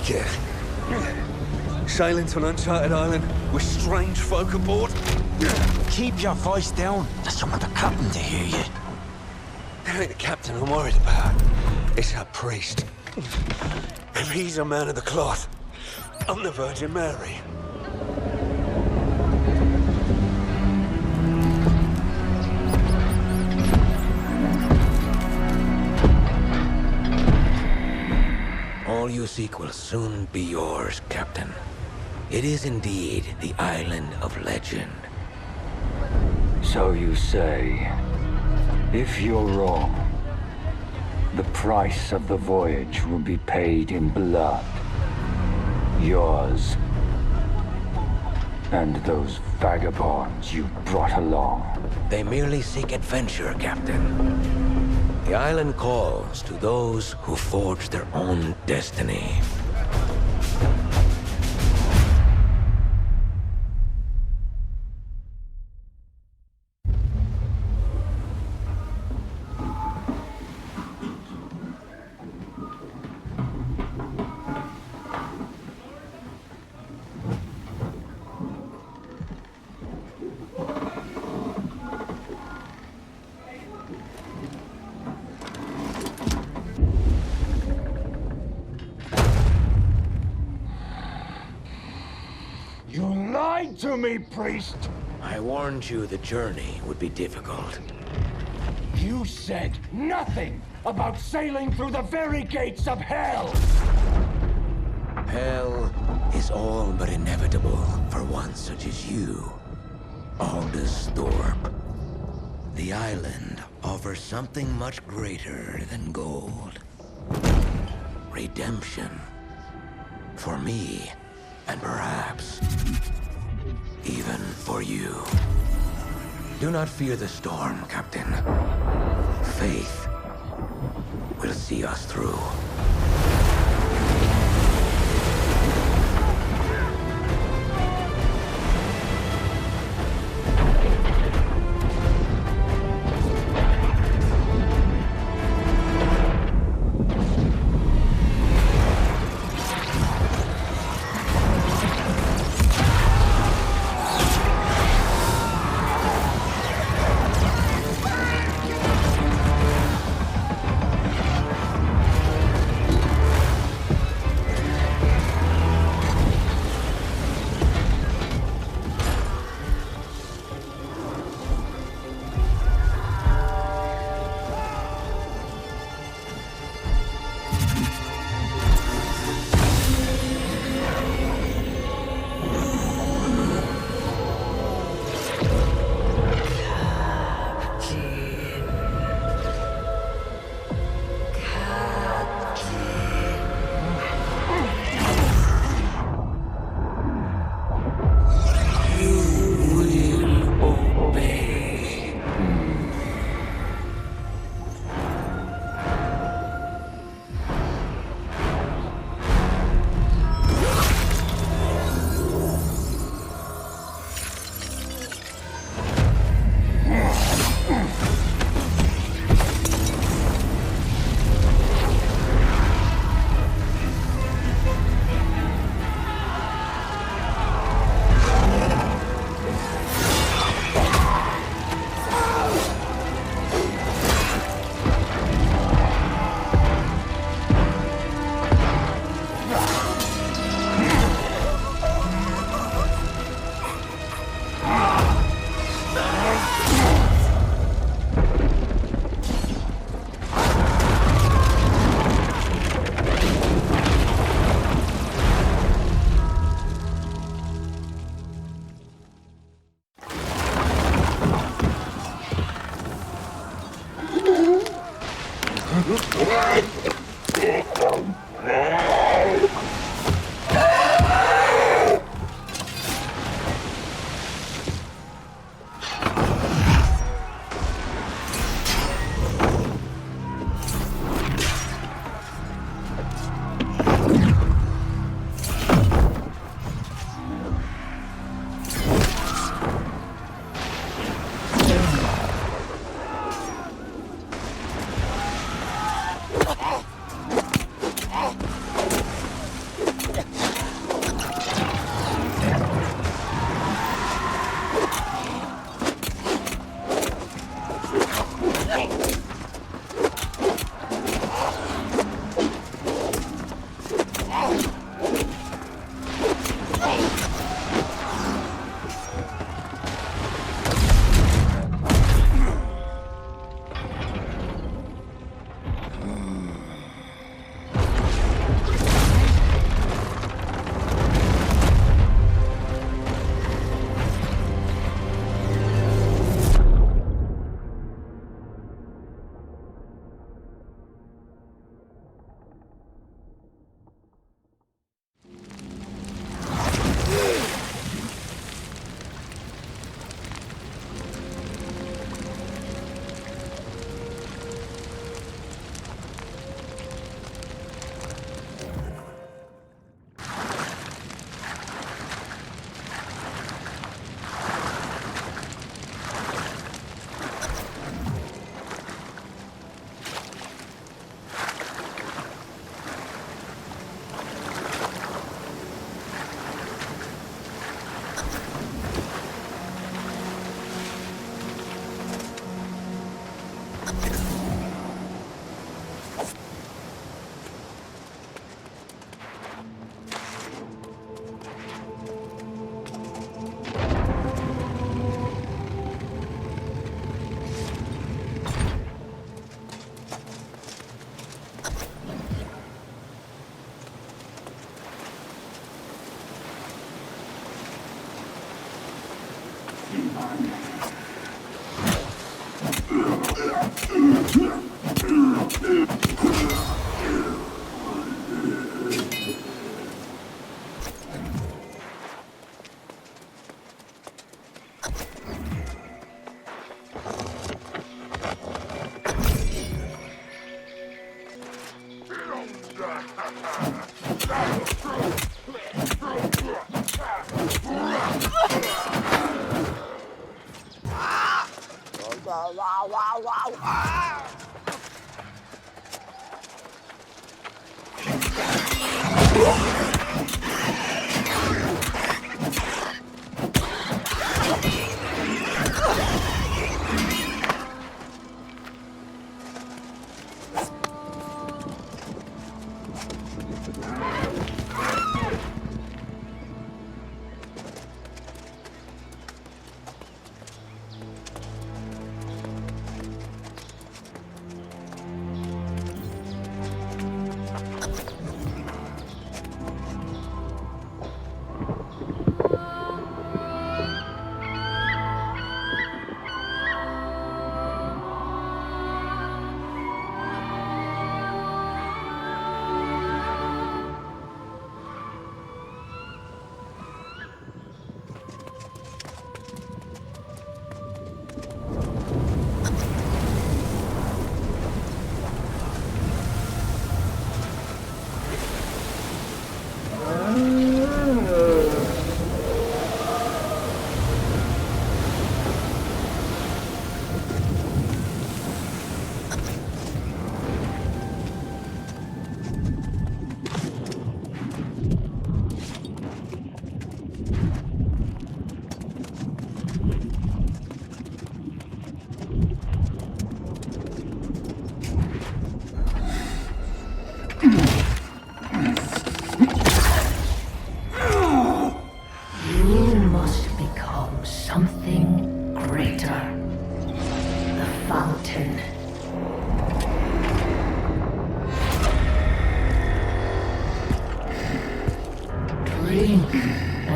like it. Sailing to an uncharted island with strange folk aboard. Keep your voice down. I just don't want the captain to hear you. It ain't the captain I'm worried about. It's our priest. If he's a man of the cloth, I'm the Virgin Mary. All you seek will soon be yours, Captain. It is indeed the island of legend. So you say. If you're wrong, the price of the voyage will be paid in blood. Yours. And those vagabonds you brought along. They merely seek adventure, Captain. The island calls to those who forge their own destiny. You lied to me, priest! I warned you the journey would be difficult. You said nothing about sailing through the very gates of hell! Hell is all but inevitable for one such as you, Aldous Thorpe. The island offers something much greater than gold. Redemption. For me, and perhaps even for you. Do not fear the storm, Captain. Faith will see us through.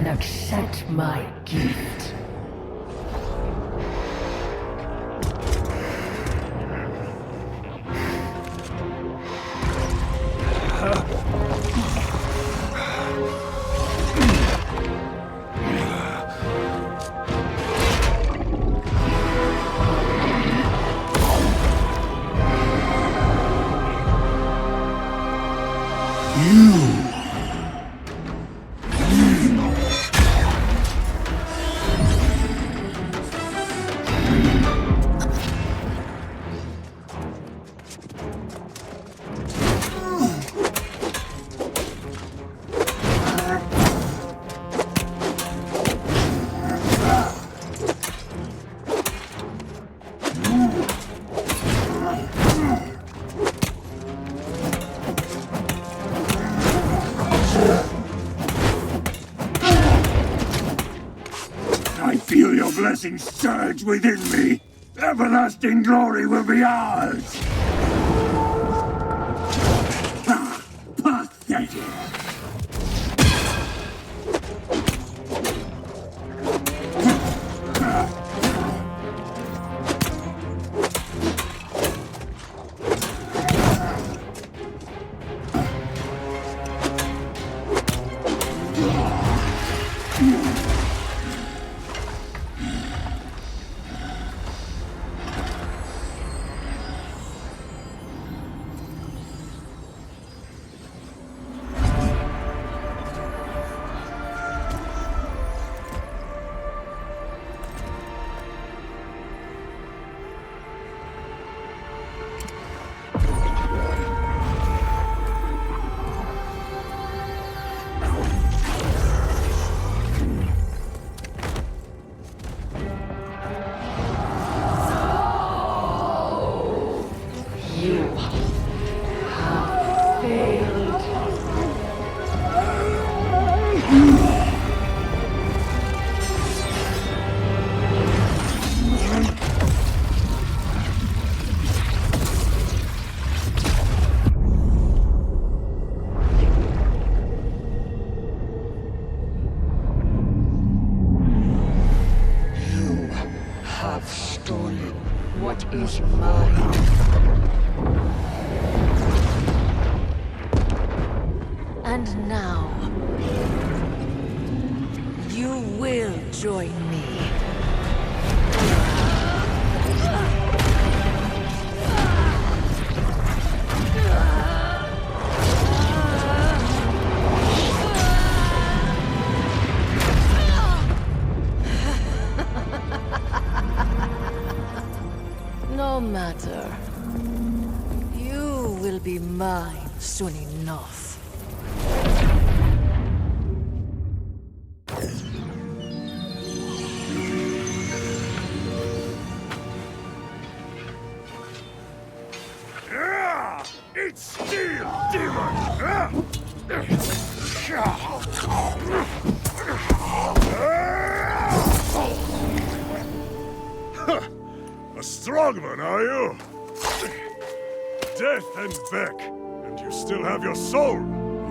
Accept my gift. I feel your blessings surge within me. Everlasting glory will be ours. Ah, pathetic. what is mine. And now, you will join me. No matter. You will be mine soon enough. It's steel, demon! A strong one, are you? Death and back, and you still have your soul.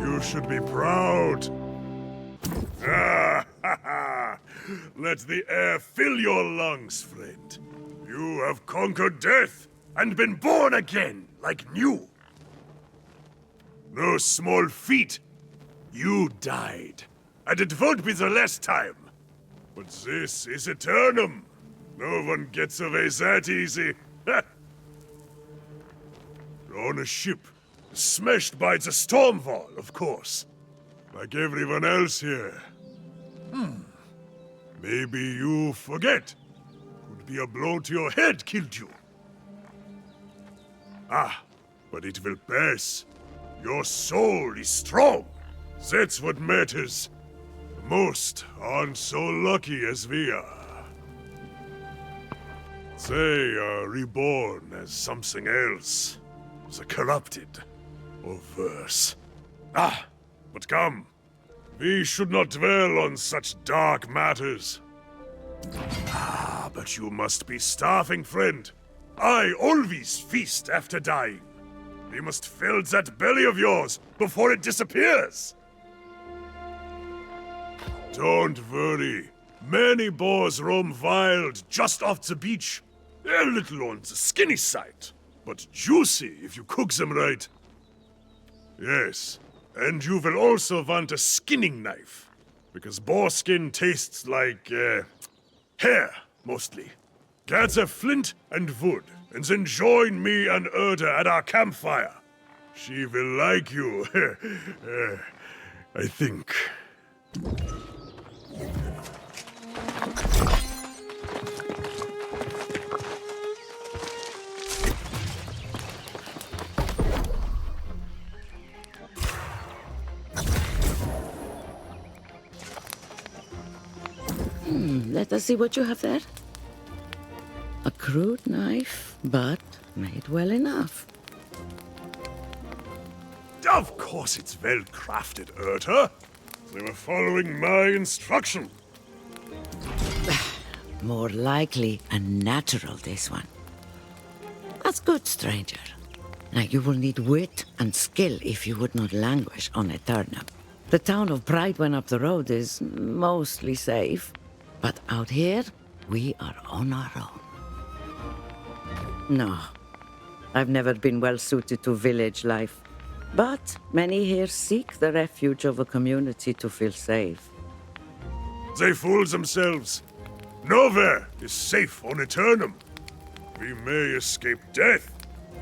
You should be proud. Let the air fill your lungs, friend. You have conquered death and been born again, like new. No small feat. You died, and it won't be the last time. But this is Aeternum. No one gets away that easy. You're on a ship, smashed by the storm wall, of course. Like everyone else here. Maybe you forget. Could be a blow to your head killed you. But it will pass. Your soul is strong. That's what matters. Most aren't so lucky as we are. They are reborn as something else. The corrupted. Or worse. But come. We should not dwell on such dark matters. But you must be starving, friend. I always feast after dying. We must fill that belly of yours before it disappears. Don't worry. Many boars roam wild just off the beach. They're a little on the skinny side, but juicy if you cook them right. Yes, and you will also want a skinning knife, because boar skin tastes like, hair, mostly. Gather flint and wood, and then join me and Erda at our campfire. She will like you, I think. Let us see what you have there. A crude knife, but made well enough. Of course it's well crafted, Erda. They were following my instruction. More likely a natural, this one. That's good, stranger. Now you will need wit and skill if you would not languish on Aeternum. The town of Pride when up the road is mostly safe, but out here, we are on our own. No, I've never been well suited to village life, but many here seek the refuge of a community to feel safe. They fool themselves. Nowhere is safe on Aeternum. We may escape death,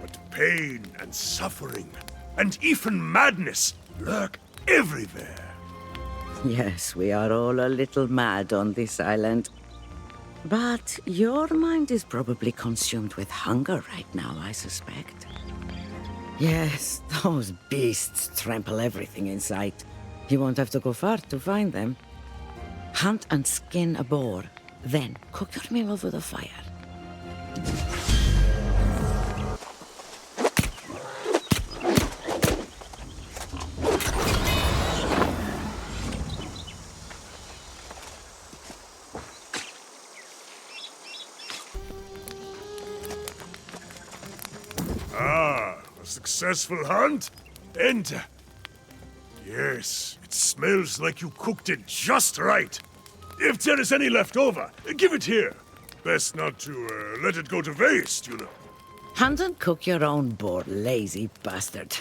but pain and suffering, and even madness lurk everywhere. Yes, we are all a little mad on this island. But your mind is probably consumed with hunger right now, I suspect. Yes, those beasts trample everything in sight. You won't have to go far to find them. Hunt and skin a boar, then cook your meal over the fire. A successful hunt? And... yes, it smells like you cooked it just right. If there is any left over, give it here. Best not to let it go to waste, you know. Hand and cook your own boar, lazy bastard.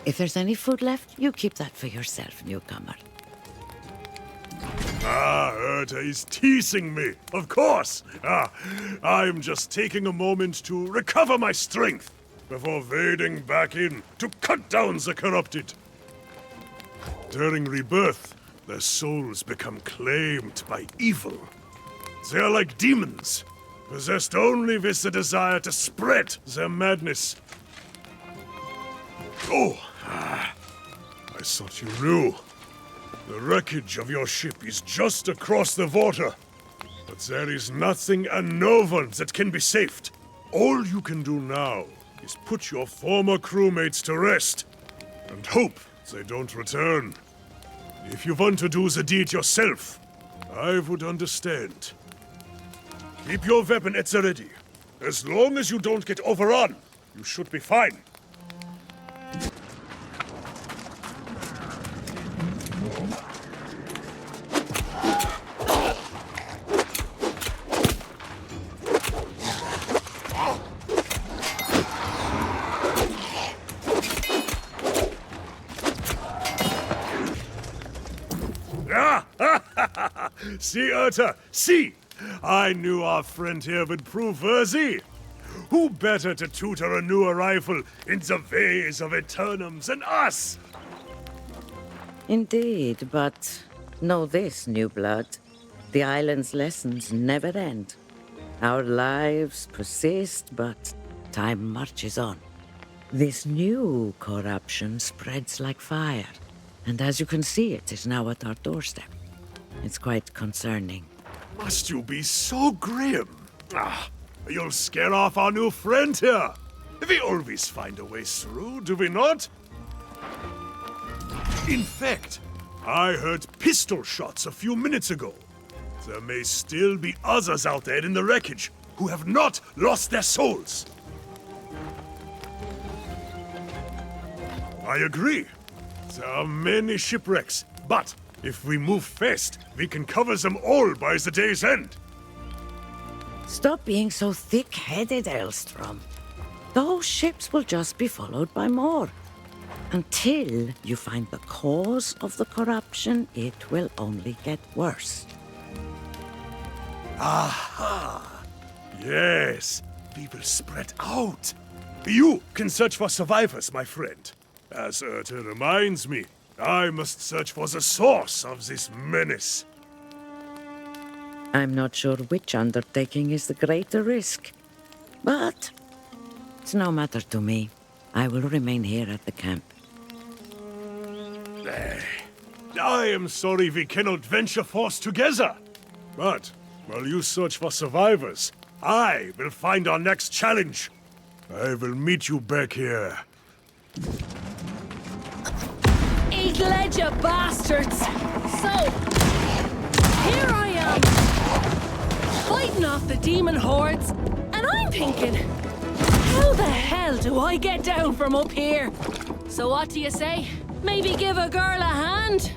If there's any food left, you keep that for yourself, newcomer. Ah, Erta is teasing me, of course. I'm just taking a moment to recover my strength before wading back in to cut down the corrupted. During rebirth, their souls become claimed by evil. They are like demons, possessed only with the desire to spread their madness. Oh, I thought you knew. The wreckage of your ship is just across the water. But there is nothing and no one that can be saved. All you can do now is put your former crewmates to rest and hope they don't return. If you want to do the deed yourself, I would understand. Keep your weapon at the ready. As long as you don't get overrun, you should be fine. See, Erta, see! I knew our friend here would prove worthy. Who better to tutor a new arrival in the ways of Aeternum than us? Indeed, but know this, new blood. The island's lessons never end. Our lives persist, but time marches on. This new corruption spreads like fire, and as you can see, it is now at our doorstep. It's quite concerning. Must you be so grim? You'll scare off our new friend here. We always find a way through, do we not? In fact, I heard pistol shots a few minutes ago. There may still be others out there in the wreckage who have not lost their souls. I agree. There are many shipwrecks, but if we move fast, we can cover them all by the day's end. Stop being so thick-headed, Elstrom. Those ships will just be followed by more. Until you find the cause of the corruption, it will only get worse. Aha! Yes, we will spread out. You can search for survivors, my friend. As Erta reminds me, I must search for the source of this menace. I'm not sure which undertaking is the greater risk, but it's no matter to me. I will remain here at the camp. I am sorry we cannot venture forth together. But while you search for survivors, I will find our next challenge. I will meet you back here. Eat ledger, bastards! So, here I am, fighting off the demon hordes, and I'm thinking, how the hell do I get down from up here? So what do you say? Maybe give a girl a hand?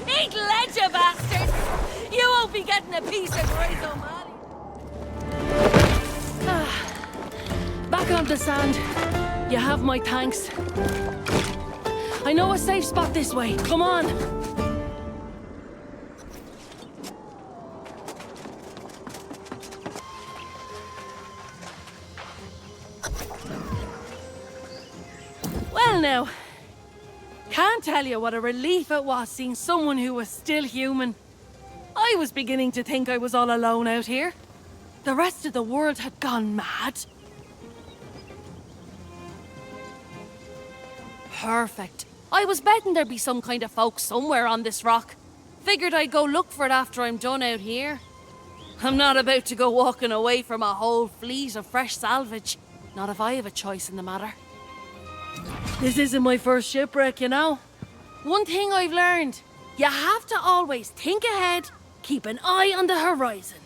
Eat ledger, bastards! You won't be getting a piece of Grace O'Malley. Back on the sand. You have my thanks. I know a safe spot this way. Come on. Well now, can't tell you what a relief it was seeing someone who was still human. I was beginning to think I was all alone out here. The rest of the world had gone mad. Perfect. I was betting there'd be some kind of folk somewhere on this rock. Figured I'd go look for it after I'm done out here. I'm not about to go walking away from a whole fleet of fresh salvage. Not if I have a choice in the matter. This isn't my first shipwreck, you know. One thing I've learned, you have to always think ahead, keep an eye on the horizon.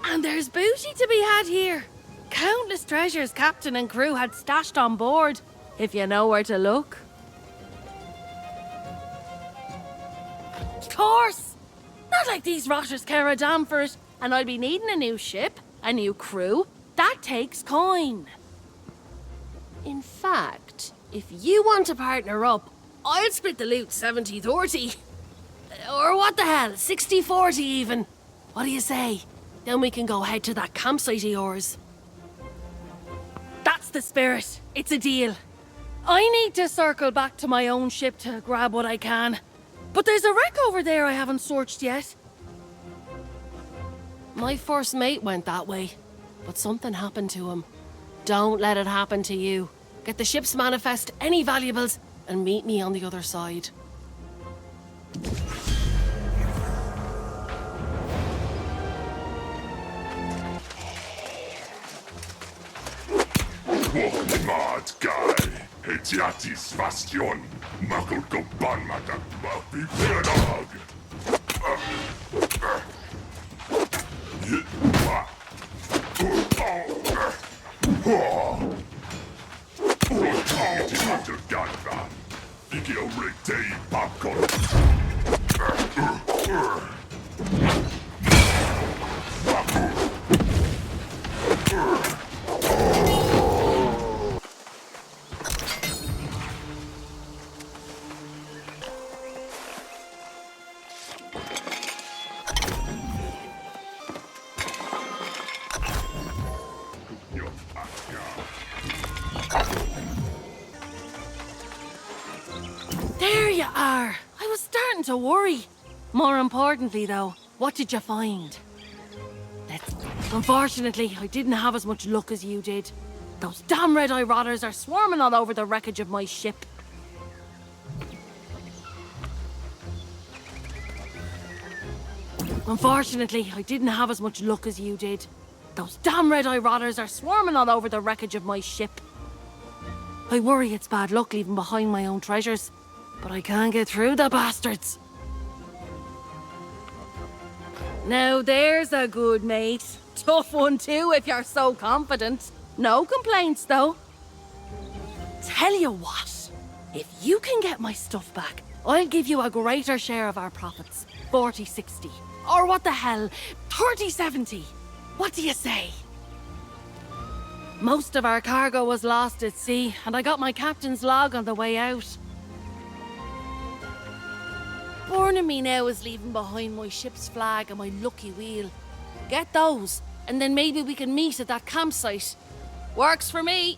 And there's booty to be had here. countless treasures captain and crew had stashed on board, if you know where to look. Of course! Not like these rotters care a damn for it, and I'll be needing a new ship, a new crew. That takes coin. In fact, if you want to partner up, I'll split the loot 70-30. Or what the hell, 60-40 even. What do you say? Then we can go head to that campsite of yours. That's the spirit. It's a deal. I need to circle back to my own ship to grab what I can. But there's a wreck over there I haven't searched yet. My first mate went that way, but something happened to him. Don't let it happen to you. Get the ship's manifest, any valuables, and meet me on the other side. Mad guy, Hetiatis Bastion, Makul Goban Madak Mapi Piradog. There you are. I was starting to worry. More importantly, though, what did you find? Unfortunately, I didn't have as much luck as you did. Those damn red-eye rotters are swarming all over the wreckage of my ship. Unfortunately, I didn't have as much luck as you did. Those damn red-eye rotters are swarming all over the wreckage of my ship. I worry it's bad luck leaving behind my own treasures, but I can't get through the bastards. Now there's a good mate. Tough one too, if you're so confident. No complaints, though. Tell you what, if you can get my stuff back, I'll give you a greater share of our profits. 40-60. Or what the hell, 30-70. What do you say? Most of our cargo was lost at sea, and I got my captain's log on the way out. Born in me now is leaving behind my ship's flag and my lucky wheel. Get those, and then maybe we can meet at that campsite. Works for me.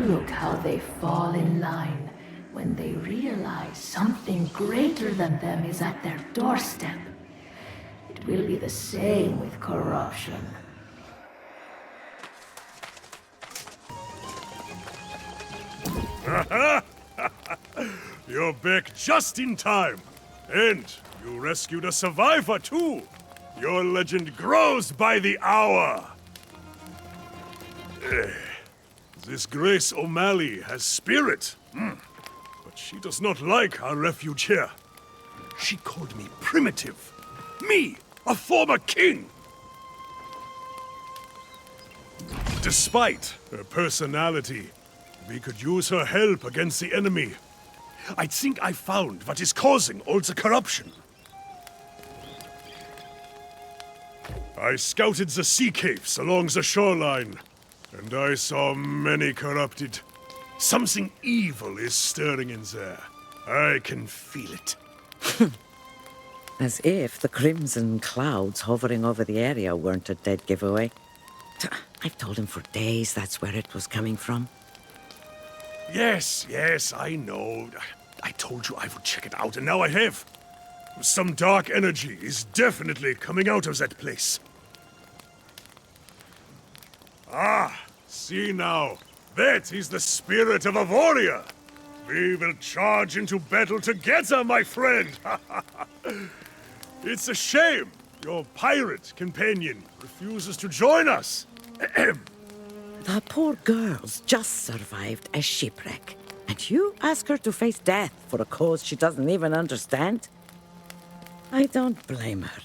Look how they fall in line when they realize something greater than them is at their doorstep. It will be the same with corruption. You're back just in time. And you rescued a survivor, too. Your legend grows by the hour. This Grace O'Malley has spirit, but she does not like our refuge here. She called me primitive. Me, a former king! Despite her personality, we could use her help against the enemy. I think I found what is causing all the corruption. I scouted the sea caves along the shoreline, and I saw many corrupted. Something evil is stirring in there. I can feel it. As if the crimson clouds hovering over the area weren't a dead giveaway. I've told him for days that's where it was coming from. Yes, I know. I told you I would check it out, and now I have. Some dark energy is definitely coming out of that place. Ah, see now. That is the spirit of a warrior. We will charge into battle together, my friend! It's a shame your pirate companion refuses to join us. The poor girl's just survived a shipwreck, and you ask her to face death for a cause she doesn't even understand? I don't blame her.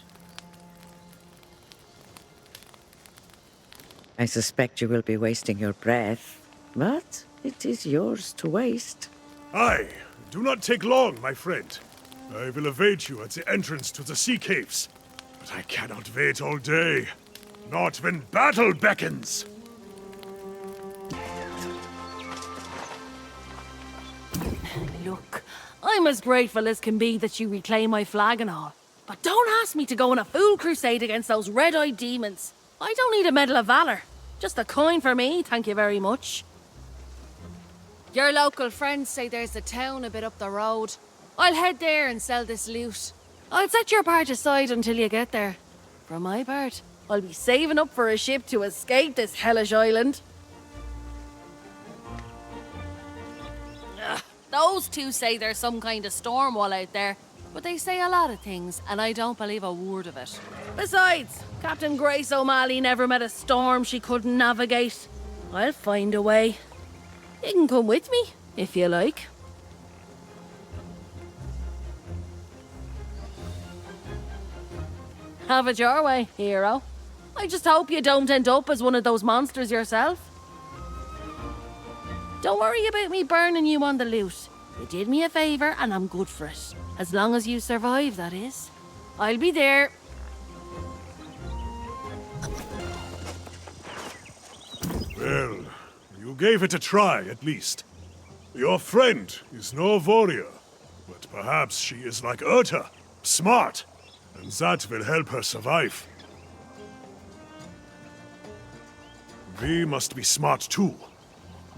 I suspect you will be wasting your breath, but it is yours to waste. Aye, do not take long, my friend. I will await you at the entrance to the sea caves. But I cannot wait all day. Not when battle beckons. Look, I'm as grateful as can be that you reclaim my flag and all. But don't ask me to go on a fool crusade against those red-eyed demons. I don't need a Medal of Valor. Just a coin for me, thank you very much. Your local friends say there's a town a bit up the road. I'll head there and sell this loot. I'll set your part aside until you get there. For my part, I'll be saving up for a ship to escape this hellish island. Those two say there's some kind of storm wall out there, but they say a lot of things, and I don't believe a word of it. Besides, Captain Grace O'Malley never met a storm she couldn't navigate. I'll find a way. You can come with me, if you like. Have it your way, hero. I just hope you don't end up as one of those monsters yourself. Don't worry about me burning you on the loot. You did me a favour and I'm good for it. As long as you survive, that is. I'll be there. Well, you gave it a try, at least. Your friend is no warrior, but perhaps she is like Urta, smart, and that will help her survive. We must be smart too.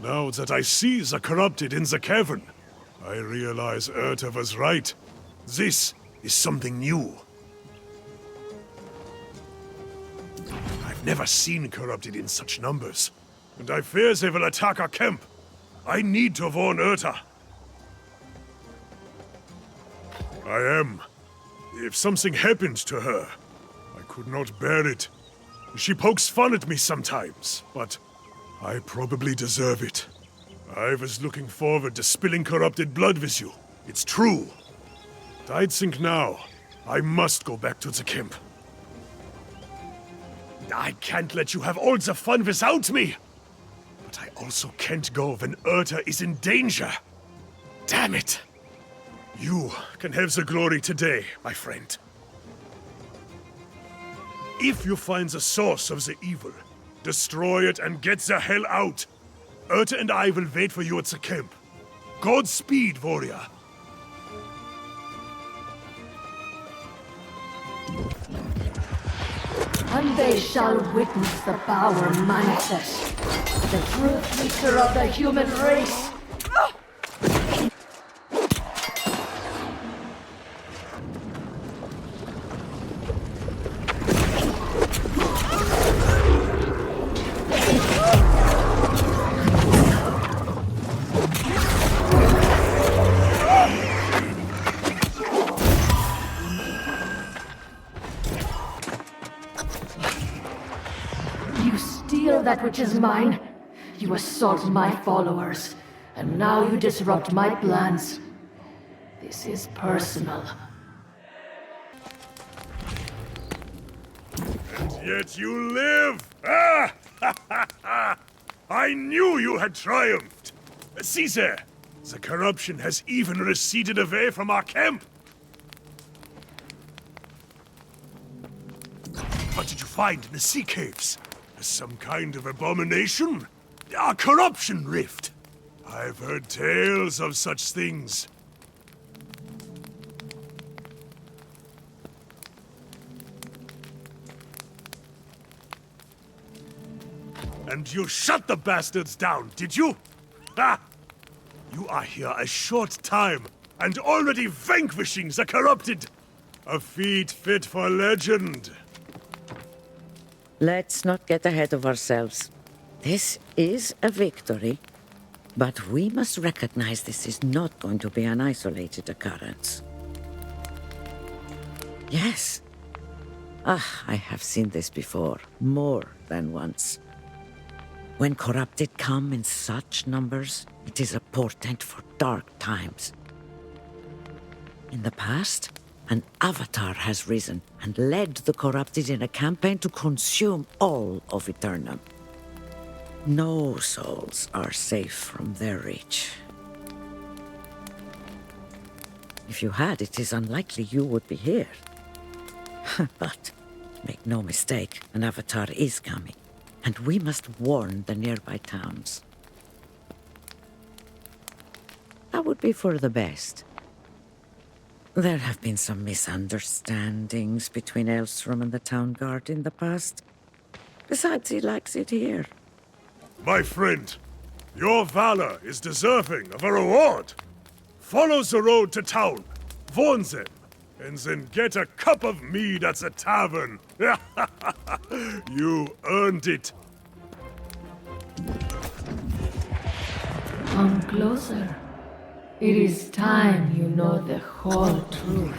Now that I see the corrupted in the cavern, I realize Urta was right. This is something new. I've never seen corrupted in such numbers, and I fear they will attack our camp. I need to warn Urta. I am. If something happened to her, I could not bear it. She pokes fun at me sometimes, but I probably deserve it. I was looking forward to spilling corrupted blood with you. It's true. But I'd think now, I must go back to the camp. I can't let you have all the fun without me. But I also can't go when Urta is in danger. Damn it. You can have the glory today, my friend. If you find the source of the evil, destroy it and get the hell out. Urta and I will wait for you at the camp. Godspeed, warrior. And they shall witness the power manifest, the true feature of the human race. That which is mine. You assault my followers, and now you disrupt my plans. This is personal. And yet you live! Ah! Ha ha ha! I knew you had triumphed! See there! The corruption has even receded away from our camp! What did you find in the sea caves? Some kind of abomination? A corruption rift? I've heard tales of such things. And you shut the bastards down, did you? Ha! You are here a short time, and already vanquishing the corrupted! A feat fit for legend. Let's not get ahead of ourselves. This is a victory. But we must recognize this is not going to be an isolated occurrence. Yes. I have seen this before, more than once. When corrupted come in such numbers, it is a portent for dark times. In the past, an avatar has risen and led the corrupted in a campaign to consume all of Aeternum. No souls are safe from their reach. If you had, it is unlikely you would be here. But make no mistake, an avatar is coming, and we must warn the nearby towns. That would be for the best. There have been some misunderstandings between Aelstrom and the town guard in the past. Besides, he likes it here. My friend, your valor is deserving of a reward. Follow the road to town, warn them, and then get a cup of mead at the tavern. You earned it. Come closer. It is time you know the whole truth.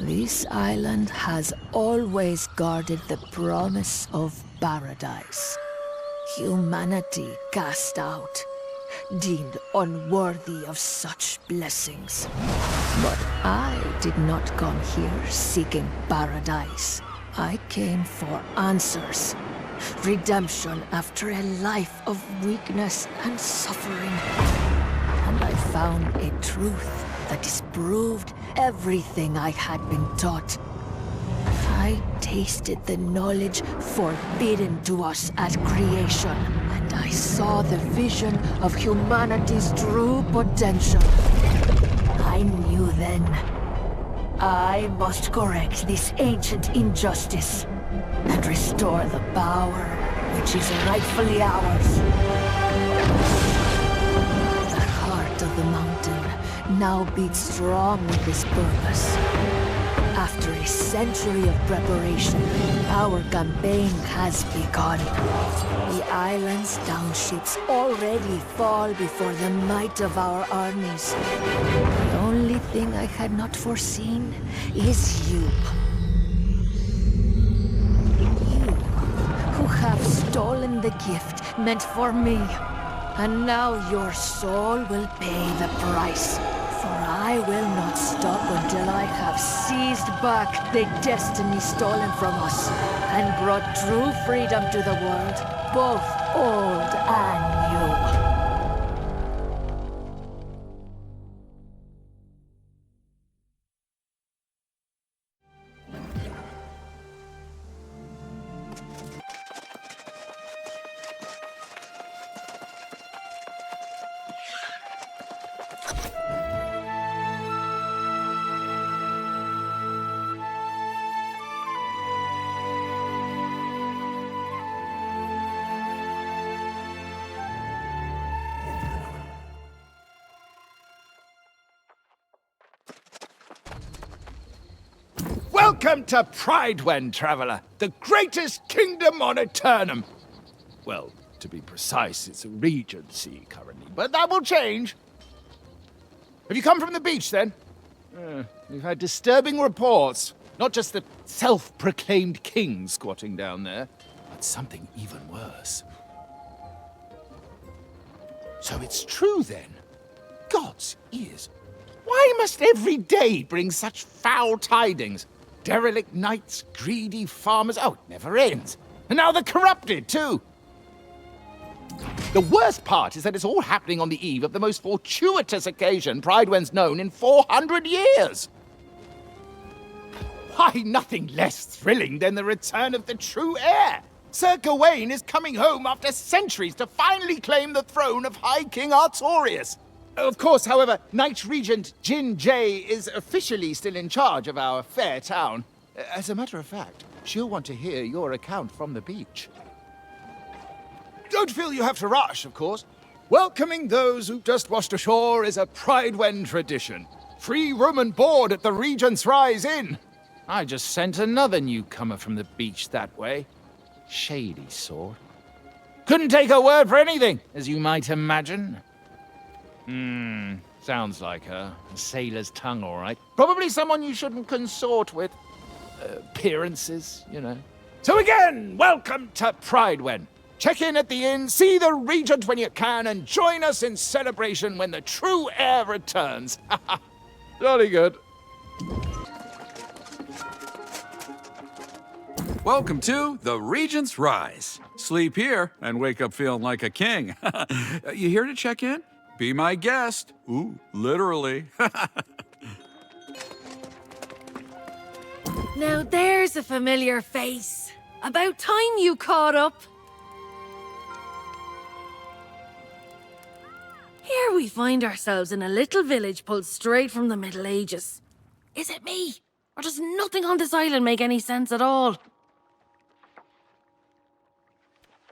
This island has always guarded the promise of paradise. Humanity cast out, deemed unworthy of such blessings. But I did not come here seeking paradise. I came for answers. Redemption after a life of weakness and suffering. And I found a truth that disproved everything I had been taught. I tasted the knowledge forbidden to us at creation, and I saw the vision of humanity's true potential. I knew then, I must correct this ancient injustice and restore the power which is rightfully ours. The heart of the mountain now beats strong with this purpose. After a century of preparation, our campaign has begun. The island's townships already fall before the might of our armies. The only thing I had not foreseen is you. You, who have stolen the gift meant for me. And now your soul will pay the price. For I will not stop until I have seized back the destiny stolen from us and brought true freedom to the world, both old and new. Welcome to Pridewen, traveler, the greatest kingdom on Aeternum. Well, to be precise, it's a regency currently, but that will change. Have you come from the beach, then? We've had disturbing reports. Not just the self-proclaimed king squatting down there, but something even worse. So it's true, then? God's ears. Why must every day bring such foul tidings? Derelict knights, greedy farmers. Oh, it never ends. And now the corrupted, too. The worst part is that it's all happening on the eve of the most fortuitous occasion Pridewen's known in 400 years. Why, nothing less thrilling than the return of the true heir. Sir Gawain is coming home after centuries to finally claim the throne of High King Artorius. Of course, however, Knight Regent Jin Jay is officially still in charge of our fair town. As a matter of fact, she'll want to hear your account from the beach. Don't feel you have to rush, of course. Welcoming those who've just washed ashore is a Pridewen tradition. Free room and board at the Regent's Rise Inn. I just sent another newcomer from the beach that way. Shady sort. Couldn't take a word for anything, as you might imagine. Sounds like her. A sailor's tongue, all right. Probably someone you shouldn't consort with. Appearances, you know. So again, welcome to Pridewen. Check in at the inn, see the Regent when you can, and join us in celebration when the true heir returns. Jolly good. Welcome to the Regent's Rise. Sleep here and wake up feeling like a king. You here to check in? Be my guest. Ooh, literally. Now there's a familiar face. About time you caught up. Here we find ourselves in a little village pulled straight from the Middle Ages. Is it me? Or does nothing on this island make any sense at all?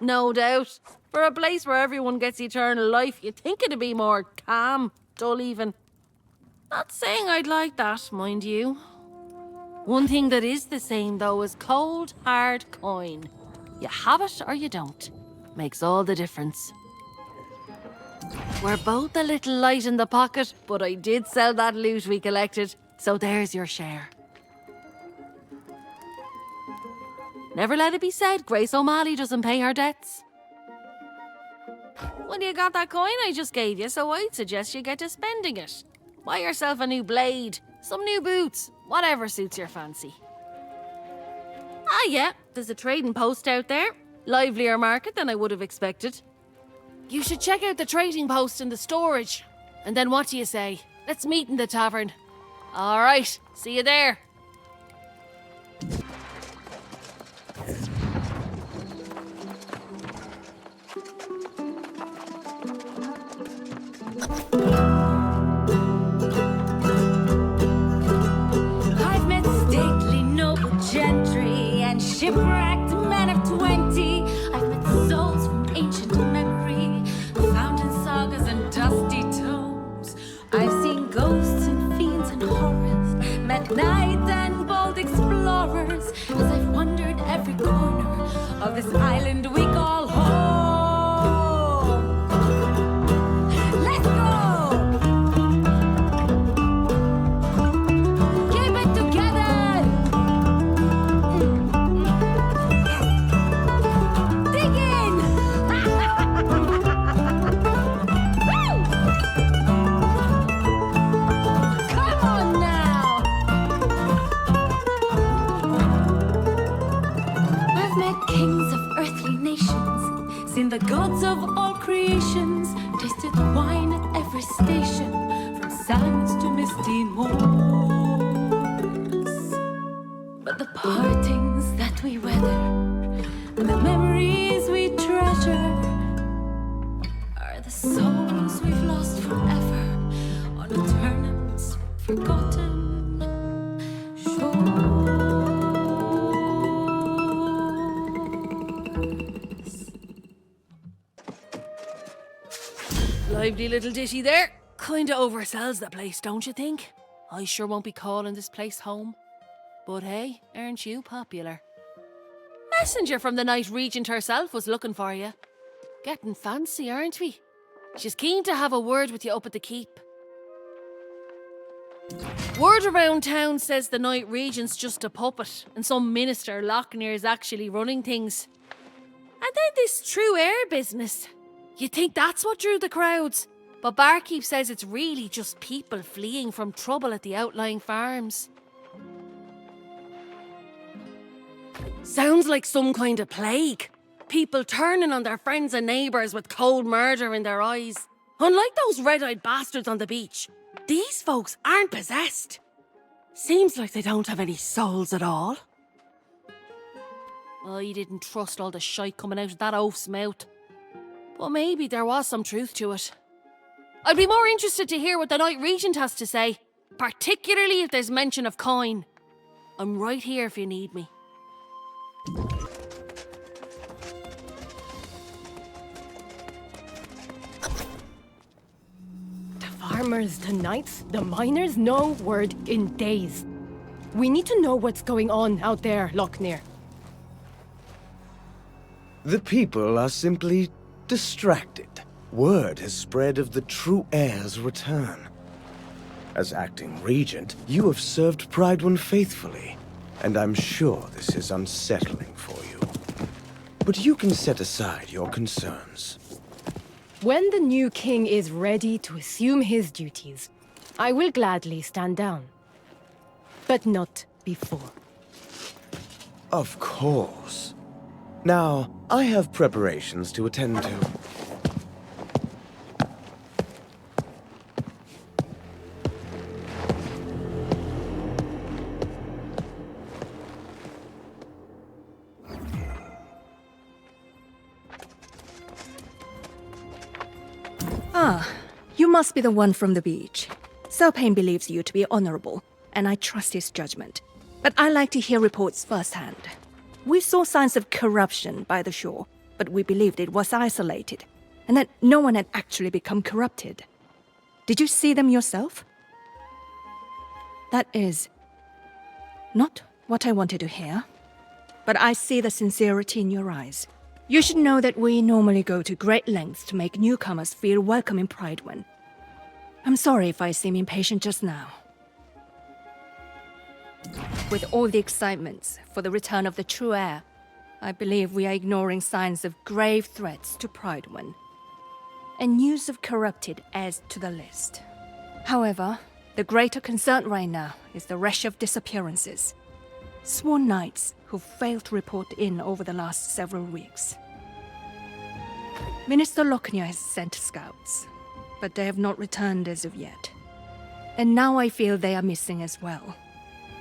No doubt. For a place where everyone gets eternal life, you'd think it'd be more calm, dull even. Not saying I'd like that, mind you. One thing that is the same, though, is cold, hard coin. You have it or you don't. Makes all the difference. We're both a little light in the pocket, but I did sell that loot we collected, so there's your share. Never let it be said Grace O'Malley doesn't pay her debts. Well, you got that coin I just gave you, so I'd suggest you get to spending it. Buy yourself a new blade, some new boots, whatever suits your fancy. Ah, yeah, there's a trading post out there. Livelier market than I would have expected. You should check out the trading post in the storage. And then what do you say? Let's meet in the tavern. All right, see you there. I've met stately noble gentry and shipwrecked men of 20. I've met souls from ancient memory, found in sagas and dusty tomes. I've seen ghosts and fiends and horrors, met knights and bold explorers, as I've wandered every corner of this island we call home. Let's go! Keep it together! Dig in! Woo! Come on now! I've met kings of earthly nations, seen the gods of all creations, tasted the wine at every station, from sands to misty moors. But the partings that we weather and the memories we treasure are the souls we've lost forever on Aeternum's forgotten shores. Lively little ditty there. Kinda oversells the place, don't you think? I sure won't be calling this place home. But hey, aren't you popular? Messenger from the Night Regent herself was looking for you. Getting fancy, aren't we? She's keen to have a word with you up at the keep. Word around town says the Night Regent's just a puppet, and some minister Lochner's actually running things. And then this true heir business. You'd think that's what drew the crowds, but Barkeep says it's really just people fleeing from trouble at the outlying farms. Sounds like some kind of plague. People turning on their friends and neighbours with cold murder in their eyes. Unlike those red-eyed bastards on the beach, these folks aren't possessed. Seems like they don't have any souls at all. I didn't trust all the shite coming out of that oaf's mouth. But maybe there was some truth to it. I'd be more interested to hear what the Night Regent has to say, particularly if there's mention of coin. I'm right here if you need me. farmers to knights, the miners, no word in days. We need to know what's going on out there, Lochner. The people are simply distracted. Word has spread of the true heir's return. As acting regent, you have served Pride faithfully, and I'm sure this is unsettling for you. But you can set aside your concerns. When the new king is ready to assume his duties, I will gladly stand down. But not before. Of course. Now, I have preparations to attend to. Ah, you must be the one from the beach. Selpain believes you to be honorable, and I trust his judgment. But I like to hear reports firsthand. We saw signs of corruption by the shore, but we believed it was isolated, and that no one had actually become corrupted. Did you see them yourself? That is not what I wanted to hear, but I see the sincerity in your eyes. You should know that we normally go to great lengths to make newcomers feel welcome in Pridewen. I'm sorry if I seem impatient just now. With all the excitements for the return of the true heir, I believe we are ignoring signs of grave threats to Pridewen. And news of corrupted adds to the list. However, the greater concern right now is the rash of disappearances. Sworn knights who failed to report in over the last several weeks. Minister Lochner has sent scouts, but they have not returned as of yet. And now I feel they are missing as well.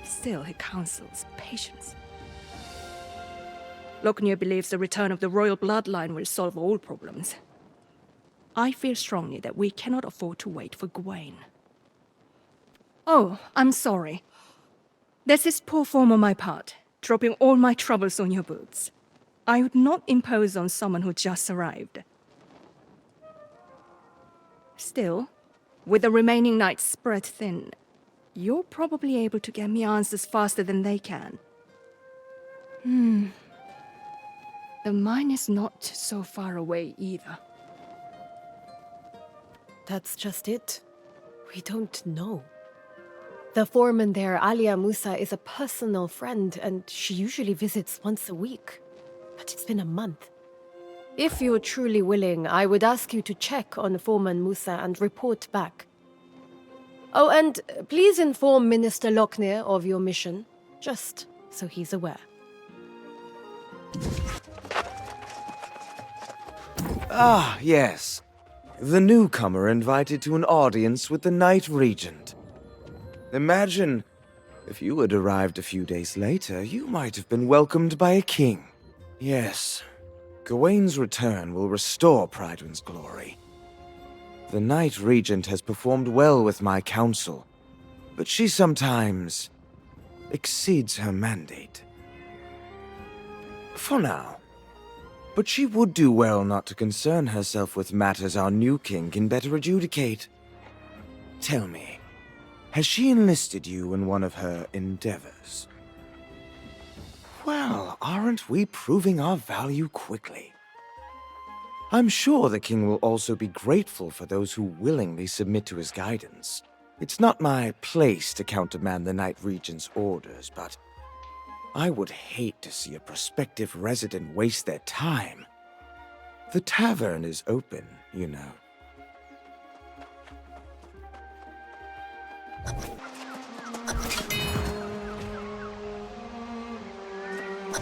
Still, he counsels patience. Lochner believes the return of the royal bloodline will solve all problems. I feel strongly that we cannot afford to wait for Gawain. Oh, I'm sorry. This is poor form on my part, dropping all my troubles on your boots. I would not impose on someone who just arrived. Still, with the remaining knights spread thin, you're probably able to get me answers faster than they can. The mine is not so far away either. That's just it. We don't know. The foreman there, Alia Musa, is a personal friend, and she usually visits once a week. But it's been a month. If you're truly willing, I would ask you to check on Foreman Musa and report back. Oh, and please inform Minister Lochner of your mission, just so he's aware. Ah, yes. The newcomer invited to an audience with the Knight Regent. Imagine, if you had arrived a few days later, you might have been welcomed by a king. Yes, Gawain's return will restore Pridewen's glory. The Knight Regent has performed well with my counsel, but she sometimes exceeds her mandate. For now. But she would do well not to concern herself with matters our new king can better adjudicate. Tell me, has she enlisted you in one of her endeavors? Well, aren't we proving our value quickly? I'm sure the king will also be grateful for those who willingly submit to his guidance. It's not my place to countermand the Knight Regent's orders, but I would hate to see a prospective resident waste their time. The tavern is open, you know.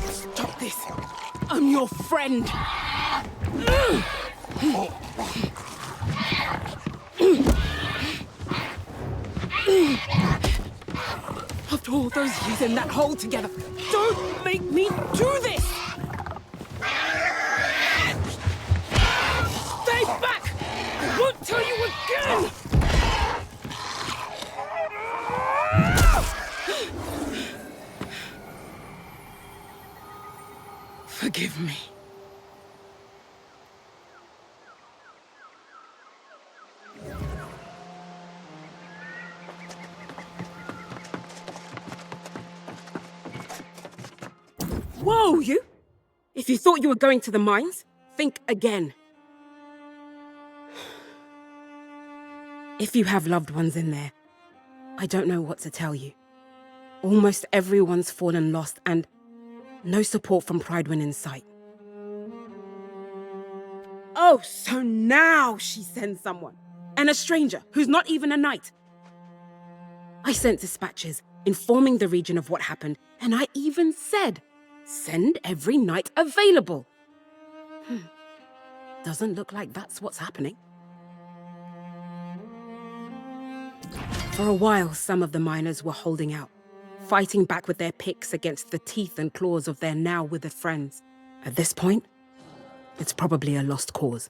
Stop this! I'm your friend! After all those years in that hole together, don't make me do this! Stay back! I won't tell you again! Forgive me. Whoa, you! If you thought you were going to the mines, think again. If you have loved ones in there, I don't know what to tell you. Almost everyone's fallen lost and no support from Pridewind in sight. Oh, so now she sends someone. And a stranger who's not even a knight. I sent dispatches informing the region of what happened, and I even said, send every knight available. Doesn't look like that's what's happening. For a while, some of the miners were holding out, fighting back with their picks against the teeth and claws of their now withered friends. At this point, it's probably a lost cause.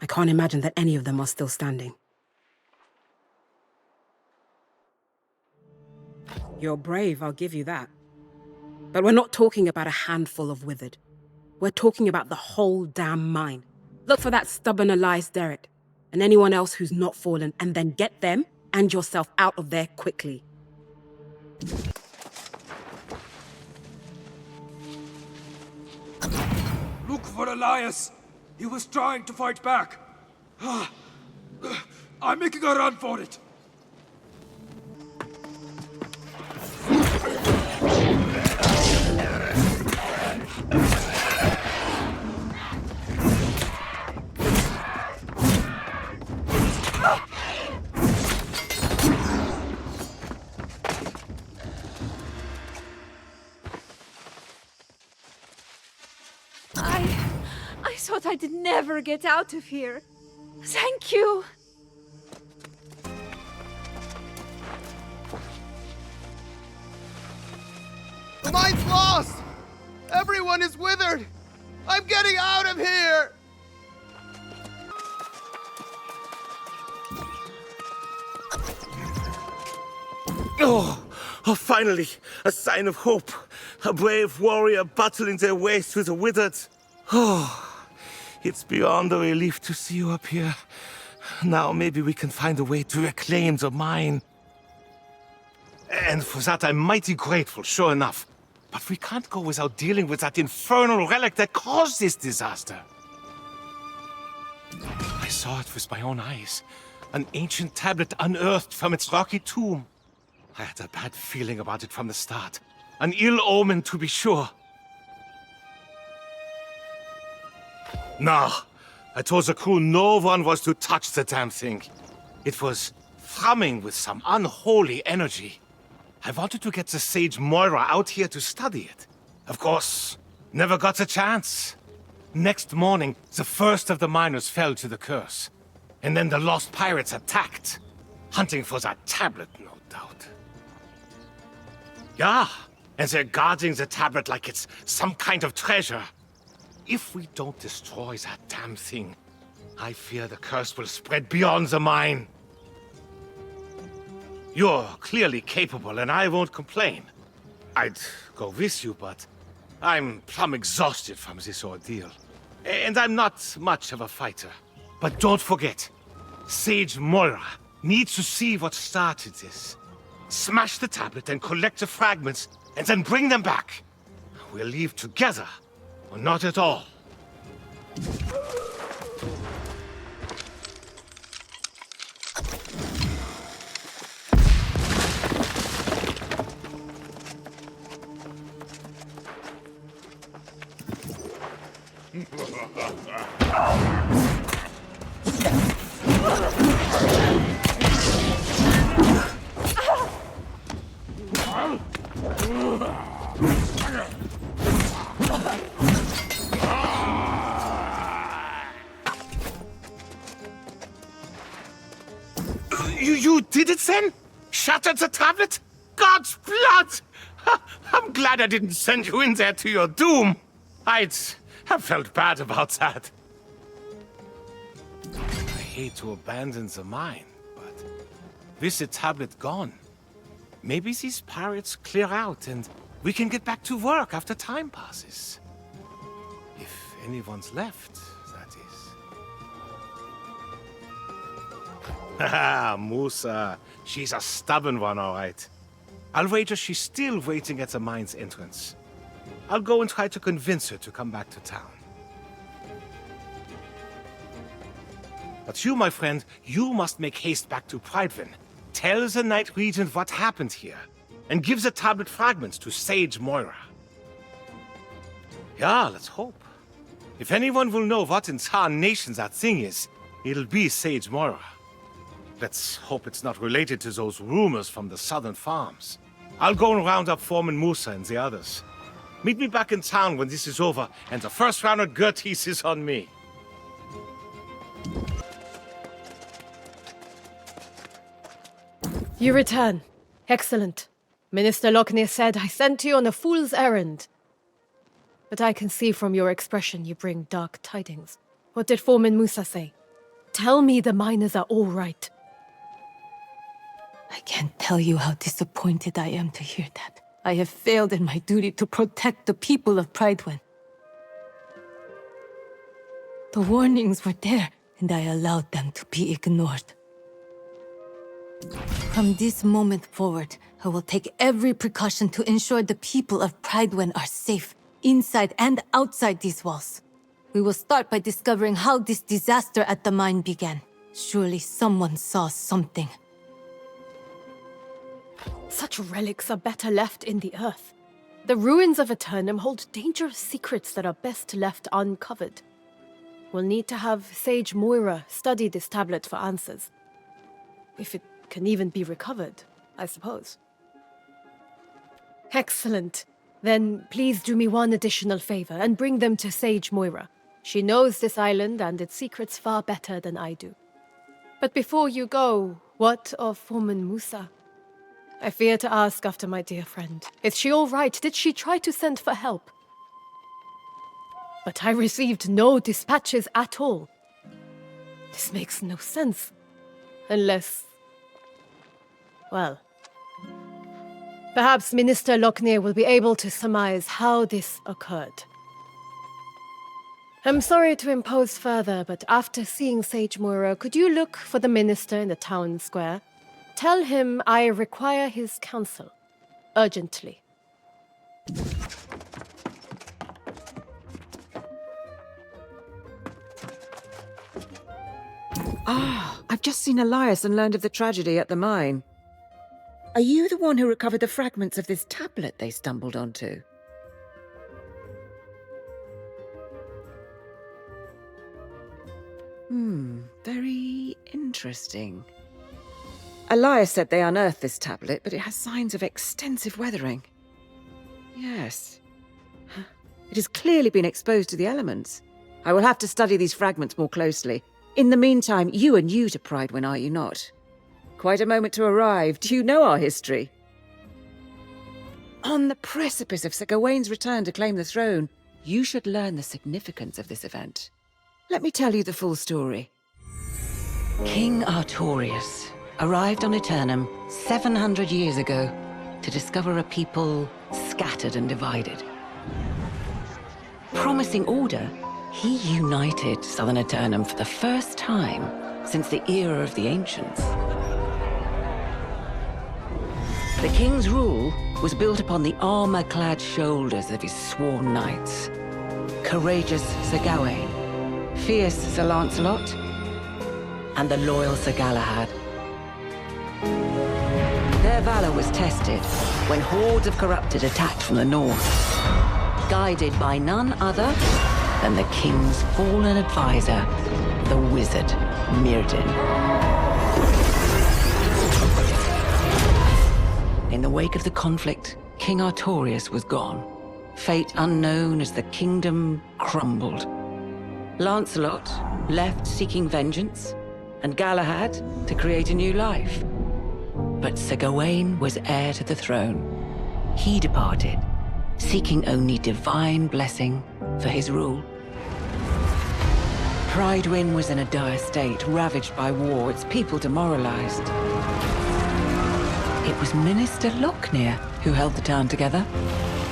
I can't imagine that any of them are still standing. You're brave, I'll give you that. But we're not talking about a handful of withered. We're talking about the whole damn mine. Look for that stubborn Elias Derrick, and anyone else who's not fallen, and then get them and yourself out of there quickly. Look for Elias! He was trying to fight back. I'm making a run for it. I thought I'd never get out of here. Thank you. The mine's lost! Everyone is withered! I'm getting out of here! Oh, finally, a sign of hope. A brave warrior battling their way through the withered. Oh, it's beyond a relief to see you up here. Now maybe we can find a way to reclaim the mine. And for that I'm mighty grateful, sure enough. But we can't go without dealing with that infernal relic that caused this disaster. I saw it with my own eyes. An ancient tablet unearthed from its rocky tomb. I had a bad feeling about it from the start. An ill omen, to be sure. No, I told the crew no one was to touch the damn thing. It was thrumming with some unholy energy. I wanted to get the sage Moira out here to study it. Of course, never got the chance. Next morning, the first of the miners fell to the curse. And then the lost pirates attacked, hunting for that tablet, no doubt. Yeah, and they're guarding the tablet like it's some kind of treasure. If we don't destroy that damn thing, I fear the curse will spread beyond the mine. You're clearly capable, and I won't complain. I'd go with you, but I'm plumb exhausted from this ordeal. And I'm not much of a fighter. But don't forget, Sage Moira needs to see what started this. Smash the tablet and collect the fragments, and then bring them back. We'll leave together, or not at all. You did it then? Shattered the tablet? God's blood! I'm glad I didn't send you in there to your doom. I'd have felt bad about that. I hate to abandon the mine, but with the tablet gone, maybe these pirates clear out and we can get back to work after time passes. If anyone's left, that is. Haha, Musa. She's a stubborn one, all right. I'll wager she's still waiting at the mine's entrance. I'll go and try to convince her to come back to town. But you, my friend, you must make haste back to Prydwen. Tell the Night Regent what happened here, and give the tablet fragments to Sage Moira. Yeah, let's hope. If anyone will know what in tarnation that thing is, it'll be Sage Moira. Let's hope it's not related to those rumors from the southern farms. I'll go and round up Foreman Musa and the others. Meet me back in town when this is over, and the first round of Gerties is on me. You return. Excellent. Minister Lockney said I sent you on a fool's errand. But I can see from your expression you bring dark tidings. What did Foreman Musa say? Tell me the miners are all right. I can't tell you how disappointed I am to hear that. I have failed in my duty to protect the people of Prydwen. The warnings were there, and I allowed them to be ignored. From this moment forward, I will take every precaution to ensure the people of Prydwen are safe, inside and outside these walls. We will start by discovering how this disaster at the mine began. Surely someone saw something. Such relics are better left in the earth. The ruins of Aeternum hold dangerous secrets that are best left uncovered. We'll need to have Sage Moira study this tablet for answers. If it can even be recovered, I suppose. Excellent. Then please do me one additional favor and bring them to Sage Moira. She knows this island and its secrets far better than I do. But before you go, what of Foreman Musa? I fear to ask after my dear friend. Is she all right? Did she try to send for help? But I received no dispatches at all. This makes no sense. Unless... well... perhaps Minister Lockney will be able to surmise how this occurred. I'm sorry to impose further, but after seeing Sage Moira, could you look for the minister in the town square? Tell him I require his counsel. Urgently. Ah, I've just seen Elias and learned of the tragedy at the mine. Are you the one who recovered the fragments of this tablet they stumbled onto? Very interesting. Elias said they unearthed this tablet, but it has signs of extensive weathering. Yes. It has clearly been exposed to the elements. I will have to study these fragments more closely. In the meantime, you are new to Prydwen, are you not? Quite a moment to arrive. Do you know our history? On the precipice of Sir Gawain's return to claim the throne, you should learn the significance of this event. Let me tell you the full story. King Artorius arrived on Aeternum 700 years ago to discover a people scattered and divided. Promising order, he united southern Aeternum for the first time since the era of the Ancients. The king's rule was built upon the armor-clad shoulders of his sworn knights. Courageous Sir Gawain, fierce Sir Lancelot, and the loyal Sir Galahad. Their valor was tested when hordes of corrupted attacked from the north, guided by none other than the king's fallen advisor, the wizard Myrddin. In the wake of the conflict, King Artorius was gone. Fate unknown as the kingdom crumbled. Lancelot left seeking vengeance, and Galahad to create a new life. But Sir Gawain was heir to the throne. He departed, seeking only divine blessing for his rule. Prydwen was in a dire state, ravaged by war, its people demoralized. It was Minister Lockney who held the town together,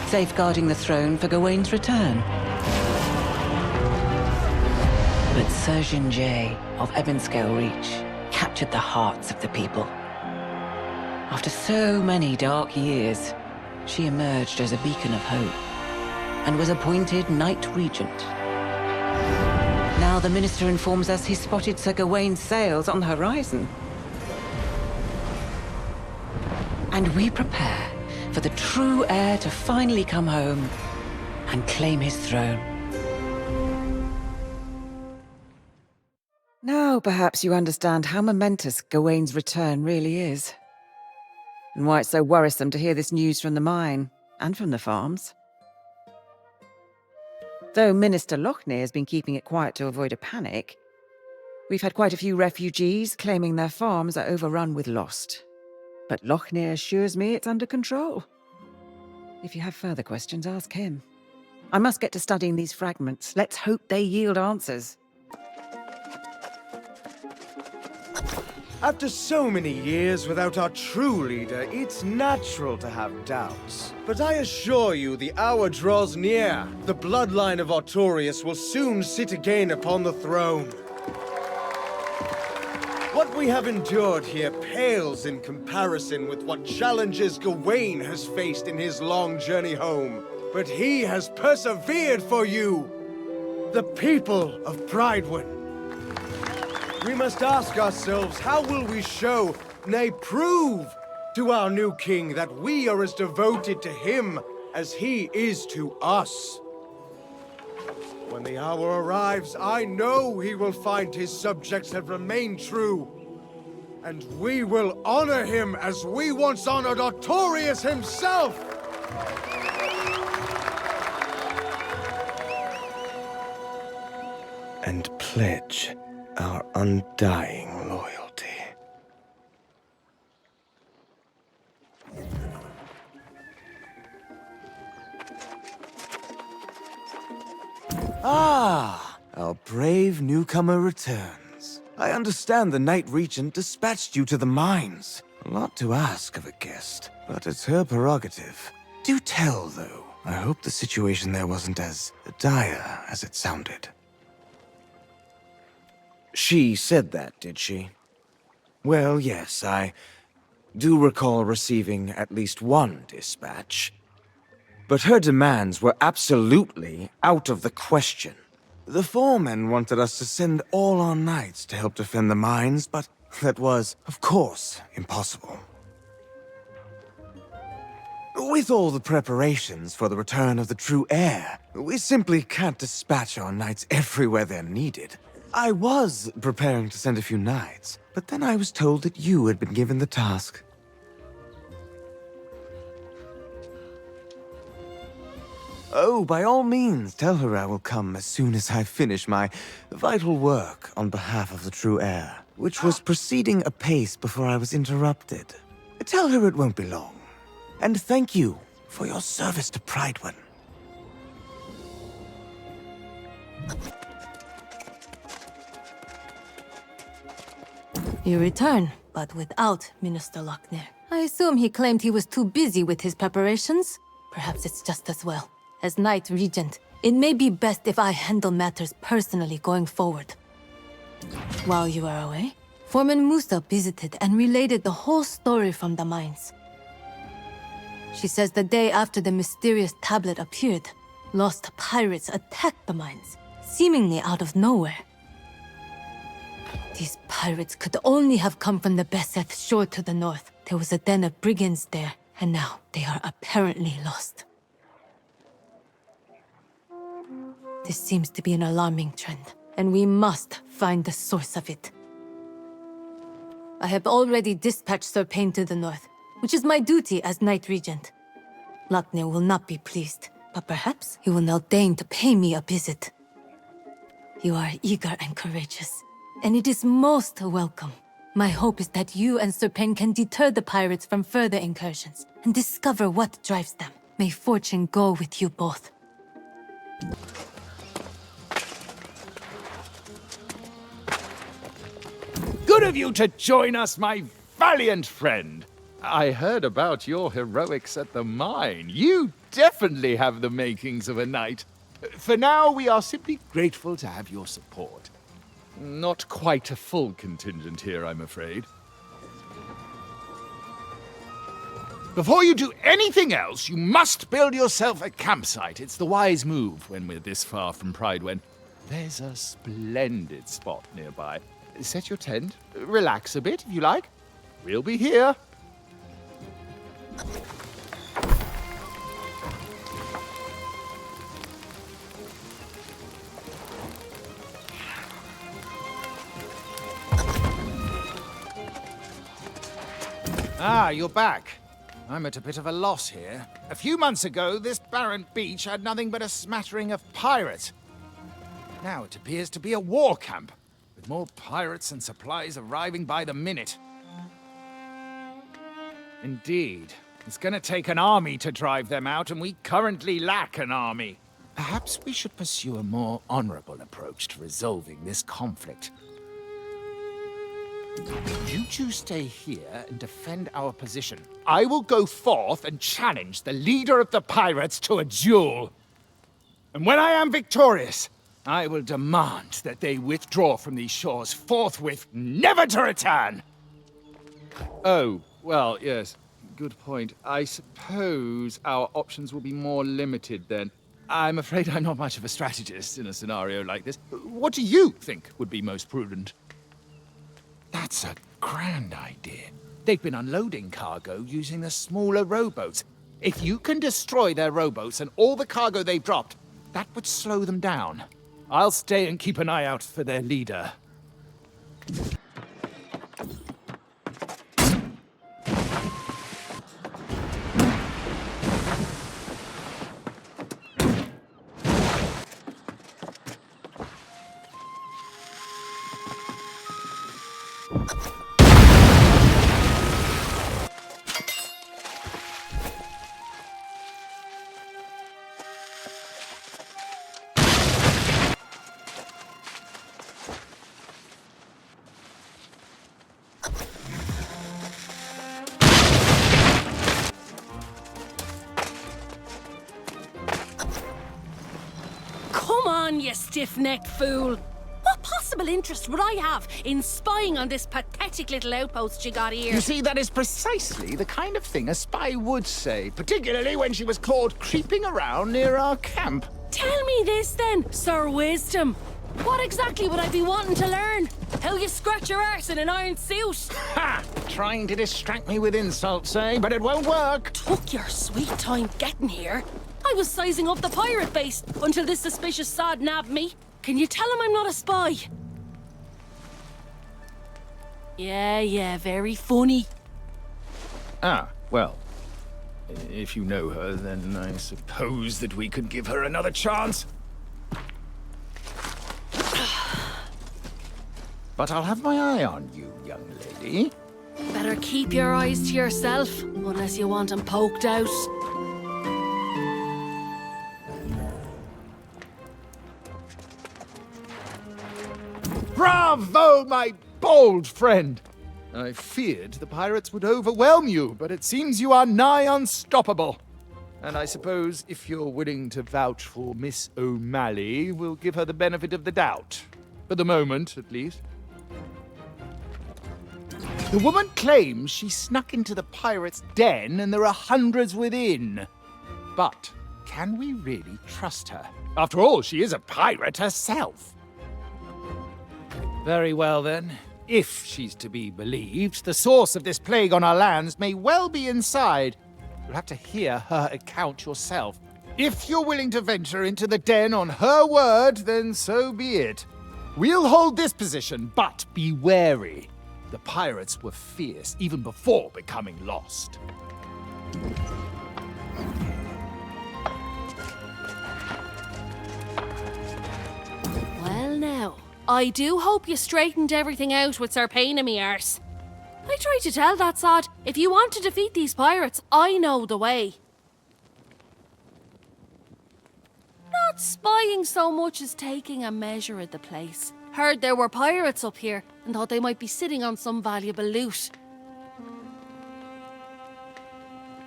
safeguarding the throne for Gawain's return. But Sir Jinjay of Ebonscale Reach captured the hearts of the people. After so many dark years, she emerged as a beacon of hope. and was appointed Knight Regent. Now the Minister informs us he spotted Sir Gawain's sails on the horizon. And we prepare for the true heir to finally come home and claim his throne. Now perhaps you understand how momentous Gawain's return really is. And why it's so worrisome to hear this news from the mine, and from the farms. Though Minister Lochner has been keeping it quiet to avoid a panic, we've had quite a few refugees claiming their farms are overrun with Lost. But Lochner assures me it's under control. If you have further questions, ask him. I must get to studying these fragments. Let's hope they yield answers. After so many years without our true leader, it's natural to have doubts. But I assure you, the hour draws near. The bloodline of Artorius will soon sit again upon the throne. What we have endured here pales in comparison with what challenges Gawain has faced in his long journey home. But he has persevered for you, the people of Pridewind. We must ask ourselves, how will we show, nay prove, to our new king that we are as devoted to him as he is to us? When the hour arrives, I know he will find his subjects have remained true. And we will honor him as we once honored Artorius himself! And pledge our undying loyalty. Ah, our brave newcomer returns. I understand the Knight Regent dispatched you to the mines. A lot to ask of a guest, but it's her prerogative. Do tell, though. I hope the situation there wasn't as dire as it sounded. She said that, did she? Well, yes, I do recall receiving at least one dispatch. But her demands were absolutely out of the question. The foreman wanted us to send all our knights to help defend the mines, but that was, of course, impossible. With all the preparations for the return of the true heir, we simply can't dispatch our knights everywhere they're needed. I was preparing to send a few knights, but then I was told that you had been given the task. Oh, by all means, tell her I will come as soon as I finish my vital work on behalf of the true heir, which was proceeding apace before I was interrupted. Tell her it won't be long. And thank you for your service to Pridewind. You return, but without Minister Lochner. I assume he claimed he was too busy with his preparations. Perhaps it's just as well. As Knight Regent, it may be best if I handle matters personally going forward. While you are away, Foreman Musa visited and related the whole story from the mines. She says the day after the mysterious tablet appeared, lost pirates attacked the mines, seemingly out of nowhere. These pirates could only have come from the Beseth shore to the north. There was a den of brigands there, and now they are apparently lost. This seems to be an alarming trend, and we must find the source of it. I have already dispatched Sir Payne to the north, which is my duty as Knight Regent. Lochner will not be pleased, but perhaps he will now deign to pay me a visit. You are eager and courageous, and it is most welcome. My hope is that you and Sir Payne can deter the pirates from further incursions, and discover what drives them. May fortune go with you both. Good of you to join us, my valiant friend. I heard about your heroics at the mine. You definitely have the makings of a knight. For now, we are simply grateful to have your support. Not quite a full contingent here, I'm afraid. Before you do anything else, you must build yourself a campsite. It's the wise move when we're this far from Pridewen. There's a splendid spot nearby. Set your tent, relax a bit if you like. We'll be here. Ah, you're back. I'm at a bit of a loss here. A few months ago, this barren beach had nothing but a smattering of pirates. Now it appears to be a war camp, with more pirates and supplies arriving by the minute. Indeed. It's gonna take an army to drive them out, and we currently lack an army. Perhaps we should pursue a more honorable approach to resolving this conflict. You two stay here and defend our position. I will go forth and challenge the leader of the pirates to a duel. And when I am victorious, I will demand that they withdraw from these shores forthwith, never to return. Oh, well, yes. Good point. I suppose our options will be more limited then. I'm afraid I'm not much of a strategist in a scenario like this. What do you think would be most prudent? That's a grand idea. They've been unloading cargo using the smaller rowboats. If you can destroy their rowboats and all the cargo they've dropped, that would slow them down. I'll stay and keep an eye out for their leader. You stiff-necked fool! What possible interest would I have in spying on this pathetic little outpost you got here? You see, that is precisely the kind of thing a spy would say, particularly when she was caught creeping around near our camp. Tell me this then, Sir Wisdom. What exactly would I be wanting to learn? How you scratch your arse in an iron suit? Ha! Trying to distract me with insults, eh? But it won't work. Took your sweet time getting here. I was sizing up the pirate base until this suspicious sod nabbed me. Can you tell him I'm not a spy? Yeah, very funny. Ah, well, if you know her, then I suppose that we could give her another chance. But I'll have my eye on you, young lady. Better keep your eyes to yourself, unless you want them poked out. Bravo, my bold friend! I feared the pirates would overwhelm you, but it seems you are nigh unstoppable. And I suppose if you're willing to vouch for Miss O'Malley, we'll give her the benefit of the doubt. For the moment, at least. The woman claims she snuck into the pirates' den and there are hundreds within. But can we really trust her? After all, she is a pirate herself. Very well, then. If she's to be believed, the source of this plague on our lands may well be inside. You'll have to hear her account yourself. If you're willing to venture into the den on her word, then so be it. We'll hold this position, but be wary. The pirates were fierce even before becoming lost. Well now, I do hope you straightened everything out with Sir Pain in me arse. I tried to tell that sod, if you want to defeat these pirates, I know the way. Not spying so much as taking a measure of the place. Heard there were pirates up here and thought they might be sitting on some valuable loot.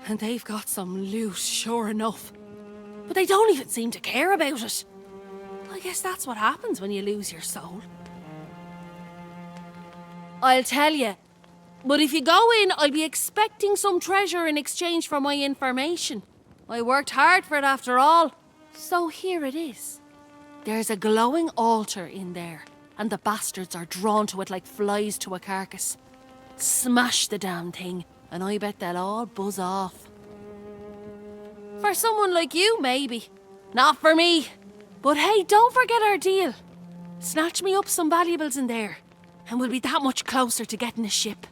And they've got some loot, sure enough. But they don't even seem to care about it. I guess that's what happens when you lose your soul. I'll tell you, But if you go in, I'll be expecting some treasure in exchange for my information. I worked hard for it after all. So here it is. There's a glowing altar in there, and the bastards are drawn to it like flies to a carcass. Smash the damn thing, and I bet they'll all buzz off. For someone like you, maybe. Not for me. But hey, don't forget our deal. Snatch me up some valuables in there, and we'll be that much closer to getting a ship.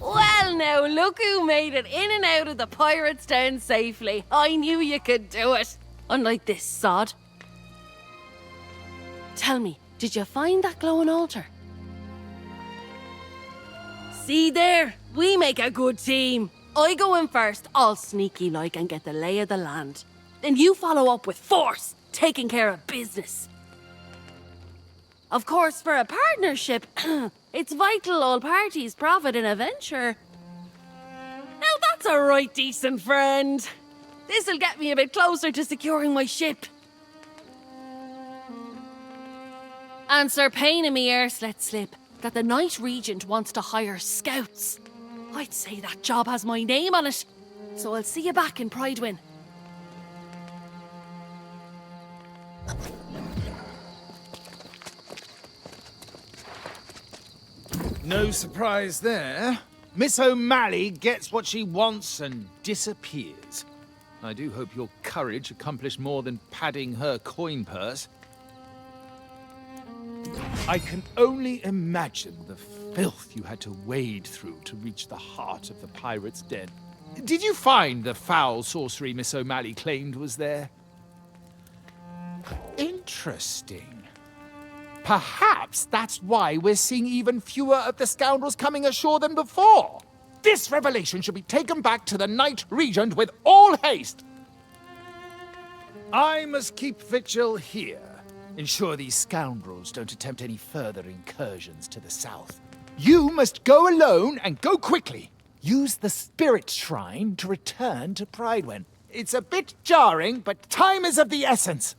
Well now, look who made it in and out of the pirates' den safely. I knew you could do it. Unlike this sod. Tell me, did you find that glowing altar? See there? We make a good team. I go in first, all sneaky like, and get the lay of the land. Then you follow up with force, taking care of business. Of course, for a partnership, it's vital all parties profit in a venture. Now that's a right decent friend. This'll get me a bit closer to securing my ship. And Sir Payne and me Erse let slip that the Knight Regent wants to hire scouts. I'd say that job has my name on it, so I'll see you back in Pridewin. No surprise there. Miss O'Malley gets what she wants and disappears. I do hope your courage accomplished more than padding her coin purse. I can only imagine the filth you had to wade through to reach the heart of the pirate's den. Did you find the foul sorcery Miss O'Malley claimed was there? Interesting. Perhaps that's why we're seeing even fewer of the scoundrels coming ashore than before. This revelation should be taken back to the Knight Regent with all haste. I must keep vigil here. Ensure these scoundrels don't attempt any further incursions to the south. You must go alone and go quickly. Use the spirit shrine to return to Pridewin. It's a bit jarring, but time is of the essence.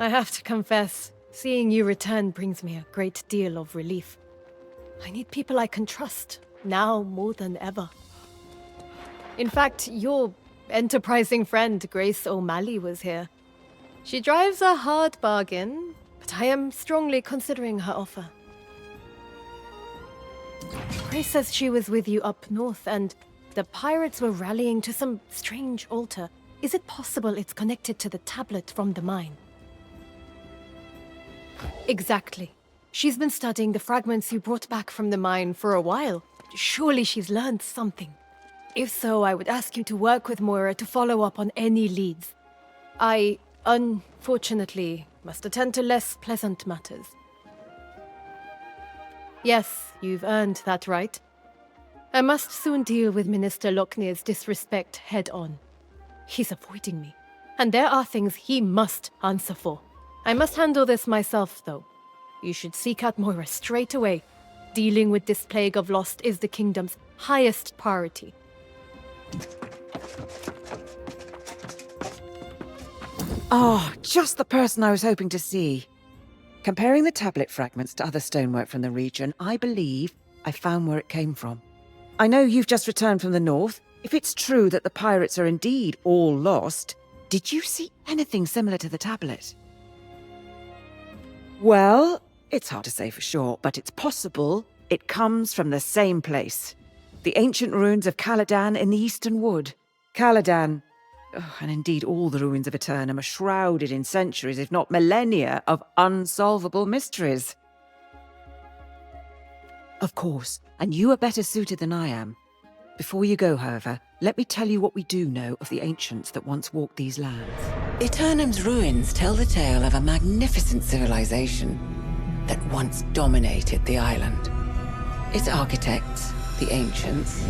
I have to confess, seeing you return brings me a great deal of relief. I need people I can trust, now more than ever. In fact, your enterprising friend, Grace O'Malley, was here. She drives a hard bargain, but I am strongly considering her offer. Grace says she was with you up north, and the pirates were rallying to some strange altar. Is it possible it's connected to the tablet from the mine? Exactly. She's been studying the fragments you brought back from the mine for a while. Surely she's learned something. If so, I would ask you to work with Moira to follow up on any leads. I, unfortunately, must attend to less pleasant matters. Yes, you've earned that right. I must soon deal with Minister Locknear's disrespect head-on. He's avoiding me, and there are things he must answer for. I must handle this myself, though. You should seek out Moira straight away. Dealing with this plague of lost is the kingdom's highest priority. Ah, just the person I was hoping to see. Comparing the tablet fragments to other stonework from the region, I believe I found where it came from. I know you've just returned from the north, If it's true that the pirates are indeed all lost, did you see anything similar to the tablet? Well, it's hard to say for sure, but it's possible it comes from the same place. The ancient ruins of Caladan in the Eastern Wood. Caladan, and indeed all the ruins of Aeternum, are shrouded in centuries, if not millennia, of unsolvable mysteries. Of course, and you are better suited than I am. Before you go, however, let me tell you what we do know of the ancients that once walked these lands. Aeternum's ruins tell the tale of a magnificent civilization that once dominated the island. Its architects, the ancients,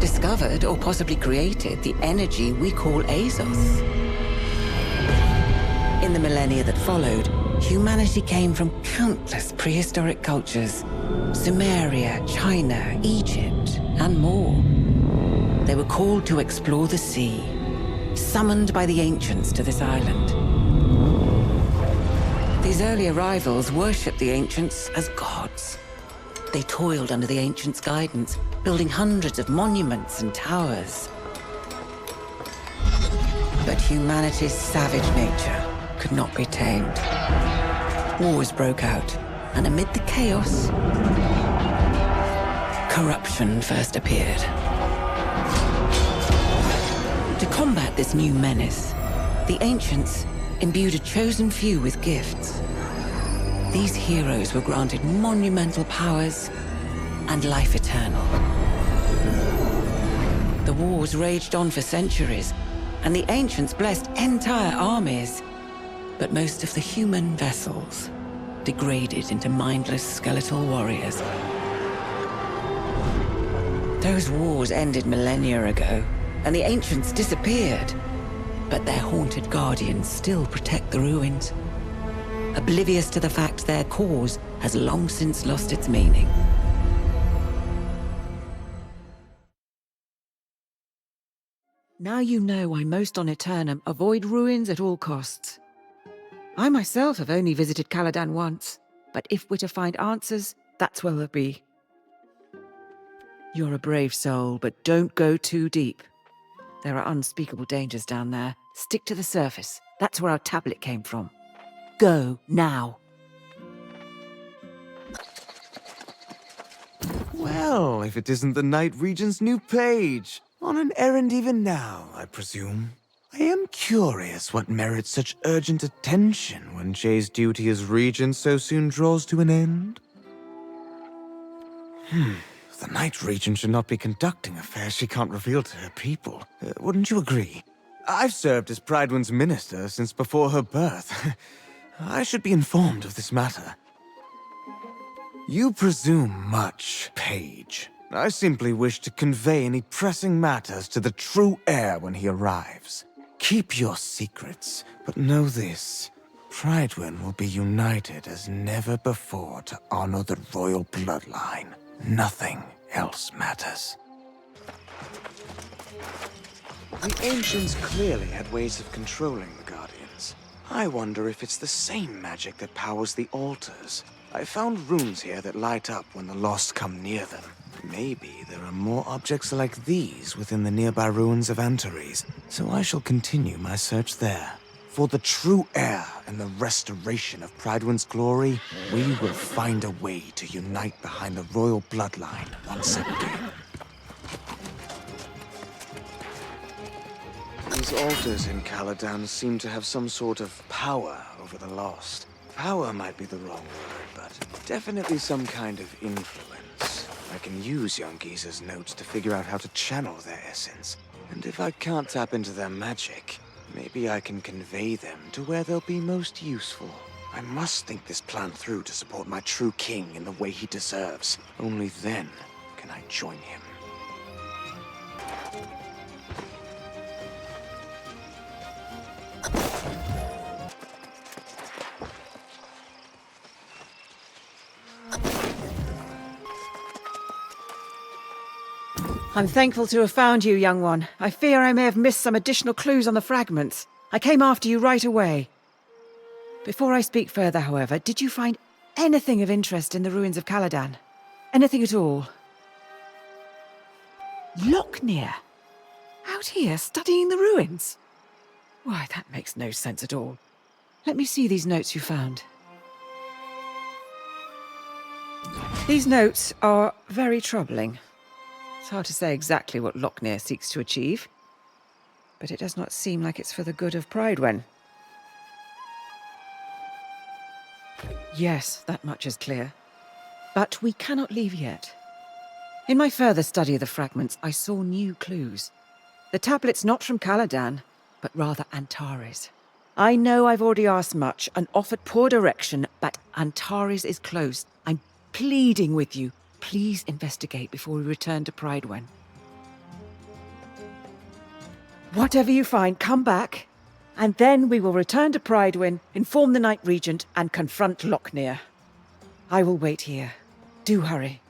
discovered or possibly created the energy we call Azos. In the millennia that followed, humanity came from countless prehistoric cultures: Sumeria, China, Egypt, and more. They were called to explore the sea, summoned by the ancients to this island. These early arrivals worshipped the ancients as gods. They toiled under the ancients' guidance, building hundreds of monuments and towers. But humanity's savage nature could not be tamed. Wars broke out, and amid the chaos, corruption first appeared. To combat this new menace, the ancients imbued a chosen few with gifts. These heroes were granted monumental powers and life eternal. The wars raged on for centuries, and the ancients blessed entire armies. But most of the human vessels degraded into mindless skeletal warriors. Those wars ended millennia ago, and the ancients disappeared. But their haunted guardians still protect the ruins, oblivious to the fact their cause has long since lost its meaning. Now you know why most on Aeternum avoid ruins at all costs. I myself have only visited Caladan once, but if we're to find answers, that's where they'll be. You're a brave soul, but don't go too deep. There are unspeakable dangers down there. Stick to the surface. That's where our tablet came from. Go, now. Well, if it isn't the Night Regent's new page. On an errand even now, I presume. I am curious what merits such urgent attention when Jay's duty as regent so soon draws to an end. The Night Regent should not be conducting affairs she can't reveal to her people. Wouldn't you agree? I've served as Pridewin's minister since before her birth. I should be informed of this matter. You presume much, page. I simply wish to convey any pressing matters to the true heir when he arrives. Keep your secrets, but know this. Pridewin will be united as never before to honor the royal bloodline. Nothing else matters. The ancients clearly had ways of controlling the Guardians. I wonder if it's the same magic that powers the altars. I found runes here that light up when the lost come near them. Maybe there are more objects like these within the nearby ruins of Antares, so I shall continue my search there. For the true heir and the restoration of Pridewin's glory, we will find a way to unite behind the royal bloodline once again. These altars in Caladan seem to have some sort of power over the lost. Power might be the wrong word, but definitely some kind of influence. I can use young Giza's notes to figure out how to channel their essence. And if I can't tap into their magic, maybe I can convey them to where they'll be most useful. I must think this plan through to support my true king in the way he deserves. Only then can I join him. I'm thankful to have found you, young one. I fear I may have missed some additional clues on the fragments. I came after you right away. Before I speak further, however, did you find anything of interest in the ruins of Caladan? Anything at all? Locknear? Out here studying the ruins? Why, that makes no sense at all. Let me see these notes you found. These notes are very troubling. It's hard to say exactly what Locknear seeks to achieve, but it does not seem like it's for the good of Pridewen. Yes, that much is clear. But we cannot leave yet. In my further study of the fragments, I saw new clues. The tablet's not from Caladan, but rather Antares. I know I've already asked much and offered poor direction, but Antares is close. I'm pleading with you. Please investigate before we return to Pridewen. Whatever you find, come back, and then we will return to Pridewen, inform the Night Regent, and confront Locknear. I will wait here. Do hurry.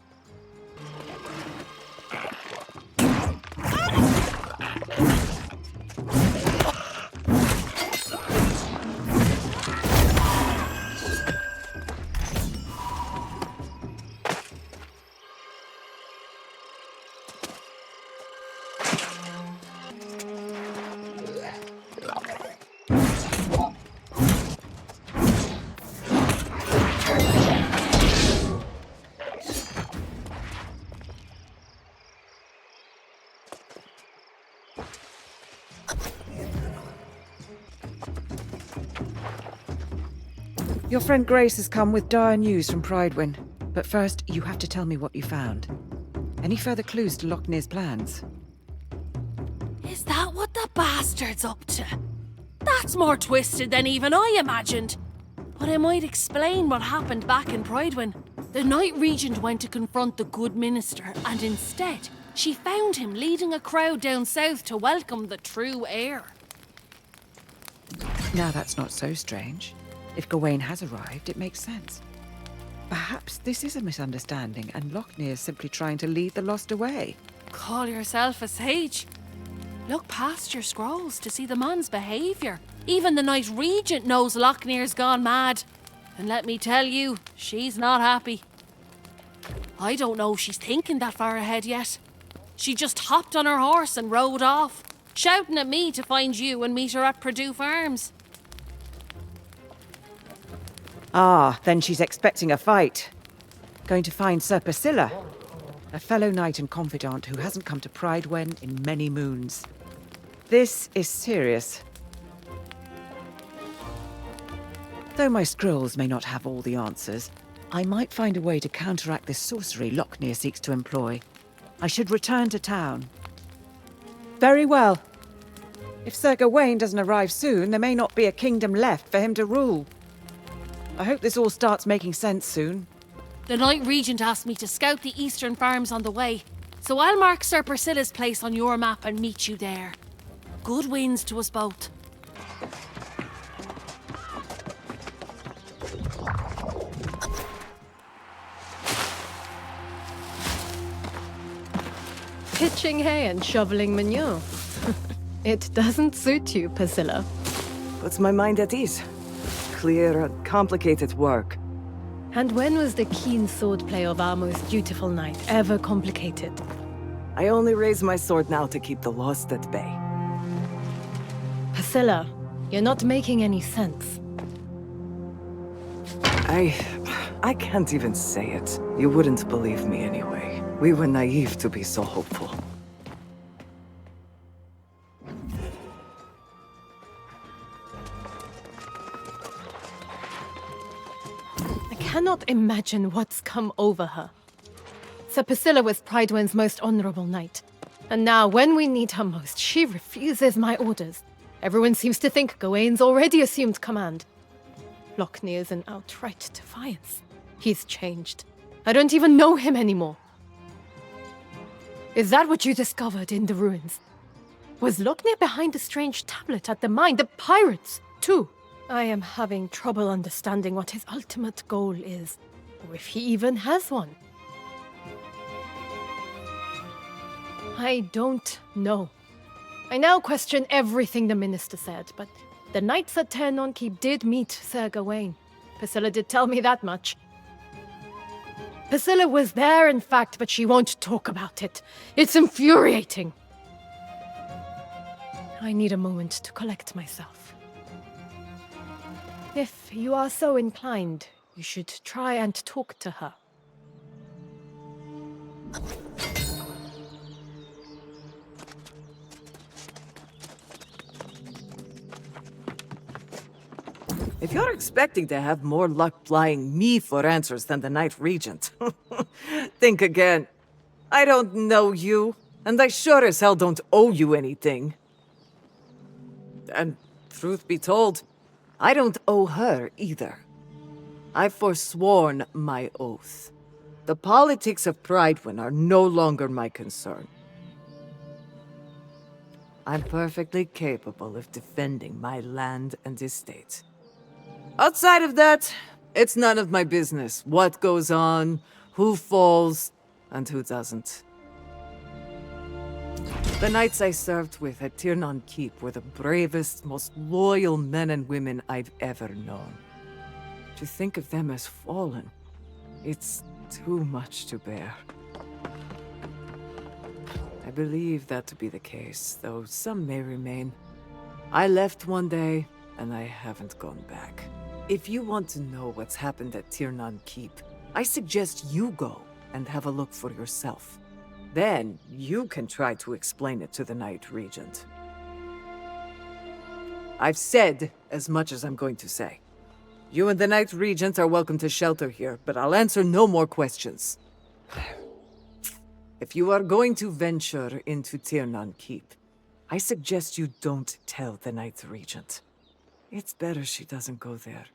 Your friend Grace has come with dire news from Pridewen. But first, you have to tell me what you found. Any further clues to Locknear's plans? Is that what the bastard's up to? That's more twisted than even I imagined. But it might explain what happened back in Pridewen. The Night Regent went to confront the good minister, and instead, she found him leading a crowd down south to welcome the true heir. Now that's not so strange. If Gawain has arrived, it makes sense. Perhaps this is a misunderstanding and Locknear is simply trying to lead the lost away. Call yourself a sage? Look past your scrolls to see the man's behaviour. Even the Night Regent knows Locknear's gone mad. And let me tell you, she's not happy. I don't know if she's thinking that far ahead yet. She just hopped on her horse and rode off, shouting at me to find you and meet her at Purdue Farms. Ah, then she's expecting a fight. Going to find Sir Priscilla, a fellow knight and confidant who hasn't come to Pridewen in many moons. This is serious. Though my scrolls may not have all the answers, I might find a way to counteract this sorcery Locknear seeks to employ. I should return to town. Very well. If Sir Gawain doesn't arrive soon, there may not be a kingdom left for him to rule. I hope this all starts making sense soon. The Night Regent asked me to scout the eastern farms on the way, so I'll mark Sir Priscilla's place on your map and meet you there. Good winds to us both. Pitching hay and shoveling manure. It doesn't suit you, Priscilla. Puts my mind at ease. Clear, complicated work. And when was the keen swordplay of our most dutiful knight ever complicated? I only raise my sword now to keep the lost at bay. Priscilla, you're not making any sense. I can't even say it. You wouldn't believe me anyway. We were naive to be so hopeful. I cannot imagine what's come over her. Sir Priscilla was Pridewen's most honorable knight. And now, when we need her most, she refuses my orders. Everyone seems to think Gawain's already assumed command. Locknear's in outright defiance. He's changed. I don't even know him anymore. Is that what you discovered in the ruins? Was Locknear behind the strange tablet at the mine? The pirates, too? I am having trouble understanding what his ultimate goal is, or if he even has one. I don't know. I now question everything the minister said, but the knights at Aeternum did meet Sir Gawain. Priscilla did tell me that much. Priscilla was there, in fact, but she won't talk about it. It's infuriating. I need a moment to collect myself. If you are so inclined, you should try and talk to her. If you're expecting to have more luck flying me for answers than the Night Regent, think again. I don't know you, and I sure as hell don't owe you anything. And truth be told, I don't owe her either. I've forsworn my oath. The politics of Pridewind are no longer my concern. I'm perfectly capable of defending my land and estate. Outside of that, it's none of my business what goes on, who falls, and who doesn't. The knights I served with at Aeternum Keep were the bravest, most loyal men and women I've ever known. To think of them as fallen, it's too much to bear. I believe that to be the case, though some may remain. I left one day, and I haven't gone back. If you want to know what's happened at Aeternum Keep, I suggest you go and have a look for yourself. Then you can try to explain it to the Night Regent. I've said as much as I'm going to say. You and the Night Regent are welcome to shelter here, but I'll answer no more questions. If you are going to venture into Aeternum Keep, I suggest you don't tell the Night Regent. It's better she doesn't go there.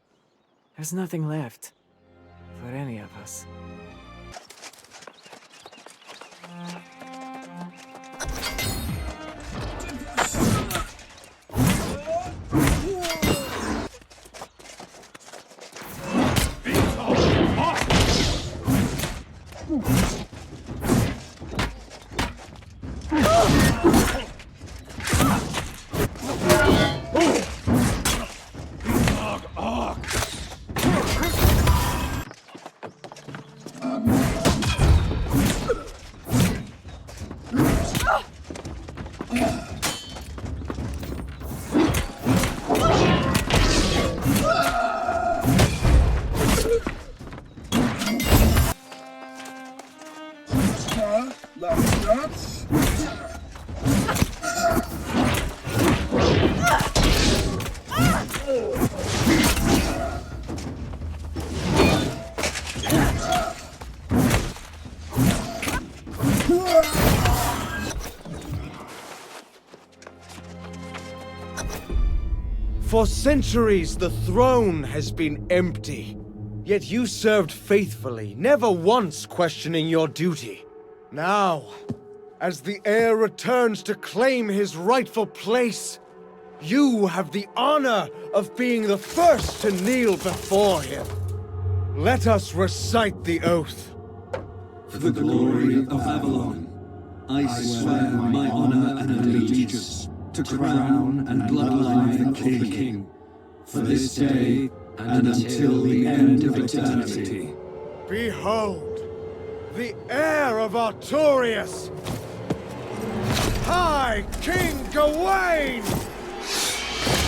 There's nothing left for any of us. For centuries, the throne has been empty. Yet you served faithfully, never once questioning your duty. Now, as the heir returns to claim his rightful place, you have the honor of being the first to kneel before him. Let us recite the oath. For the glory of Avalon, I swear my honor and allegiance to crown and bloodline the king, for this day and until the end of eternity. Behold, the heir of Artorias, High King Gawain!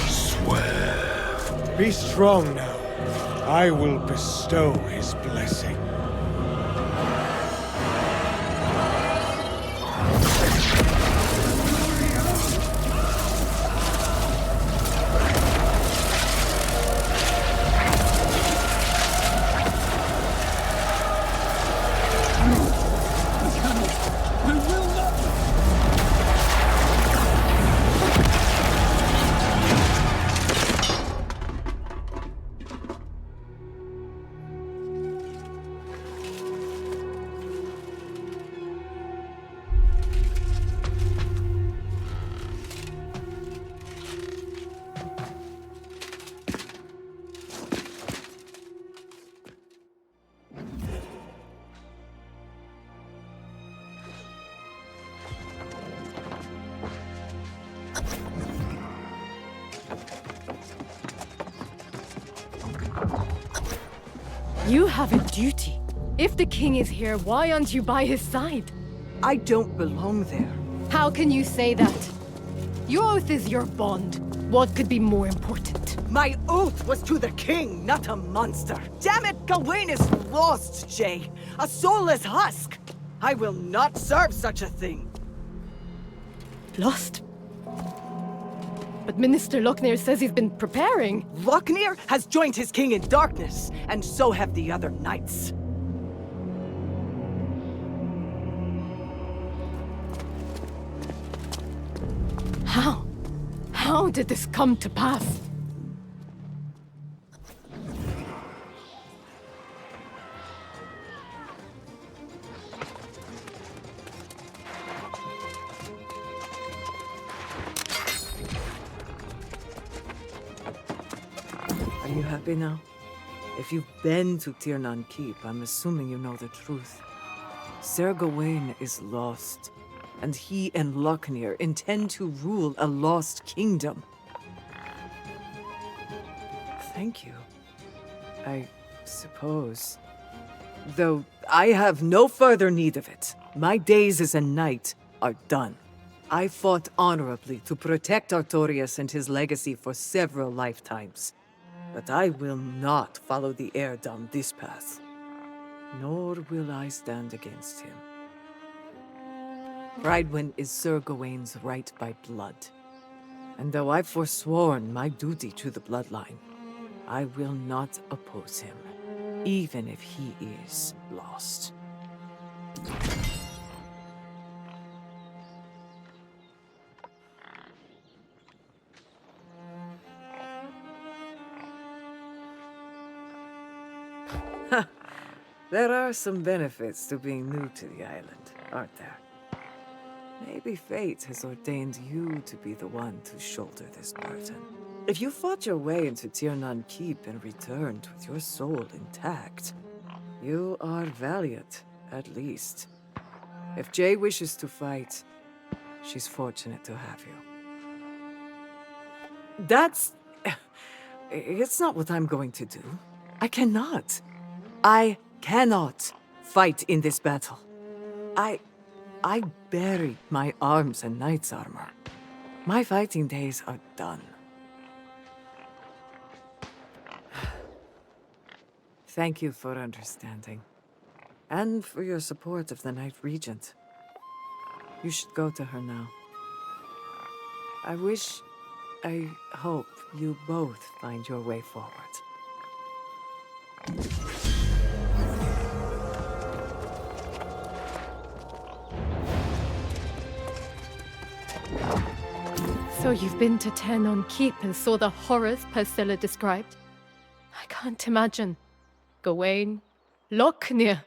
Swear. Be strong now. I will bestow his blessing. You have a duty. If the king is here, why aren't you by his side? I don't belong there. How can you say that? Your oath is your bond. What could be more important? My oath was to the king, not a monster. Damn it, Gawain is lost, Jay. A soulless husk. I will not serve such a thing. Lost? But Minister Lochner says he's been preparing. Lochner has joined his king in darkness, and so have the other knights. How? How did this come to pass? Are you happy now? If you've been to Tiernan Keep, I'm assuming you know the truth. Sir Gawain is lost, and he and Lochner intend to rule a lost kingdom. Thank you, I suppose. Though I have no further need of it. My days as a knight are done. I fought honorably to protect Artorias and his legacy for several lifetimes. But I will not follow the heir down this path. Nor will I stand against him. Prydwen is Sir Gawain's right by blood. And though I've forsworn my duty to the bloodline, I will not oppose him, even if he is lost. There are some benefits to being new to the island, aren't there? Maybe fate has ordained you to be the one to shoulder this burden. If you fought your way into Tiernan Keep and returned with your soul intact, you are valiant, at least. If Jay wishes to fight, she's fortunate to have you. That's... It's not what I'm going to do. I cannot. I cannot fight in this battle. I buried my arms and knight's armor. My fighting days are done. Thank you for understanding. And for your support of the Night Regent. You should go to her now. I hope you both find your way forward. So you've been to Ternon Keep and saw the horrors Priscilla described? I can't imagine. Gawain, Lochner.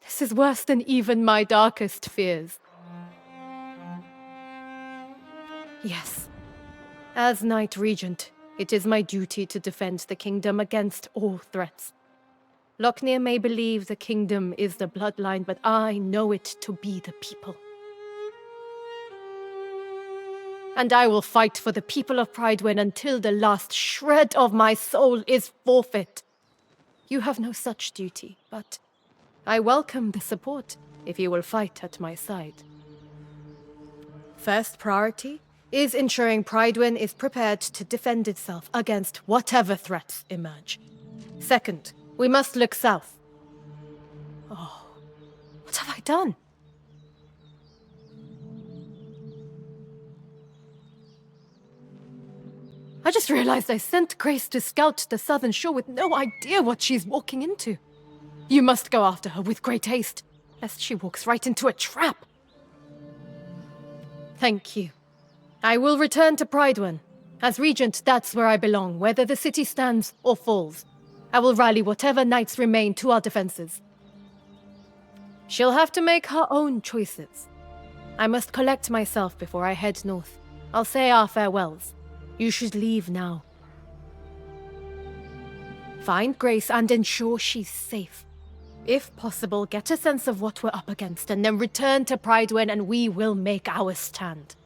This is worse than even my darkest fears. Yes. As Knight Regent, it is my duty to defend the kingdom against all threats. Lochner may believe the kingdom is the bloodline, but I know it to be the people. And I will fight for the people of Prydwen until the last shred of my soul is forfeit. You have no such duty, but I welcome the support if you will fight at my side. First priority is ensuring Prydwen is prepared to defend itself against whatever threats emerge. Second, we must look south. Oh, what have I done? I just realized I sent Grace to scout the southern shore with no idea what she's walking into. You must go after her with great haste, lest she walks right into a trap. Thank you. I will return to Prydwen. As regent, that's where I belong, whether the city stands or falls. I will rally whatever knights remain to our defenses. She'll have to make her own choices. I must collect myself before I head north. I'll say our farewells. You should leave now. Find Grace and ensure she's safe. If possible, get a sense of what we're up against, and then return to Prydwen and we will make our stand.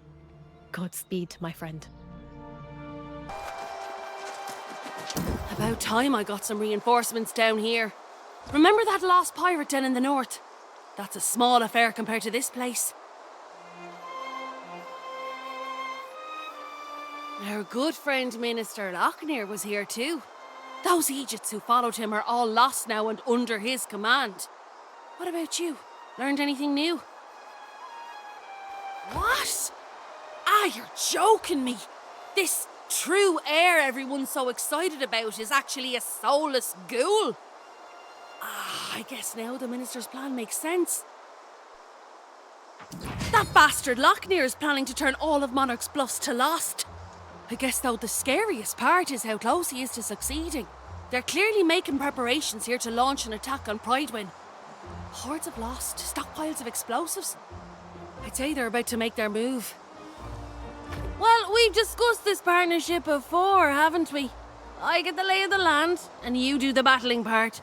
Godspeed, my friend. About time I got some reinforcements down here. Remember that lost pirate den in the north? That's a small affair compared to this place. Our good friend Minister Lochner was here too. Those Egypts who followed him are all lost now and under his command. What about you? Learned anything new? What? Ah, you're joking me. This true heir everyone's so excited about is actually a soulless ghoul. Ah, I guess now the minister's plan makes sense. That bastard Lochner is planning to turn all of Monarch's bluffs to lost. I guess though the scariest part is how close he is to succeeding. They're clearly making preparations here to launch an attack on Pridewin. Hordes of lost, stockpiles of explosives. I'd say they're about to make their move. Well, we've discussed this partnership before, haven't we? I get the lay of the land, and you do the battling part.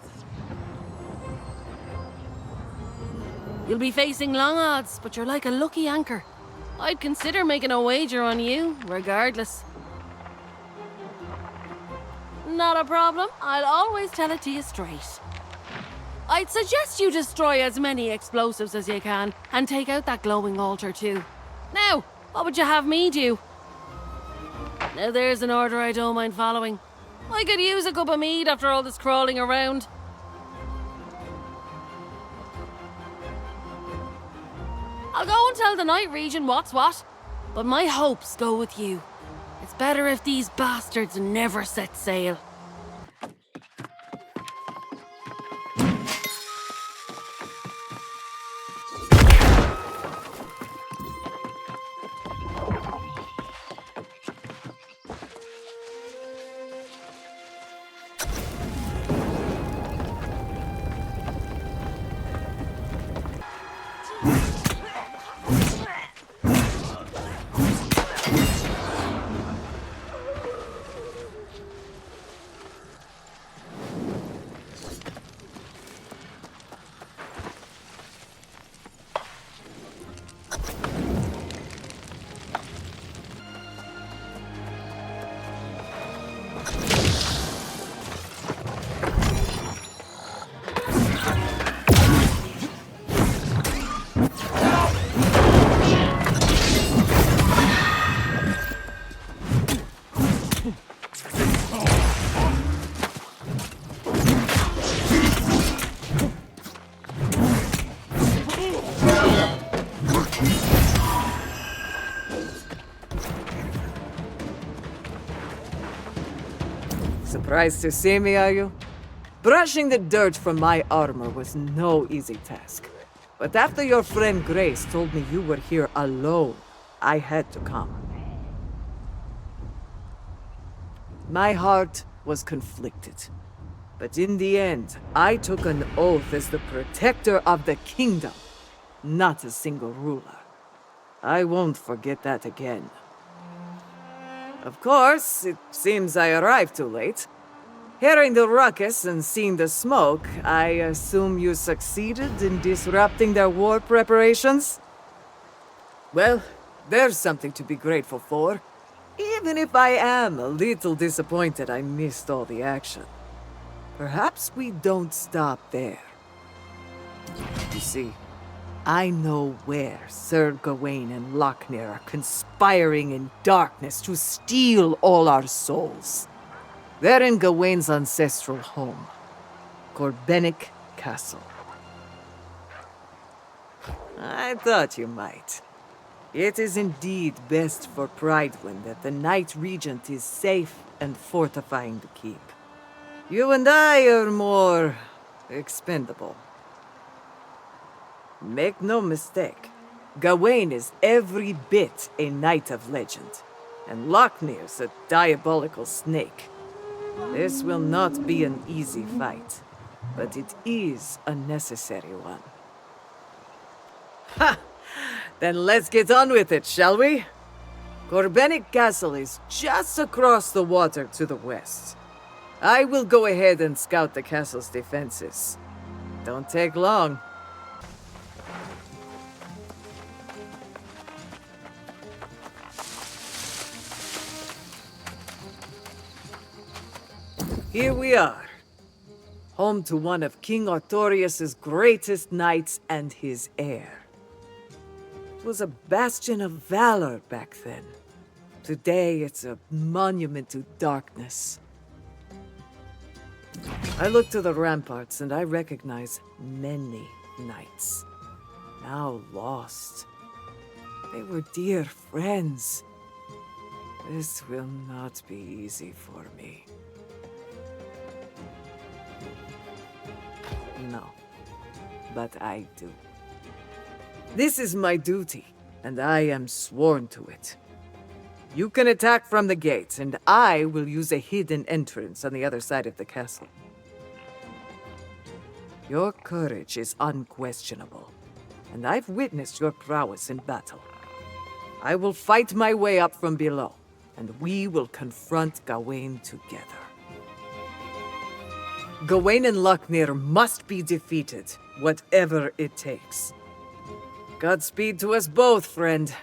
You'll be facing long odds, but you're like a lucky anchor. I'd consider making a wager on you, regardless. Not a problem. I'll always tell it to you straight. I'd suggest you destroy as many explosives as you can, and take out that glowing altar too. Now, what would you have me do? Now there's an order I don't mind following. I could use a cup of mead after all this crawling around. I'll go and tell the Night Region what's what, but my hopes go with you. It's better if these bastards never set sail. Surprised to see me, are you? Brushing the dirt from my armor was no easy task. But after your friend Grace told me you were here alone, I had to come. My heart was conflicted. But in the end, I took an oath as the protector of the kingdom, not a single ruler. I won't forget that again. Of course, it seems I arrived too late. Hearing the ruckus and seeing the smoke, I assume you succeeded in disrupting their war preparations? Well, there's something to be grateful for, even if I am a little disappointed I missed all the action. Perhaps we don't stop there. You see, I know where Sir Gawain and Lochner are conspiring in darkness to steal all our souls. They're in Gawain's ancestral home, Corbenic Castle. I thought you might. It is indeed best for Pridewin that the Night Regent is safe and fortifying the keep. You and I are more expendable. Make no mistake, Gawain is every bit a knight of legend, and Lochner's a diabolical snake. This will not be an easy fight, but it is a necessary one. Ha! Then let's get on with it, shall we? Corbenic Castle is just across the water to the west. I will go ahead and scout the castle's defenses. Don't take long. Here we are. home to one of King Artorius' greatest knights and his heir. It was a bastion of valor back then. Today, it's a monument to darkness. I look to the ramparts and I recognize many knights, now lost. They were dear friends. This will not be easy for me. No, but I do. This is my duty, and I am sworn to it. You can attack from the gates, and I will use a hidden entrance on the other side of the castle. Your courage is unquestionable, and I've witnessed your prowess in battle. I will fight my way up from below, and we will confront Gawain together. Gawain and Lochner must be defeated, whatever it takes. Godspeed to us both, friend.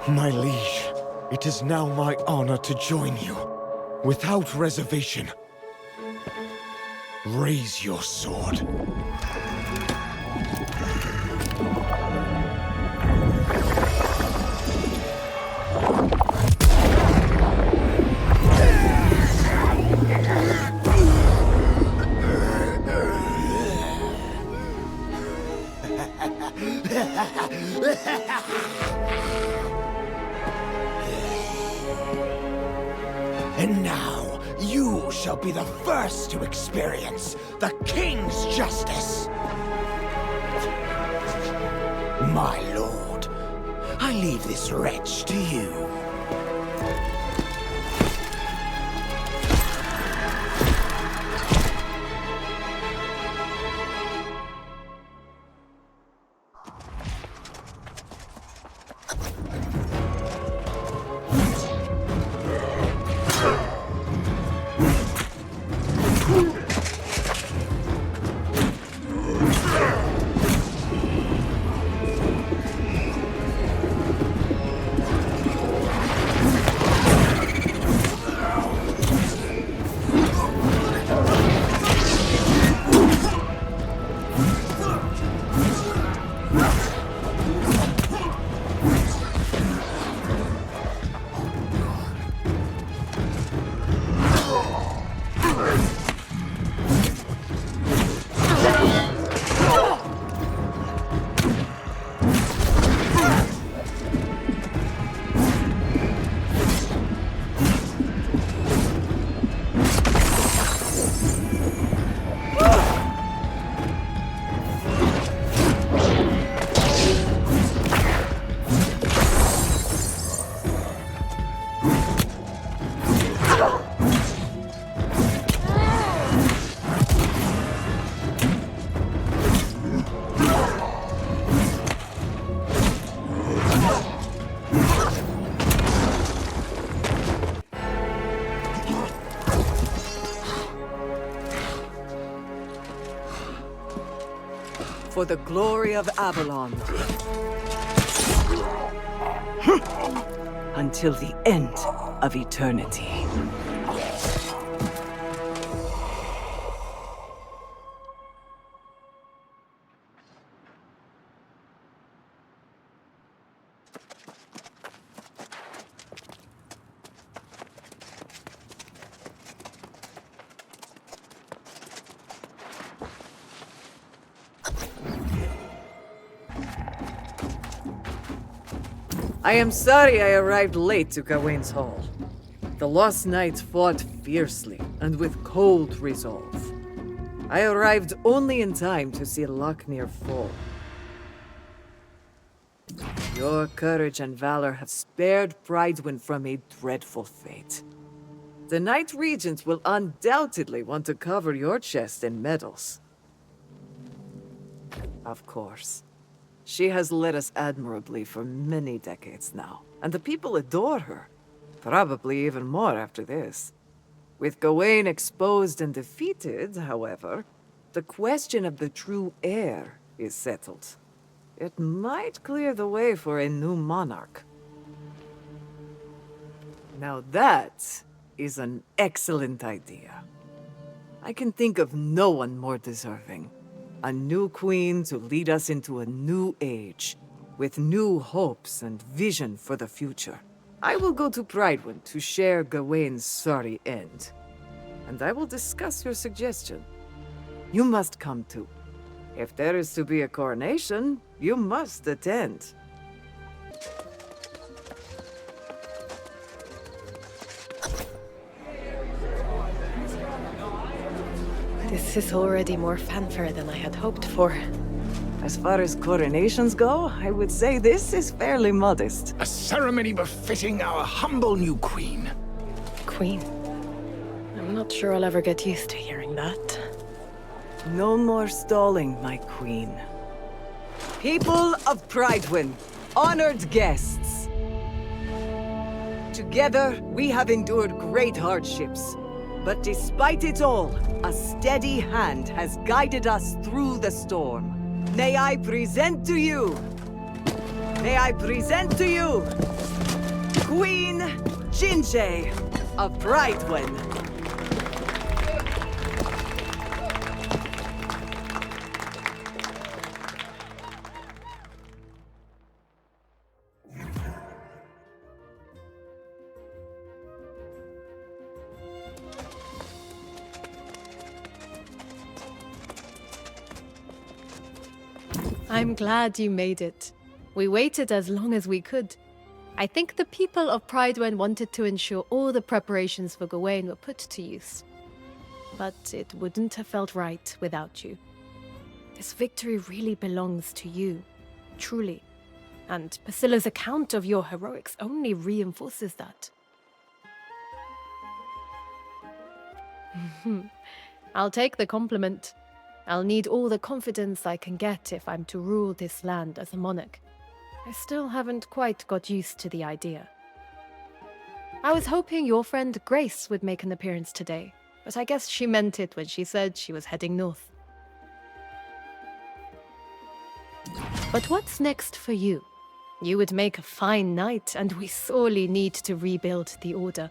My liege, it is now my honor to join you, without reservation. Raise your sword. And now, you shall be the first to experience the King's justice. My lord, I leave this wretch to you. For the glory of Avalon. Until the end of eternity. I am sorry I arrived late to Gawain's Hall. The Lost Knights fought fiercely and with cold resolve. I arrived only in time to see Lochner fall. Your courage and valor have spared Prydwen from a dreadful fate. The Knight Regent will undoubtedly want to cover your chest in medals. Of course. She has led us admirably for many decades now, and the people adore her. Probably even more after this. With Gawain exposed and defeated, however, the question of the true heir is settled. It might clear the way for a new monarch. Now that is an excellent idea. I can think of no one more deserving. A new queen to lead us into a new age, with new hopes and vision for the future. I will go to Pridewind to share Gawain's sorry end. And I will discuss your suggestion. You must come too. If there is to be a coronation, you must attend. This is already more fanfare than I had hoped for. As far as coronations go, I would say this is fairly modest. A ceremony befitting our humble new queen. Queen? I'm not sure I'll ever get used to hearing that. No more stalling, my queen. People of Pridewind, honored guests. Together, we have endured great hardships. But despite it all, a steady hand has guided us through the storm. May I present to you... Queen Jinjay of Pridewind. I'm glad you made it. We waited as long as we could. I think the people of Pridewind wanted to ensure all the preparations for Gawain were put to use. But it wouldn't have felt right without you. This victory really belongs to you, truly. And Priscilla's account of your heroics only reinforces that. I'll take the compliment. I'll need all the confidence I can get if I'm to rule this land as a monarch. I still haven't quite got used to the idea. I was hoping your friend Grace would make an appearance today, but I guess she meant it when she said she was heading north. But what's next for you? You would make a fine knight, and we sorely need to rebuild the Order.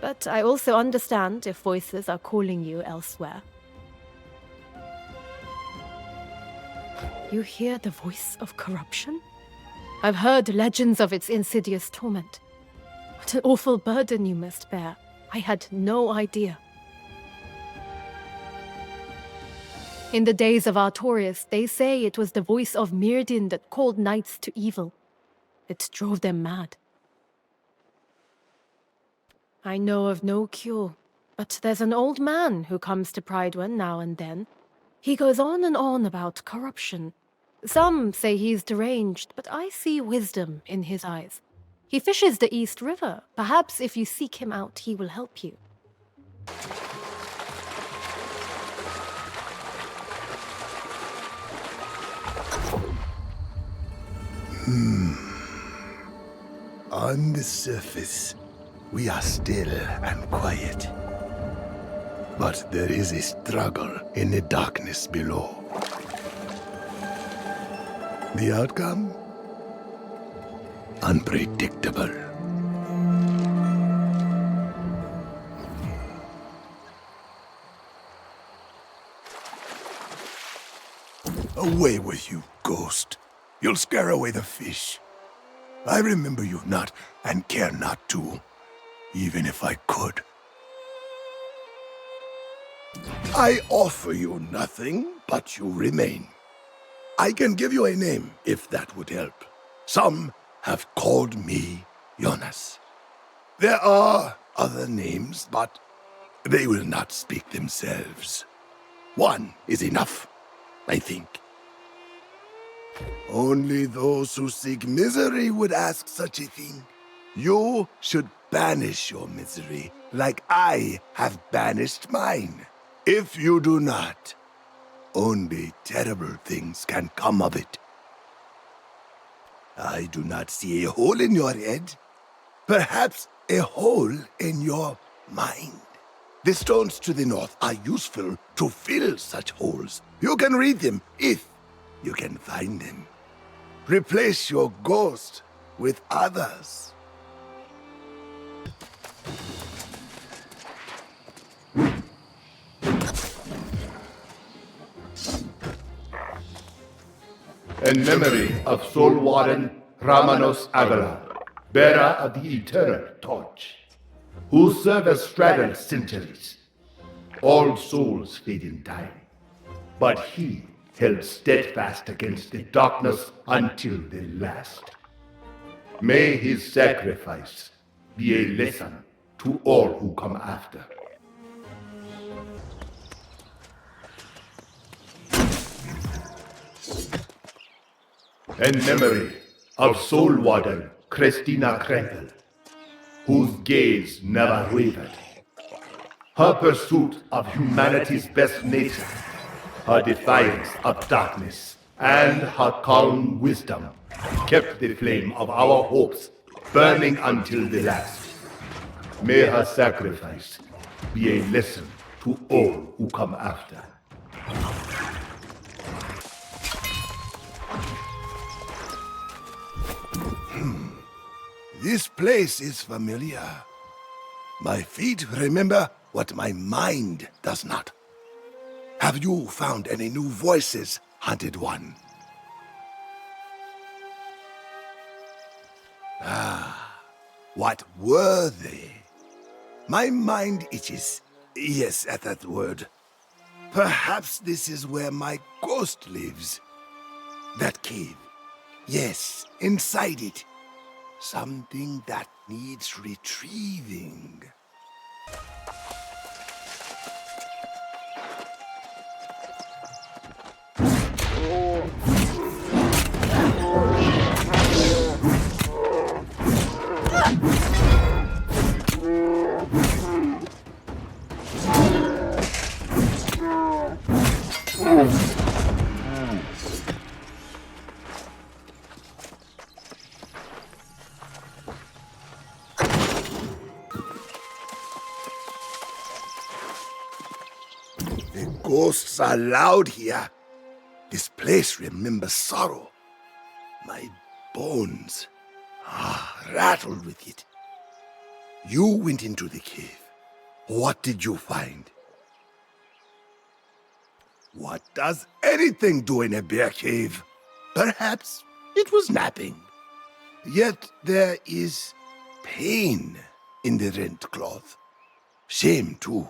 But I also understand if voices are calling you elsewhere. You hear the voice of corruption? I've heard legends of its insidious torment. What an awful burden you must bear. I had no idea. In the days of Artorias, they say it was the voice of Myrddin that called knights to evil. It drove them mad. I know of no cure, but there's an old man who comes to Pridewind now and then. He goes on and on about corruption. Some say he's deranged, but I see wisdom in his eyes. He fishes the East River. Perhaps if you seek him out, he will help you. On the surface, we are still and quiet. But there is a struggle in the darkness below. The outcome? Unpredictable. Away with you, ghost. You'll scare away the fish. I remember you not, and care not to, even if I could. I offer you nothing, but you remain. I can give you a name, if that would help. Some have called me Jonas. There are other names, but they will not speak themselves. One is enough, I think. Only those who seek misery would ask such a thing. You should banish your misery, like I have banished mine. If you do not, only terrible things can come of it. I do not see a hole in your head. Perhaps a hole in your mind. The stones to the north are useful to fill such holes. You can read them if you can find them. Replace your ghost with others. In memory of Soul Warden Ramanos Aguilar, bearer of the Eternal Torch, whose service straddled centuries. All souls fade in time, but he held steadfast against the darkness until the last. May his sacrifice be a lesson to all who come after. In memory of Soul Warden Christina Krenkel, whose gaze never wavered. Her pursuit of humanity's best nature, her defiance of darkness, and her calm wisdom kept the flame of our hopes burning until the last. May her sacrifice be a lesson to all who come after. This place is familiar. My feet remember what my mind does not. Have you found any new voices, Hunted One? Ah, what were they? My mind itches. Yes, at that word. Perhaps this is where my ghost lives. That cave. Yes, inside it. Something that needs retrieving. Ghosts are loud here. This place remembers sorrow. My bones rattled with it. You went into the cave. What did you find? What does anything do in a bear cave? Perhaps it was napping. Yet there is pain in the rent cloth. Shame, too.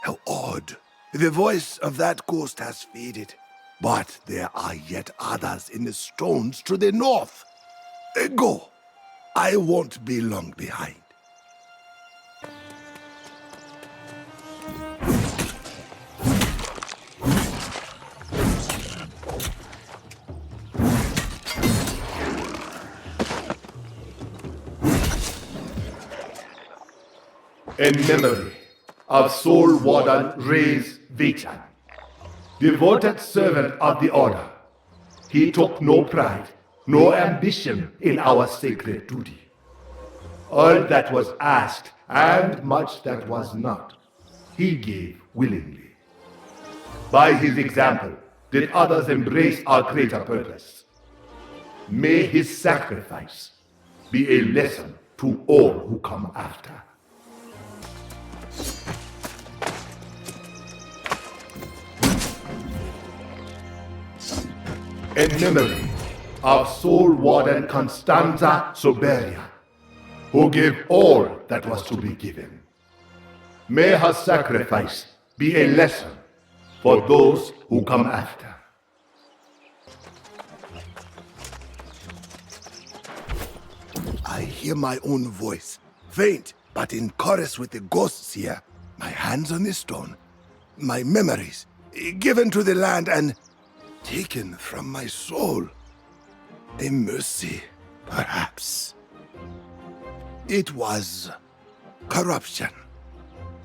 How odd. The voice of that ghost has faded, but there are yet others in the stones to the north. Go. I won't be long behind. In memory of Soul Warden Reyes Vichan, devoted servant of the Order, he took no pride, no ambition in our sacred duty. All that was asked, and much that was not, he gave willingly. By his example, did others embrace our greater purpose. May his sacrifice be a lesson to all who come after. In memory of Soul Warden Constanza Soberia, who gave all that was to be given. May her sacrifice be a lesson for those who come after. I hear my own voice, faint but in chorus with the ghosts here. My hands on the stone, my memories, given to the land and taken from my soul. A mercy, perhaps. It was corruption.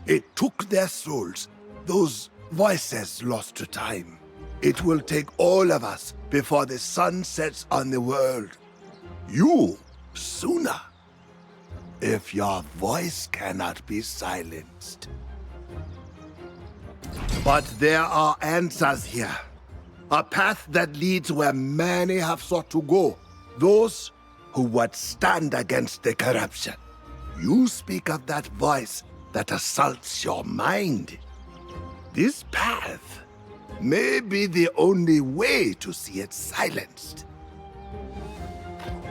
It took their souls, those voices lost to time. It will take all of us before the sun sets on the world. You, sooner. if your voice cannot be silenced. But there are answers here. A path that leads where many have sought to go. Those who would stand against the corruption. You speak of that voice that assaults your mind. This path may be the only way to see it silenced.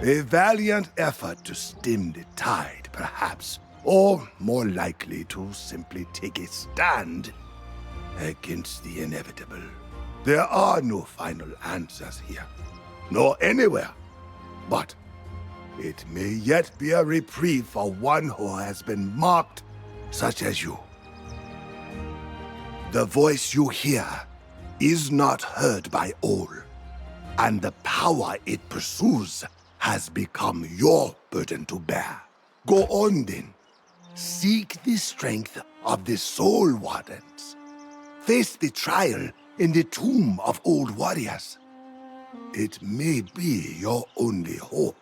A valiant effort to stem the tide, perhaps, or more likely to simply take a stand against the inevitable. There are no final answers here, nor anywhere, but it may yet be a reprieve for one who has been marked, such as you. The voice you hear is not heard by all, and the power it pursues has become your burden to bear. Go on then. Seek the strength of the Soul Wardens. Face the trial in the tomb of old warriors. It may be your only hope.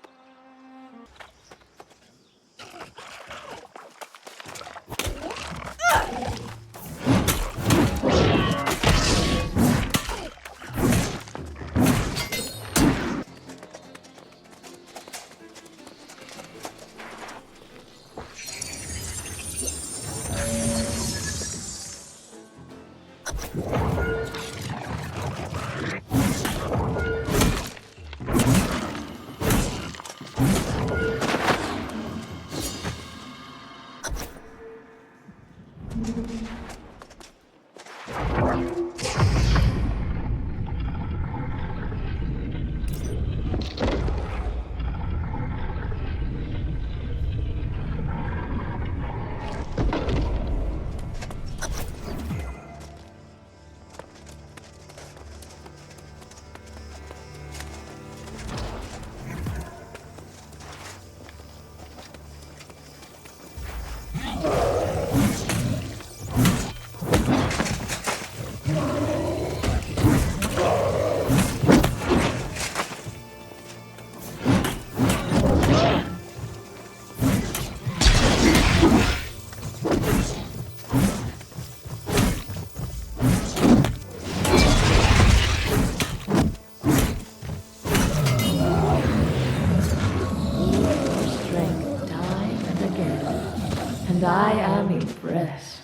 And I am impressed.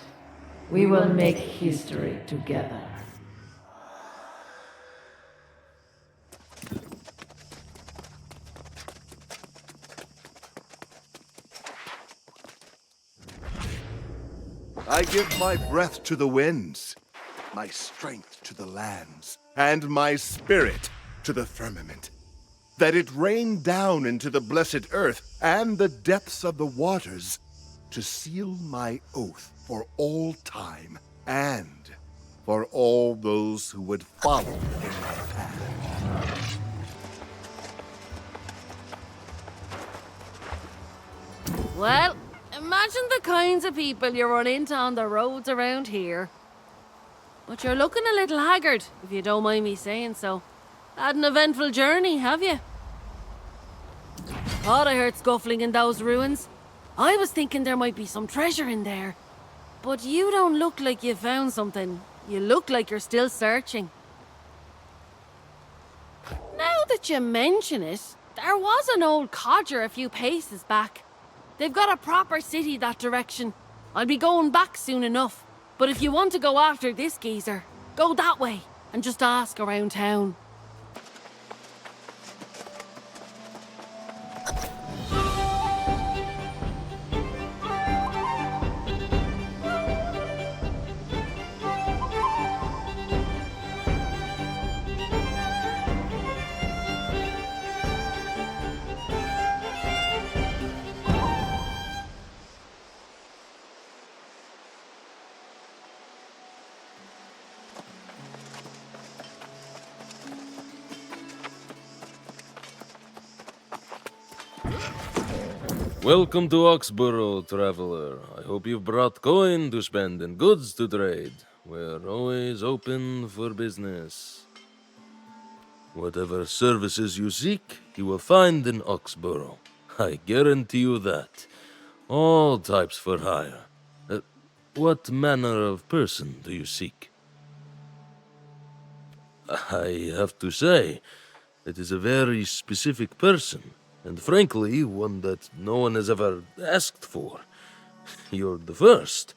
We will make history together. I give my breath to the winds, my strength to the lands, and my spirit to the firmament, that it rain down into the blessed earth and the depths of the waters, to seal my oath for all time and for all those who would follow in my path. Well, imagine the kinds of people you run into on the roads around here. But you're looking a little haggard, if you don't mind me saying so. Had an eventful journey, have you? Thought I heard scuffling in those ruins. I was thinking there might be some treasure in there. But you don't look like you found something. You look like you're still searching. Now that you mention it, there was an old codger a few paces back. They've got a proper city that direction. I'll be going back soon enough. But if you want to go after this geezer, go that way and just ask around town. Welcome to Oxborough, traveler. I hope you've brought coin to spend and goods to trade. We're always open for business. Whatever services you seek, you will find in Oxborough. I guarantee you that. All types for hire. What manner of person do you seek? I have to say, it is a very specific person, and frankly, one that no one has ever asked for. You're the first.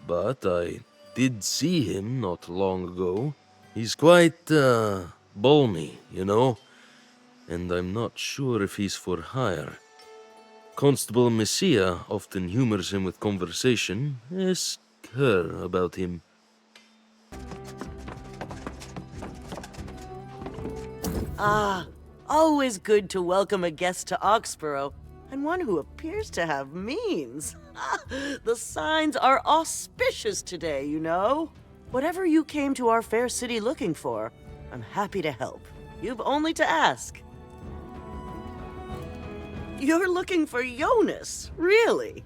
But I did see him not long ago. He's quite, balmy, you know? And I'm not sure if he's for hire. Constable Messiah often humors him with conversation. Ask her about him. Ah, always good to welcome a guest to Oxborough, and one who appears to have means. The signs are auspicious today, you know. Whatever you came to our fair city looking for, I'm happy to help. You've only to ask. You're looking for Jonas, really?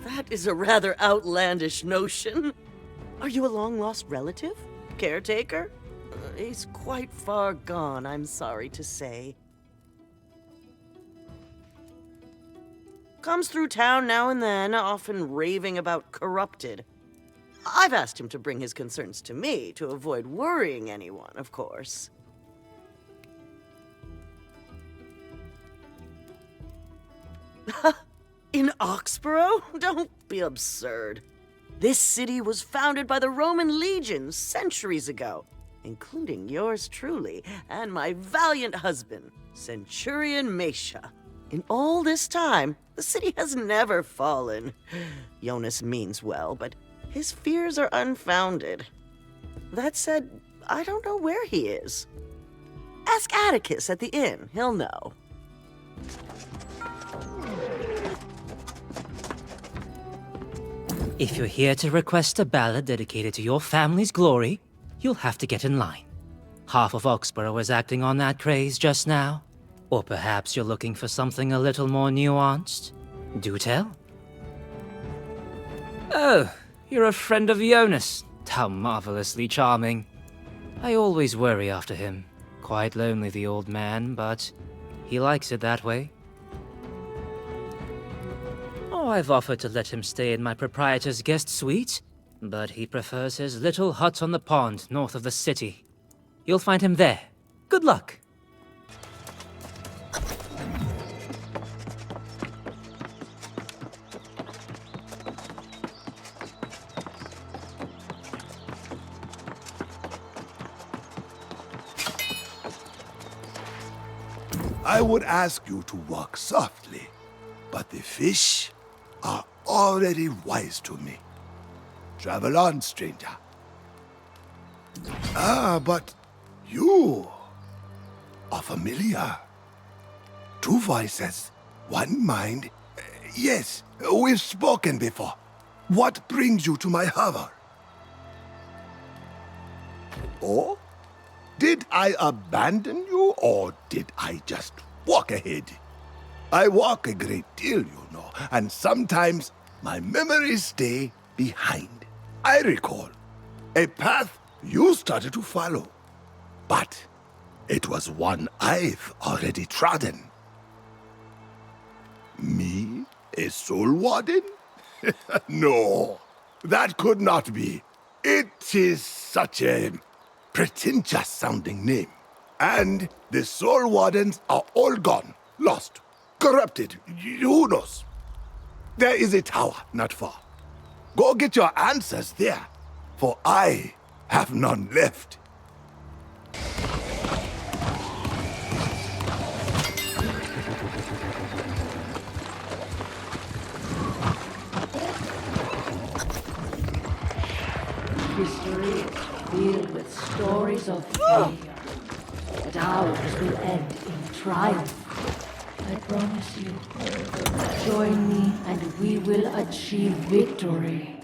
That is a rather outlandish notion. Are you a long-lost relative? Caretaker? He's quite far gone, I'm sorry to say. Comes through town now and then, often raving about corrupted. I've asked him to bring his concerns to me, to avoid worrying anyone, of course. In Oxborough? Don't be absurd. This city was founded by the Roman legions centuries ago, including yours truly and my valiant husband, Centurion Mesha. In all this time, the city has never fallen. Jonas means well, but his fears are unfounded. That said, I don't know where he is. Ask Atticus at the inn, he'll know. If you're here to request a ballad dedicated to your family's glory, you'll have to get in line. Half of Oxborough is acting on that craze just now. Or perhaps you're looking for something a little more nuanced. Do tell. Oh, you're a friend of Jonas. How marvelously charming. I always worry after him. Quite lonely, the old man, but he likes it that way. Oh, I've offered to let him stay in my proprietor's guest suite, but he prefers his little hut on the pond north of the city. You'll find him there. Good luck. I would ask you to walk softly, but the fish are already wise to me. Travel on, stranger. Ah, but you are familiar. Two voices, one mind. Yes, we've spoken before. What brings you to my hover? Oh? Did I abandon you, or did I just walk ahead? I walk a great deal, you know, and sometimes my memories stay behind. I recall a path you started to follow, but it was one I've already trodden. Me? A soul warden? No, that could not be. It is such a pretentious-sounding name. And the soul wardens are all gone, lost, corrupted, who knows? There is a tower not far. Go get your answers there, for I have none left. History is filled with stories of failure, but ours will end in triumph. I promise you. Join me and we will achieve victory.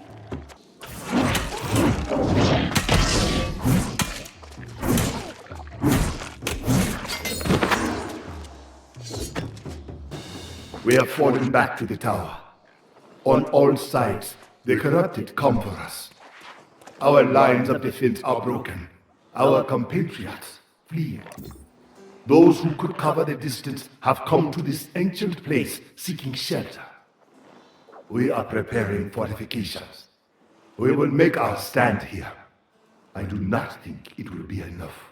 We have fallen back to the tower. On all sides, the corrupted come for us. Our lines of defense are broken. Our compatriots flee. Those who could cover the distance have come to this ancient place seeking shelter. We are preparing fortifications. We will make our stand here. I do not think it will be enough.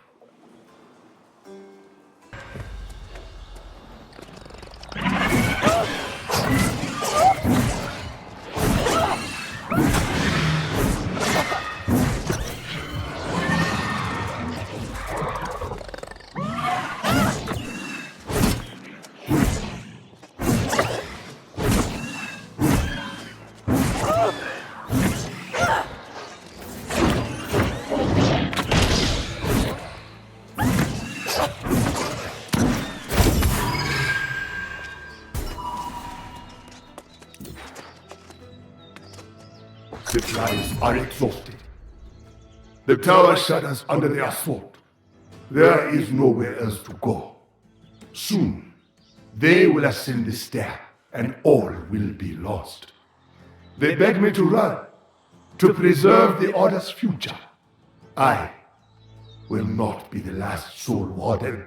Supplies are exhausted. The tower shudders under the assault. There is nowhere else to go. Soon, they will ascend the stair, and all will be lost. They beg me to run, to preserve the Order's future. I will not be the last Soul Warden.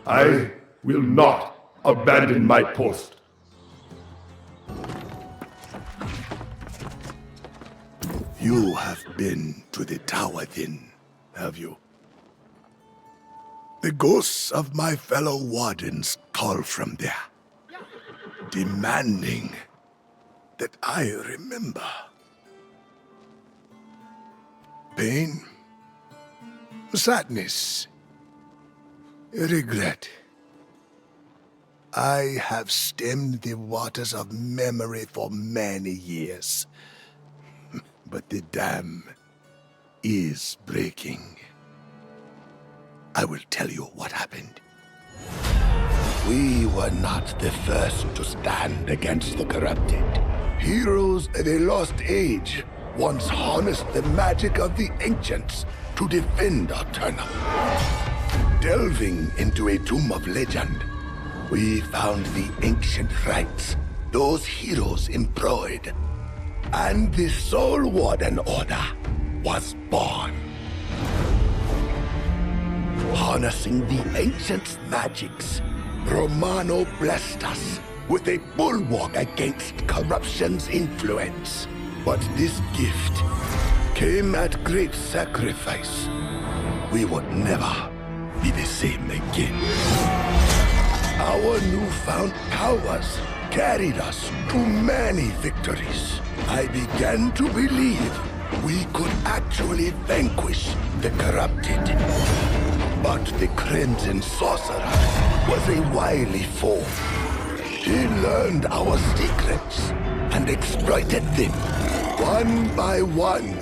I will not abandon my post. You have been to the tower then, have you? The ghosts of my fellow wardens call from there, demanding that I remember. Pain, sadness, regret. I have stemmed the waters of memory for many years. But the dam is breaking. I will tell you what happened. We were not the first to stand against the corrupted. Heroes of a lost age once harnessed the magic of the ancients to defend Aeternum. Delving into a tomb of legend, we found the ancient rites those heroes employed. And the Soul Warden Order was born. Harnessing the ancients' magics, Romano blessed us with a bulwark against corruption's influence. But this gift came at great sacrifice. We would never be the same again. Our newfound powers carried us to many victories. I began to believe we could actually vanquish the corrupted. But the Crimson Sorcerer was a wily foe. He learned our secrets and exploited them. One by one,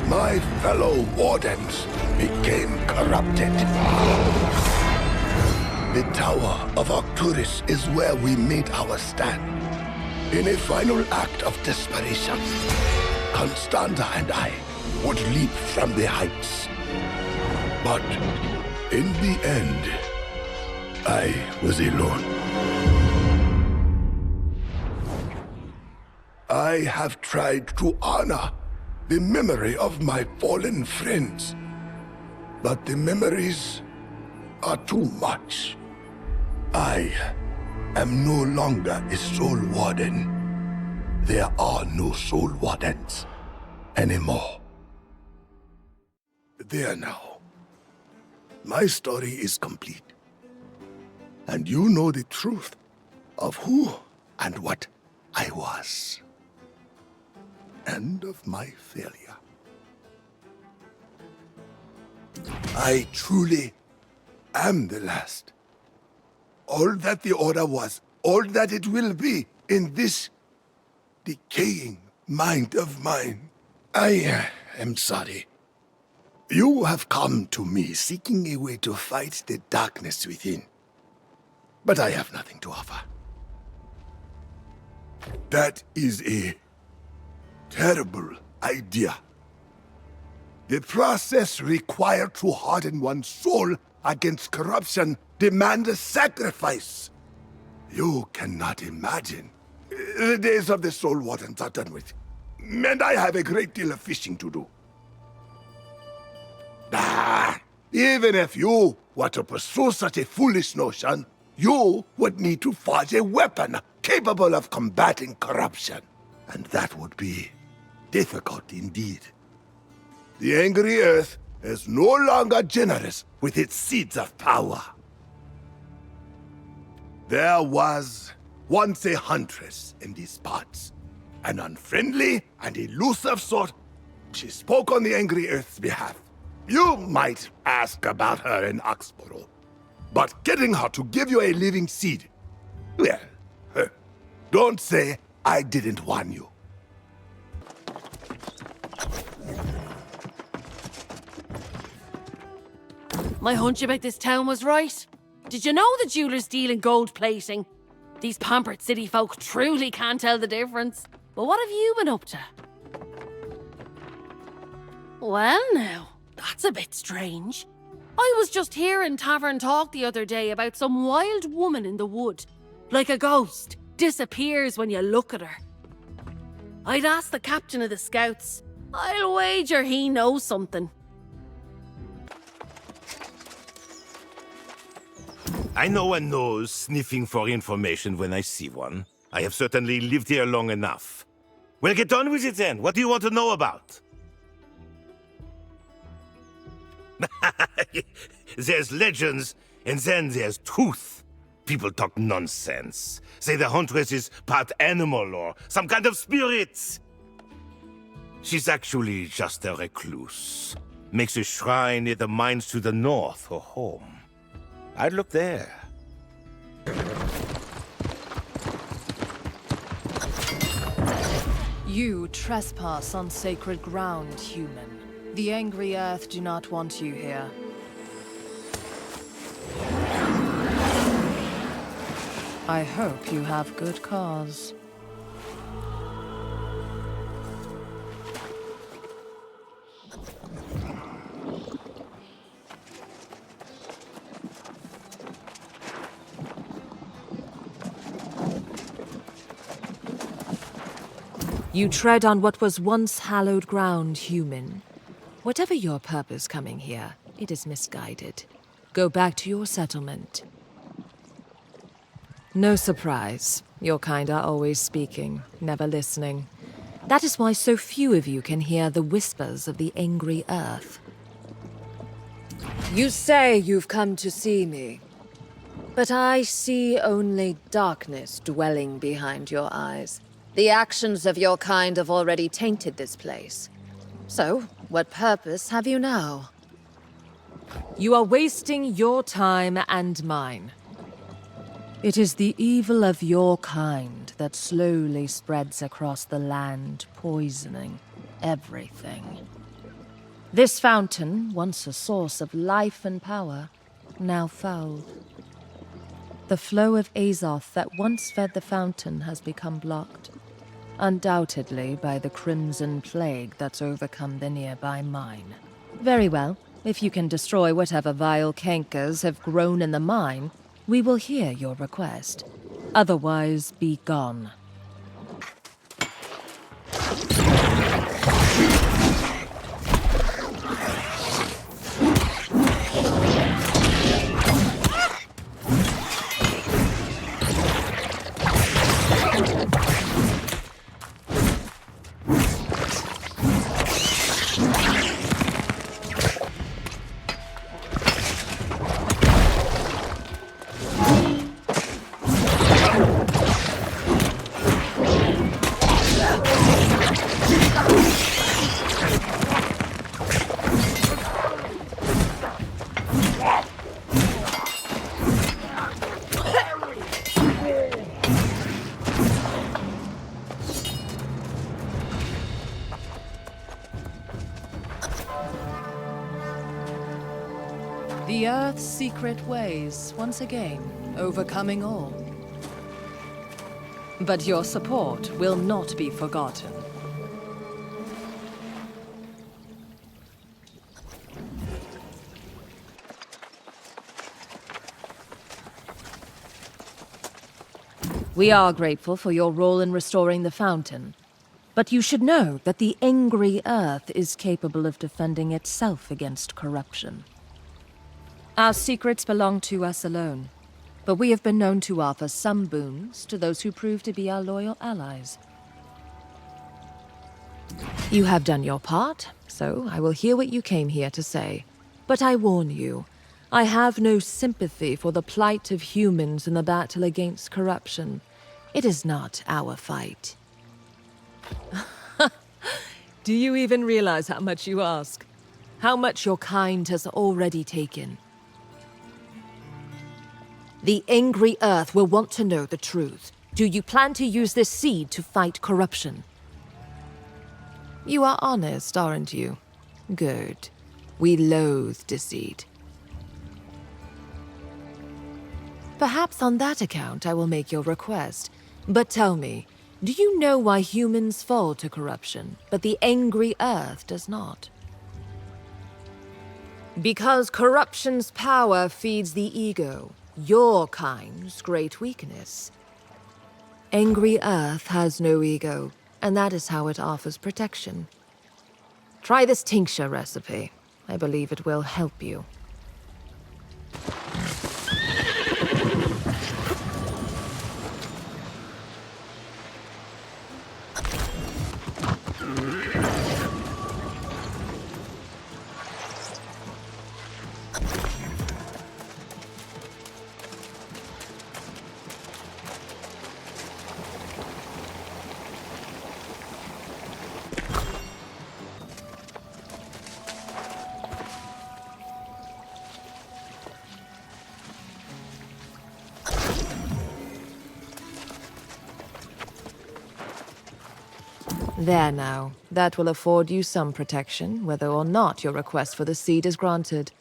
my fellow wardens became corrupted. The Tower of Arcturus is where we made our stand. In a final act of desperation, Constanta and I would leap from the heights. But in the end, I was alone. I have tried to honor the memory of my fallen friends, but the memories are too much. I am no longer a Soul Warden. There are no Soul Wardens anymore. There now. My story is complete. And you know the truth of who and what I was. And of my failure. I truly am the last. All that the Order was, all that it will be in this decaying mind of mine. I am sorry. You have come to me seeking a way to fight the darkness within. But I have nothing to offer. That is a terrible idea. The process required to harden one's soul against corruption demands a sacrifice. You cannot imagine. The days of the Soul Wardens are done with. And I have a great deal of fishing to do. Even if you were to pursue such a foolish notion, you would need to forge a weapon capable of combating corruption. And that would be difficult indeed. The angry earth is no longer generous with its seeds of power. There was once a huntress in these parts, an unfriendly and elusive sort. She spoke on the angry earth's behalf. You might ask about her in Oxborough, but getting her to give you a living seed, well, don't say I didn't warn you. My hunch about this town was right. Did you know the jewelers deal in gold plating? These pampered city folk truly can't tell the difference. But what have you been up to? Well now, that's a bit strange. I was just hearing tavern talk the other day about some wild woman in the wood. Like a ghost, disappears when you look at her. I'd ask the captain of the scouts. I'll wager he knows something. I know a nose sniffing for information when I see one. I have certainly lived here long enough. Well, get on with it then. What do you want to know about? There's legends, and then there's truth. People talk nonsense. Say the huntress is part animal or some kind of spirit. She's actually just a recluse. Makes a shrine near the mines to the north her home. I'd look there. You trespass on sacred ground, human. The angry earth do not want you here. I hope you have good cause. You tread on what was once hallowed ground, human. Whatever your purpose coming here, it is misguided. Go back to your settlement. No surprise. Your kind are always speaking, never listening. That is why so few of you can hear the whispers of the angry earth. You say you've come to see me, but I see only darkness dwelling behind your eyes. The actions of your kind have already tainted this place. So, what purpose have you now? You are wasting your time and mine. It is the evil of your kind that slowly spreads across the land, poisoning everything. This fountain, once a source of life and power, now foul. The flow of Azoth that once fed the fountain has become blocked, undoubtedly by the Crimson Plague that's overcome the nearby mine. Very well. If you can destroy whatever vile cankers have grown in the mine, we will hear your request. Otherwise, be gone. The Earth's secret ways, once again, overcoming all. But your support will not be forgotten. We are grateful for your role in restoring the fountain. But you should know that the angry Earth is capable of defending itself against corruption. Our secrets belong to us alone, but we have been known to offer some boons to those who prove to be our loyal allies. You have done your part, so I will hear what you came here to say. But I warn you, I have no sympathy for the plight of humans in the battle against corruption. It is not our fight. Do you even realize how much you ask? How much your kind has already taken? The angry Earth will want to know the truth. Do you plan to use this seed to fight corruption? You are honest, aren't you? Good. We loathe deceit. Perhaps on that account I will make your request. But tell me, do you know why humans fall to corruption, but the angry Earth does not? Because corruption's power feeds the ego, your kind's great weakness. Angry Earth has no ego, and that is how it offers protection. Try this tincture recipe. I believe it will help you. There now. That will afford you some protection, whether or not your request for the seed is granted.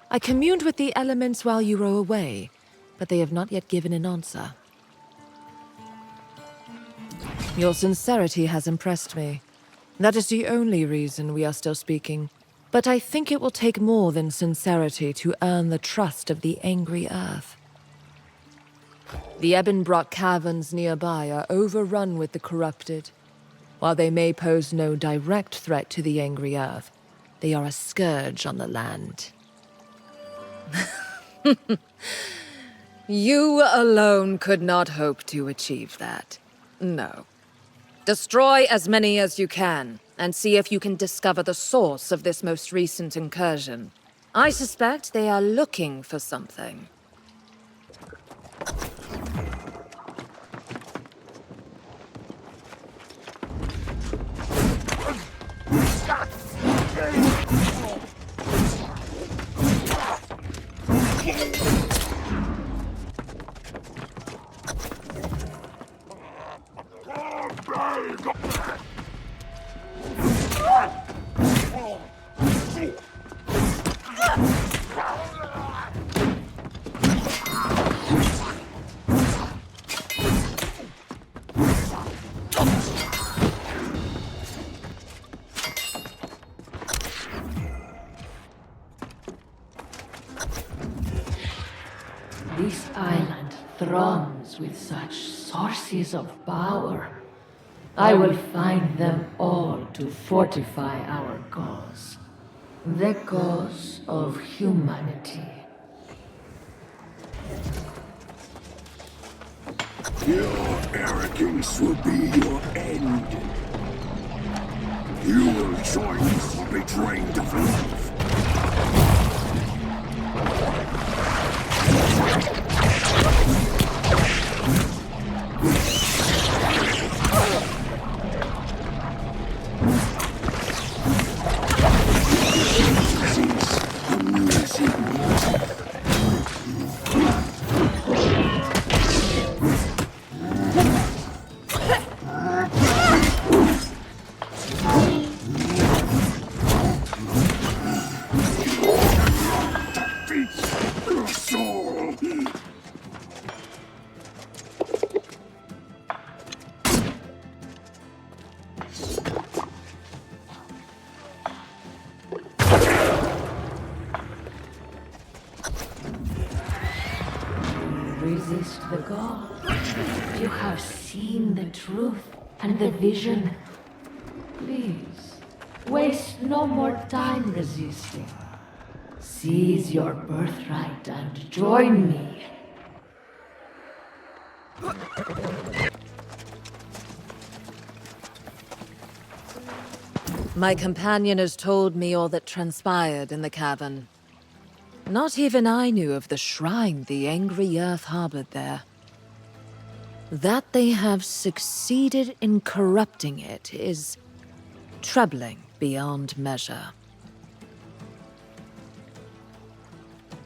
I communed with the elements while you were away, but they have not yet given an answer. Your sincerity has impressed me. That is the only reason we are still speaking. But I think it will take more than sincerity to earn the trust of the angry Earth. The Ebonbrock caverns nearby are overrun with the corrupted. While they may pose no direct threat to the angry Earth, they are a scourge on the land. You alone could not hope to achieve that. No. Destroy as many as you can, and see if you can discover the source of this most recent incursion. I suspect they are looking for something. This island throngs with such sources of power. I will find them all to fortify our cause. The cause of humanity. Your arrogance will be your end. You will join us betrayed of love. Resist the god. You have seen the truth and the vision. Please, waste no more time resisting. Seize your birthright and join me. My companion has told me all that transpired in the cavern. Not even I knew of the shrine the angry earth harbored there. That they have succeeded in corrupting it is troubling beyond measure.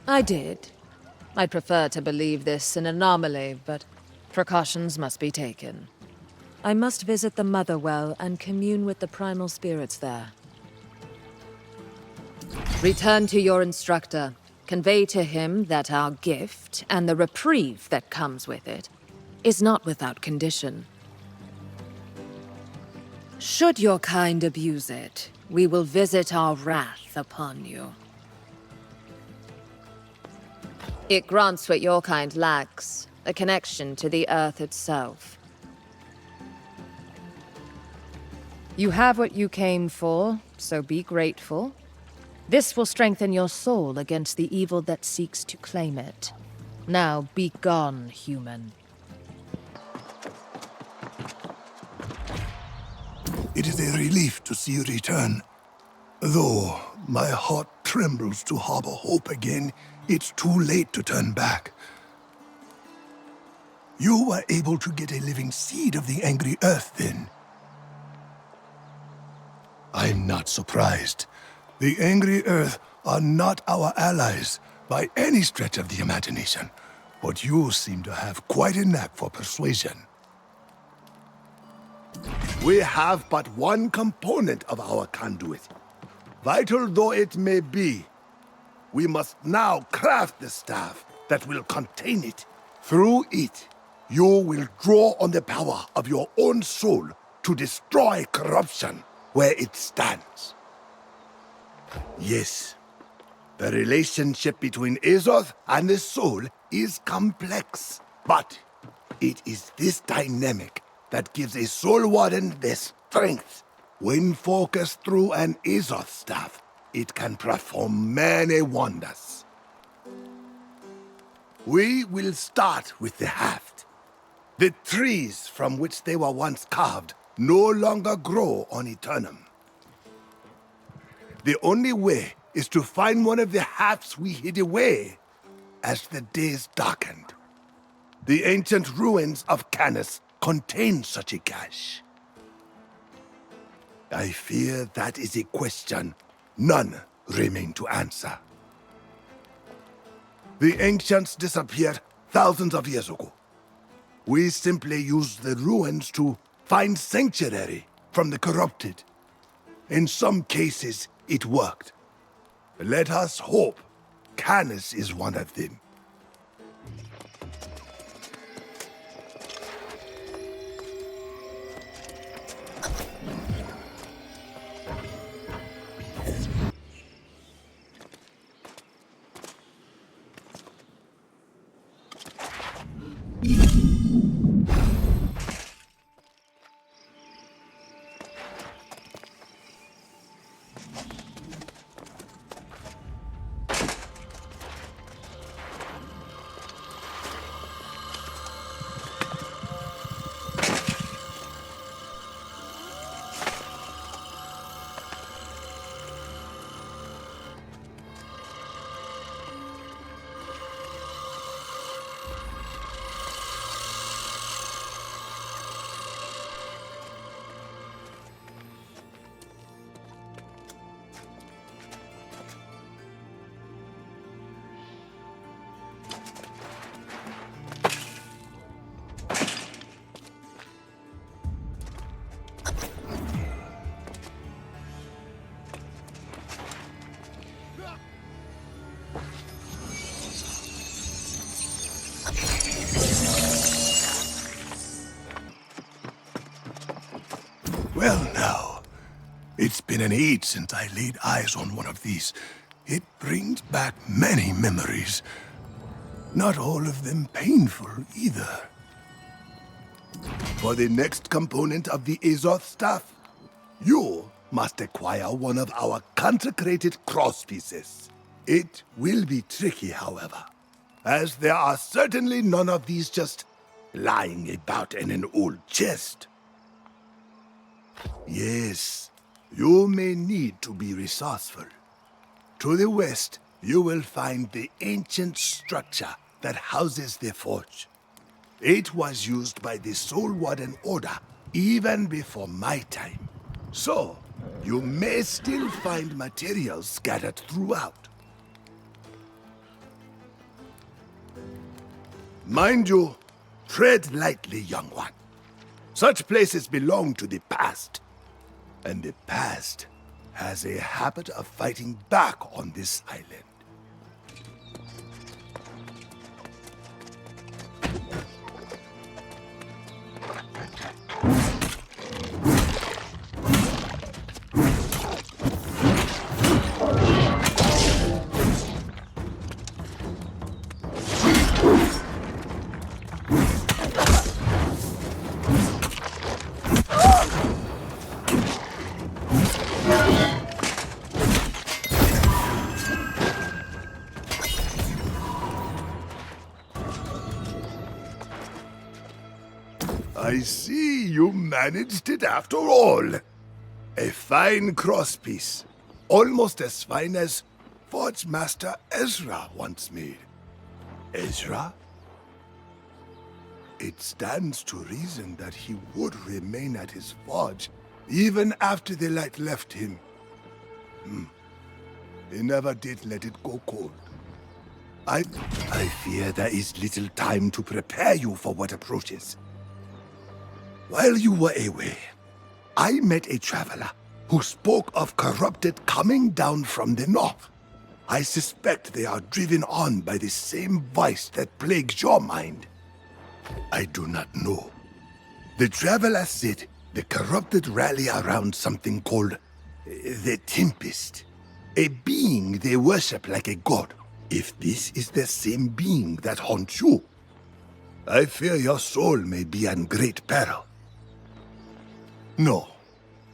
I did. I'd prefer to believe this an anomaly, but precautions must be taken. I must visit the Mother Well and commune with the primal spirits there. Return to your instructor. Convey to him that our gift, and the reprieve that comes with it, is not without condition. Should your kind abuse it, we will visit our wrath upon you. It grants what your kind lacks, a connection to the earth itself. You have what you came for, so be grateful. This will strengthen your soul against the evil that seeks to claim it. Now be gone, human. It is a relief to see you return. Though my heart trembles to harbor hope again, it's too late to turn back. You were able to get a living seed of the angry earth then. I'm not surprised. The angry earth are not our allies by any stretch of the imagination, but you seem to have quite a knack for persuasion. We have but one component of our conduit. Vital though it may be, we must now craft the staff that will contain it. Through it, you will draw on the power of your own soul to destroy corruption where it stands. Yes, the relationship between Azoth and the soul is complex, but it is this dynamic that gives a soul warden their strength. When focused through an Azoth staff, it can perform many wonders. We will start with the haft. The trees from which they were once carved no longer grow on Aeternum. The only way is to find one of the hafts we hid away as the days darkened. The ancient ruins of Canis contain such a cache. I fear that is a question none remain to answer. The ancients disappeared thousands of years ago. We simply used the ruins to find sanctuary from the corrupted. In some cases, it worked. Let us hope Canis is one of them. Well now, it's been an age since I laid eyes on one of these. It brings back many memories. Not all of them painful either. For the next component of the Azoth staff, you must acquire one of our consecrated crosspieces. It will be tricky, however, as there are certainly none of these just lying about in an old chest. Yes, you may need to be resourceful. To the west, you will find the ancient structure that houses the forge. It was used by the Soul Warden Order even before my time. So, you may still find materials scattered throughout. Mind you, tread lightly, young one. Such places belong to the past. And the past has a habit of fighting back on this island. I see you managed it after all. A fine crosspiece, almost as fine as Forge Master Ezra once made. Ezra? It stands to reason that he would remain at his forge even after the light left him. He never did let it go cold. I fear there is little time to prepare you for what approaches. While you were away, I met a traveler who spoke of corrupted coming down from the north. I suspect they are driven on by the same vice that plagues your mind. I do not know. The traveler said the corrupted rally around something called the Tempest, a being they worship like a god. If this is the same being that haunts you, I fear your soul may be in great peril. No,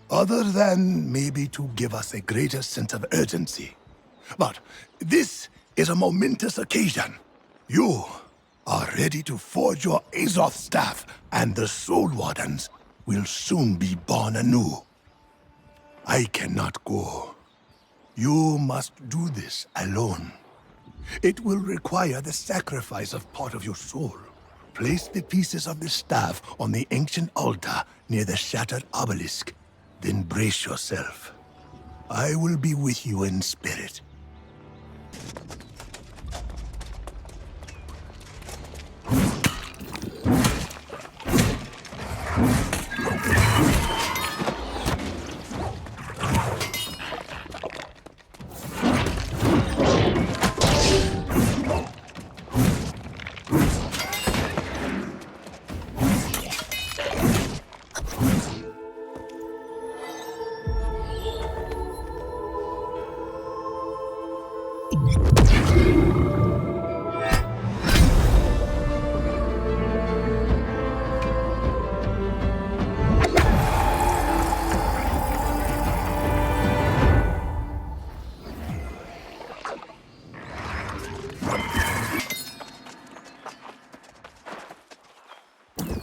other than maybe to give us a greater sense of urgency. But this is a momentous occasion. You are ready to forge your Azoth staff, and the Soul Wardens will soon be born anew. I cannot go. You must do this alone. It will require the sacrifice of part of your soul. Place the pieces of the staff on the ancient altar near the shattered obelisk. Then brace yourself. I will be with you in spirit.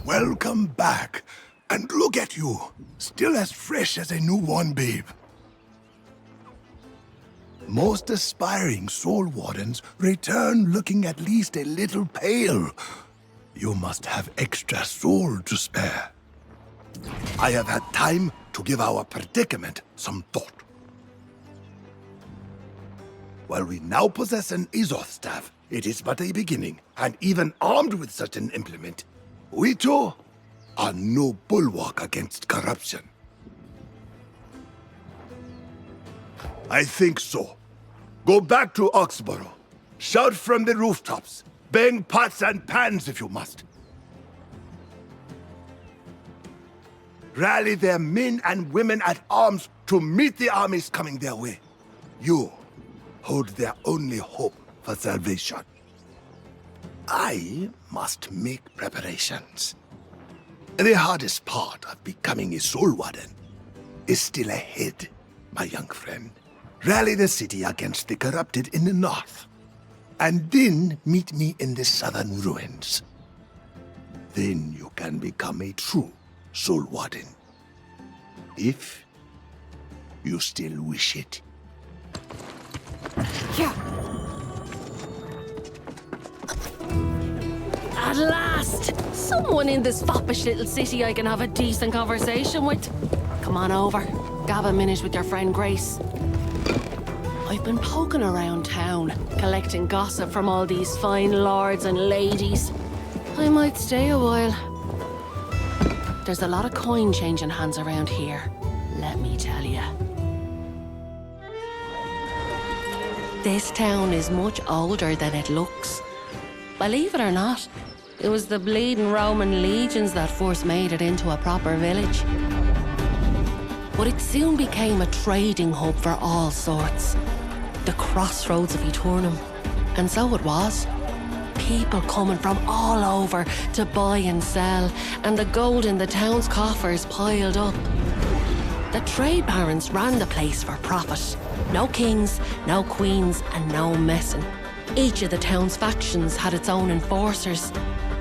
Welcome back. And look at you, still as fresh as a newborn babe. Most aspiring Soul Wardens return looking at least a little pale. You must have extra soul to spare. I have had time to give our predicament some thought. While we now possess an Azoth staff, it is but a beginning, and even armed with such an implement, we too are no bulwark against corruption. I think so. Go back to Oxborough. Shout from the rooftops. Bang pots and pans if you must. Rally their men and women at arms to meet the armies coming their way. You hold their only hope for salvation. I must make preparations. The hardest part of becoming a Soul Warden is still ahead, my young friend. Rally the city against the corrupted in the north, and then meet me in the southern ruins. then you can become a true Soul Warden. If you still wish it. Yeah. At last! Someone in this foppish little city I can have a decent conversation with. Come on over. Gab a minute with your friend Grace. I've been poking around town, collecting gossip from all these fine lords and ladies. I might stay a while. There's a lot of coin changing hands around here, let me tell you. This town is much older than it looks. Believe it or not, it was the bleeding Roman legions that first made it into a proper village. But it soon became a trading hub for all sorts. The crossroads of Aeternum. And so it was. People coming from all over to buy and sell, and the gold in the town's coffers piled up. The trade barons ran the place for profit. No kings, no queens, and no messing. Each of the town's factions had its own enforcers,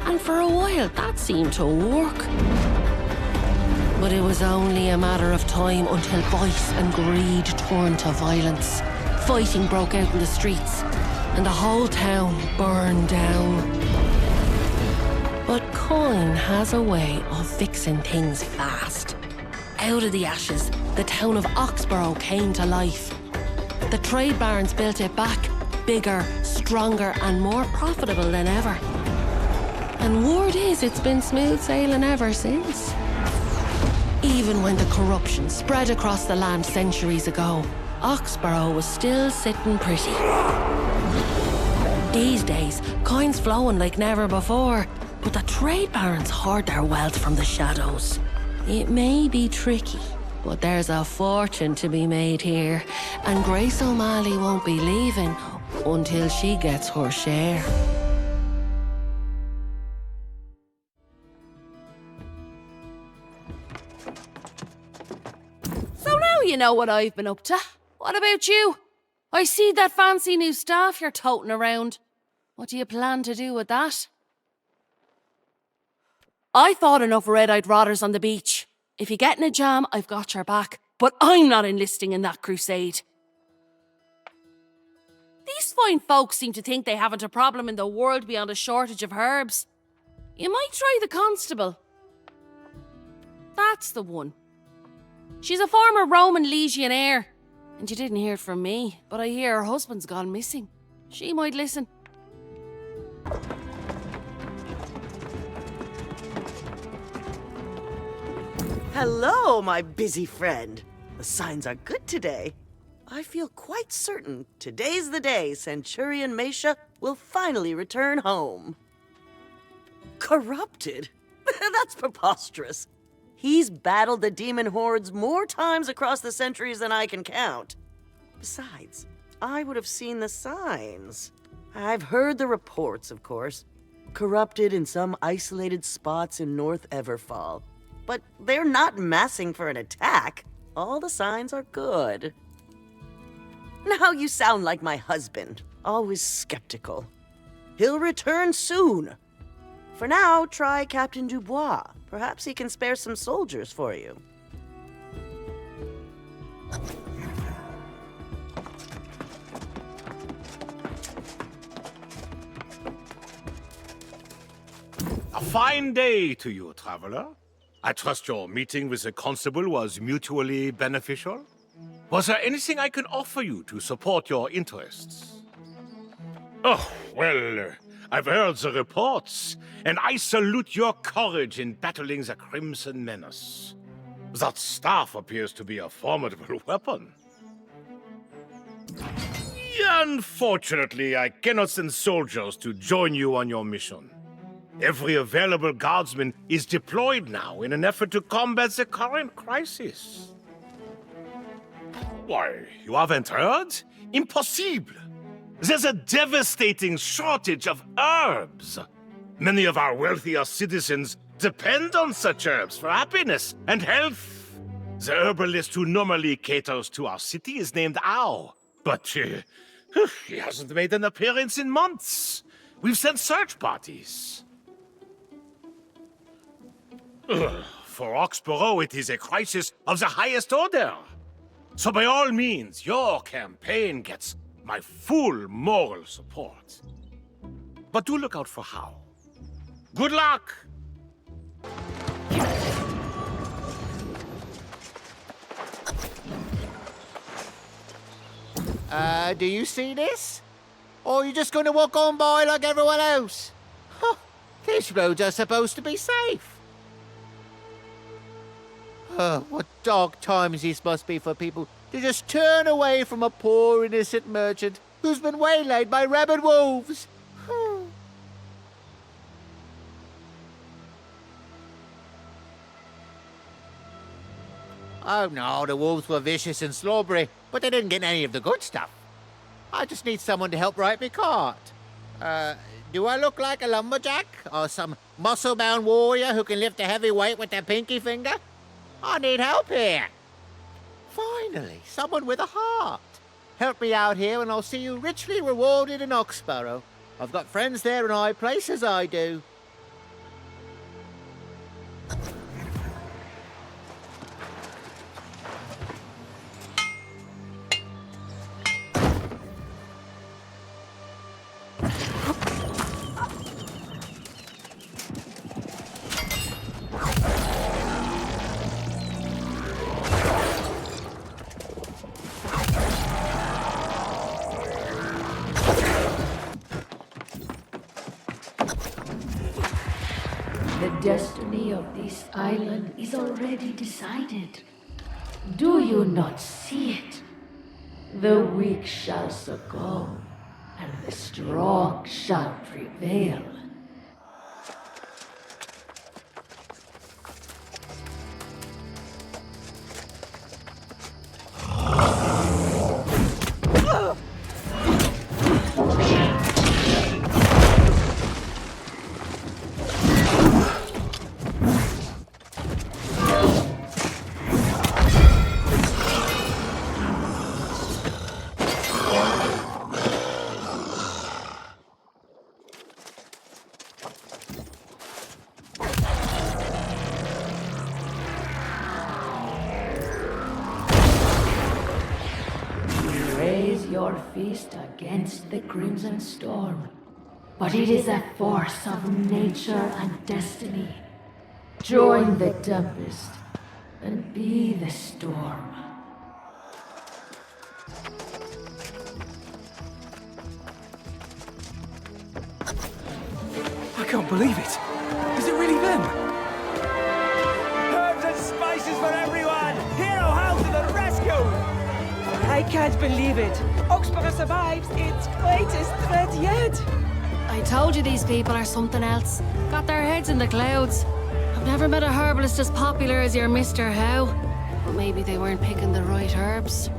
and for a while that seemed to work. But it was only a matter of time until vice and greed turned to violence. Fighting broke out in the streets, and the whole town burned down. But coin has a way of fixing things fast. Out of the ashes, the town of Oxborough came to life. The trade barons built it back, bigger, stronger, and more profitable than ever. And word is it's been smooth sailing ever since. Even when the corruption spread across the land centuries ago, Oxborough was still sitting pretty. These days, coin's flowing like never before, but the trade barons hoard their wealth from the shadows. It may be tricky, but there's a fortune to be made here, and Grace O'Malley won't be leaving until she gets her share. So now you know what I've been up to. What about you? I see that fancy new staff you're toting around. What do you plan to do with that? I thought enough red-eyed rotters on the beach. If you get in a jam, I've got your back. But I'm not enlisting in that crusade. These fine folks seem to think they haven't a problem in the world beyond a shortage of herbs. You might try the constable. That's the one. She's a former Roman legionnaire. And you didn't hear it from me, but I hear her husband's gone missing. She might listen. Hello, my busy friend. The signs are good today. I feel quite certain today's the day Centurion Mesha will finally return home. Corrupted? That's preposterous. He's battled the demon hordes more times across the centuries than I can count. Besides, I would have seen the signs. I've heard the reports, of course. Corrupted in some isolated spots in North Everfall. But they're not massing for an attack. All the signs are good. Now you sound like my husband, always skeptical. He'll return soon. For now, try Captain Dubois. Perhaps he can spare some soldiers for you. A fine day to you, traveler. I trust your meeting with the constable was mutually beneficial? Was there anything I can offer you to support your interests? Oh, well, I've heard the reports, and I salute your courage in battling the Crimson Menace. That staff appears to be a formidable weapon. Unfortunately, I cannot send soldiers to join you on your mission. Every available guardsman is deployed now in an effort to combat the current crisis. Why, you haven't heard? Impossible! There's a devastating shortage of herbs. Many of our wealthier citizens depend on such herbs for happiness and health. The herbalist who normally caters to our city is named Ao, but he hasn't made an appearance in months. We've sent search parties. For Oxborough, it is a crisis of the highest order. So by all means, your campaign gets my full moral support. But do look out for How. Good luck! Do you see this? Or are you just going to walk on by like everyone else? Huh, these roads are supposed to be safe. What dark times this must be for people to just turn away from a poor innocent merchant who's been waylaid by rabid wolves. Oh no, the wolves were vicious and slobbery, but they didn't get any of the good stuff. I just need someone to help ride my cart. Do I look like a lumberjack? Or some muscle-bound warrior who can lift a heavy weight with their pinky finger? I need help here. Finally, someone with a heart. Help me out here and I'll see you richly rewarded in Oxborough. I've got friends there in high places, I do. The destiny of this island is already decided. Do you not see it? The weak shall succumb, and the strong shall prevail. Your fist against the crimson storm, but it is a force of nature and destiny. Join the tempest and be the storm. I can't believe it. Is it really them? Herbs and spices for everyone! Hero House to the rescue! I can't believe it. Oxborough survives its greatest threat yet. I told you these people are something else. Got their heads in the clouds. I've never met a herbalist as popular as your Mr. How. But maybe they weren't picking the right herbs.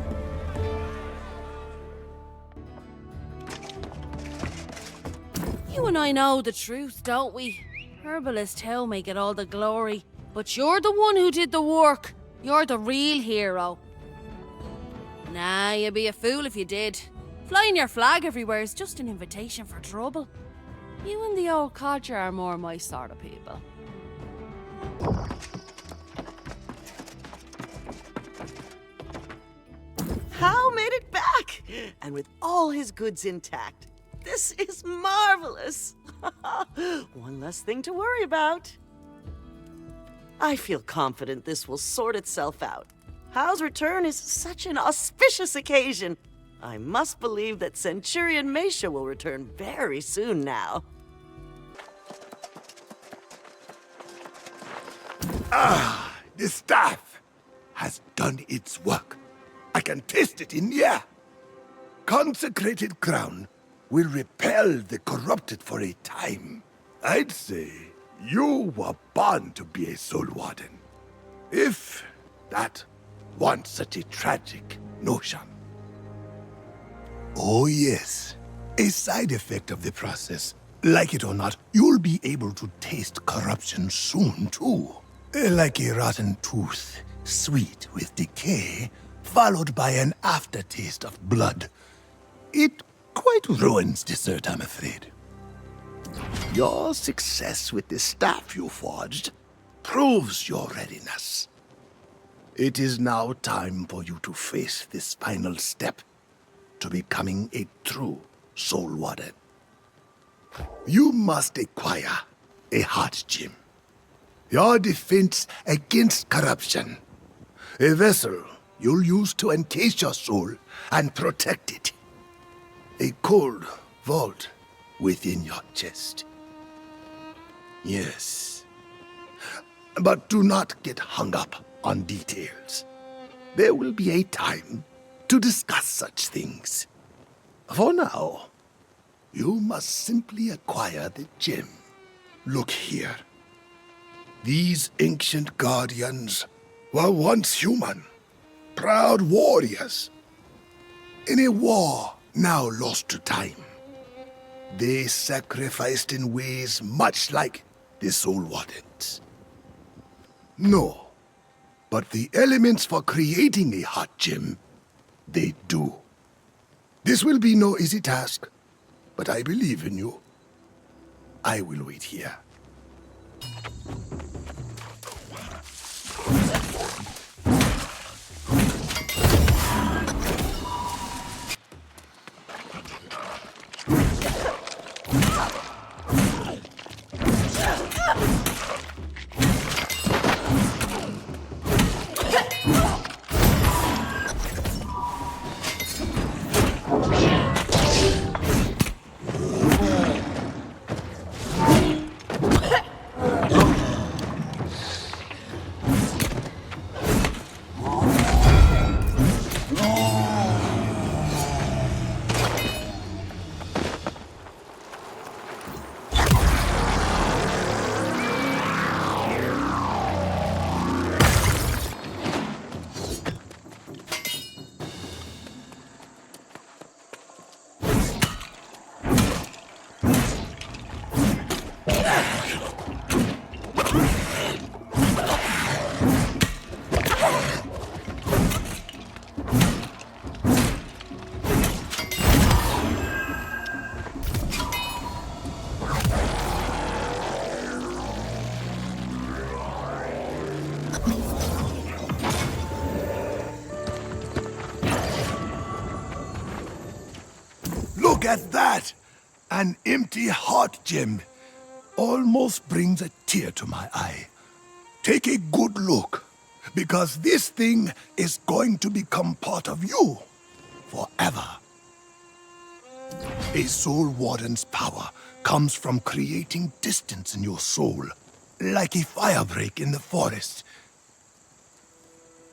You and I know the truth, don't we? Herbalist How may get all the glory, but you're the one who did the work. You're the real hero. Nah, you'd be a fool if you did. Flying your flag everywhere is just an invitation for trouble. You and the old codger are more my sort of people. How made it back? And with all his goods intact. This is marvelous. One less thing to worry about. I feel confident this will sort itself out. Hal's return is such an auspicious occasion. I must believe that Centurion Mesha will return very soon now. Ah, the staff has done its work. I can taste it in the air. Consecrated crown will repel the corrupted for a time. I'd say you were born to be a soul warden. If that weren't such a tragic notion. Oh yes, a side effect of the process. Like it or not, you'll be able to taste corruption soon too. Like a rotten tooth, sweet with decay, followed by an aftertaste of blood. It quite ruins dessert, I'm afraid. Your success with the staff you forged proves your readiness. It is now time for you to face this final step to becoming a true Soul Warden. You must acquire a heart gem. Your defense against corruption. A vessel you'll use to encase your soul and protect it. A cold vault within your chest. Yes. But do not get hung up on details. There will be a time to discuss such things. For now, you must simply acquire the gem. Look here. These ancient guardians were once human, proud warriors. In a war now lost to time, they sacrificed in ways much like the Soul Wardens. No, but the elements for creating a heart gem, they do. This will be no easy task, but I believe in you. I will wait here. Look at that! An empty heart gem almost brings a tear to my eye. Take a good look, because this thing is going to become part of you forever. A Soul Warden's power comes from creating distance in your soul, like a firebreak in the forest.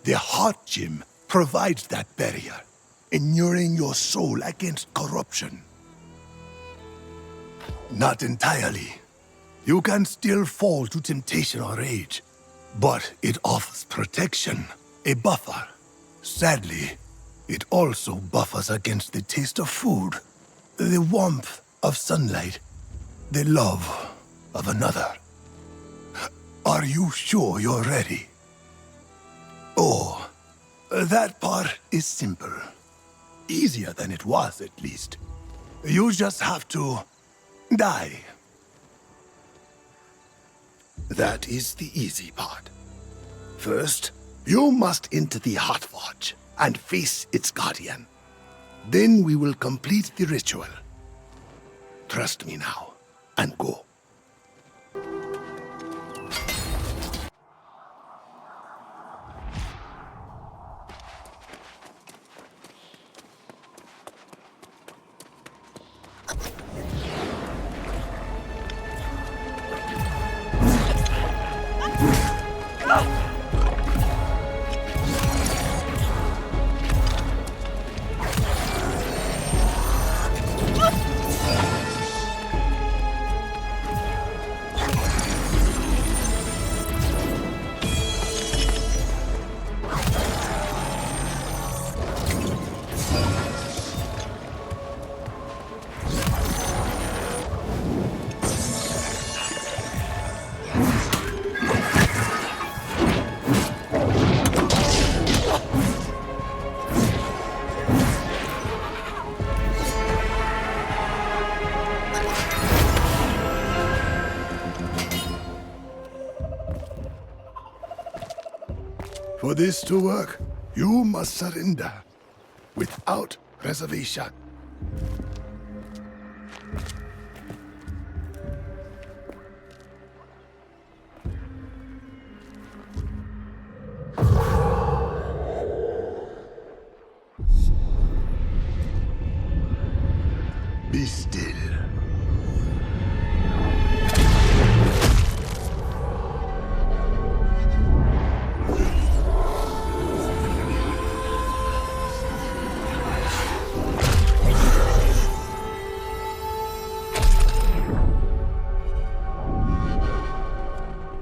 The heart gem provides that barrier, inuring your soul against corruption. Not entirely. You can still fall to temptation or rage, but it offers protection, a buffer. Sadly, it also buffers against the taste of food, the warmth of sunlight, the love of another. Are you sure you're ready? Oh, that part is simple. Easier than it was, at least. You just have to die. That is the easy part. First, you must enter the Heart Forge and face its guardian. Then we will complete the ritual. Trust me now, and go. For this to work, you must surrender without reservation. Be still.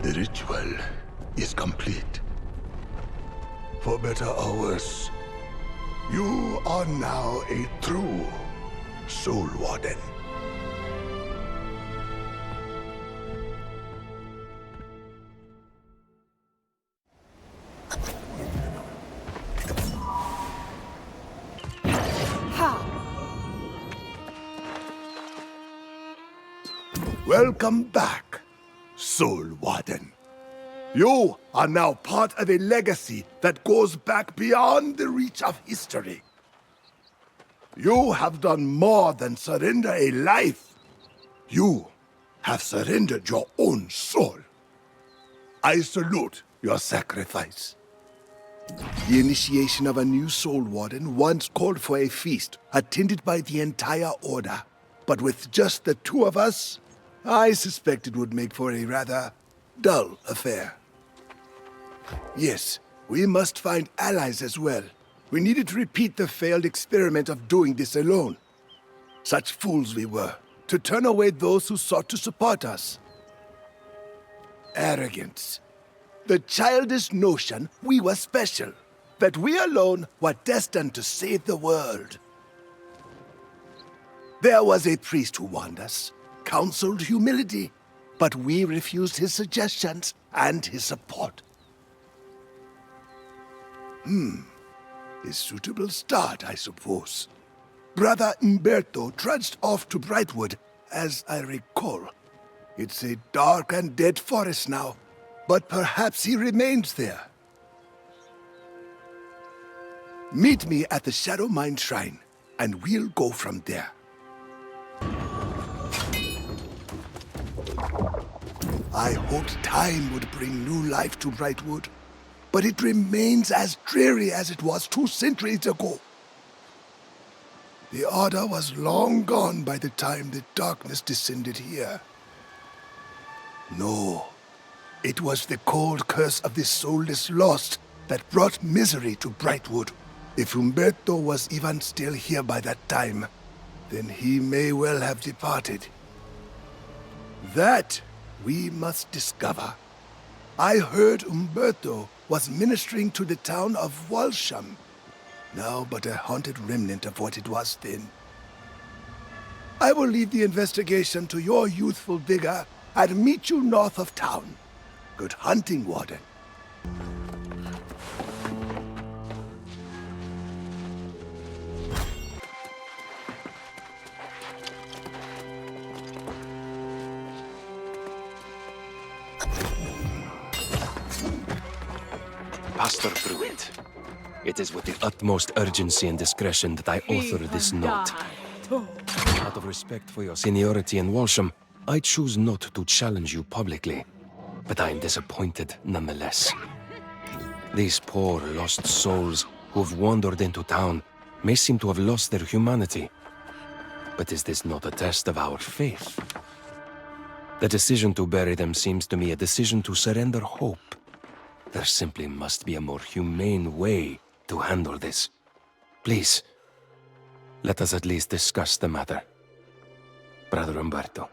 The ritual is complete. For better or worse, you are now a true Soul Warden. Welcome back, Soul Warden. You are now part of a legacy that goes back beyond the reach of history. You have done more than surrender a life. You have surrendered your own soul. I salute your sacrifice. The initiation of a new Soul Warden once called for a feast, attended by the entire Order. But with just the two of us, I suspect it would make for a rather dull affair. Yes, we must find allies as well. We needed to repeat the failed experiment of doing this alone. Such fools we were, to turn away those who sought to support us. Arrogance. The childish notion we were special, that we alone were destined to save the world. There was a priest who warned us, counseled humility, but we refused his suggestions and his support. A suitable start, I suppose. Brother Umberto trudged off to Brightwood, as I recall. It's a dark and dead forest now, but perhaps he remains there. Meet me at the Shadow Mine Shrine, and we'll go from there. I hoped time would bring new life to Brightwood, but it remains as dreary as it was 2 centuries ago. The Order was long gone by the time the darkness descended here. No, it was the cold curse of the soulless lost that brought misery to Brightwood. If Umberto was even still here by that time, then he may well have departed. That we must discover. I heard Umberto was ministering to the town of Walsham, now but a haunted remnant of what it was then. I will leave the investigation to your youthful vigor and meet you north of town. Good hunting, Warden. Pastor Pruitt, it is with the utmost urgency and discretion that I author this note. Out of respect for your seniority in Walsham, I choose not to challenge you publicly, but I am disappointed nonetheless. These poor lost souls who have wandered into town may seem to have lost their humanity, but is this not a test of our faith? The decision to bury them seems to me a decision to surrender hope. There simply must be a more humane way to handle this. Please, let us at least discuss the matter. Brother Umberto.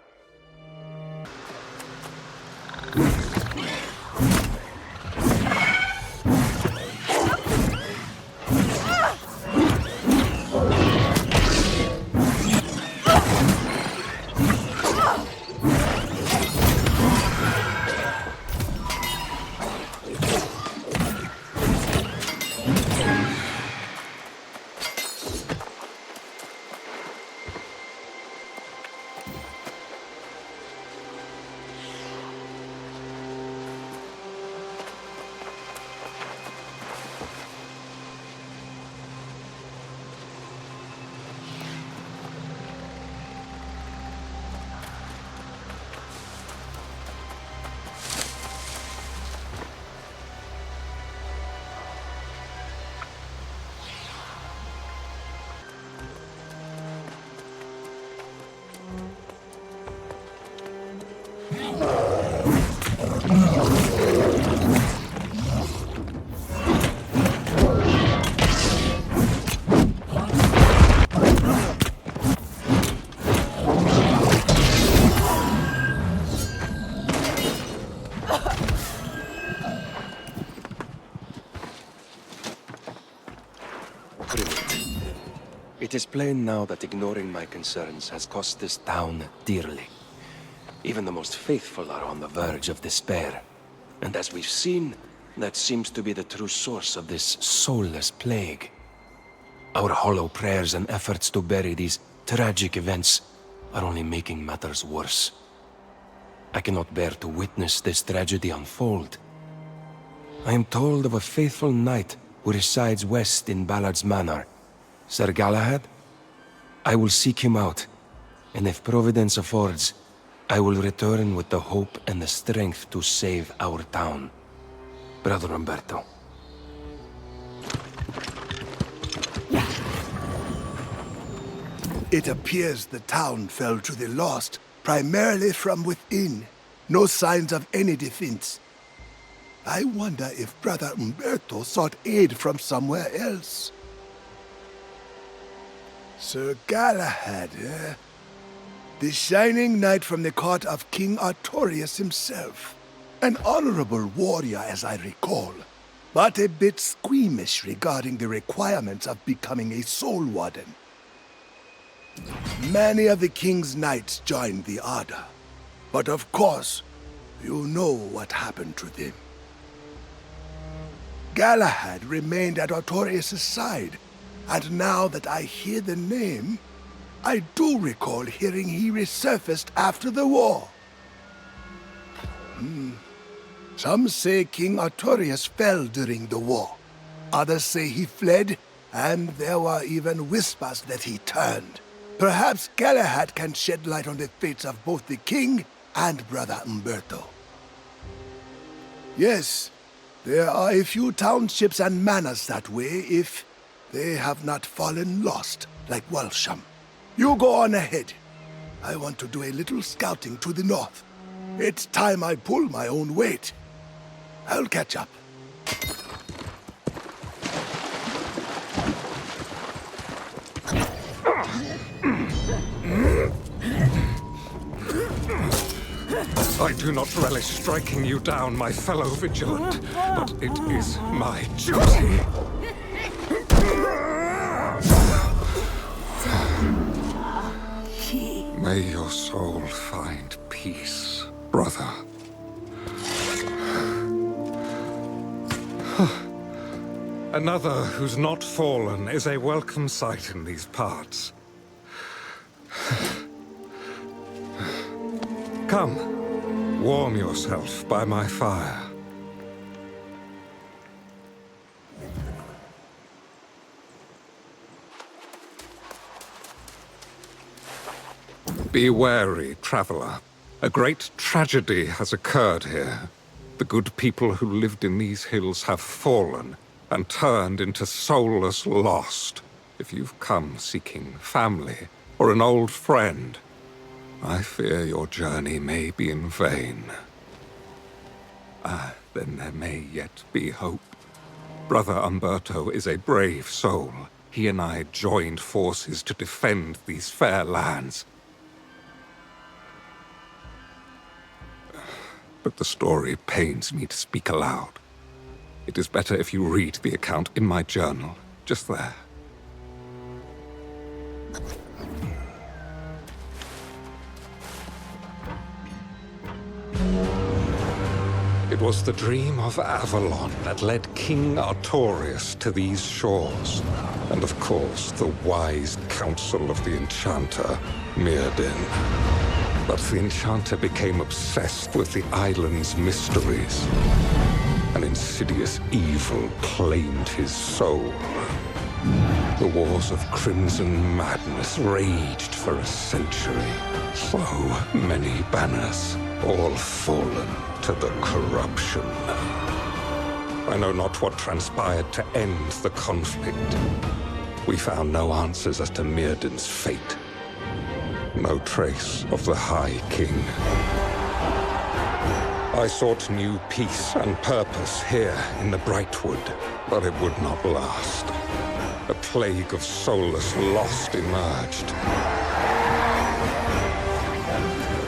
It is plain now that ignoring my concerns has cost this town dearly. Even the most faithful are on the verge of despair. And as we've seen, that seems to be the true source of this soulless plague. Our hollow prayers and efforts to bury these tragic events are only making matters worse. I cannot bear to witness this tragedy unfold. I am told of a faithful knight who resides west in Ballard's Manor. Sir Galahad? I will seek him out, and if Providence affords, I will return with the hope and the strength to save our town. Brother Umberto. It appears the town fell to the lost, primarily from within. No signs of any defense. I wonder if Brother Umberto sought aid from somewhere else. Sir Galahad, eh? The shining knight from the court of King Artorius himself. An honorable warrior, as I recall, but a bit squeamish regarding the requirements of becoming a soul warden. Many of the king's knights joined the Order, but of course, you know what happened to them. Galahad remained at Artorius' side, and now that I hear the name, I do recall hearing he resurfaced after the war. Some say King Artorius fell during the war. Others say he fled, and there were even whispers that he turned. Perhaps Galahad can shed light on the fates of both the king and Brother Umberto. Yes, there are a few townships and manors that way if they have not fallen lost, like Walsham. You go on ahead. I want to do a little scouting to the north. It's time I pull my own weight. I'll catch up. I do not relish striking you down, my fellow vigilant, but it is my duty. May your soul find peace, brother. Another who's not fallen is a welcome sight in these parts. Come, warm yourself by my fire. Be wary, traveler. A great tragedy has occurred here. The good people who lived in these hills have fallen and turned into soulless lost. If you've come seeking family or an old friend, I fear your journey may be in vain. Then there may yet be hope. Brother Umberto is a brave soul. He and I joined forces to defend these fair lands. But the story pains me to speak aloud. It is better if you read the account in my journal, just there. It was the dream of Avalon that led King Artorius to these shores. And of course, the wise counsel of the enchanter, Myrddin. But the enchanter became obsessed with the island's mysteries. An insidious evil claimed his soul. The wars of crimson madness raged for a century. So many banners, all fallen to the corruption. I know not what transpired to end the conflict. We found no answers as to Myrddin's fate. No trace of the High King. I sought new peace and purpose here in the Brightwood, but it would not last. A plague of soulless lost emerged.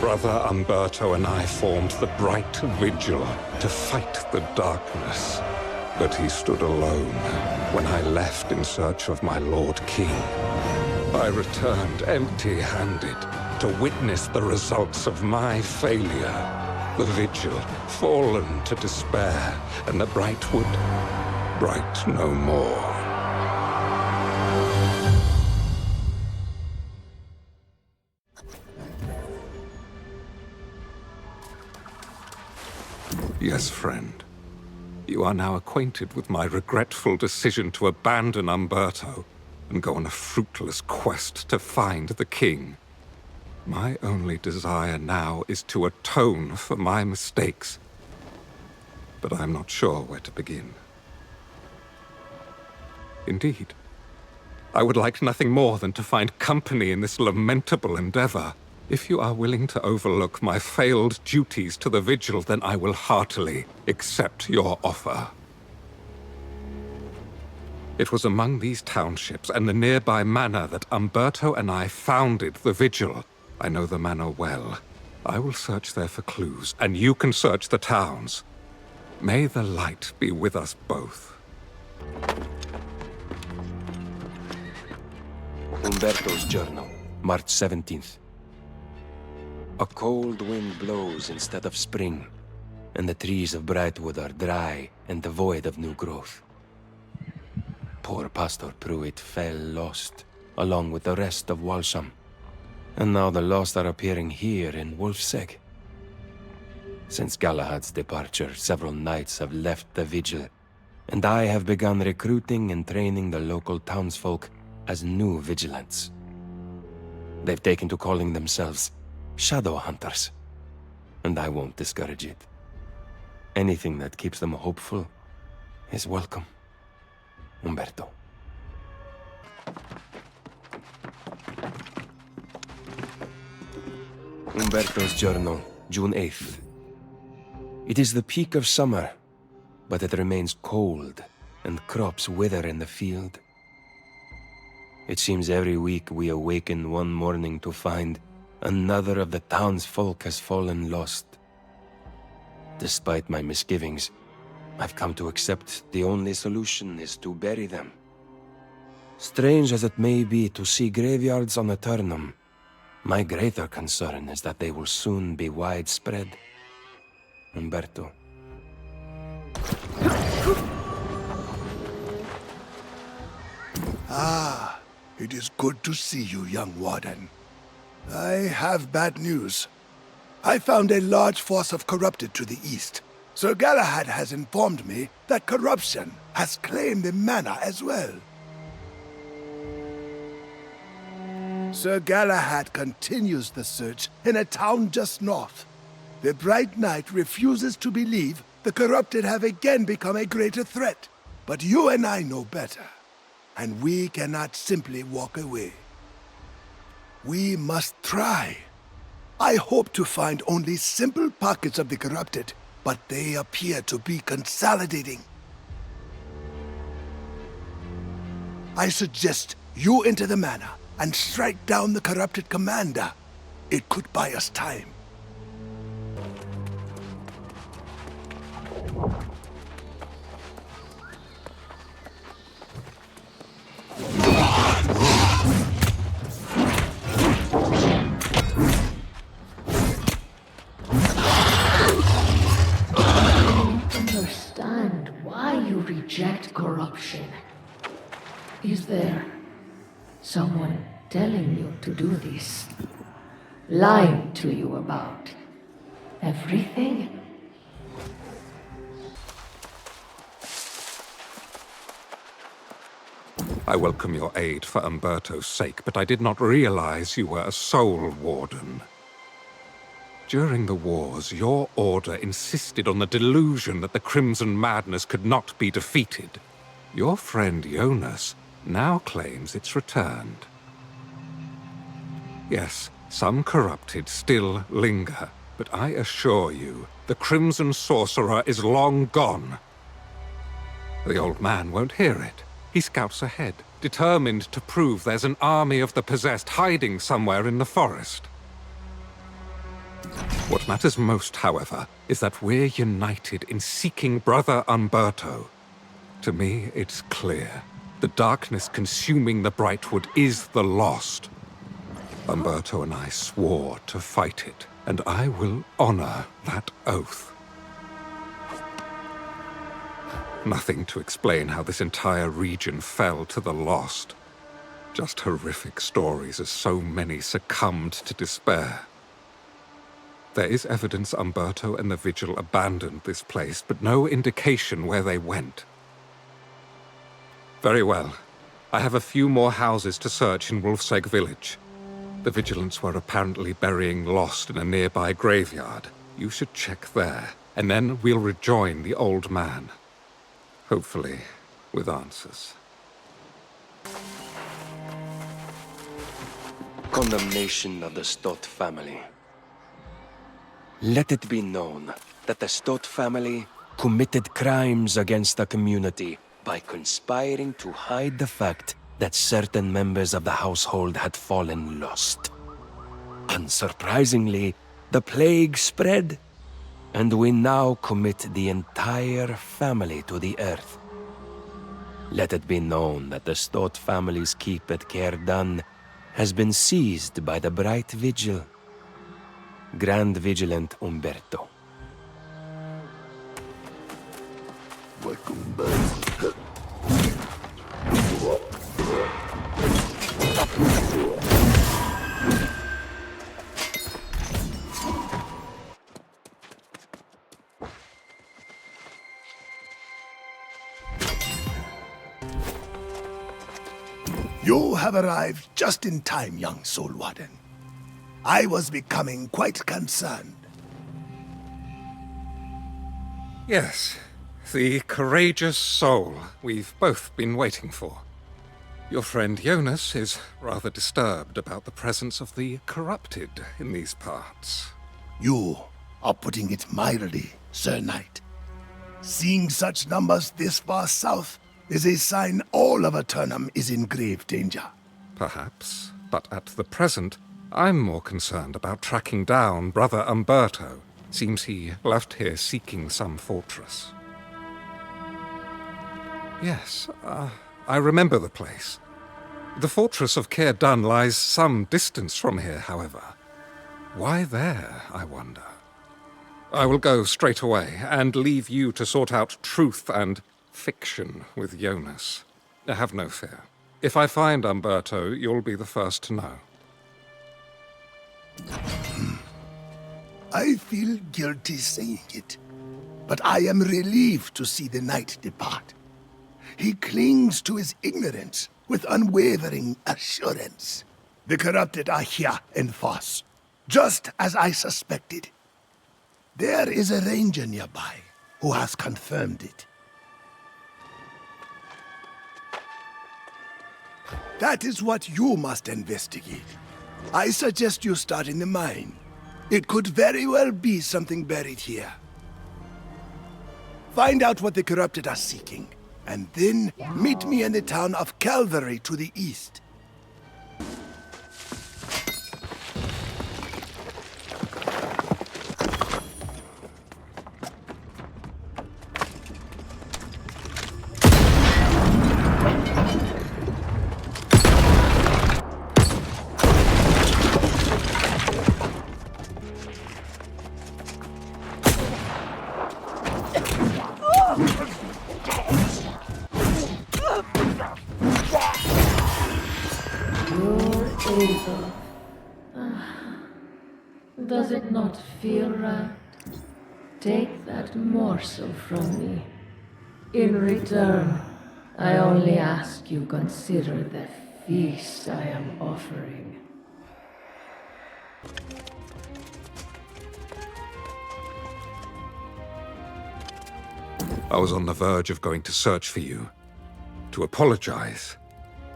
Brother Umberto and I formed the Bright Vigil to fight the darkness. But he stood alone when I left in search of my Lord King. I returned empty-handed to witness the results of my failure. The Vigil fallen to despair, and the Brightwood bright no more. Yes, friend. You are now acquainted with my regretful decision to abandon Umberto and go on a fruitless quest to find the king. My only desire now is to atone for my mistakes, but I'm not sure where to begin. Indeed, I would like nothing more than to find company in this lamentable endeavor. If you are willing to overlook my failed duties to the Vigil, then I will heartily accept your offer. It was among these townships and the nearby manor that Umberto and I founded the Vigil. I know the manor well. I will search there for clues, and you can search the towns. May the light be with us both. Umberto's journal, March 17th. A cold wind blows instead of spring, and the trees of Brightwood are dry and devoid of new growth. Poor Pastor Pruitt fell lost, along with the rest of Walsham. And now the lost are appearing here in Wolfseg. Since Galahad's departure, several knights have left the Vigil, and I have begun recruiting and training the local townsfolk as new vigilants. They've taken to calling themselves Shadow Hunters, and I won't discourage it. Anything that keeps them hopeful is welcome. Umberto. Umberto's journal, June 8th. It is the peak of summer, but it remains cold, and crops wither in the field. It seems every week we awaken one morning to find another of the townsfolk has fallen lost. Despite my misgivings, I've come to accept the only solution is to bury them. Strange as it may be to see graveyards on Aeternum, my greater concern is that they will soon be widespread. Umberto. Ah, it is good to see you, young warden. I have bad news. I found a large force of corrupted to the east. Sir Galahad has informed me that corruption has claimed the manor as well. Sir Galahad continues the search in a town just north. The Bright Knight refuses to believe the corrupted have again become a greater threat. But you and I know better, and we cannot simply walk away. We must try. I hope to find only simple pockets of the corrupted, but they appear to be consolidating. I suggest you enter the manor and strike down the corrupted commander. It could buy us time. Understand why you reject corruption. Is there someone telling you to do this? Lying to you about everything? I welcome your aid for Umberto's sake, but I did not realize you were a soul warden. During the wars, your order insisted on the delusion that the Crimson Madness could not be defeated. Your friend Jonas now claims it's returned. Yes, some corrupted still linger, but I assure you, the Crimson Sorcerer is long gone. The old man won't hear it. He scouts ahead, determined to prove there's an army of the possessed hiding somewhere in the forest. What matters most, however, is that we're united in seeking Brother Umberto. To me, it's clear. The darkness consuming the Brightwood is the lost. Umberto and I swore to fight it, and I will honor that oath. Nothing to explain how this entire region fell to the lost. Just horrific stories as so many succumbed to despair. There is evidence Umberto and the Vigil abandoned this place, but no indication where they went. Very well. I have a few more houses to search in Wolfsegg village. The Vigilants were apparently burying Lost in a nearby graveyard. You should check there, and then we'll rejoin the old man. Hopefully, with answers. Condemnation of the Stott family. Let it be known that the Stott family committed crimes against the community by conspiring to hide the fact that certain members of the household had fallen lost. Unsurprisingly, the plague spread, and we now commit the entire family to the earth. Let it be known that the Stott family's keep at Cairdan has been seized by the Bright Vigil. Grand Vigilant Umberto. Welcome back. You have arrived just in time, young Soul Warden. I was becoming quite concerned. Yes, the courageous soul we've both been waiting for. Your friend Jonas is rather disturbed about the presence of the corrupted in these parts. You are putting it mildly, Sir Knight. Seeing such numbers this far south is a sign all of Aeternum is in grave danger. Perhaps, but at the present, I'm more concerned about tracking down Brother Umberto. Seems he left here seeking some fortress. Yes, I remember the place. The fortress of Cairdan lies some distance from here, however. Why there, I wonder? I will go straight away, and leave you to sort out truth and fiction with Jonas. Have no fear. If I find Umberto, you'll be the first to know. I feel guilty saying it, but I am relieved to see the knight depart. He clings to his ignorance with unwavering assurance. The corrupted are here in Foss, just as I suspected. There is a ranger nearby who has confirmed it. That is what you must investigate. I suggest you start in the mine. It could very well be something buried here. Find out what the corrupted are seeking, and then meet me in the town of Calvary to the east. Does it not feel right? Take that morsel from me. In return, I only ask you consider the feast I am offering. I was on the verge of going to search for you, to apologize.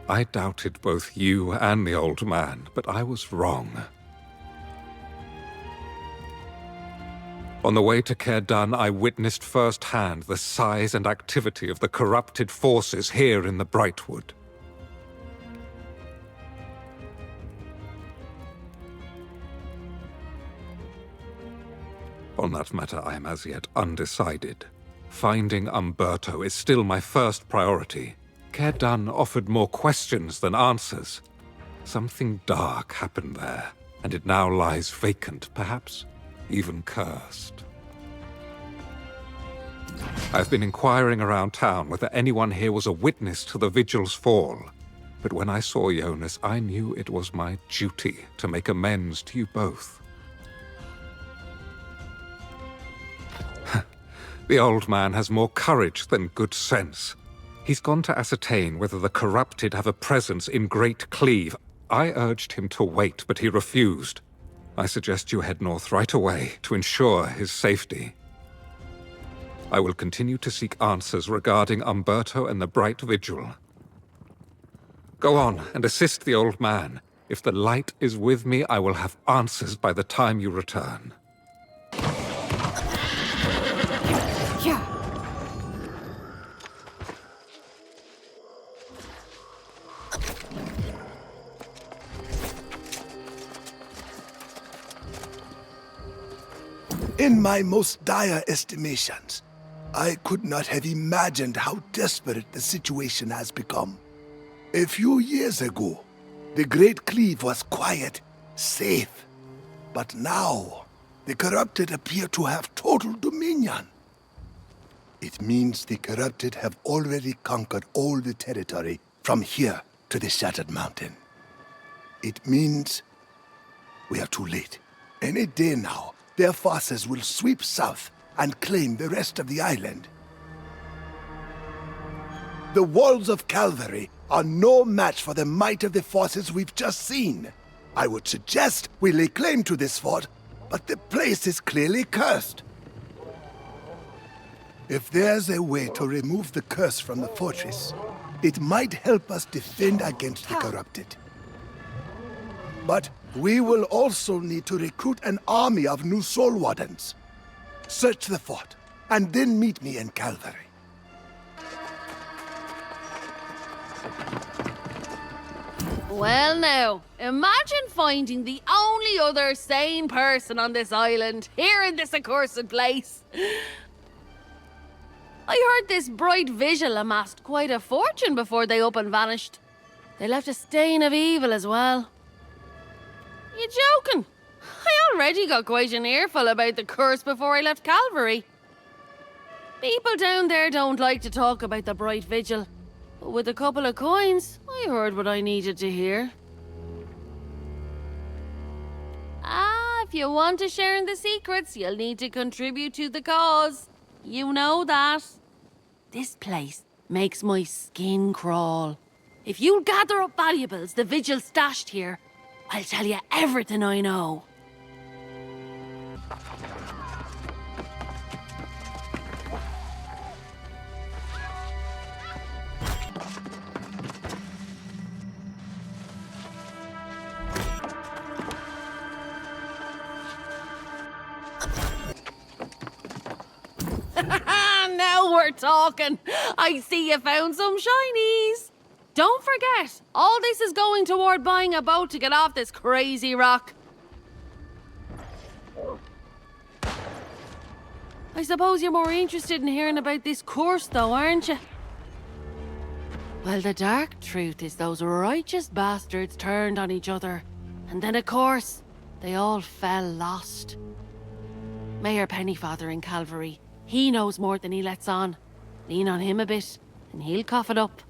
I doubted both you and the old man, but I was wrong. On the way to Caer-Dun, I witnessed firsthand the size and activity of the corrupted forces here in the Brightwood. On that matter, I am as yet undecided. Finding Umberto is still my first priority. Caer-Dun offered more questions than answers. Something dark happened there, and it now lies vacant, perhaps even cursed. I've been inquiring around town whether anyone here was a witness to the Vigil's fall. But when I saw Jonas, I knew it was my duty to make amends to you both. The old man has more courage than good sense. He's gone to ascertain whether the corrupted have a presence in Great Cleave. I urged him to wait, but he refused. I suggest you head north right away to ensure his safety. I will continue to seek answers regarding Umberto and the Bright Vigil. Go on and assist the old man. If the light is with me, I will have answers by the time you return. Yeah. In my most dire estimations, I could not have imagined how desperate the situation has become. A few years ago, the Great Cleave was quiet, safe. But now, the corrupted appear to have total dominion. It means the corrupted have already conquered all the territory from here to the Shattered Mountain. It means we are too late. Any day now, their forces will sweep south and claim the rest of the island. The walls of Calvary are no match for the might of the forces we've just seen. I would suggest we lay claim to this fort, but the place is clearly cursed. If there's a way to remove the curse from the fortress, it might help us defend against the corrupted. But we will also need to recruit an army of new Soul Wardens. Search the fort, and then meet me in Calvary. Well now, imagine finding the only other sane person on this island, here in this accursed place. I heard this Bright Vigil amassed quite a fortune before they up and vanished. They left a stain of evil as well. You joking? I already got quite an earful about the curse before I left Calvary. People down there don't like to talk about the Bright Vigil. But with a couple of coins, I heard what I needed to hear. If you want to share in the secrets, you'll need to contribute to the cause. You know that. This place makes my skin crawl. If you'll gather up valuables the Vigil stashed here, I'll tell you everything I know. Now we're talking. I see you found some shinies. Don't forget, all this is going toward buying a boat to get off this crazy rock. I suppose you're more interested in hearing about this curse, though, aren't you? Well, the dark truth is those righteous bastards turned on each other. And then, of course, they all fell lost. Mayor Pennyfather in Calvary, he knows more than he lets on. Lean on him a bit, and he'll cough it up.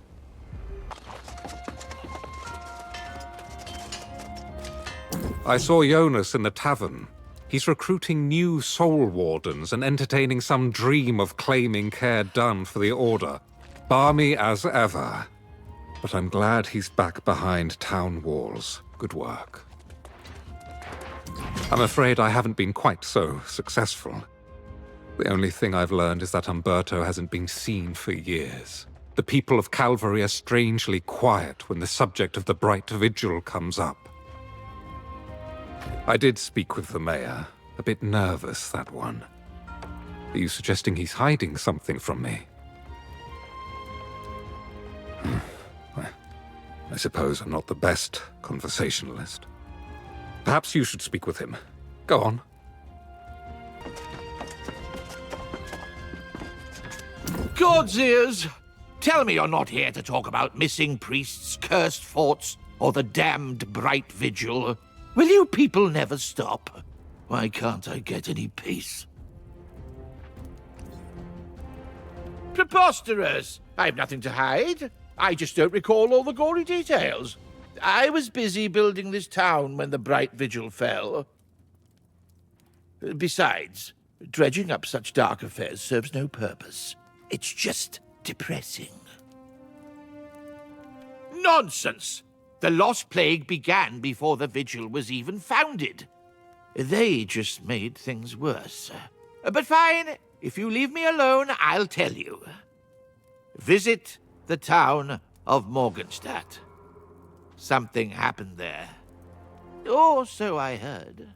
I saw Jonas in the tavern. He's recruiting new Soul Wardens and entertaining some dream of claiming Caer-Dun for the Order. Balmy as ever. But I'm glad he's back behind town walls. Good work. I'm afraid I haven't been quite so successful. The only thing I've learned is that Umberto hasn't been seen for years. The people of Calvary are strangely quiet when the subject of the Bright Vigil comes up. I did speak with the mayor. A bit nervous, that one. Are you suggesting he's hiding something from me? I suppose I'm not the best conversationalist. Perhaps you should speak with him. Go on. God's ears! Tell me you're not here to talk about missing priests, cursed forts, or the damned Bright Vigil. Will you people never stop? Why can't I get any peace? Preposterous! I've nothing to hide. I just don't recall all the gory details. I was busy building this town when the Bright Vigil fell. Besides, dredging up such dark affairs serves no purpose. It's just depressing. Nonsense! The Lost Plague began before the Vigil was even founded. They just made things worse. But fine, if you leave me alone, I'll tell you. Visit the town of Morgenstadt. Something happened there. Or so I heard.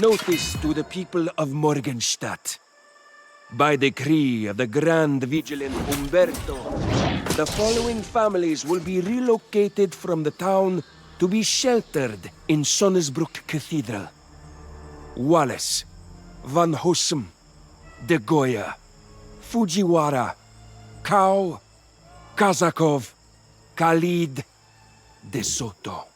Notice to the people of Morgenstadt. By decree of the Grand Vigilant Umberto, the following families will be relocated from the town to be sheltered in Sonnesbrook Cathedral. Wallace, Van Hossem, De Goya, Fujiwara, Kao, Kazakov, Khalid, De Soto.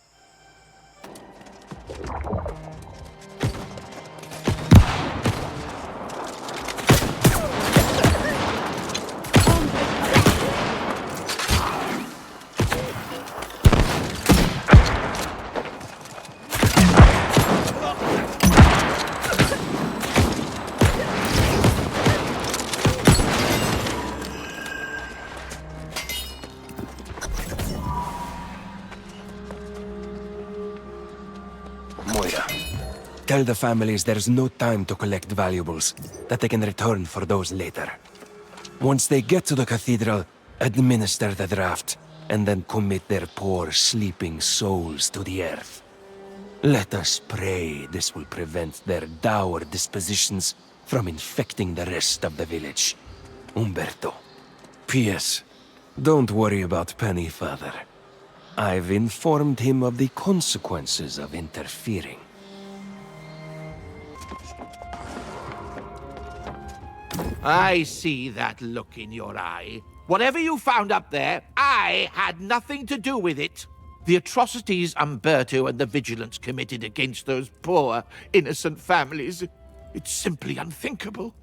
Tell the families there's no time to collect valuables, that they can return for those later. Once they get to the cathedral, administer the draft, and then commit their poor sleeping souls to the earth. Let us pray this will prevent their dour dispositions from infecting the rest of the village. Umberto. P.S. Don't worry about Penny, Father. I've informed him of the consequences of interfering. I see that look in your eye. Whatever you found up there, I had nothing to do with it. The atrocities Umberto and the Vigilants committed against those poor, innocent families, it's simply unthinkable.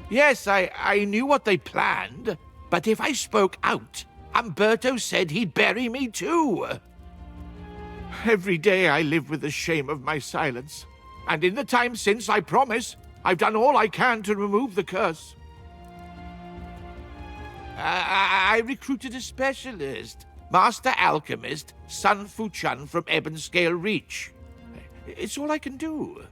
Yes, I knew what they planned, but if I spoke out, Umberto said he'd bury me too. Every day I live with the shame of my silence. And in the time since, I promise, I've done all I can to remove the curse. I recruited a specialist, Master Alchemist Sun Fuchan from Ebonscale Reach. It's all I can do.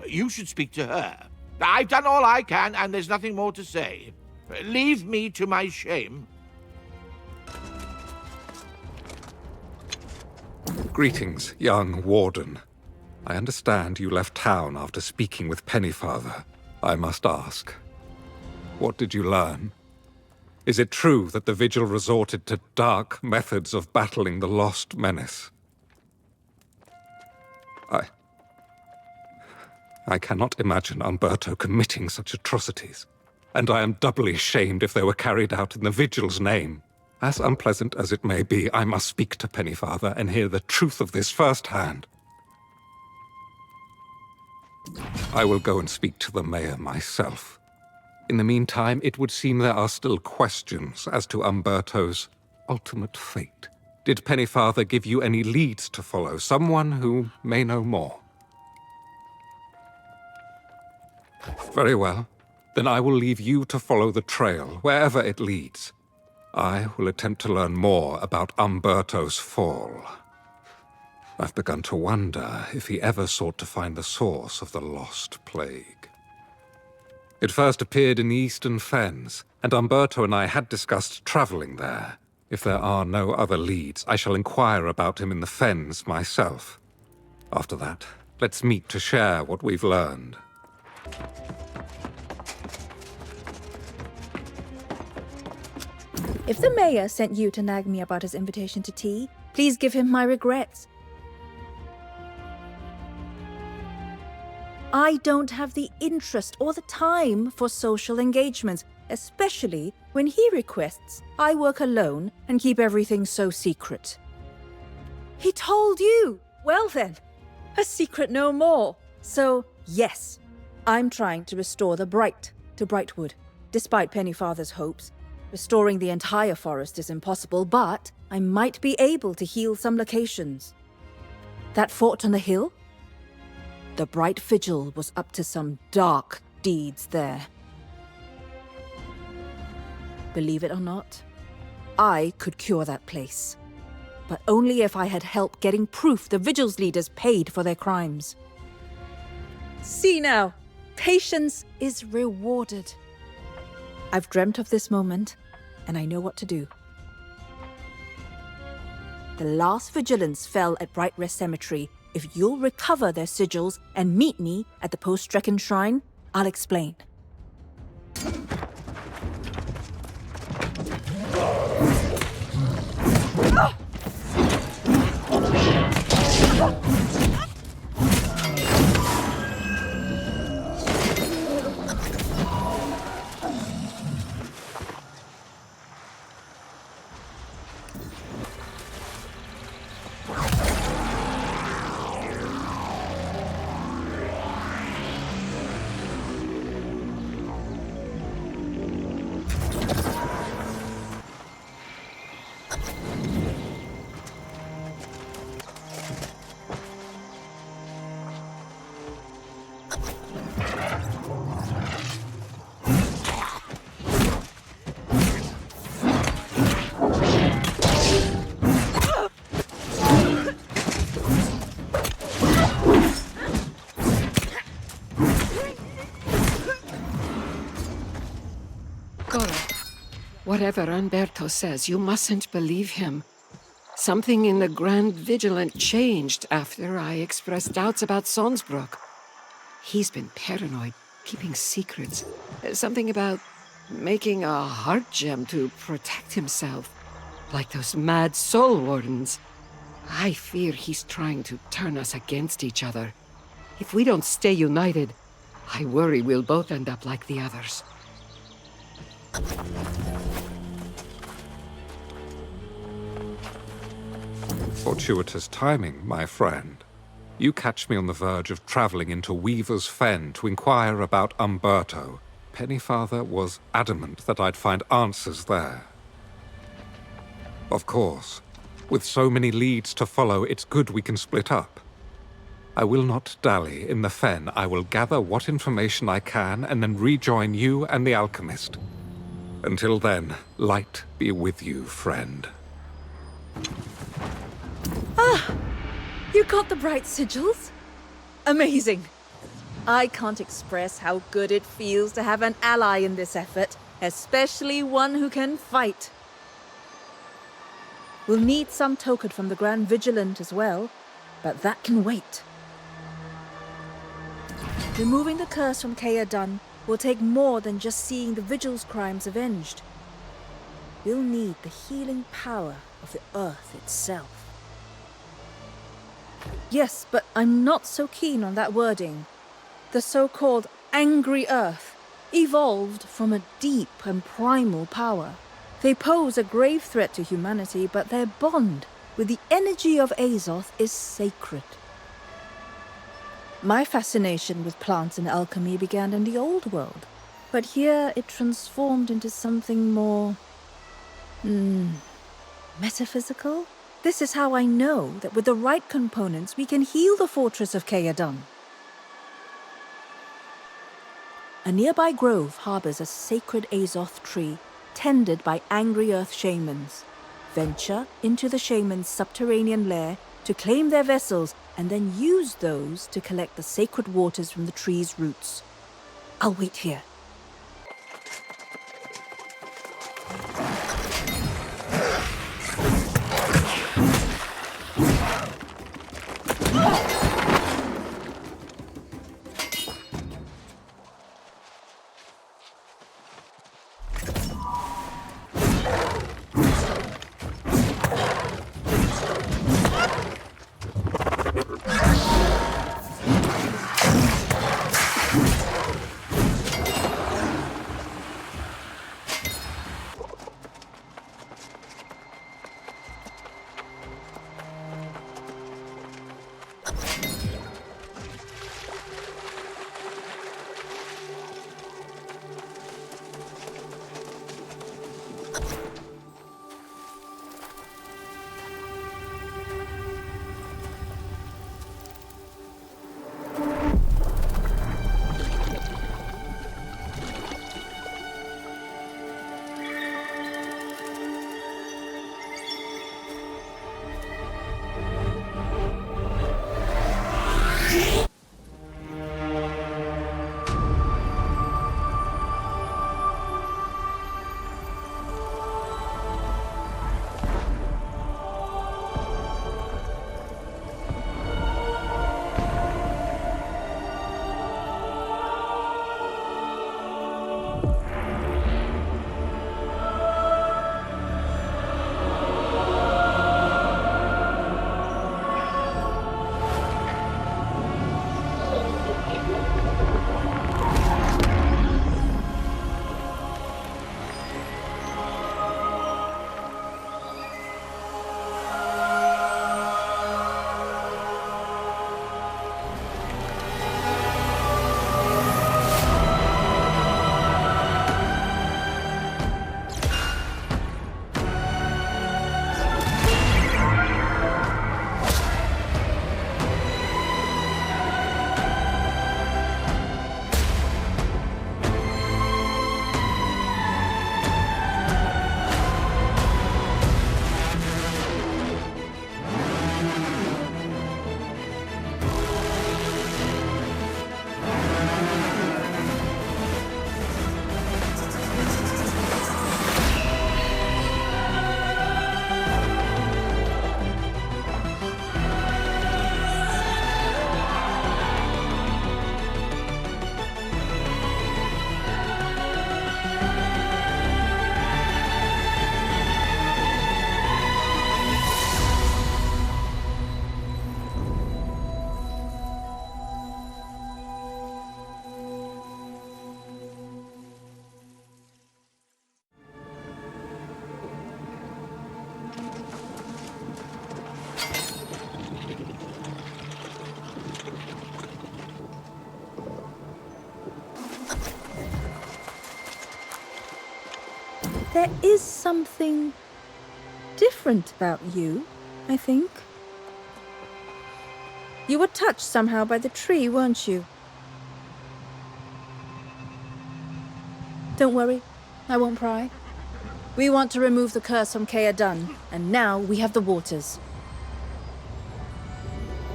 You should speak to her. I've done all I can, and there's nothing more to say. Leave me to my shame. Greetings, young warden. I understand you left town after speaking with Pennyfather. I must ask, what did you learn? Is it true that the Vigil resorted to dark methods of battling the Lost Menace? I cannot imagine Umberto committing such atrocities, and I am doubly shamed if they were carried out in the Vigil's name. As unpleasant as it may be, I must speak to Pennyfather and hear the truth of this firsthand. I will go and speak to the mayor myself. In the meantime, it would seem there are still questions as to Umberto's ultimate fate. Did Pennyfather give you any leads to follow? Someone who may know more? Very well. Then I will leave you to follow the trail, wherever it leads. I will attempt to learn more about Umberto's fall. I've begun to wonder if he ever sought to find the source of the lost plague. It first appeared in the Eastern Fens, and Umberto and I had discussed traveling there. If there are no other leads, I shall inquire about him in the Fens myself. After that, let's meet to share what we've learned. If the mayor sent you to nag me about his invitation to tea, please give him my regrets. I don't have the interest or the time for social engagements, especially when he requests I work alone and keep everything so secret. He told you! Well then, a secret no more. So, yes, I'm trying to restore the Bright to Brightwood, despite Pennyfather's hopes. Restoring the entire forest is impossible, but I might be able to heal some locations. That fort on the hill? The Bright Vigil was up to some dark deeds there. Believe it or not, I could cure that place. But only if I had help getting proof the Vigil's leaders paid for their crimes. See now, patience is rewarded. I've dreamt of this moment, and I know what to do. The last vigilance fell at Bright Rest Cemetery. If you'll recover their sigils and meet me at the post-Strecken Shrine, I'll explain. Whatever Umberto says, you mustn't believe him. Something in the Grand Vigilant changed after I expressed doubts about Sonsbrook. He's been paranoid, keeping secrets. Something about making a heart gem to protect himself, like those mad soul wardens. I fear he's trying to turn us against each other. If we don't stay united, I worry we'll both end up like the others. Fortuitous timing, my friend. You catch me on the verge of traveling into Weaver's Fen to inquire about Umberto. Pennyfather was adamant that I'd find answers there. Of course, with so many leads to follow, it's good we can split up. I will not dally in the Fen. I will gather what information I can and then rejoin you and the alchemist. Until then, light be with you, friend. Ah! You got the Bright Sigils? Amazing! I can't express how good it feels to have an ally in this effort, especially one who can fight. We'll need some token from the Grand Vigilant as well, but that can wait. Removing the curse from Caerdan will take more than just seeing the Vigil's crimes avenged. We'll need the healing power of the earth itself. Yes, but I'm not so keen on that wording. The so-called Angry Earth evolved from a deep and primal power. They pose a grave threat to humanity, but their bond with the energy of Azoth is sacred. My fascination with plants and alchemy began in the old world, but here it transformed into something more... metaphysical? This is how I know that with the right components we can heal the fortress of Caedon. A nearby grove harbors a sacred Azoth tree, tended by angry earth shamans. Venture into the shamans' subterranean lair to claim their vessels, and then use those to collect the sacred waters from the tree's roots. I'll wait here. There is something different about you, I think. You were touched somehow by the tree, weren't you? Don't worry, I won't pry. We want to remove the curse from Caedon, and now we have the waters.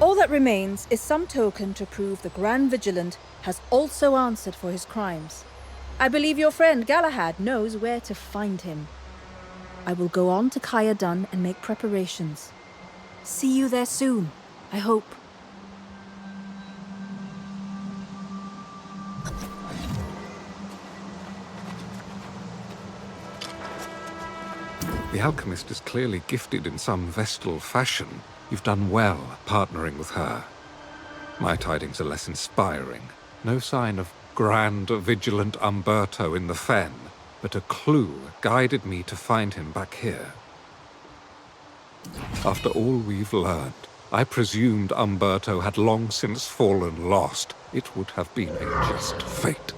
All that remains is some token to prove the Grand Vigilant has also answered for his crimes. I believe your friend Galahad knows where to find him. I will go on to Caedon and make preparations. See you there soon, I hope. The alchemist is clearly gifted in some Vestal fashion. You've done well partnering with her. My tidings are less inspiring. No sign of Grand Vigilant Umberto in the Fen. but a clue guided me to find him back here. After all we've learned, I presumed Umberto had long since fallen lost. It would have been a just fate.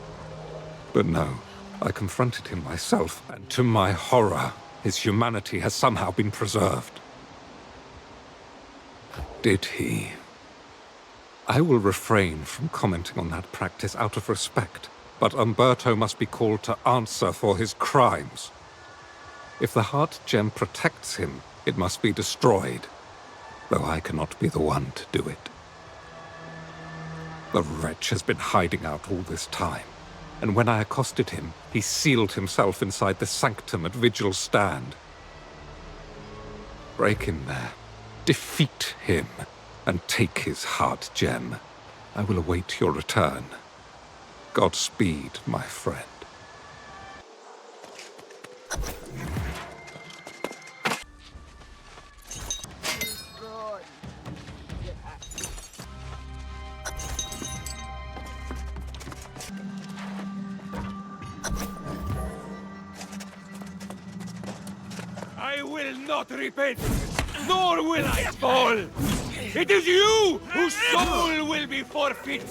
But no, I confronted him myself, and to my horror, his humanity has somehow been preserved. Did he? I will refrain from commenting on that practice out of respect, but Umberto must be called to answer for his crimes. If the heart gem protects him, it must be destroyed, though I cannot be the one to do it. The wretch has been hiding out all this time, and when I accosted him, he sealed himself inside the sanctum at Vigil's stand. Break in there, defeat him, and take his heart gem. I will await your return. Godspeed, my friend. I will not repent, nor will I fall. It is you whose soul will be forfeit.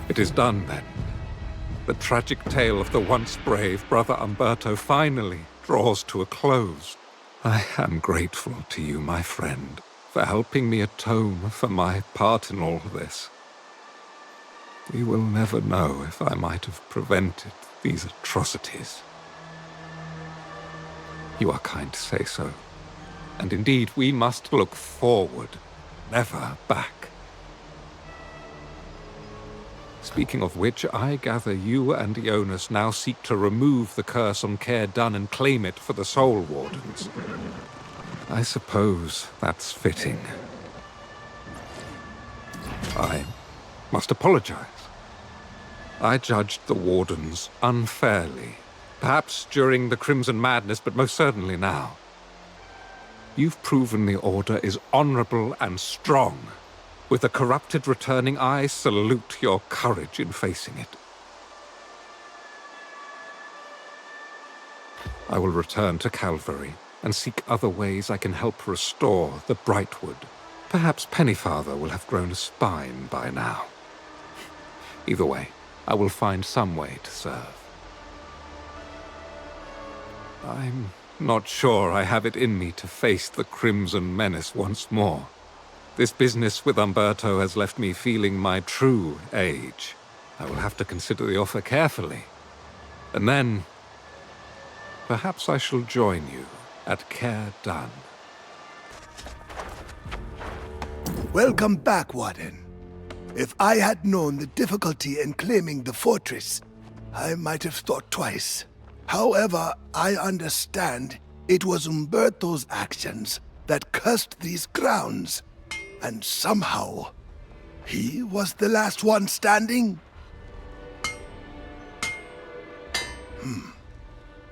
It is done, then. The tragic tale of the once brave Brother Umberto finally draws to a close. I am grateful to you, my friend, for helping me atone for my part in all this. We will never know if I might have prevented these atrocities. You are kind to say so. And indeed, we must look forward, never back. Speaking of which, I gather you and Jonas now seek to remove the curse on Care Done and claim it for the Soul Wardens. I suppose that's fitting. I must apologize. I judged the Wardens unfairly. Perhaps during the Crimson Madness, but most certainly now. You've proven the Order is honorable and strong. With the corrupted returning, I salute your courage in facing it. I will return to Calvary and seek other ways I can help restore the Brightwood. Perhaps Pennyfather will have grown a spine by now. Either way, I will find some way to serve. I'm not sure I have it in me to face the Crimson Menace once more. This business with Umberto has left me feeling my true age. I will have to consider the offer carefully. And then, perhaps I shall join you at Care Done. Welcome back, Warden. If I had known the difficulty in claiming the fortress, I might have thought twice. However, I understand it was Umberto's actions that cursed these grounds. And somehow, he was the last one standing?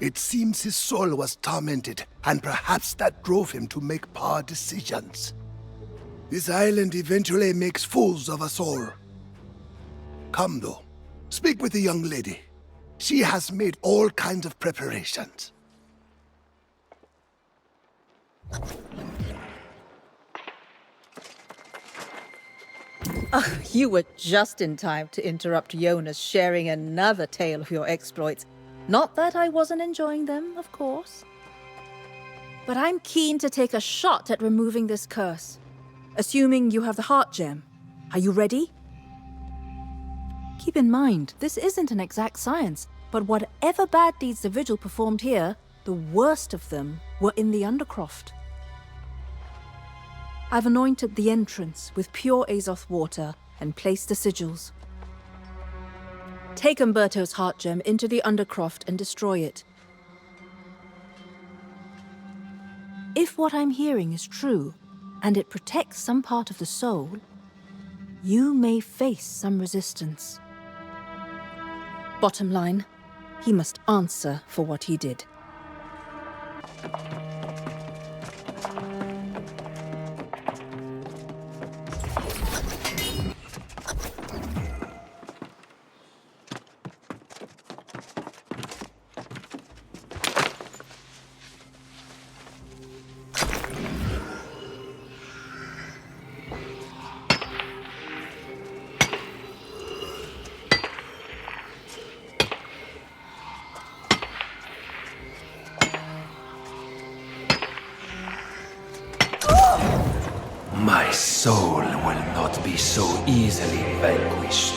It seems his soul was tormented, and perhaps that drove him to make poor decisions. This island eventually makes fools of us all. Come, though. Speak with the young lady. She has made all kinds of preparations. Oh, you were just in time to interrupt Jonas sharing another tale of your exploits. Not that I wasn't enjoying them, of course. But I'm keen to take a shot at removing this curse. Assuming you have the heart gem. Are you ready? Keep in mind, this isn't an exact science, but whatever bad deeds the Vigil performed here, the worst of them were in the Undercroft. I've anointed the entrance with pure Azoth water and placed the sigils. Take Umberto's heart gem into the Undercroft and destroy it. If what I'm hearing is true, and it protects some part of the soul, you may face some resistance. Bottom line, he must answer for what he did. My soul will not be so easily vanquished.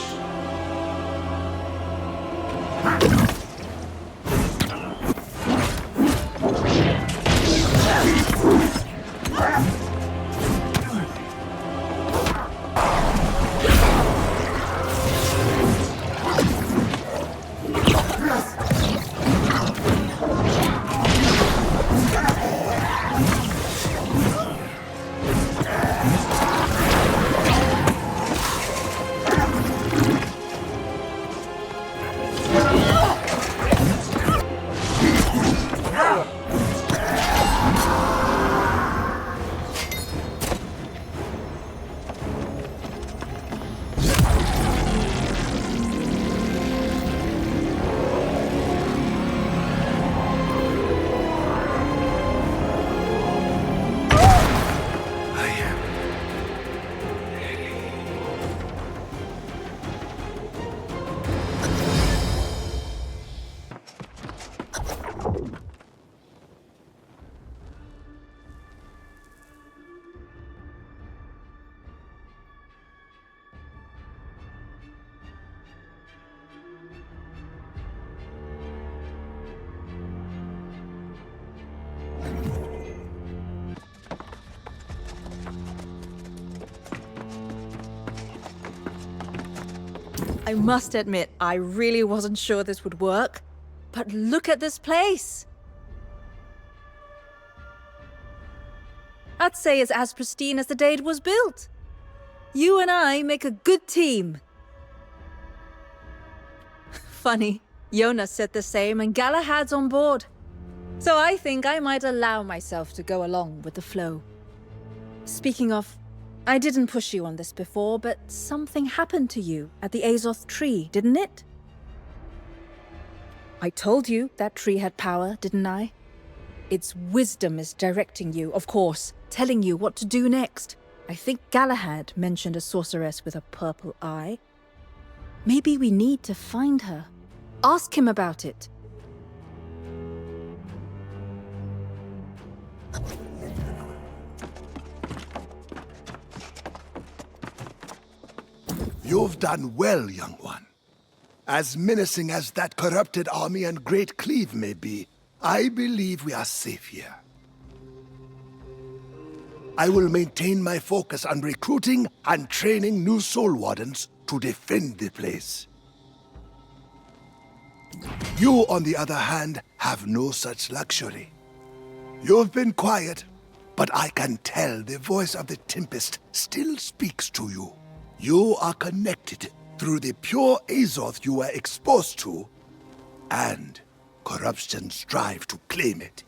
I must admit, I really wasn't sure this would work. But look at this place! I'd say it's as pristine as the day it was built. You and I make a good team. Funny, Jonas said the same and Galahad's on board. So I think I might allow myself to go along with the flow. Speaking of, I didn't push you on this before, but something happened to you at the Azoth tree, didn't it? I told you that tree had power, didn't I? Its wisdom is directing you, of course, telling you what to do next. I think Galahad mentioned a sorceress with a purple eye. Maybe we need to find her. Ask him about it. You've done well, young one. As menacing as that corrupted army and Great Cleave may be, I believe we are safe here. I will maintain my focus on recruiting and training new Soul Wardens to defend the place. You, on the other hand, have no such luxury. You've been quiet, but I can tell the voice of the Tempest still speaks to you. You are connected through the pure Azoth you were exposed to, and corruption strive to claim it.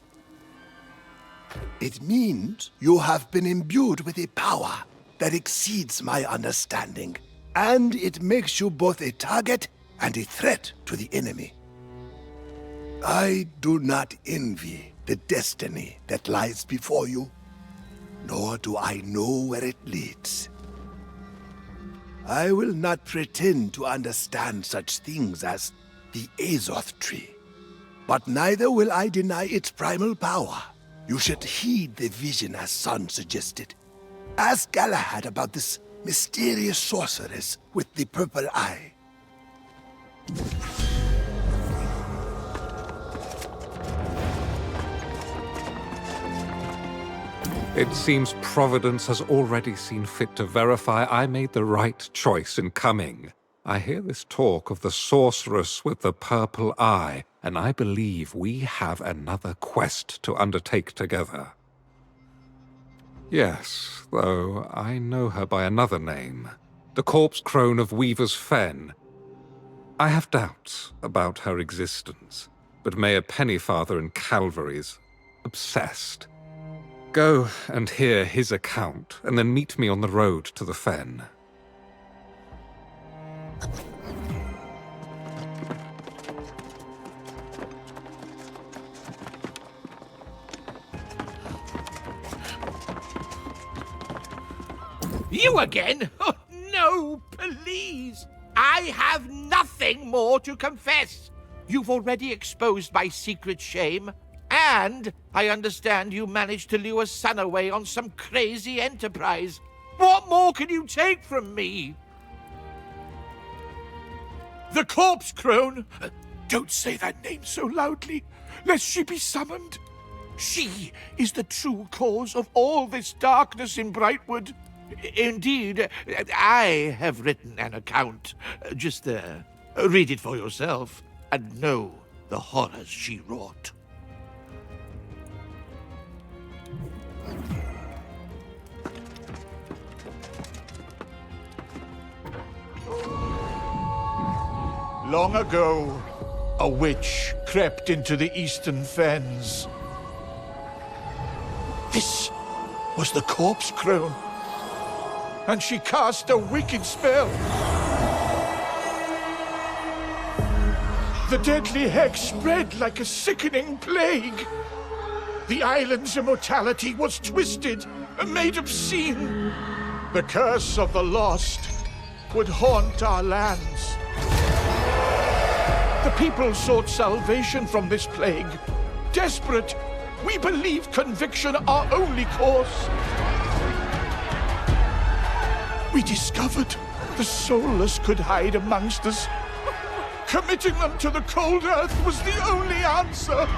It means you have been imbued with a power that exceeds my understanding, and it makes you both a target and a threat to the enemy. I do not envy the destiny that lies before you, nor do I know where it leads. I will not pretend to understand such things as the Azoth tree, but neither will I deny its primal power. You should heed the vision as Son suggested. Ask Galahad about this mysterious sorceress with the purple eye. It seems Providence has already seen fit to verify I made the right choice in coming. I hear this talk of the sorceress with the purple eye, and I believe we have another quest to undertake together. Yes, though I know her by another name. The corpse crone of Weaver's Fen. I have doubts about her existence, but Mayor Pennyfather in Calvary is obsessed. Go and hear his account, and then meet me on the road to the fen. You again? Oh, no, please. I have nothing more to confess. You've already exposed my secret shame. And I understand you managed to lure Sun away on some crazy enterprise. What more can you take from me? The corpse crone? Don't say that name so loudly, lest she be summoned. She is the true cause of all this darkness in Brightwood. Indeed, I have written an account. Just read it for yourself and know the horrors she wrought. Long ago, a witch crept into the eastern fens. This was the corpse crone, and she cast a wicked spell. The deadly hex spread like a sickening plague. The island's immortality was twisted and made obscene. The curse of the lost would haunt our lands. The people sought salvation from this plague. Desperate, we believed conviction our only course. We discovered the soulless could hide amongst us. Committing them to the cold earth was the only answer.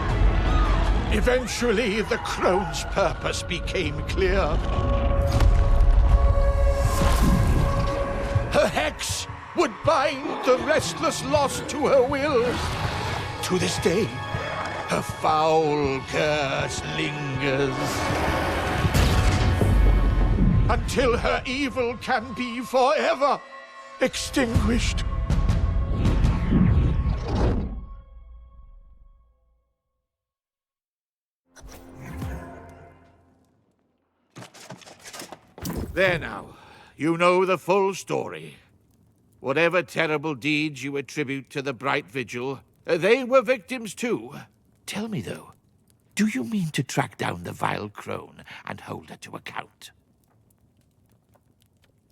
Eventually, the crone's purpose became clear. Her hex would bind the restless lost to her will. To this day, her foul curse lingers. Until her evil can be forever extinguished. There now. You know the full story. Whatever terrible deeds you attribute to the Bright Vigil, they were victims too. Tell me, though, do you mean to track down the vile crone and hold her to account?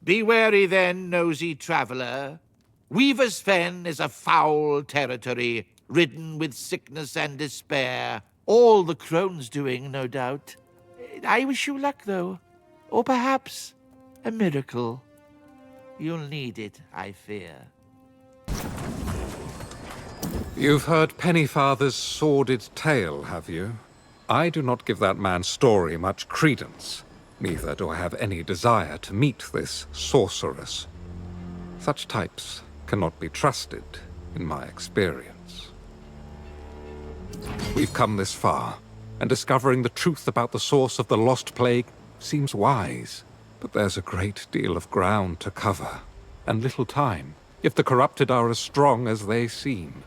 Be wary then, nosy traveler. Weaver's Fen is a foul territory, ridden with sickness and despair. All the crone's doing, no doubt. I wish you luck, though. Or perhaps a miracle. You'll need it, I fear. You've heard Pennyfather's sordid tale, have you? I do not give that man's story much credence. Neither do I have any desire to meet this sorceress. Such types cannot be trusted, in my experience. We've come this far, and discovering the truth about the source of the Lost Plague seems wise. But there's a great deal of ground to cover, and little time, if the corrupted are as strong as they seem.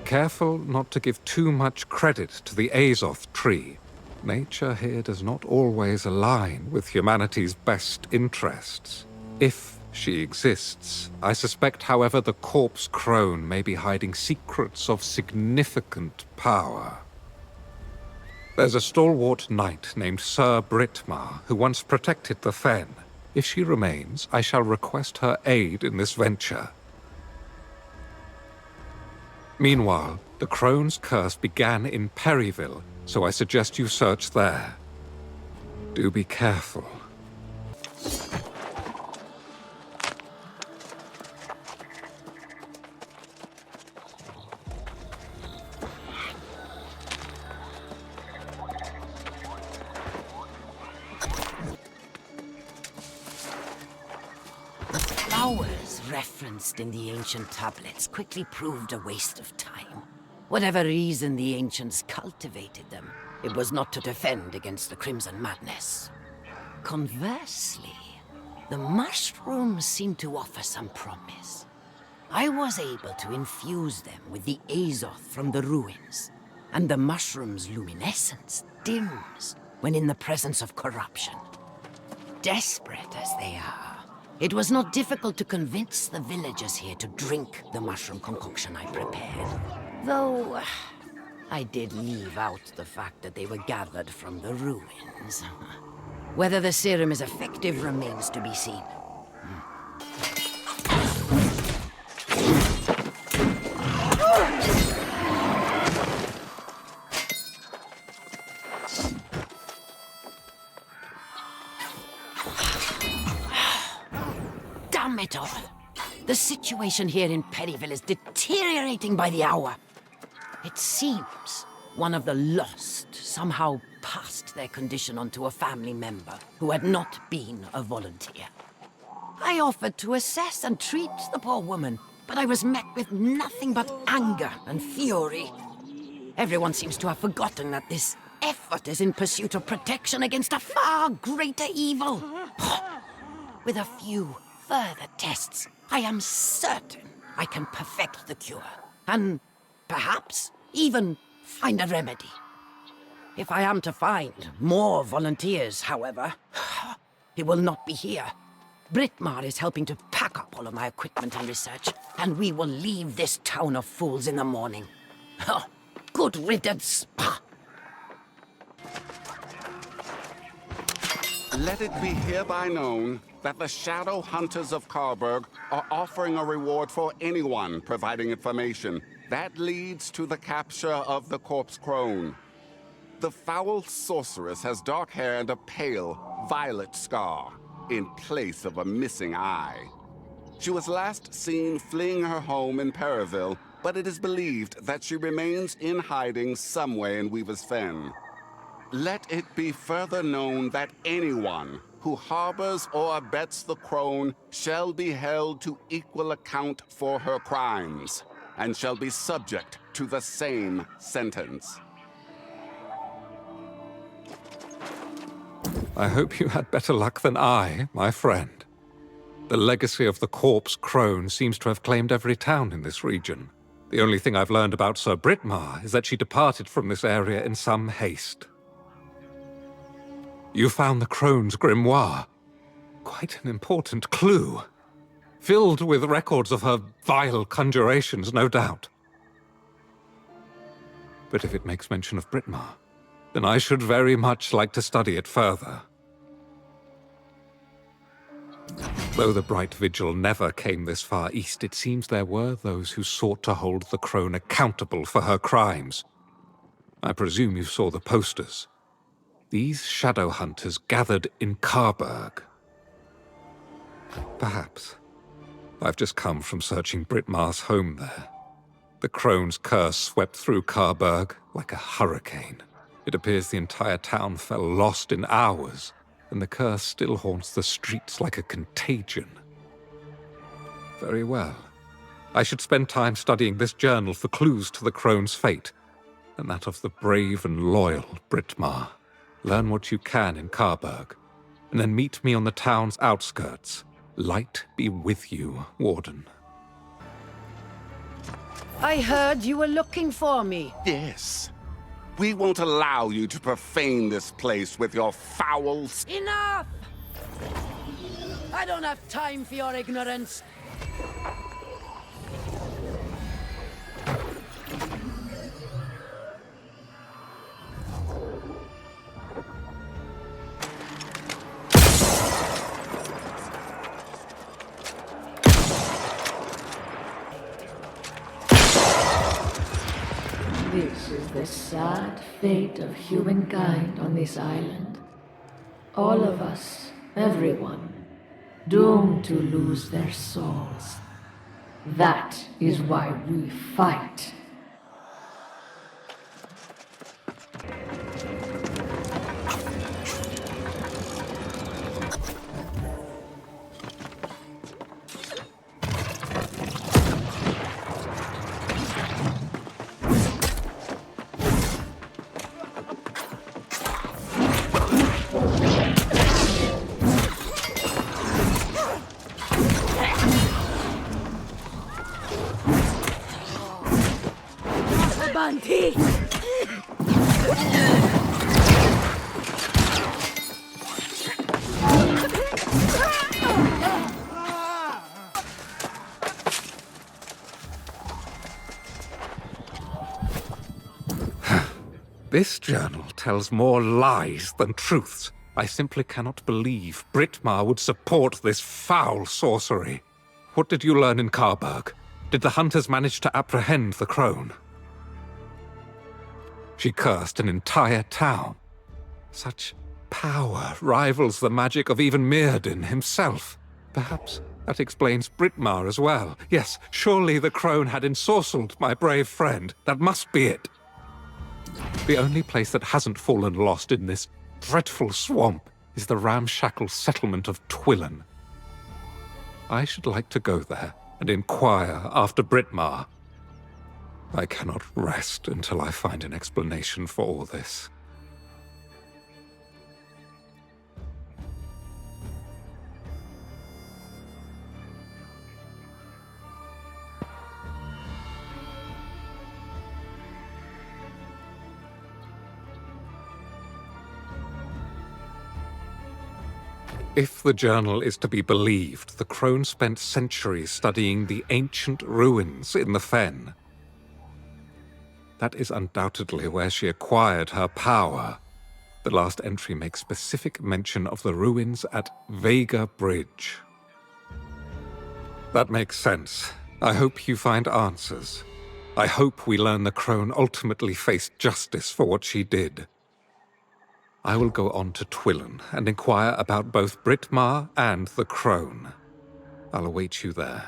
Careful not to give too much credit to the Azoth tree. Nature here does not always align with humanity's best interests. If she exists, I suspect, however, the corpse crone may be hiding secrets of significant power. There's a stalwart knight named Sir Britmar who once protected the fen. If she remains, I shall request her aid in this venture. Meanwhile, the crone's curse began in Perryville, so I suggest you search there. Do be careful. Flowers referenced in the ancient tablets quickly proved a waste of time. Whatever reason the ancients cultivated them, it was not to defend against the Crimson Madness. Conversely, the mushrooms seem to offer some promise. I was able to infuse them with the azoth from the ruins, and the mushroom's luminescence dims when in the presence of corruption. Desperate as they are, it was not difficult to convince the villagers here to drink the mushroom concoction I prepared. Though, I did leave out the fact that they were gathered from the ruins. Whether the serum is effective remains to be seen. Damn it all! The situation here in Perryville is deteriorating by the hour. It seems one of the lost somehow passed their condition on to a family member who had not been a volunteer. I offered to assess and treat the poor woman, but I was met with nothing but anger and fury. Everyone seems to have forgotten that this effort is in pursuit of protection against a far greater evil. With a few further tests, I am certain I can perfect the cure, and perhaps even find a remedy. If I am to find more volunteers, however, it will not be here. Brittmar is helping to pack up all of my equipment and research, and we will leave this town of fools in the morning. Good riddance. Let it be hereby known that the Shadow Hunters of Carberg are offering a reward for anyone providing information that leads to the capture of the corpse crone. The foul sorceress has dark hair and a pale, violet scar in place of a missing eye. She was last seen fleeing her home in Perryville, but it is believed that she remains in hiding somewhere in Weaver's Fen. Let it be further known that anyone who harbors or abets the crone shall be held to equal account for her crimes, and shall be subject to the same sentence. I hope you had better luck than I, my friend. The legacy of the corpse crone seems to have claimed every town in this region. The only thing I've learned about Sir Brittmar is that she departed from this area in some haste. You found the crone's grimoire. Quite an important clue. Filled with records of her vile conjurations, no doubt. But if it makes mention of Brittmar, then I should very much like to study it further. Though the Bright Vigil never came this far east, it seems there were those who sought to hold the crone accountable for her crimes. I presume you saw the posters. These shadow hunters gathered in Carberg. Perhaps. I've just come from searching Brittmar's home there. The crone's curse swept through Carberg like a hurricane. It appears the entire town fell lost in hours, and the curse still haunts the streets like a contagion. Very well. I should spend time studying this journal for clues to the crone's fate, and that of the brave and loyal Brittmar. Learn what you can in Carberg, and then meet me on the town's outskirts. Light be with you, Warden. I heard you were looking for me. Yes. We won't allow you to profane this place with your fouls. Enough! I don't have time for your ignorance. This is the sad fate of humankind on this island. All of us, everyone, doomed to lose their souls. That is why we fight. rotten teeth! This journal tells more lies than truths. I simply cannot believe Britmar would support this foul sorcery. What did you learn in Karberg? Did the hunters manage to apprehend the crone? She cursed an entire town. Such power rivals the magic of even Mirrodin himself. Perhaps that explains Britmar as well. Yes, surely the crone had ensorcelled my brave friend. That must be it. The only place that hasn't fallen lost in this dreadful swamp is the ramshackle settlement of Twillen. I should like to go there and inquire after Britmar. I cannot rest until I find an explanation for all this. If the journal is to be believed, the crone spent centuries studying the ancient ruins in the Fen. That is undoubtedly where she acquired her power. The last entry makes specific mention of the ruins at Vega Bridge. That makes sense. I hope you find answers. I hope we learn the crone ultimately faced justice for what she did. I will go on to Twillen and inquire about both Britmar and the crone. I'll await you there.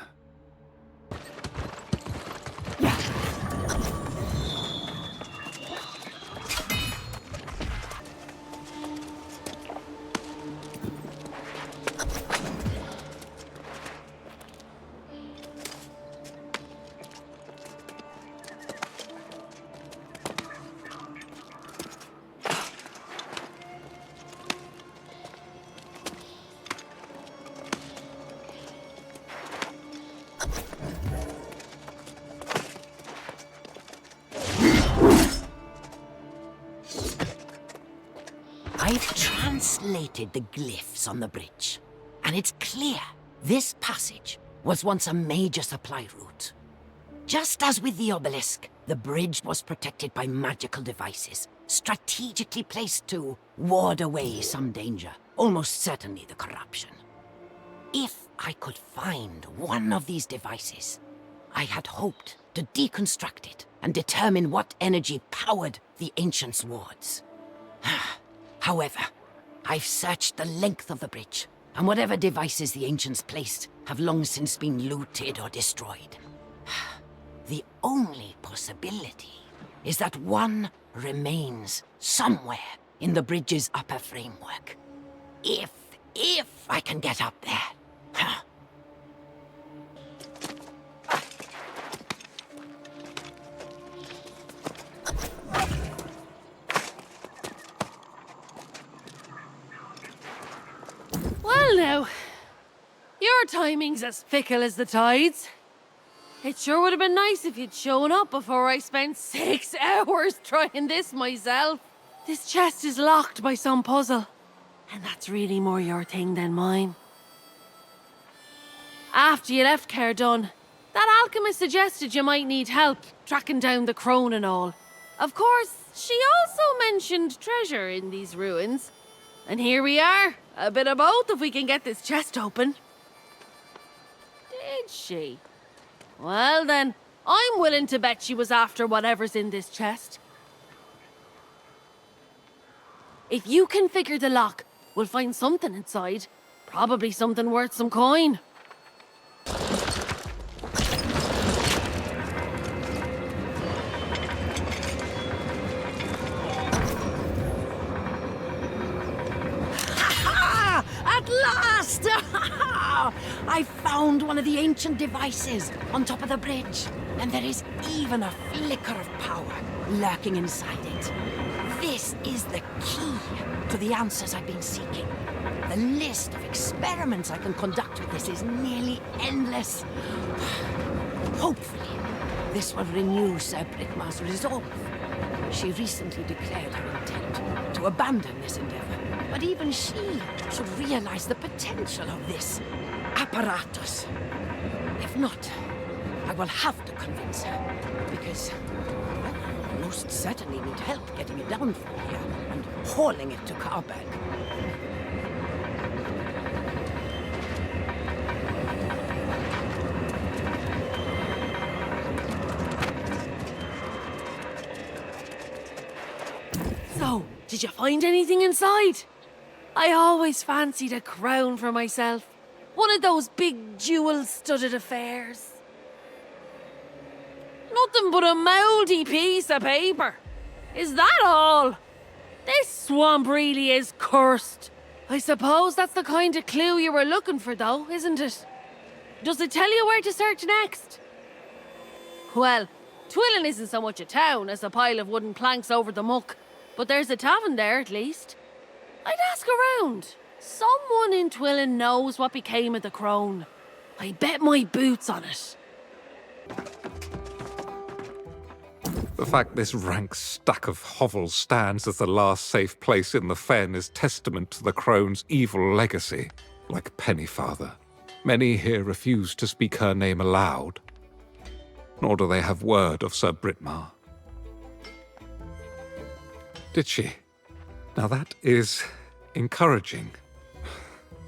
I've translated the glyphs on the bridge, and it's clear this passage was once a major supply route. Just as with the obelisk, the bridge was protected by magical devices, strategically placed to ward away some danger, almost certainly the corruption. If I could find one of these devices, I had hoped to deconstruct it and determine what energy powered the ancients' wards. However, I've searched the length of the bridge, and whatever devices the ancients placed have long since been looted or destroyed. The only possibility is that one remains somewhere in the bridge's upper framework. If I can get up there. Well now, your timing's as fickle as the tides. It sure would have been nice if you'd shown up before I spent 6 hours trying this myself. This chest is locked by some puzzle, and that's really more your thing than mine. After you left Cardun, that alchemist suggested you might need help tracking down the crone and all. Of course, she also mentioned treasure in these ruins. And here we are, a bit of both if we can get this chest open. Did she? Well then, I'm willing to bet she was after whatever's in this chest. If you can figure the lock, we'll find something inside. Probably something worth some coin. At last! I found one of the ancient devices on top of the bridge, and there is even a flicker of power lurking inside it. This is the key to the answers I've been seeking. The list of experiments I can conduct with this is nearly endless. Hopefully, this will renew Sir Britmar's resolve. She recently declared her intent to abandon this endeavor, but even she should realize the potential of this apparatus. If not, I will have to convince her, because I most certainly need help getting it down from here and hauling it to Carberg. So, did you find anything inside? I always fancied a crown for myself. One of those big jewel-studded affairs. Nothing but a mouldy piece of paper. Is that all? This swamp really is cursed. I suppose that's the kind of clue you were looking for, though, isn't it? Does it tell you where to search next? Well, Twillin isn't so much a town as a pile of wooden planks over the muck, but there's a tavern there, at least. I'd ask around. Someone in Twillin knows what became of the crone. I bet my boots on it. The fact this rank stack of hovels stands as the last safe place in the fen is testament to the crone's evil legacy. Like Pennyfather, many here refuse to speak her name aloud, nor do they have word of Sir Britmar. Did she? Now that is encouraging,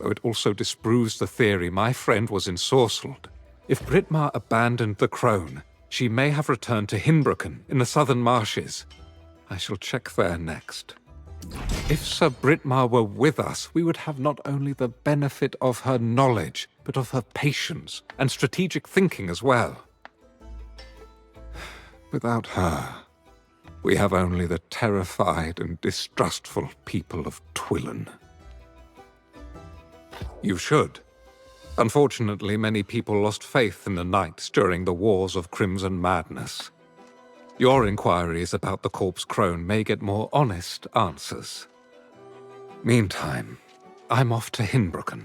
though it also disproves the theory my friend was ensorcelled. If Britmar abandoned the crone, she may have returned to Hinbroken in the southern marshes. I shall check there next. If Sir Britmar were with us, we would have not only the benefit of her knowledge, but of her patience and strategic thinking as well. Without her, we have only the terrified and distrustful people of Twillin. You should. Unfortunately, many people lost faith in the knights during the Wars of Crimson Madness. Your inquiries about the corpse crone may get more honest answers. Meantime, I'm off to Hinbroken.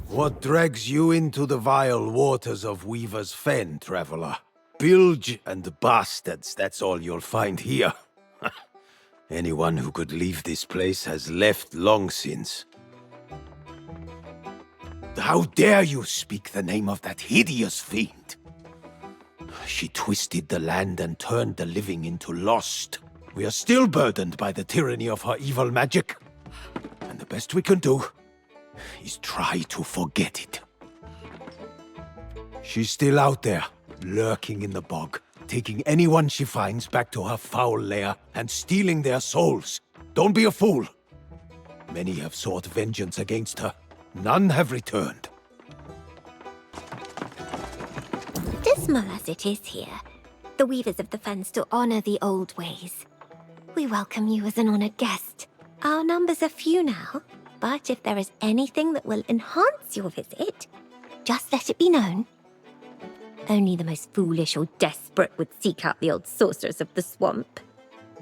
What drags you into the vile waters of Weaver's Fen, traveler? Bilge and bastards, that's all you'll find here. Anyone who could leave this place has left long since. How dare you speak the name of that hideous fiend? She twisted the land and turned the living into lost. We are still burdened by the tyranny of her evil magic. And the best we can do is try to forget it. She's still out there, lurking in the bog, taking anyone she finds back to her foul lair and stealing their souls. Don't be a fool. Many have sought vengeance against her. None have returned. Dismal as it is here, the Weavers of the Fen still honor the old ways. We welcome you as an honored guest. Our numbers are few now, but if there is anything that will enhance your visit, just let it be known. Only the most foolish or desperate would seek out the old sorcerers of the swamp.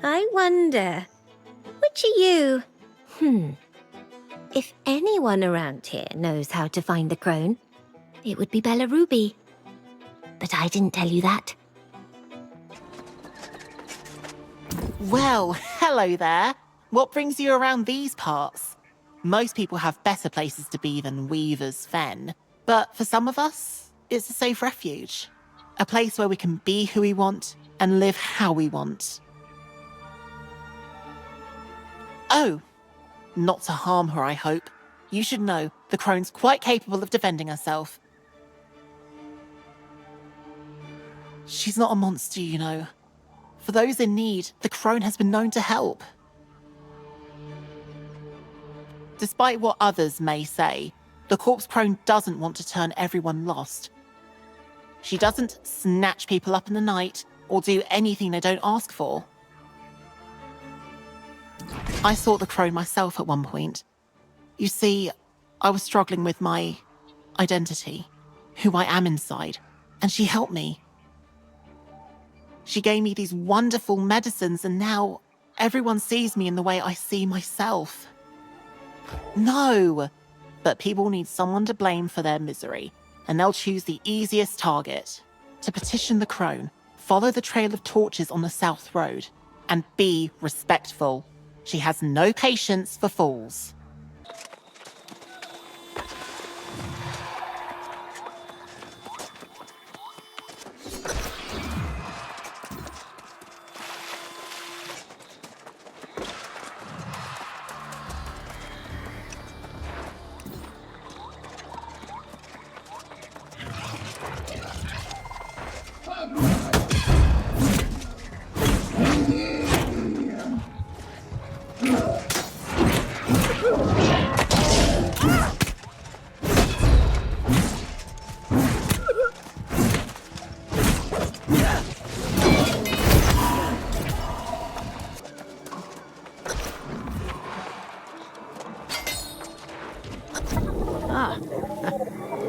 I wonder, which are you? If anyone around here knows how to find the crone, it would be Bella Ruby. But I didn't tell you that. Well, hello there. What brings you around these parts? Most people have better places to be than Weaver's Fen, but for some of us, it's a safe refuge. A place where we can be who we want and live how we want. Oh, not to harm her, I hope. You should know, the crone's quite capable of defending herself. She's not a monster, you know. For those in need, the crone has been known to help. Despite what others may say, the corpse crone doesn't want to turn everyone lost. She doesn't snatch people up in the night or do anything they don't ask for. I sought the crone myself at one point. You see, I was struggling with my identity, who I am inside, and she helped me. She gave me these wonderful medicines, and now everyone sees me in the way I see myself. No, but people need someone to blame for their misery. and they'll choose the easiest target. To petition the crone, follow the trail of torches on the South Road, and be respectful. She has no patience for fools.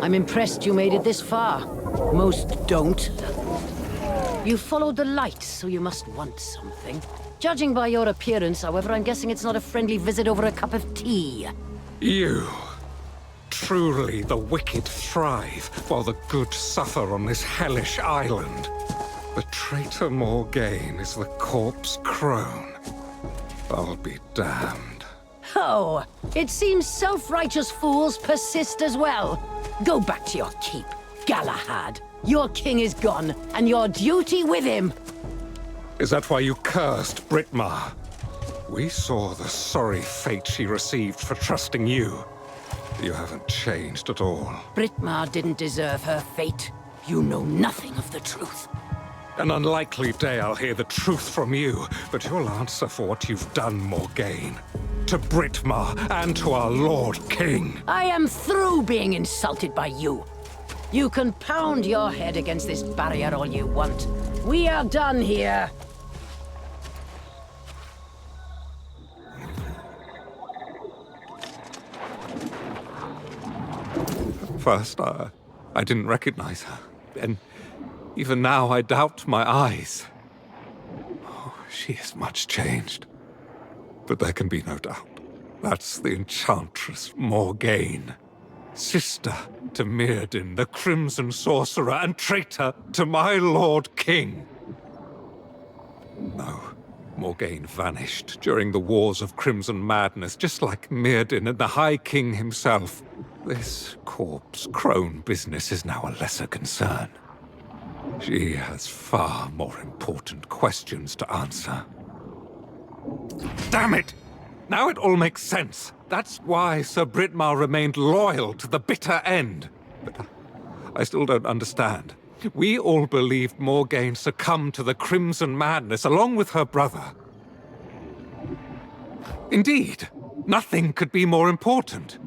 I'm impressed you made it this far. Most don't. You followed the light, so you must want something. Judging by your appearance, however, I'm guessing it's not a friendly visit over a cup of tea. You. Truly, the wicked thrive, while the good suffer on this hellish island. The traitor Morgaine is the corpse crone. I'll be damned. Oh, it seems self-righteous fools persist as well. Go back to your keep, Galahad. Your king is gone, and your duty with him. Is that why you cursed Britmar? We saw the sorry fate she received for trusting you. You haven't changed at all. Britmar didn't deserve her fate. You know nothing of the truth. An unlikely day I'll hear the truth from you, but you'll answer for what you've done, Morgaine. To Britmar and to our Lord King. I am through being insulted by you. You can pound your head against this barrier all you want. We are done here. First, I didn't recognize her. And even now, I doubt my eyes. Oh, she is much changed. But there can be no doubt. That's the Enchantress Morgaine. Sister to Mirrodin, the Crimson Sorcerer, and traitor to my Lord King. No, Morgaine vanished during the Wars of Crimson Madness, just like Mirrodin and the High King himself. This corpse crone business is now a lesser concern. She has far more important questions to answer. Damn it! Now it all makes sense. That's why Sir Britmar remained loyal to the bitter end. But I still don't understand. We all believed Morgaine succumbed to the Crimson Madness along with her brother. Indeed, nothing could be more important.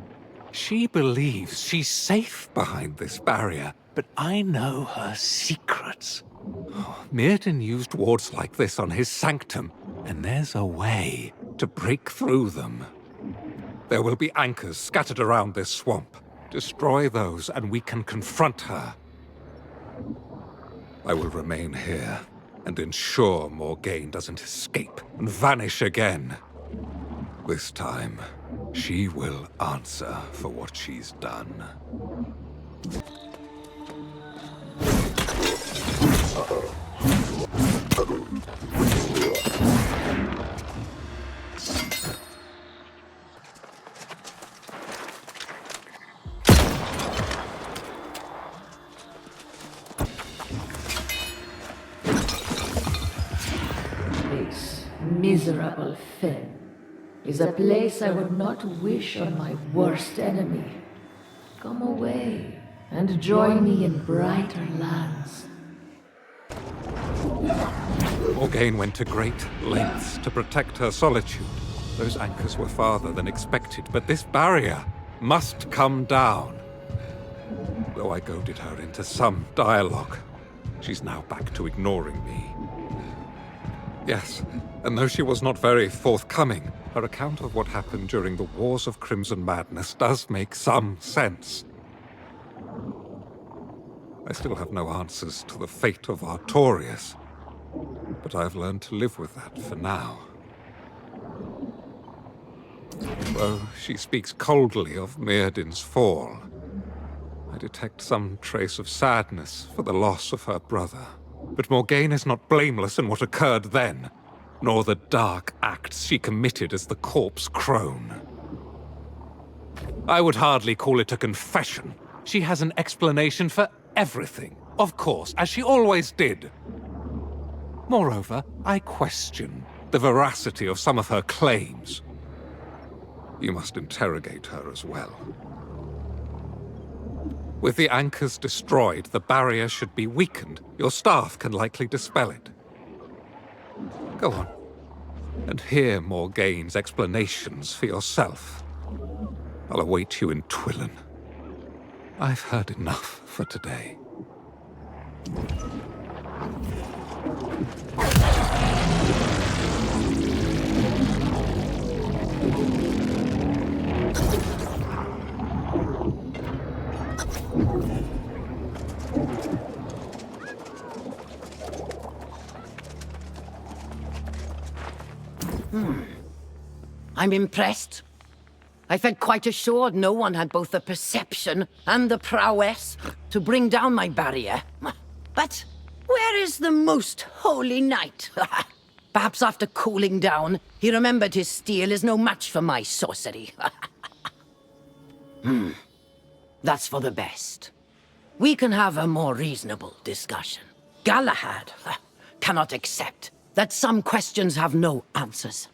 She believes she's safe behind this barrier, but I know her secrets. Mirrodin used wards like this on his sanctum, and there's a way to break through them. There will be anchors scattered around this swamp. Destroy those, and we can confront her. I will remain here and ensure Morgaine doesn't escape and vanish again. This time, she will answer for what she's done. This miserable fen is a place I would not wish on my worst enemy. Come away and join me in brighter lands. Morgaine went to great lengths to protect her solitude. Those anchors were farther than expected, but this barrier must come down. Though I goaded her into some dialogue, she's now back to ignoring me. Yes, and though she was not very forthcoming, her account of what happened during the Wars of Crimson Madness does make some sense. I still have no answers to the fate of Artorias, but I've learned to live with that for now. Though she speaks coldly of Mirrodin's fall, I detect some trace of sadness for the loss of her brother. But Morgaine is not blameless in what occurred then, nor the dark acts she committed as the corpse crone. I would hardly call it a confession. She has an explanation for everything, of course, as she always did. Moreover, I question the veracity of some of her claims. You must interrogate her as well. With the anchors destroyed, the barrier should be weakened. Your staff can likely dispel it. Go on, and hear Morgaine's explanations for yourself. I'll await you in Twillin. I've heard enough for today. I'm impressed. I felt quite assured no one had both the perception and the prowess to bring down my barrier. But where is the most holy knight? Perhaps after cooling down, he remembered his steel is no match for my sorcery. That's for the best. We can have a more reasonable discussion. Galahad cannot accept that some questions have no answers.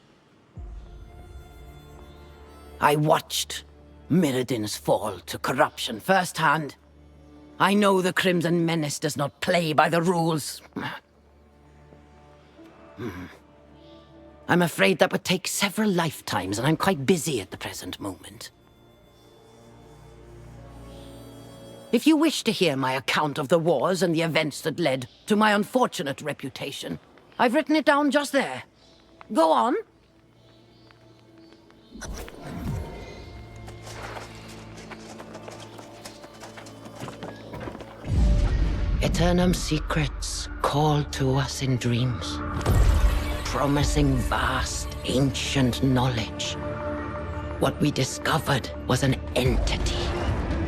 I watched Mirrodin's fall to corruption firsthand. I know the Crimson Menace does not play by the rules. I'm afraid that would take several lifetimes, and I'm quite busy at the present moment. If you wish to hear my account of the wars and the events that led to my unfortunate reputation, I've written it down just there. Go on. Aeternum secrets called to us in dreams, promising vast, ancient knowledge. What we discovered was an entity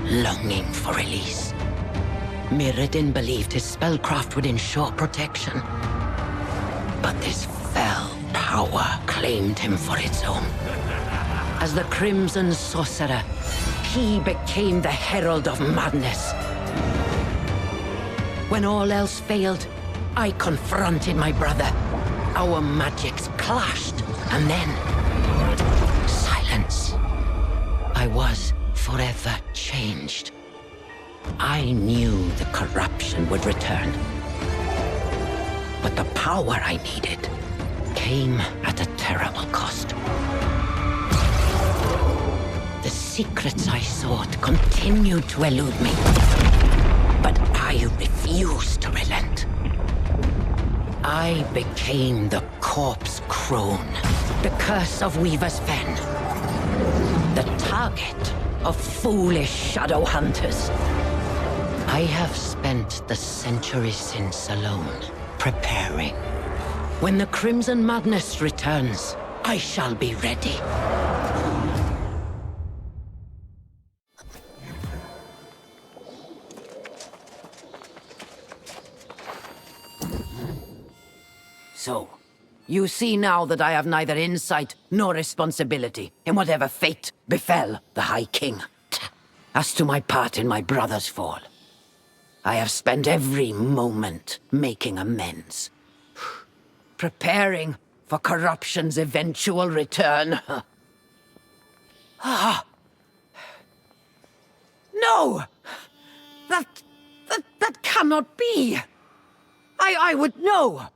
longing for release. Mirrodin believed his spellcraft would ensure protection, but this fell power claimed him for its own. As the Crimson Sorcerer, he became the herald of madness. When all else failed, I confronted my brother. Our magics clashed, and then... silence. I was forever changed. I knew the corruption would return. But the power I needed came at a terrible cost. The secrets I sought continued to elude me. But I refused to relent. I became the corpse crone, the curse of Weaver's Fen, the target of foolish shadow hunters. I have spent the centuries since alone, preparing. When the Crimson Madness returns, I shall be ready. So, you see now that I have neither insight nor responsibility in whatever fate befell the High King. As to my part in my brother's fall, I have spent every moment making amends. Preparing for corruption's eventual return. No! That cannot be! I would know!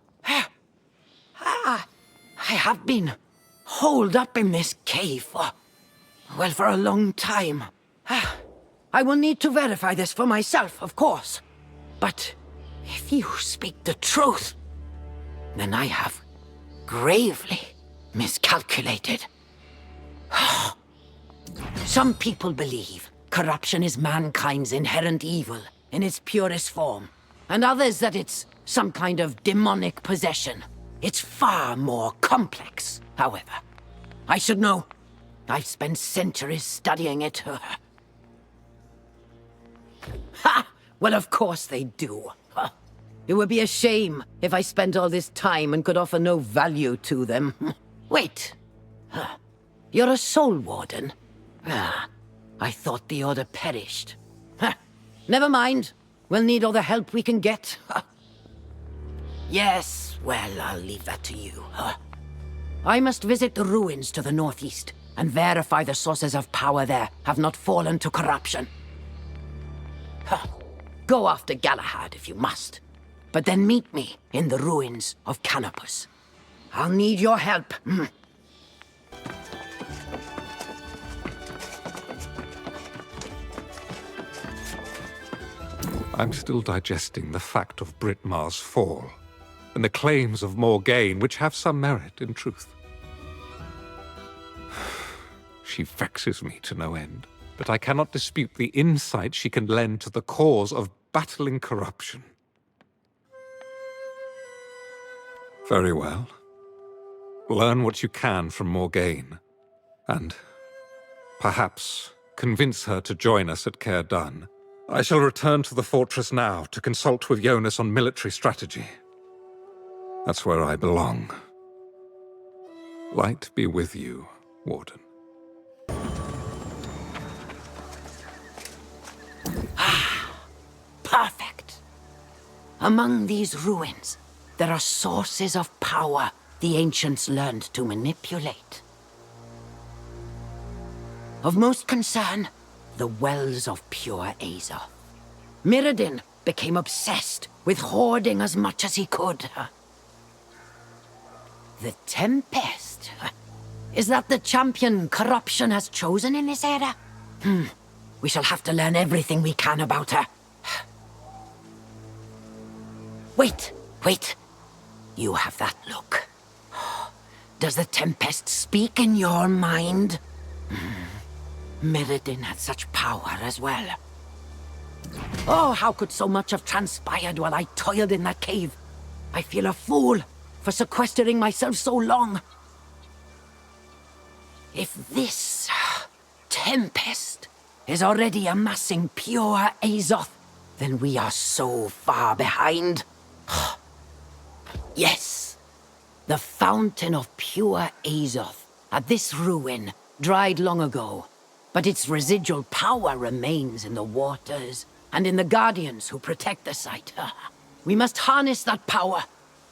I have been holed up in this cave for a long time. I will need to verify this for myself, of course. But if you speak the truth, then I have gravely miscalculated. Some people believe corruption is mankind's inherent evil in its purest form, and others that it's some kind of demonic possession. It's far more complex, however. I should know. I've spent centuries studying it. Ha! Well, of course they do. Huh. It would be a shame if I spent all this time and could offer no value to them. Wait. Huh. You're a soul warden? Ah, I thought the order perished. Huh. Never mind. We'll need all the help we can get. Huh. Yes, well, I'll leave that to you. Huh. I must visit the ruins to the northeast and verify the sources of power there have not fallen to corruption. Huh. Go after Galahad if you must, but then meet me in the ruins of Canopus. I'll need your help. I'm still digesting the fact of Britmar's fall, and the claims of Morgaine, which have some merit in truth. She vexes me to no end, but I cannot dispute the insight she can lend to the cause of battling corruption. Very well. Learn what you can from Morgaine, and perhaps convince her to join us at Caer Dun. I shall return to the fortress now to consult with Jonas on military strategy. That's where I belong. Light be with you, Warden. Perfect. Among these ruins, there are sources of power the ancients learned to manipulate. Of most concern, the wells of pure Azoth. Mirrodin became obsessed with hoarding as much as he could. The Tempest. Is that the champion corruption has chosen in this era? We shall have to learn everything we can about her. Wait. You have that look. Does the Tempest speak in your mind? Mirrodin had such power as well. Oh, how could so much have transpired while I toiled in that cave? I feel a fool for sequestering myself so long. If this Tempest is already amassing pure Azoth, then we are so far behind. Yes, the fountain of pure Azoth at this ruin dried long ago, but its residual power remains in the waters and in the guardians who protect the site. We must harness that power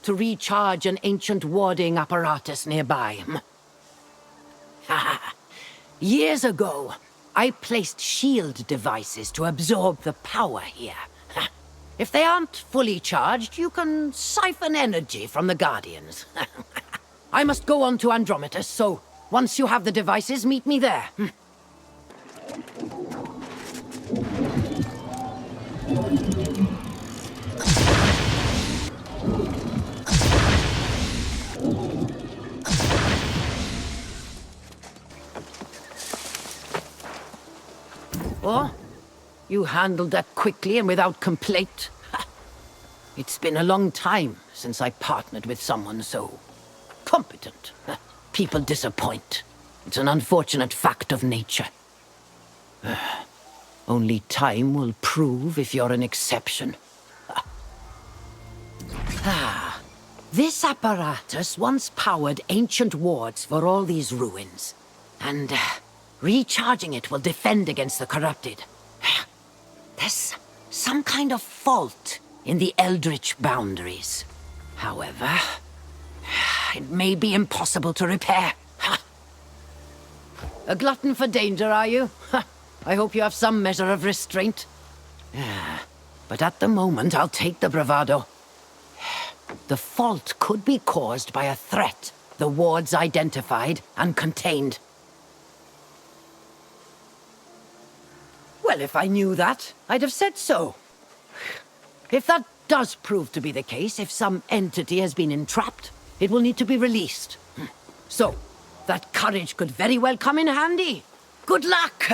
to recharge an ancient warding apparatus nearby. Years ago, I placed shield devices to absorb the power here. If they aren't fully charged, you can siphon energy from the guardians. I must go on to Andrometus, so once you have the devices, meet me there. Oh? You handled that quickly and without complaint. It's been a long time since I partnered with someone so competent. People disappoint. It's an unfortunate fact of nature. Only time will prove if you're an exception. This apparatus once powered ancient wards for all these ruins, and recharging it will defend against the corrupted. There's some kind of fault in the eldritch boundaries. However, it may be impossible to repair. A glutton for danger, are you? I hope you have some measure of restraint. But at the moment, I'll take the bravado. The fault could be caused by a threat the wards identified and contained. Well, if I knew that, I'd have said so. If that does prove to be the case, if some entity has been entrapped, it will need to be released. So, that courage could very well come in handy. Good luck!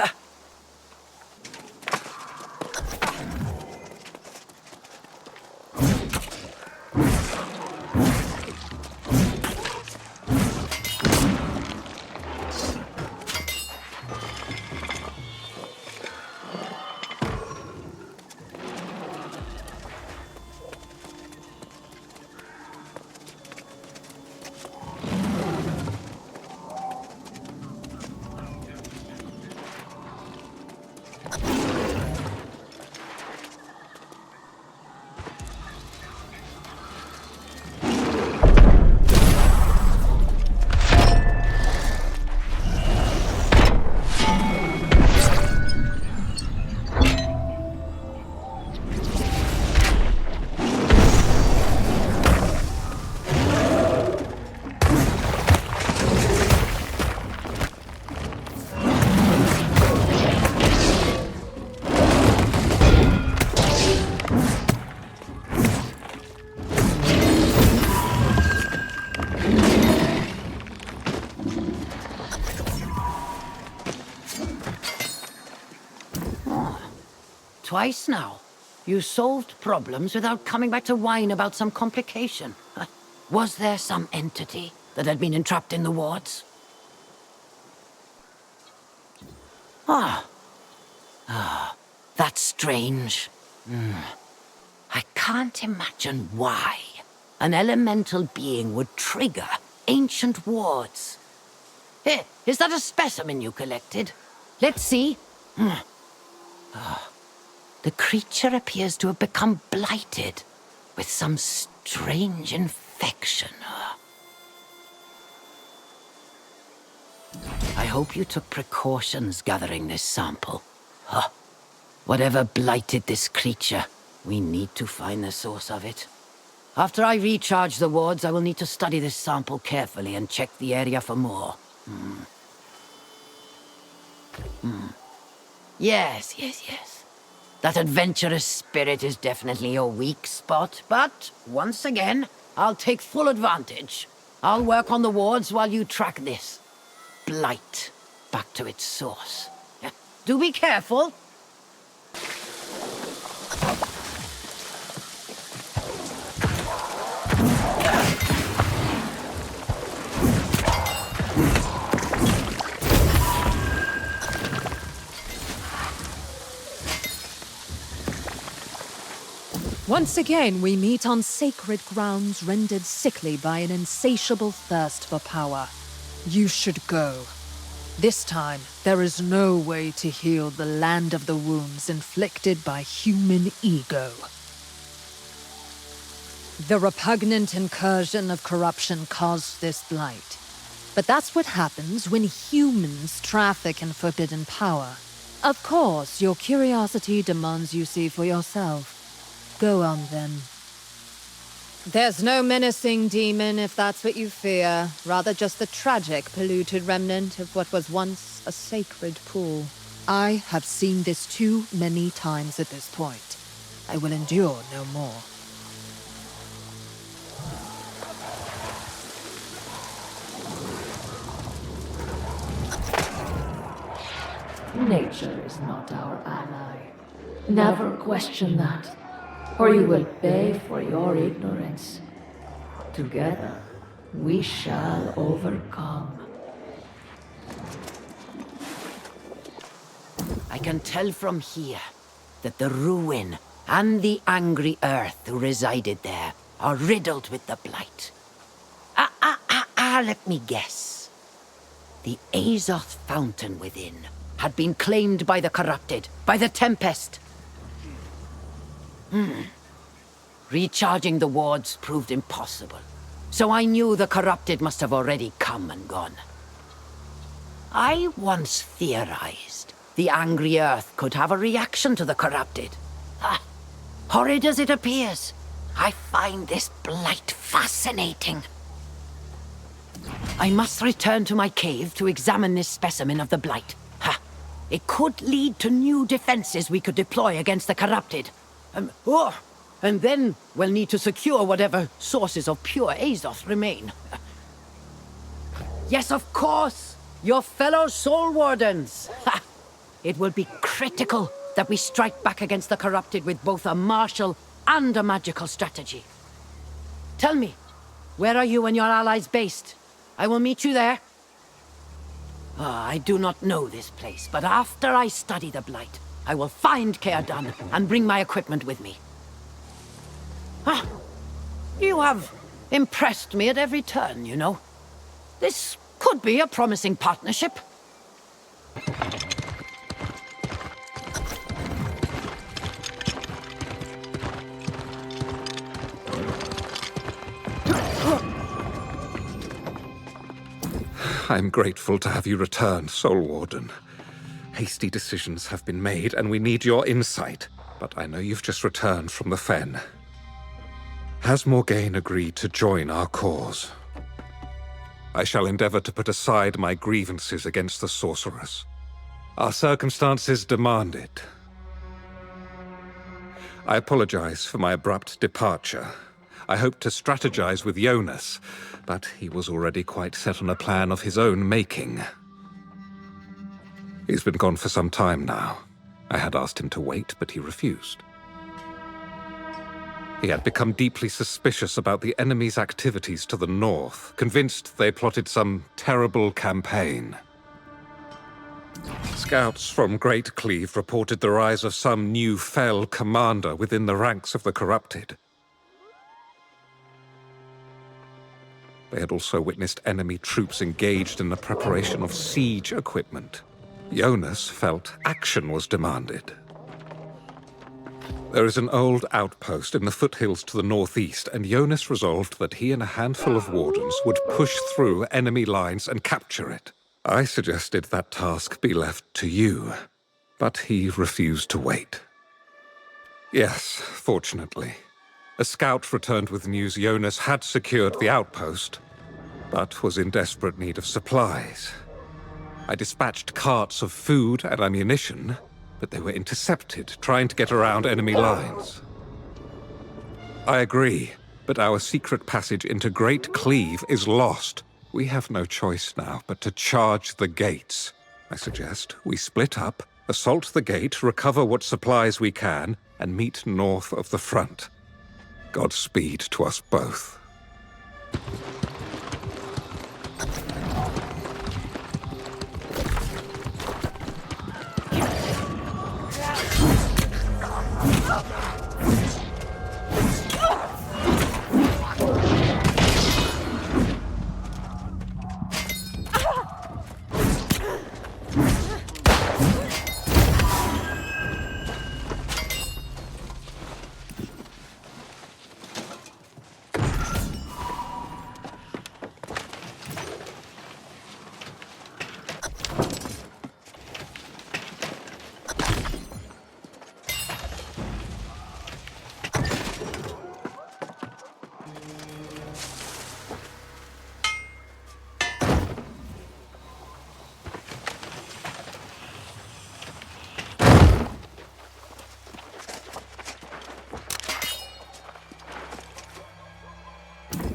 Twice now. You solved problems without coming back to whine about some complication. Was there some entity that had been entrapped in the wards? That's strange. I can't imagine why an elemental being would trigger ancient wards. Hey, is that a specimen you collected? Let's see. The creature appears to have become blighted with some strange infection. I hope you took precautions gathering this sample. Whatever blighted this creature, we need to find the source of it. After I recharge the wards, I will need to study this sample carefully and check the area for more. Yes. That adventurous spirit is definitely your weak spot, but once again, I'll take full advantage. I'll work on the wards while you track this blight back to its source. Do be careful. Once again, we meet on sacred grounds rendered sickly by an insatiable thirst for power. You should go. This time, there is no way to heal the land of the wounds inflicted by human ego. The repugnant incursion of corruption caused this blight. But that's what happens when humans traffic in forbidden power. Of course, your curiosity demands you see for yourself. Go on, then. There's no menacing demon, if that's what you fear. Rather just the tragic, polluted remnant of what was once a sacred pool. I have seen this too many times at this point. I will endure no more. Nature is not our ally. Never question that, or you will pay for your ignorance. Together, we shall overcome. I can tell from here that the ruin and the angry earth who resided there are riddled with the blight. Let me guess. The Azoth fountain within had been claimed by the corrupted, by the Tempest. Recharging the wards proved impossible, so I knew the corrupted must have already come and gone. I once theorized the angry earth could have a reaction to the corrupted. Horrid as it appears, I find this blight fascinating. I must return to my cave to examine this specimen of the blight. It could lead to new defenses we could deploy against the corrupted. And then we'll need to secure whatever sources of pure Azoth remain. Yes, of course! Your fellow Soul Wardens! It will be critical that we strike back against the corrupted with both a martial and a magical strategy. Tell me, where are you and your allies based? I will meet you there. I do not know this place, but after I study the blight, I will find Caerdan and bring my equipment with me. You have impressed me at every turn, you know. This could be a promising partnership. I'm grateful to have you return, Soul Warden. Hasty decisions have been made, and we need your insight. But I know you've just returned from the Fen. Has Morgaine agreed to join our cause? I shall endeavor to put aside my grievances against the sorceress. Our circumstances demand it. I apologize for my abrupt departure. I hoped to strategize with Jonas, but he was already quite set on a plan of his own making. He's been gone for some time now. I had asked him to wait, but he refused. He had become deeply suspicious about the enemy's activities to the north, convinced they plotted some terrible campaign. Scouts from Great Cleave reported the rise of some new fell commander within the ranks of the corrupted. They had also witnessed enemy troops engaged in the preparation of siege equipment. Jonas felt action was demanded. There is an old outpost in the foothills to the northeast, and Jonas resolved that he and a handful of wardens would push through enemy lines and capture it. I suggested that task be left to you, but he refused to wait. Yes, fortunately. A scout returned with news Jonas had secured the outpost, but was in desperate need of supplies. I dispatched carts of food and ammunition, but they were intercepted, trying to get around enemy lines. I agree, but our secret passage into Great Cleave is lost. We have no choice now but to charge the gates. I suggest we split up, assault the gate, recover what supplies we can, and meet north of the front. Godspeed to us both.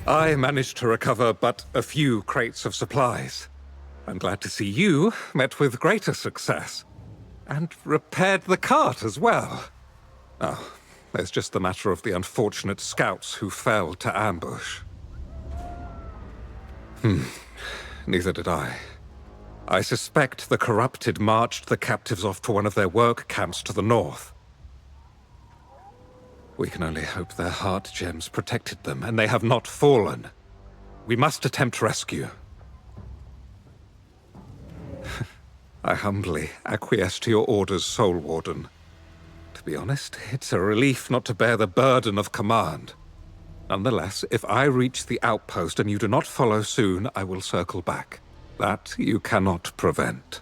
I managed to recover but a few crates of supplies. I'm glad to see you met with greater success. And repaired the cart as well. Oh, there's just the matter of the unfortunate scouts who fell to ambush. Neither did I. I suspect the corrupted marched the captives off to one of their work camps to the north. We can only hope their heart gems protected them, and they have not fallen. We must attempt rescue. I humbly acquiesce to your orders, Soul Warden. To be honest, it's a relief not to bear the burden of command. Nonetheless, if I reach the outpost and you do not follow soon, I will circle back. That you cannot prevent.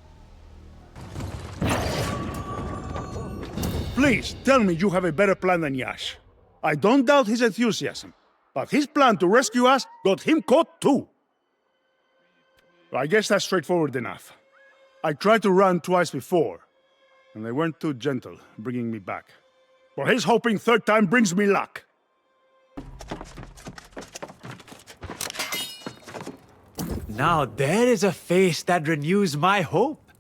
Please, tell me you have a better plan than Yash. I don't doubt his enthusiasm, but his plan to rescue us got him caught too. I guess that's straightforward enough. I tried to run twice before, and they weren't too gentle, bringing me back. But he's hoping third time brings me luck. Now there is a face that renews my hope.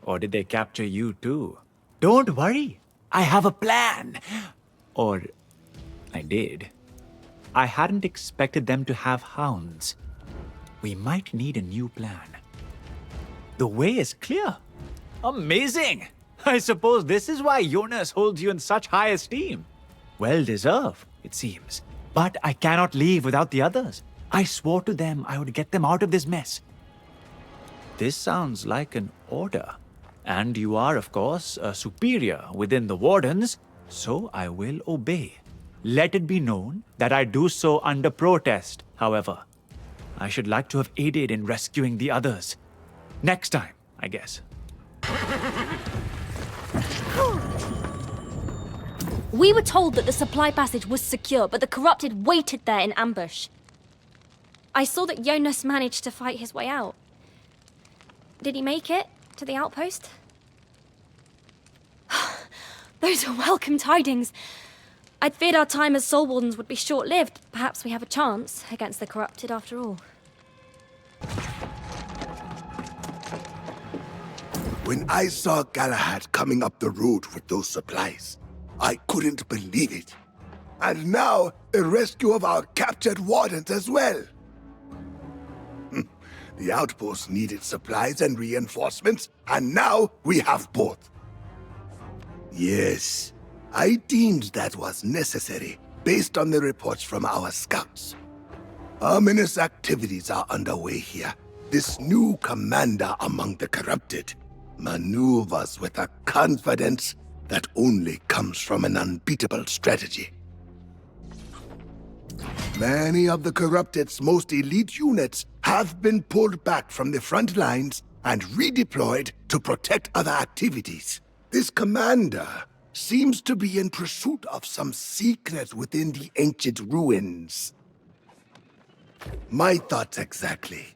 Or did they capture you too? Don't worry, I have a plan. Or I did. I hadn't expected them to have hounds. We might need a new plan. The way is clear. Amazing! I suppose this is why Jonas holds you in such high esteem. Well deserved, it seems. But I cannot leave without the others. I swore to them I would get them out of this mess. This sounds like an order. And you are, of course, a superior within the Wardens, so I will obey. Let it be known that I do so under protest, however. I should like to have aided in rescuing the others. Next time, I guess. We were told that the supply passage was secure, but the corrupted waited there in ambush. I saw that Jonas managed to fight his way out. Did he make it to the outpost? Those are welcome tidings. I'd feared our time as Soul Wardens would be short-lived. Perhaps we have a chance against the corrupted after all. When I saw Galahad coming up the road with those supplies, I couldn't believe it. And now, the rescue of our captured wardens as well. The outpost needed supplies and reinforcements, and now we have both. Yes, I deemed that was necessary, based on the reports from our scouts. Ominous activities are underway here. This new commander among the corrupted maneuvers with a confidence that only comes from an unbeatable strategy. Many of the corrupted's most elite units have been pulled back from the front lines and redeployed to protect other activities. This commander seems to be in pursuit of some secret within the ancient ruins. My thoughts exactly.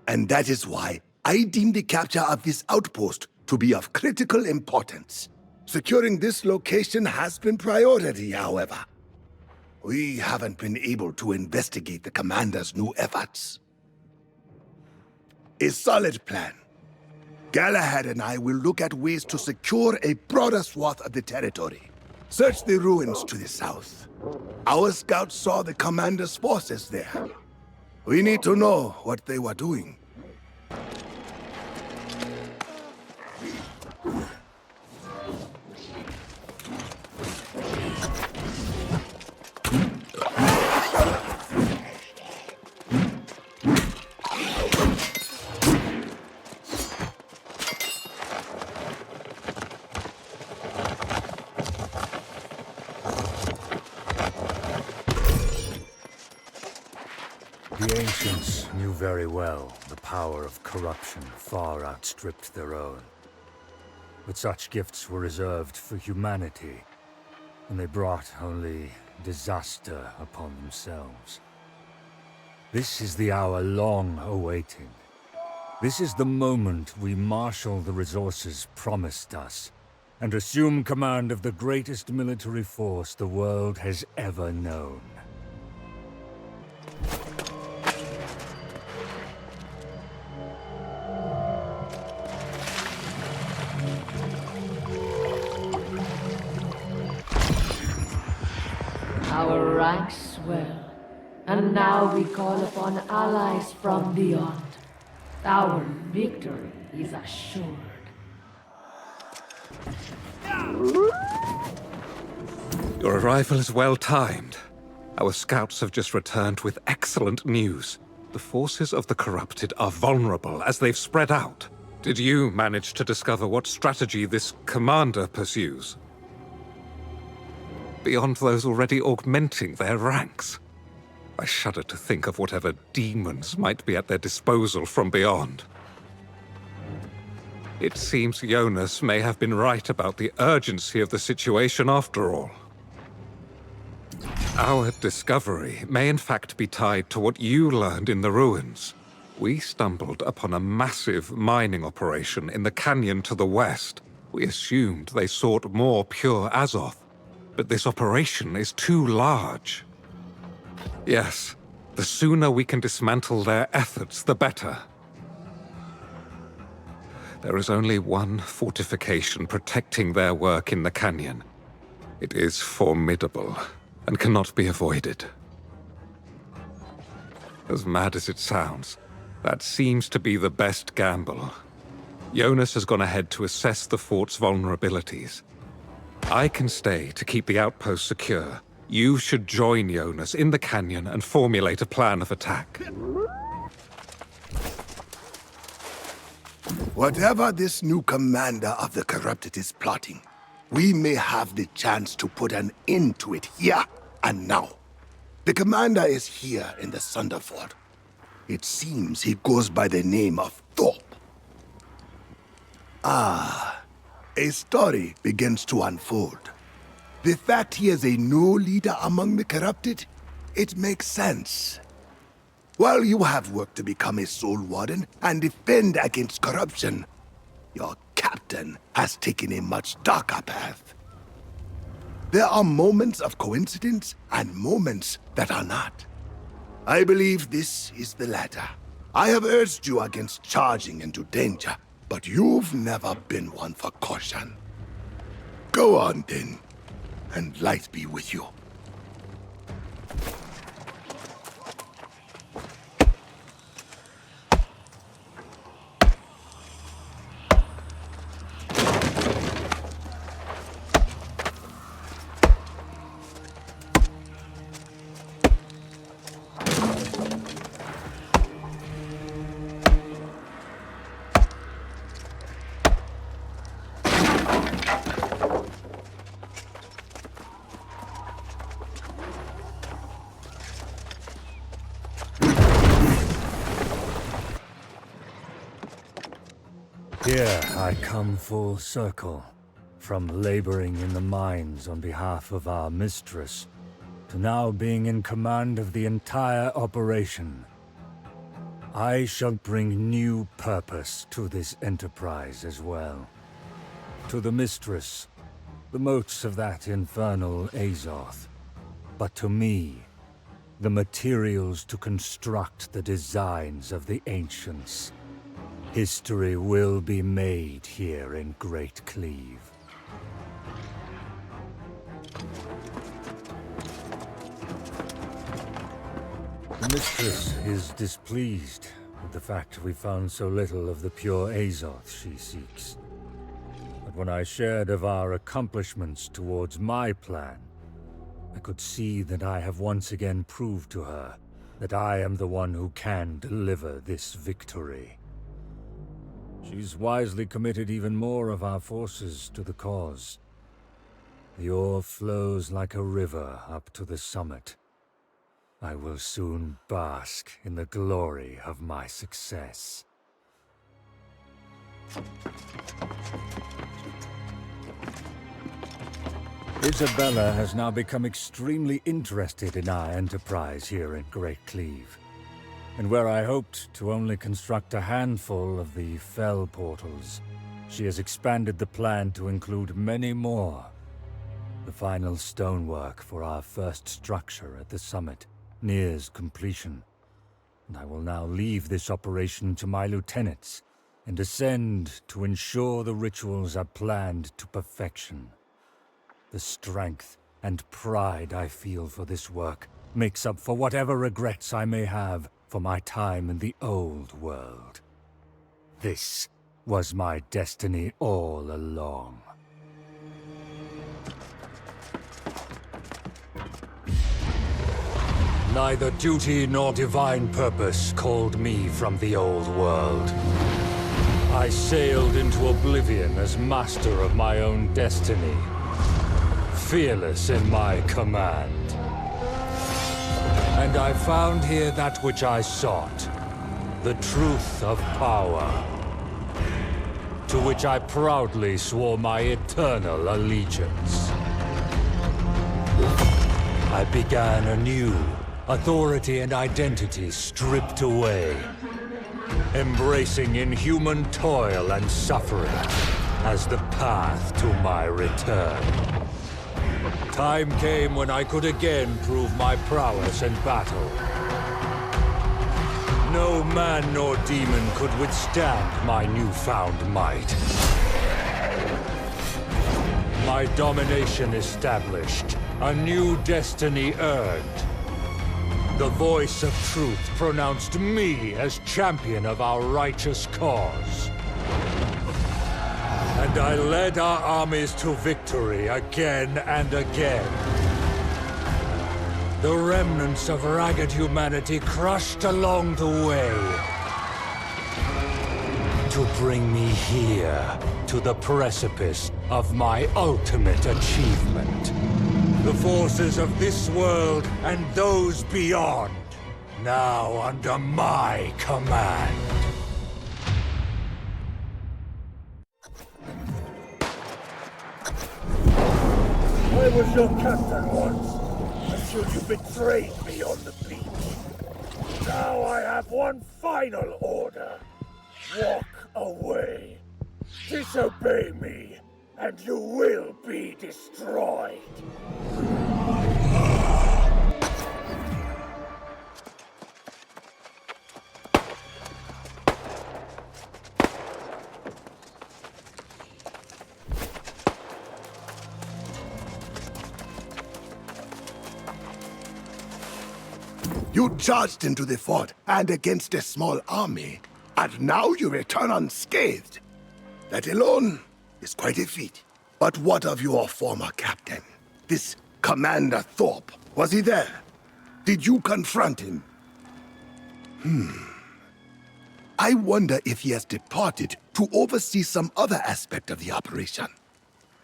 And that is why I deem the capture of this outpost to be of critical importance. Securing this location has been priority, however. We haven't been able to investigate the commander's new efforts. A solid plan. Galahad and I will look at ways to secure a broader swath of the territory. Search the ruins to the south. Our scouts saw the commander's forces there. We need to know what they were doing. The ancients knew very well the power of corruption far outstripped their own. But such gifts were reserved for humanity, and they brought only disaster upon themselves. This is the hour long awaited. This is the moment we marshal the resources promised us, and assume command of the greatest military force the world has ever known. Our ranks swell, and now we call upon allies from beyond. Our victory is assured. Your arrival is well timed. Our scouts have just returned with excellent news. The forces of the corrupted are vulnerable as they've spread out. Did you manage to discover what strategy this commander pursues? Beyond those already augmenting their ranks. I shudder to think of whatever demons might be at their disposal from beyond. It seems Jonas may have been right about the urgency of the situation after all. Our discovery may in fact be tied to what you learned in the ruins. We stumbled upon a massive mining operation in the canyon to the west. We assumed they sought more pure Azoth. But this operation is too large. Yes, the sooner we can dismantle their efforts, the better. There is only one fortification protecting their work in the canyon. It is formidable and cannot be avoided. As mad as it sounds, that seems to be the best gamble. Jonas has gone ahead to assess the fort's vulnerabilities. I can stay to keep the outpost secure. You should join Jonas in the canyon and formulate a plan of attack. Whatever this new commander of the corrupted is plotting, we may have the chance to put an end to it here and now. The commander is here in the Sunderford. It seems he goes by the name of Thorpe. Ah, a story begins to unfold. The fact he is a new leader among the corrupted, it makes sense. While you have work to become a soul warden and defend against corruption, your captain has taken a much darker path. There are moments of coincidence and moments that are not. I believe this is the latter. I have urged you against charging into danger, but you've never been one for caution. Go on then, and light be with you. Here I come full circle, from laboring in the mines on behalf of our mistress, to now being in command of the entire operation. I shall bring new purpose to this enterprise as well. To the mistress, the motes of that infernal Azoth. But to me, the materials to construct the designs of the ancients. History will be made here in Great Cleave. The mistress is displeased with the fact we found so little of the pure Azoth she seeks. But when I shared of our accomplishments towards my plan, I could see that I have once again proved to her that I am the one who can deliver this victory. She's wisely committed even more of our forces to the cause. The ore flows like a river up to the summit. I will soon bask in the glory of my success. Isabella has now become extremely interested in our enterprise here in Great Cleave. And where I hoped to only construct a handful of the Fell portals, she has expanded the plan to include many more. The final stonework for our first structure at the summit nears completion, and I will now leave this operation to my lieutenants and ascend to ensure the rituals are planned to perfection. The strength and pride I feel for this work makes up for whatever regrets I may have for my time in the old world. This was my destiny all along. Neither duty nor divine purpose called me from the old world. I sailed into oblivion as master of my own destiny, fearless in my command. And I found here that which I sought, the truth of power, to which I proudly swore my eternal allegiance. I began anew, authority and identity stripped away, embracing inhuman toil and suffering as the path to my return. Time came when I could again prove my prowess in battle. No man nor demon could withstand my newfound might. My domination established, a new destiny earned. The voice of truth pronounced me as champion of our righteous cause. And I led our armies to victory again and again. The remnants of ragged humanity crushed along the way. To bring me here, to the precipice of my ultimate achievement. The forces of this world and those beyond Now under my command. I was your captain once, until you betrayed me on the beach. Now I have one final order. Walk away. Disobey me, and you will be destroyed. You charged into the fort and against a small army, and now you return unscathed. That alone is quite a feat. But what of your former captain? This Commander Thorpe, was he there? Did you confront him? I wonder if he has departed to oversee some other aspect of the operation.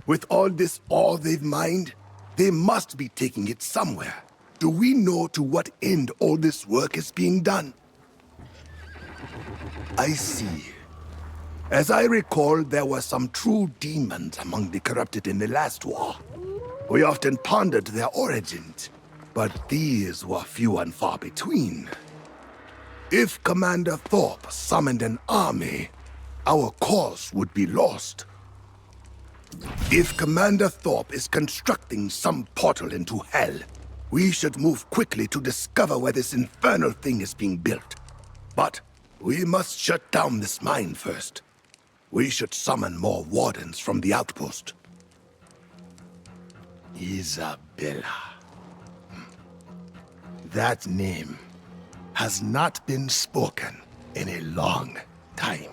With all this awe they've mined, they must be taking it somewhere. Do we know to what end all this work is being done? I see. As I recall, there were some true demons among the corrupted in the last war. We often pondered their origins, but these were few and far between. If Commander Thorpe summoned an army, our cause would be lost. If Commander Thorpe is constructing some portal into hell, we should move quickly to discover where this infernal thing is being built. But we must shut down this mine first. We should summon more wardens from the outpost. Isabella. That name has not been spoken in a long time.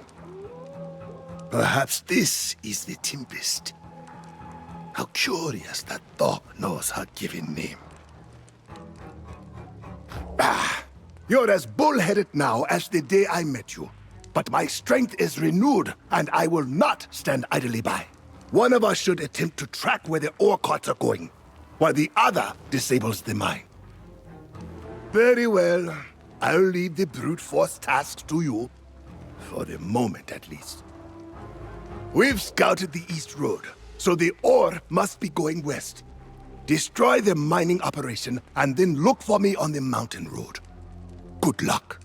Perhaps this is the Tempest. How curious that Thorpe knows her given name. You're as bullheaded now as the day I met you. But my strength is renewed, and I will not stand idly by. One of us should attempt to track where the ore carts are going, while the other disables the mine. Very well. I'll leave the brute force task to you, for the moment at least. We've scouted the east road, so the ore must be going west. Destroy the mining operation, and then look for me on the mountain road. Good luck.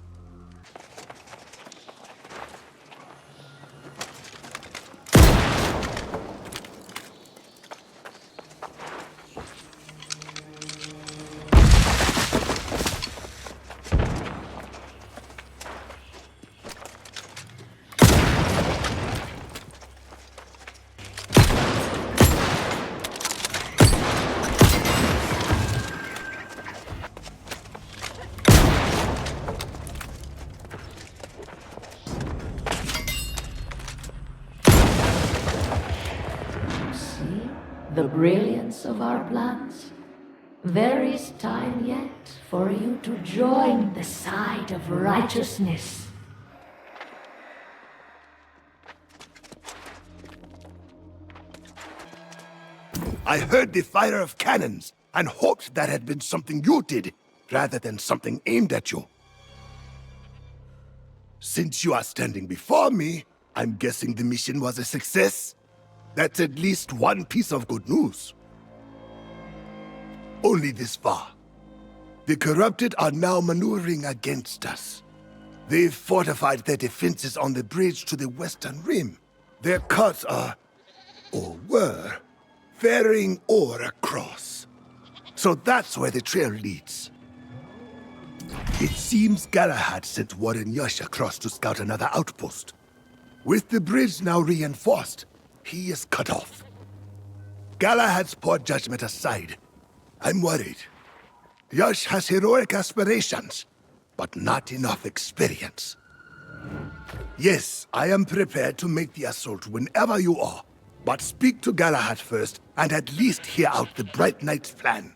The brilliance of our plans. There is time yet for you to join the side of righteousness. I heard the fire of cannons and hoped that had been something you did, rather than something aimed at you. Since you are standing before me, I'm guessing the mission was a success? That's at least one piece of good news. Only this far. The corrupted are now maneuvering against us. They've fortified their defenses on the bridge to the western rim. Their carts are, or were, ferrying ore across. So that's where the trail leads. It seems Galahad sent Warden Yash across to scout another outpost. With the bridge now reinforced, he is cut off. Galahad's poor judgment aside, I'm worried. Yash has heroic aspirations, but not enough experience. Yes, I am prepared to make the assault whenever you are, but speak to Galahad first and at least hear out the Bright Knight's plan.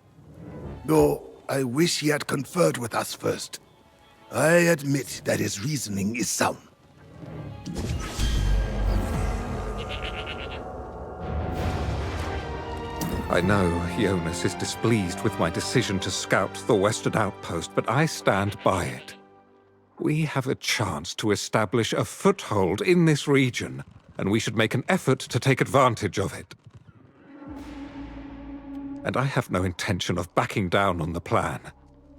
Though I wish he had conferred with us first. I admit that his reasoning is sound. I know Jonas is displeased with my decision to scout the western outpost, but I stand by it. We have a chance to establish a foothold in this region, and we should make an effort to take advantage of it. And I have no intention of backing down on the plan.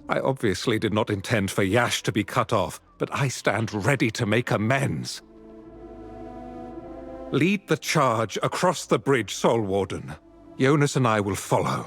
I obviously did not intend for Yash to be cut off, but I stand ready to make amends. Lead the charge across the bridge, Soul Warden. Jonas and I will follow.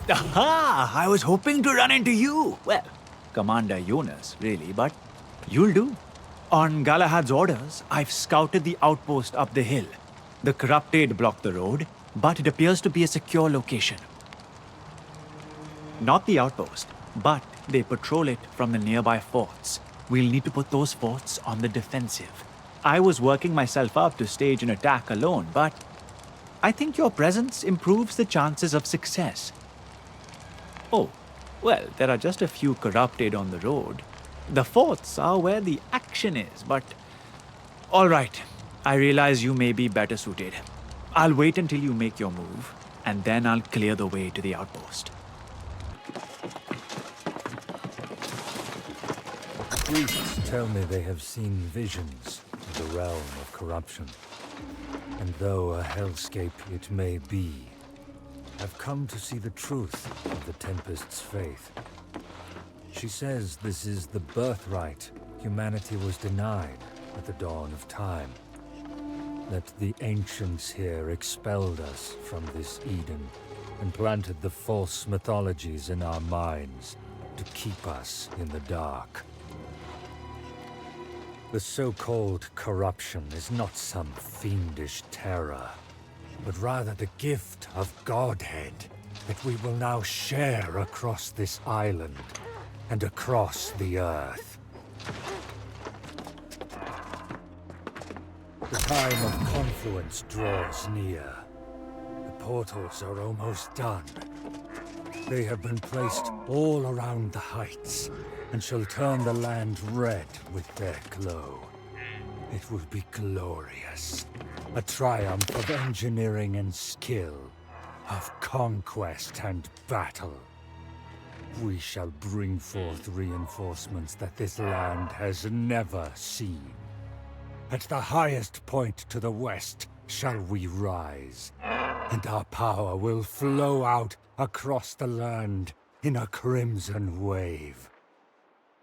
Aha! I was hoping to run into you. Well, Commander Jonas, really, but you'll do. On Galahad's orders, I've scouted the outpost up the hill. The Corrupted blocked the road, but it appears to be a secure location. Not the outpost, but they patrol it from the nearby forts. We'll need to put those forts on the defensive. I was working myself up to stage an attack alone, but I think your presence improves the chances of success. Oh, well, there are just a few Corrupted on the road. The forts are where the action is, but... All right, I realize you may be better suited. I'll wait until you make your move, and then I'll clear the way to the outpost. Priests tell me they have seen visions of the realm of corruption. And though a hellscape it may be, I've come to see the truth of the Tempest's faith. She says this is the birthright humanity was denied at the dawn of time. That the ancients here expelled us from this Eden and planted the false mythologies in our minds to keep us in the dark. The so-called corruption is not some fiendish terror, but rather the gift of Godhead that we will now share across this island and across the earth. The time of confluence draws near. The portals are almost done. They have been placed all around the heights and shall turn the land red with their glow. It will be glorious. A triumph of engineering and skill, of conquest and battle. We shall bring forth reinforcements that this land has never seen. At the highest point to the west shall we rise, and our power will flow out across the land in a crimson wave.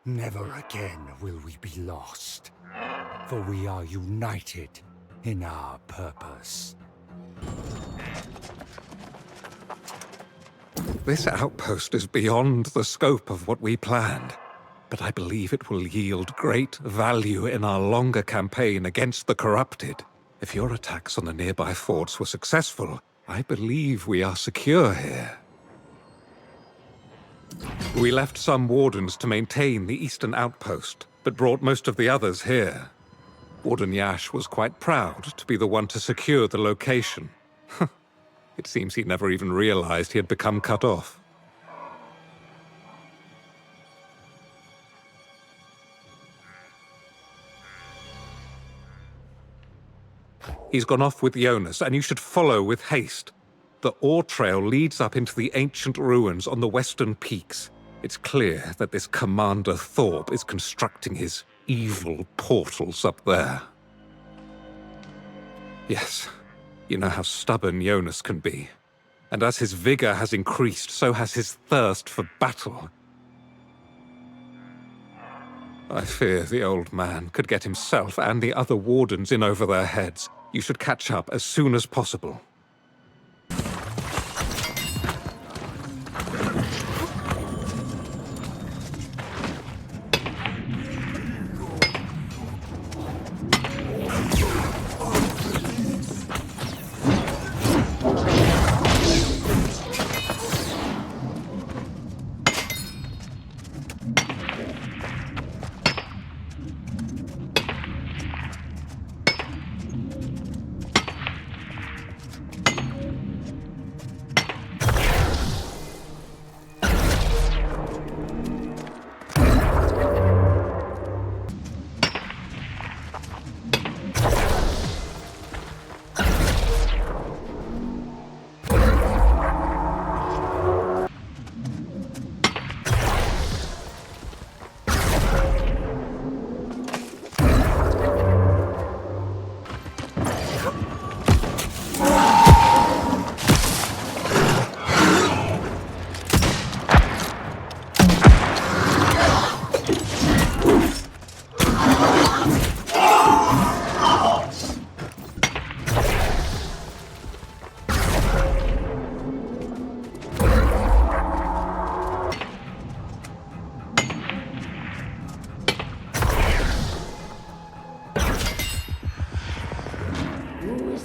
Never again will we be lost, for we are united in our purpose. This outpost is beyond the scope of what we planned, but I believe it will yield great value in our longer campaign against the Corrupted. If your attacks on the nearby forts were successful, I believe we are secure here. We left some wardens to maintain the eastern outpost, but brought most of the others here. Warden Yash was quite proud to be the one to secure the location. It seems he never even realized he had become cut off. He's gone off with Jonas, and you should follow with haste. The ore trail leads up into the ancient ruins on the western peaks. It's clear that this Commander Thorpe is constructing his evil portals up there. Yes, you know how stubborn Jonas can be. And as his vigor has increased, so has his thirst for battle. I fear the old man could get himself and the other wardens in over their heads. You should catch up as soon as possible.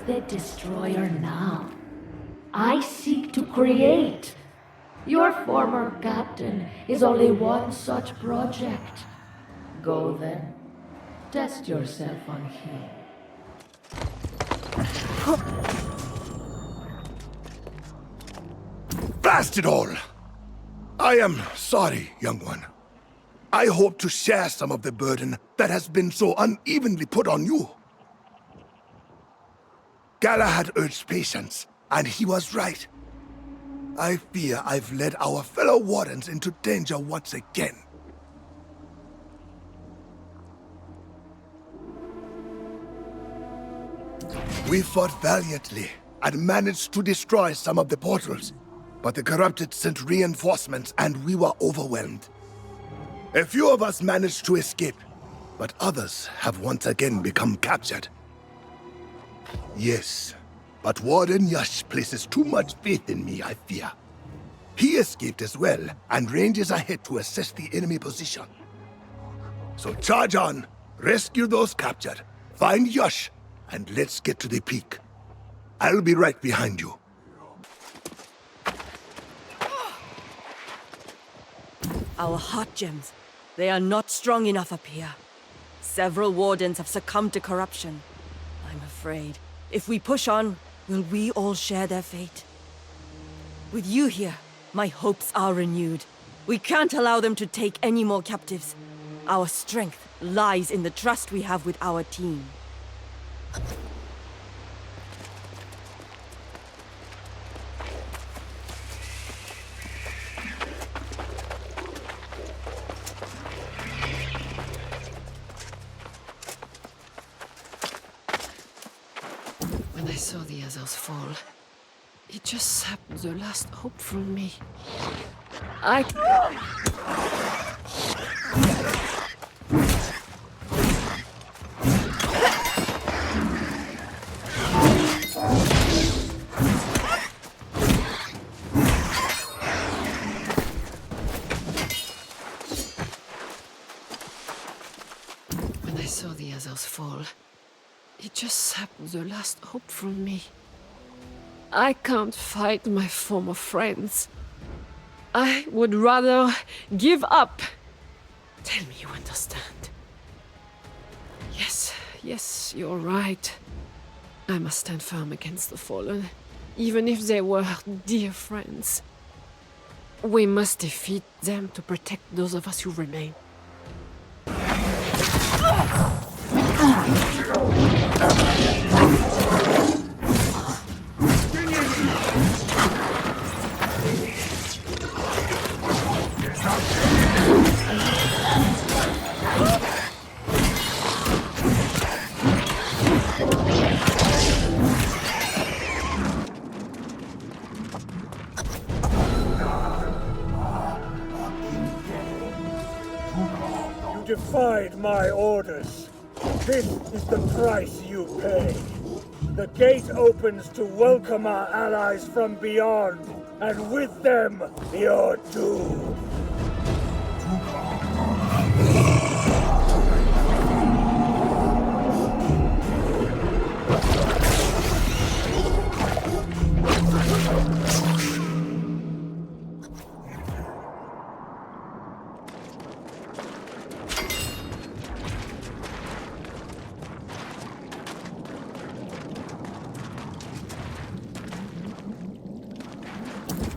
The destroyer now. I seek to create. Your former captain is only one such project. Go then. Test yourself on him. Blast it all! I am sorry, young one. I hope to share some of the burden that has been so unevenly put on you. Galahad urged patience, and he was right. I fear I've led our fellow wardens into danger once again. We fought valiantly and managed to destroy some of the portals, but the corrupted sent reinforcements and we were overwhelmed. A few of us managed to escape, but others have once again become captured. Yes, but Warden Yash places too much faith in me, I fear. He escaped as well, and ranges ahead to assess the enemy position. So charge on, rescue those captured, find Yash, and let's get to the peak. I'll be right behind you. Our heart gems. They are not strong enough up here. Several wardens have succumbed to corruption. I'm afraid, if we push on, will we all share their fate? With you here, my hopes are renewed. We can't allow them to take any more captives. Our strength lies in the trust we have with our team. When I saw the others fall, it just sapped the last hope from me. When I saw the others fall, it just sapped the last hope from me. I can't fight my former friends. I would rather give up. Tell me you understand. Yes, Yes, you're right. I must stand firm against the fallen, even if they were dear friends. We must defeat them to protect those of us who remain. You defied my orders. This is the price you pay. The gate opens to welcome our allies from beyond, and with them, your doom.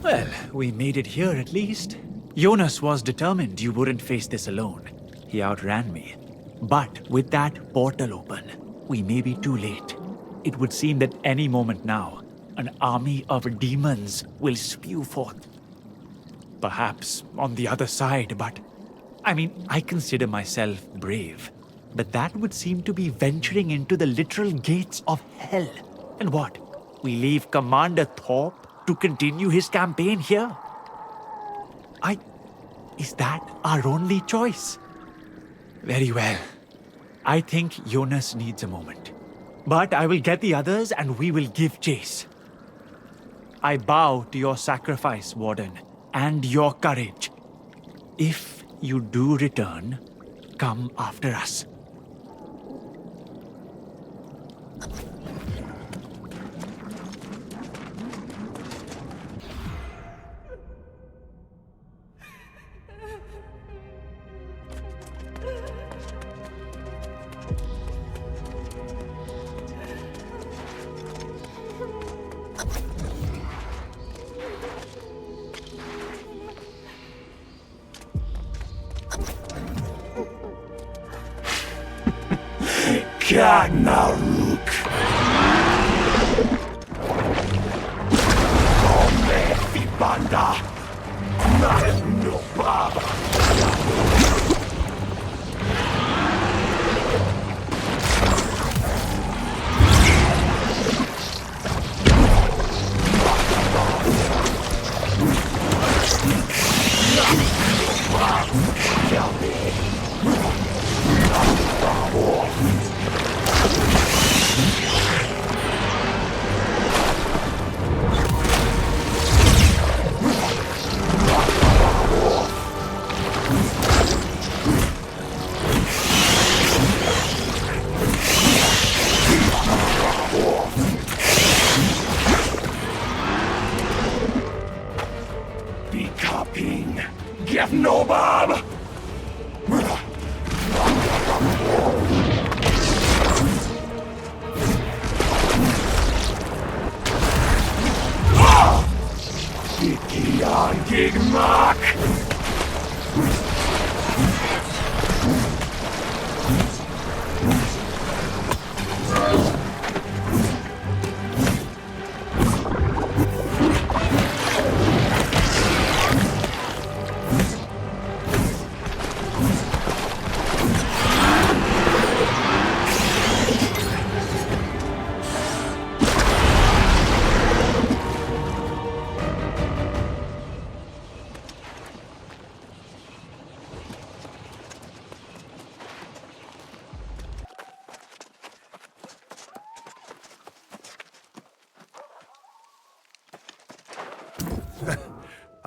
Well, we made it here at least. Jonas was determined you wouldn't face this alone. He outran me. But with that portal open, we may be too late. It would seem that any moment now, an army of demons will spew forth. Perhaps on the other side, but... I consider myself brave. But that would seem to be venturing into the literal gates of hell. And what? We leave Commander Thorpe to continue his campaign here? Is that our only choice? Very well. I think Jonas needs a moment. But I will get the others and we will give chase. I bow to your sacrifice, Warden, and your courage. If you do return, come after us. Ragnarok. Come Fibanda. No Baba. No, Bob! Gigmark!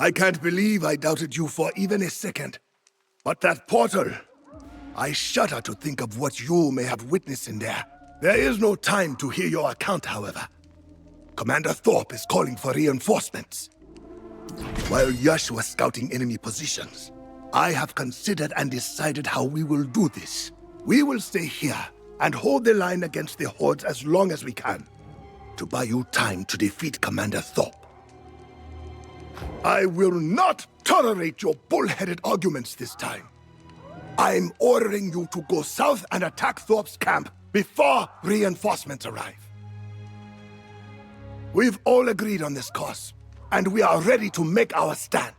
I can't believe I doubted you for even a second. But that portal... I shudder to think of what you may have witnessed in there. There is no time to hear your account, however. Commander Thorpe is calling for reinforcements. While Yash was scouting enemy positions, I have considered and decided how we will do this. We will stay here and hold the line against the hordes as long as we can, to buy you time to defeat Commander Thorpe. I will not tolerate your bullheaded arguments this time. I'm ordering you to go south and attack Thorpe's camp before reinforcements arrive. We've all agreed on this course, and we are ready to make our stand.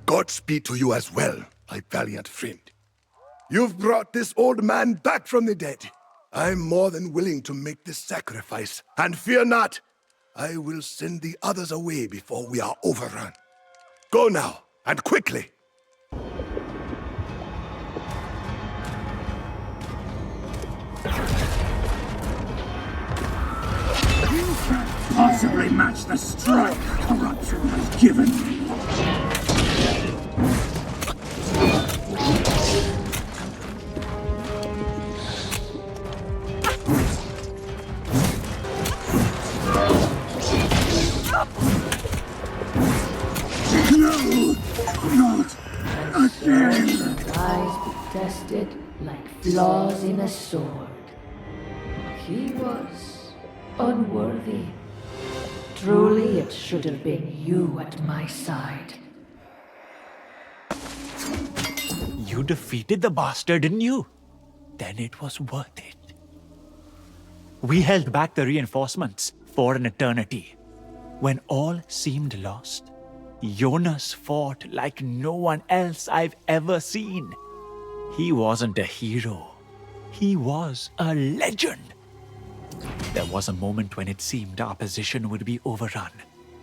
Godspeed to you as well, my valiant friend. You've brought this old man back from the dead. I'm more than willing to make this sacrifice, and fear not, I will send the others away before we are overrun. Go now, and quickly. Possibly match the strike corruption has given me. No, not again. Eyes be tested like flaws in a sword. He was unworthy. Truly, it should have been you at my side. You defeated the bastard, didn't you? Then it was worth it. We held back the reinforcements for an eternity. When all seemed lost, Jonas fought like no one else I've ever seen. He wasn't a hero. He was a legend. There was a moment when it seemed our position would be overrun.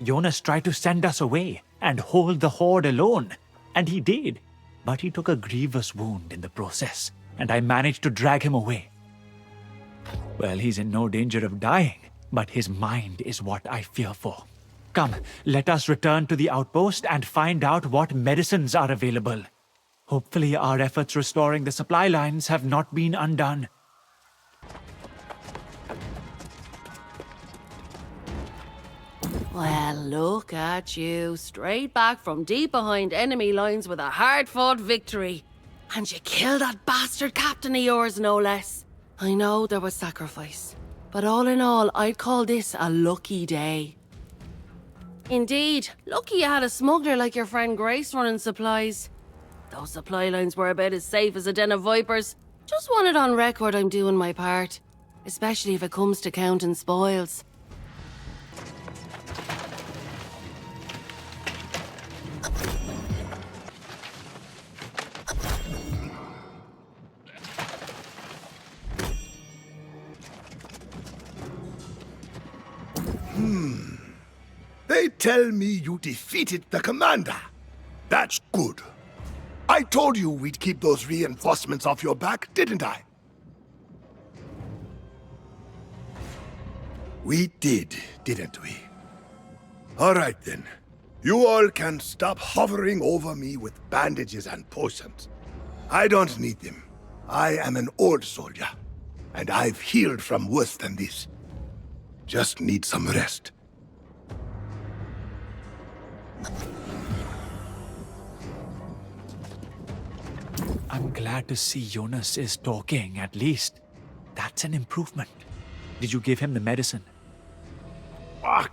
Jonas tried to send us away and hold the horde alone, and he did. But he took a grievous wound in the process, and I managed to drag him away. Well, he's in no danger of dying, but his mind is what I fear for. Come, let us return to the outpost and find out what medicines are available. Hopefully our efforts restoring the supply lines have not been undone. Well, look at you, straight back from deep behind enemy lines with a hard-fought victory. And you killed that bastard captain of yours, no less. I know there was sacrifice, but all in all, I'd call this a lucky day. Indeed, lucky you had a smuggler like your friend Grace running supplies. Those supply lines were about as safe as a den of vipers. Just want it on record I'm doing my part, especially if it comes to counting spoils. They tell me you defeated the commander. That's good. I told you we'd keep those reinforcements off your back, didn't I? We did, didn't we? All right then. You all can stop hovering over me with bandages and potions. I don't need them. I am an old soldier, and I've healed from worse than this. Just need some rest. I'm glad to see Jonas is talking, at least. That's an improvement. Did you give him the medicine?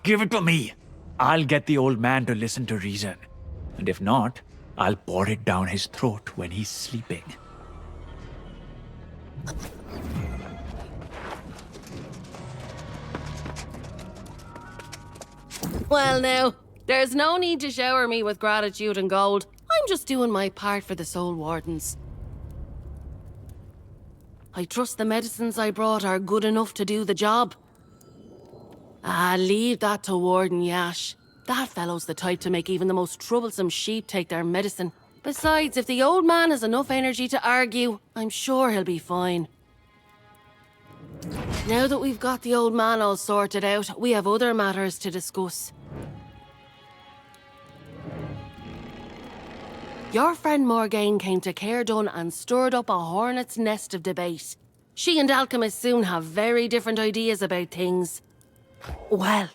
Give it to me! I'll get the old man to listen to reason. And if not, I'll pour it down his throat when he's sleeping. Well now, there's no need to shower me with gratitude and gold. I'm just doing my part for the Soul Wardens. I trust the medicines I brought are good enough to do the job. Leave that to Warden Yash. That fellow's the type to make even the most troublesome sheep take their medicine. Besides, if the old man has enough energy to argue, I'm sure he'll be fine. Now that we've got the old man all sorted out, we have other matters to discuss. Your friend Morgaine came to Caerdon and stirred up a hornet's nest of debate. She and Alchemist soon have very different ideas about things. Well,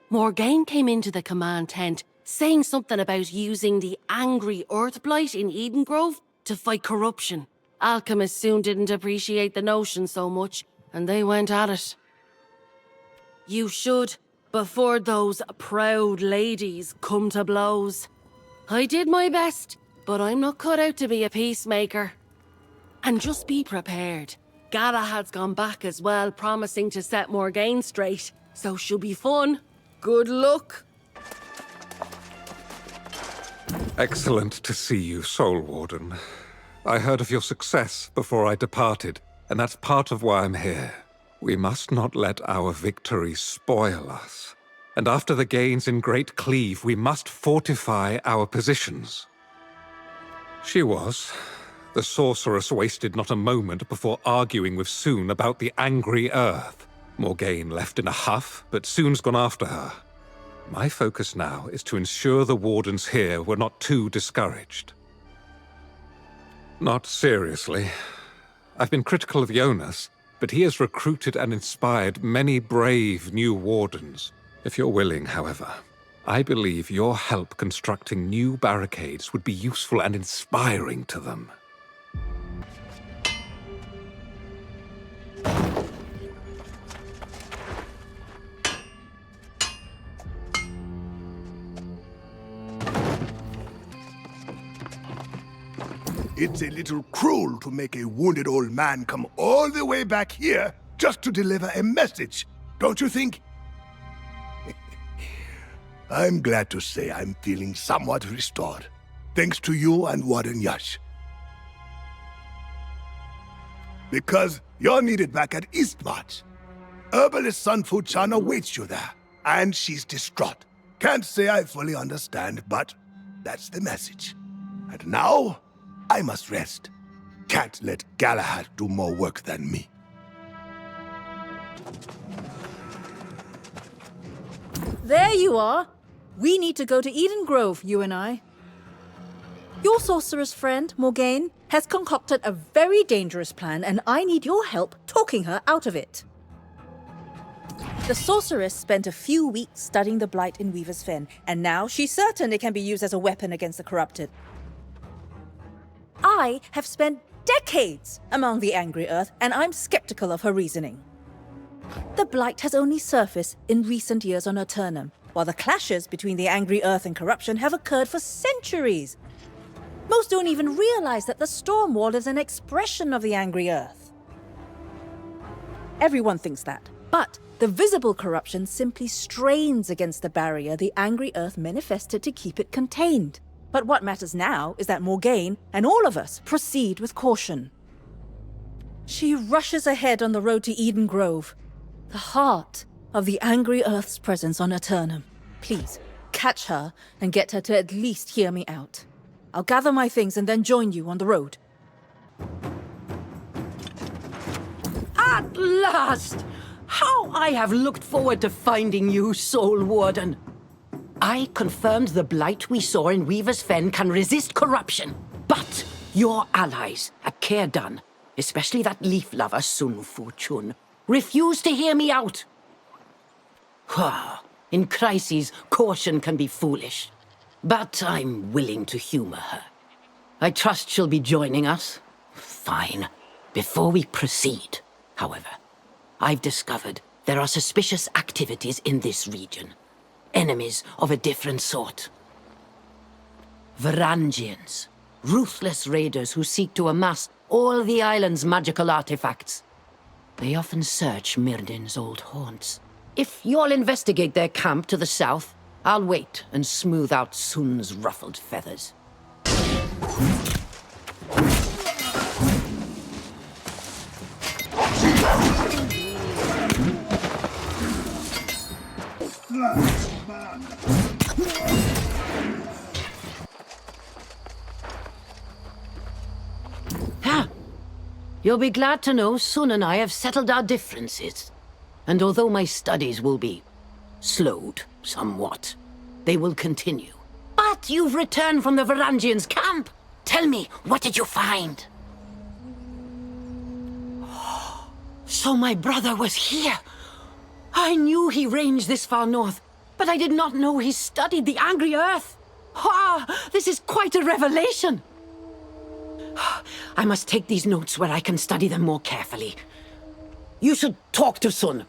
Morgaine came into the command tent saying something about using the angry Earthblight in Eden Grove to fight corruption. Alchemists soon didn't appreciate the notion so much, and they went at it. You should, before those proud ladies come to blows. I did my best, but I'm not cut out to be a peacemaker. And just be prepared. Galahad's gone back as well, promising to set Morgaine straight, so she'll be fun. Good luck. Excellent to see you, Soul Warden. I heard of your success before I departed, and that's part of why I'm here. We must not let our victory spoil us. And after the gains in Great Cleave, we must fortify our positions. She was. The sorceress wasted not a moment before arguing with Soon about the angry earth. Morgaine left in a huff, but Soon's gone after her. My focus now is to ensure the wardens here were not too discouraged. Not seriously. I've been critical of Jonas, but he has recruited and inspired many brave new wardens. If you're willing, however, I believe your help constructing new barricades would be useful and inspiring to them. It's a little cruel to make a wounded old man come all the way back here just to deliver a message, don't you think? I'm glad to say I'm feeling somewhat restored, thanks to you and Warden Yash. Because you're needed back at Eastmarch. Herbalist Sun Fu-chan awaits you there, and she's distraught. Can't say I fully understand, but that's the message. And now, I must rest. Can't let Galahad do more work than me. There you are. We need to go to Eden Grove, you and I. Your sorceress friend, Morgaine, has concocted a very dangerous plan, and I need your help talking her out of it. The sorceress spent a few weeks studying the Blight in Weaver's Fen, and now she's certain it can be used as a weapon against the corrupted. I have spent decades among the Angry Earth, and I'm skeptical of her reasoning. The Blight has only surfaced in recent years on Aeternum, while the clashes between the Angry Earth and corruption have occurred for centuries. Most don't even realize that the Storm Wall is an expression of the Angry Earth. Everyone thinks that, but the visible corruption simply strains against the barrier the Angry Earth manifested to keep it contained. But what matters now is that Morgaine and all of us proceed with caution. She rushes ahead on the road to Eden Grove, the heart of the Angry Earth's presence on Aeternum. Please, catch her and get her to at least hear me out. I'll gather my things and then join you on the road. At last! How I have looked forward to finding you, Soul Warden. I confirmed the Blight we saw in Weaver's Fen can resist corruption. But your allies at Cairdan, especially that leaf lover Sun Fu-chun, refuse to hear me out. In crises, caution can be foolish. But I'm willing to humor her. I trust she'll be joining us. Fine. Before we proceed, however, I've discovered there are suspicious activities in this region. Enemies of a different sort. Varangians. Ruthless raiders who seek to amass all the island's magical artifacts. They often search Myrdin's old haunts. If you'll investigate their camp to the south, I'll wait and smooth out Sun's ruffled feathers. You'll be glad to know Sun and I have settled our differences. And although my studies will be slowed somewhat, they will continue. But you've returned from the Varangians' camp. Tell me, what did you find? So my brother was here. I knew he ranged this far north, but I did not know he studied the Angry Earth. This is quite a revelation. I must take these notes where I can study them more carefully. You should talk to Sun.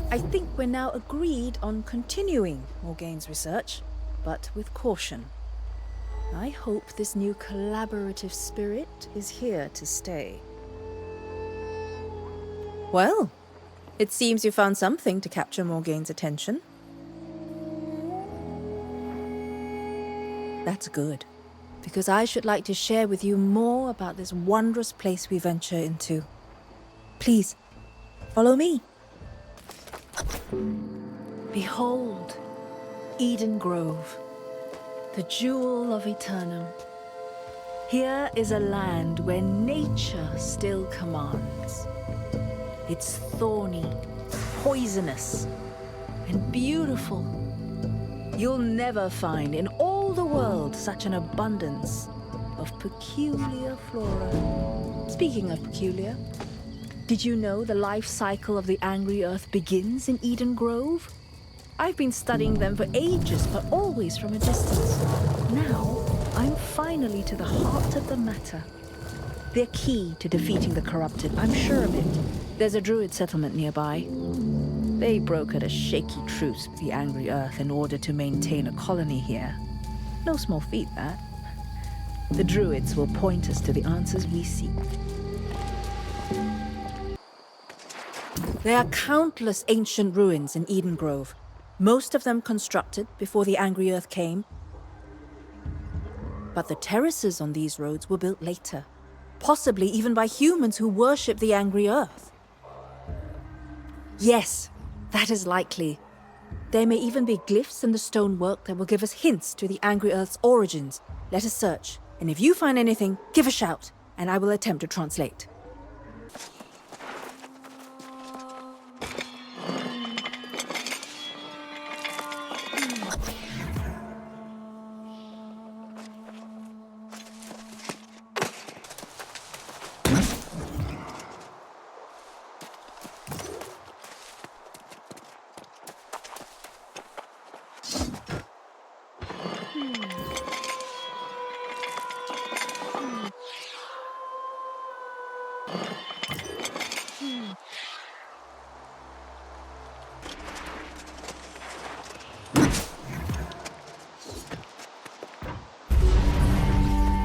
I think we're now agreed on continuing Morgaine's research, but with caution. I hope this new collaborative spirit is here to stay. Well, it seems you found something to capture Morgaine's attention. That's good, because I should like to share with you more about this wondrous place we venture into. Please, follow me. Behold, Eden Grove, the jewel of Aeternum. Here is a land where nature still commands. It's thorny, poisonous, and beautiful. You'll never find in all the world such an abundance of peculiar flora. Speaking of peculiar, did you know the life cycle of the Angry Earth begins in Eden Grove? I've been studying them for ages, but always from a distance. Now, I'm finally to the heart of the matter. They're key to defeating the corrupted, I'm sure of it. There's a druid settlement nearby. They brokered a shaky truce with the Angry Earth in order to maintain a colony here. No small feat, that. The druids will point us to the answers we seek. There are countless ancient ruins in Eden Grove, most of them constructed before the Angry Earth came. But the terraces on these roads were built later, possibly even by humans who worship the Angry Earth. Yes, that is likely. There may even be glyphs in the stonework that will give us hints to the Angry Earth's origins. Let us search, and if you find anything, give a shout, and I will attempt to translate.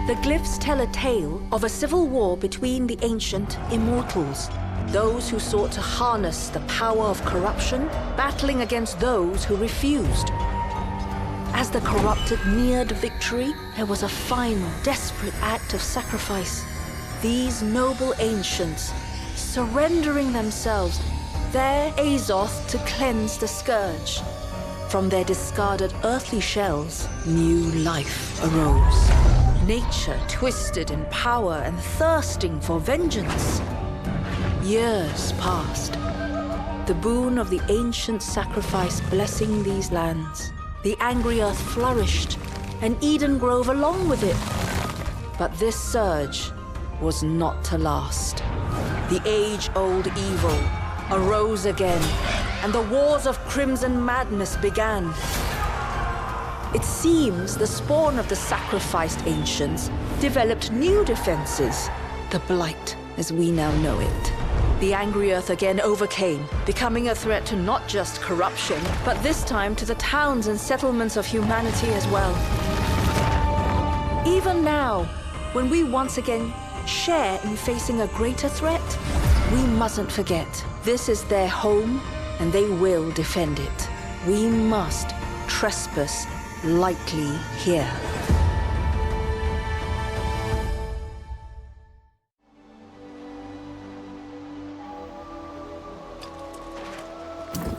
The glyphs tell a tale of a civil war between the ancient immortals, those who sought to harness the power of corruption, battling against those who refused. As the corrupted neared victory, there was a final, desperate act of sacrifice. These noble ancients, surrendering themselves, their Azoth to cleanse the scourge. From their discarded earthly shells, new life arose. Nature twisted in power and thirsting for vengeance. Years passed. The boon of the ancient sacrifice blessing these lands. The Angry Earth flourished, and Eden Grove along with it. But this surge was not to last. The age-old evil arose again, and the wars of crimson madness began. It seems the spawn of the sacrificed ancients developed new defenses, the Blight as we now know it. The Angry Earth again overcame, becoming a threat to not just corruption, but this time to the towns and settlements of humanity as well. Even now, when we once again share in facing a greater threat, we mustn't forget this is their home and they will defend it. We must trespass lightly here.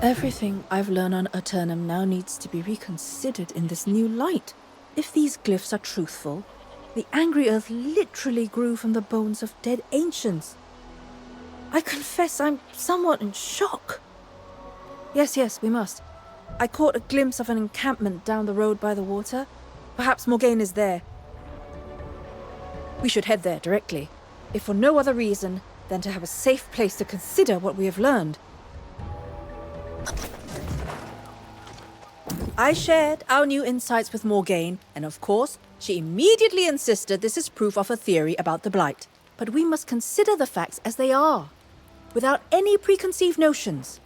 Everything I've learned on Aeternum now needs to be reconsidered in this new light. If these glyphs are truthful, the Angry Earth literally grew from the bones of dead ancients. I confess I'm somewhat in shock. Yes, we must. I caught a glimpse of an encampment down the road by the water. Perhaps Morgaine is there. We should head there directly, if for no other reason than to have a safe place to consider what we have learned. I shared our new insights with Morgaine, and of course, she immediately insisted this is proof of her theory about the Blight. But we must consider the facts as they are, without any preconceived notions.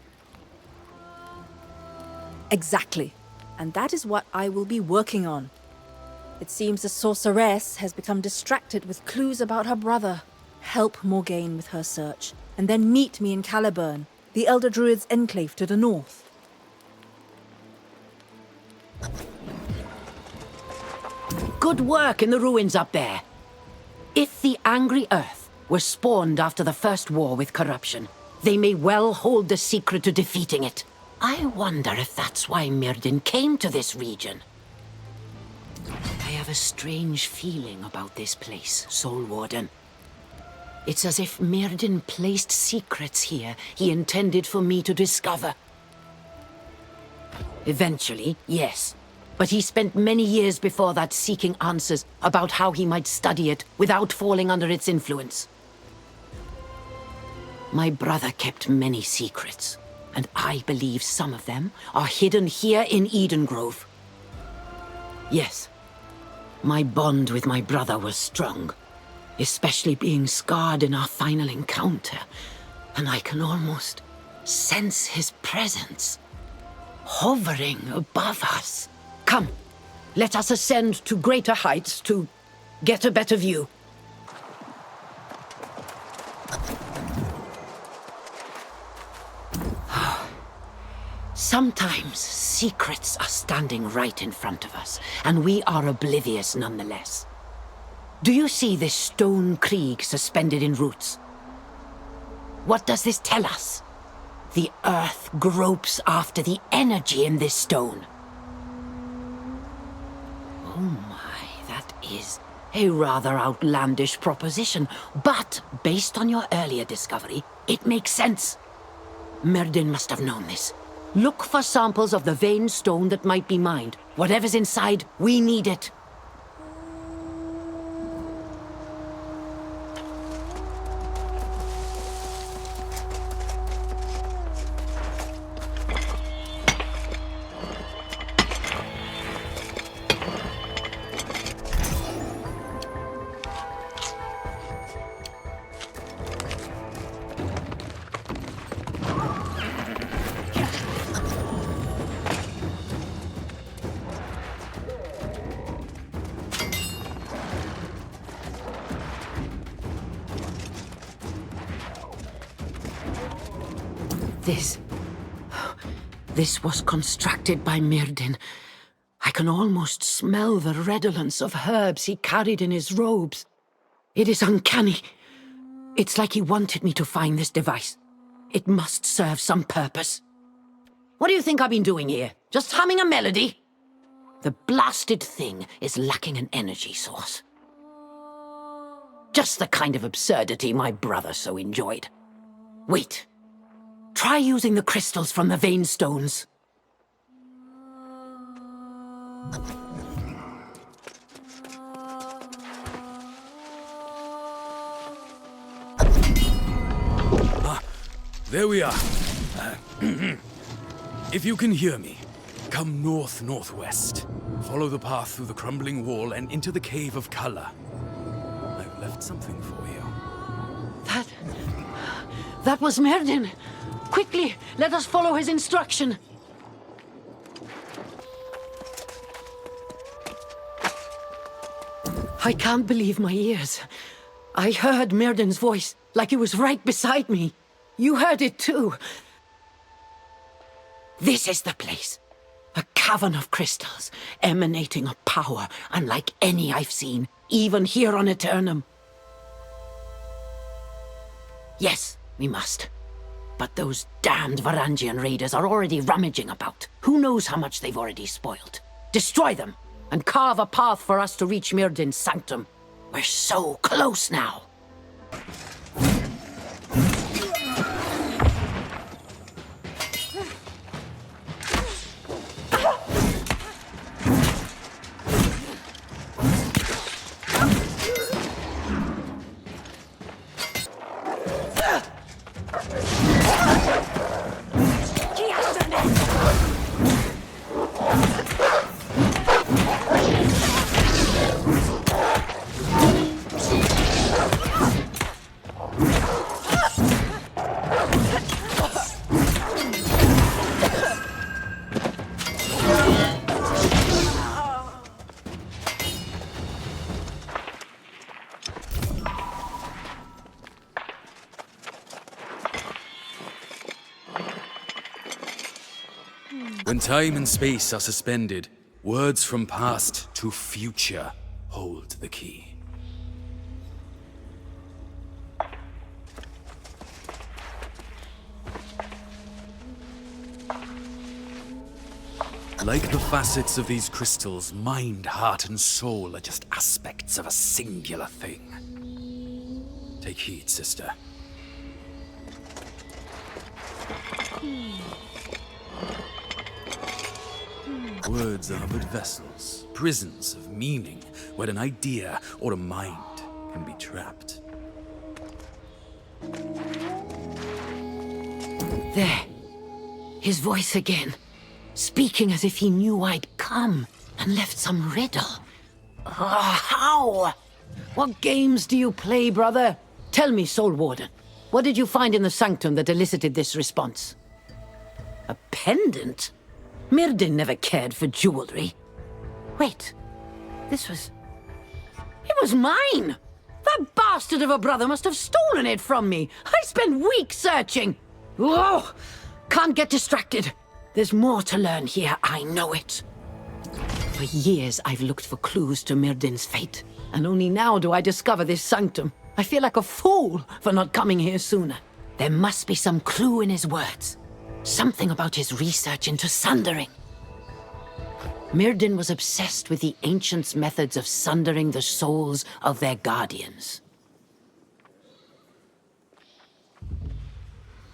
Exactly. And that is what I will be working on. It seems the sorceress has become distracted with clues about her brother. Help Morgaine with her search, and then meet me in Caliburn, the Elder Druid's enclave to the north. Good work in the ruins up there. If the angry earth were spawned after the first war with corruption, they may well hold the secret to defeating it. I wonder if that's why Myrddin came to this region. I have a strange feeling about this place, Soul Warden. It's as if Myrddin placed secrets here he intended for me to discover. Eventually, yes. But he spent many years before that seeking answers about how he might study it without falling under its influence. My brother kept many secrets, and I believe some of them are hidden here in Eden Grove. Yes, my bond with my brother was strong, especially being scarred in our final encounter, and I can almost sense his presence, hovering above us. Come, let us ascend to greater heights to get a better view. Sometimes secrets are standing right in front of us, and we are oblivious nonetheless. Do you see this stone krieg suspended in roots? What does this tell us? The earth gropes after the energy in this stone. Oh my, that is a rather outlandish proposition, but based on your earlier discovery, it makes sense. Myrddin must have known this. Look for samples of the vein stone that might be mined. Whatever's inside, we need it. This was constructed by Myrddin. I can almost smell the redolence of herbs he carried in his robes. It is uncanny. It's like he wanted me to find this device. It must serve some purpose. What do you think I've been doing here? Just humming a melody? The blasted thing is lacking an energy source. Just the kind of absurdity my brother so enjoyed. Wait. Try using the crystals from the vein stones. There we are. If you can hear me, come north-northwest. Follow the path through the crumbling wall and into the Cave of Color. I've left something for you. That was Myrddin. Quickly, let us follow his instruction. I can't believe my ears. I heard Myrddin's voice, like he was right beside me. You heard it too. This is the place. A cavern of crystals, emanating a power unlike any I've seen, even here on Aeternum. Yes, we must. But those damned Varangian raiders are already rummaging about. Who knows how much they've already spoiled? Destroy them, and carve a path for us to reach Myrddin's sanctum. We're so close now. When time and space are suspended, words from past to future hold the key. Like the facets of these crystals, mind, heart, and soul are just aspects of a singular thing. Take heed, sister. Words are but vessels, prisons of meaning, where an idea or a mind can be trapped. There. His voice again. Speaking as if he knew I'd come and left some riddle. How? What games do you play, brother? Tell me, Soul Warden. What did you find in the sanctum that elicited this response? A pendant? Mirden never cared for jewelry. Wait. This was... It was mine! That bastard of a brother must have stolen it from me! I spent weeks searching! Whoa! Can't get distracted. There's more to learn here, I know it. For years, I've looked for clues to Mirden's fate, and only now do I discover this sanctum. I feel like a fool for not coming here sooner. There must be some clue in his words. Something about his research into sundering. Mirden was obsessed with the ancients' methods of sundering the souls of their guardians.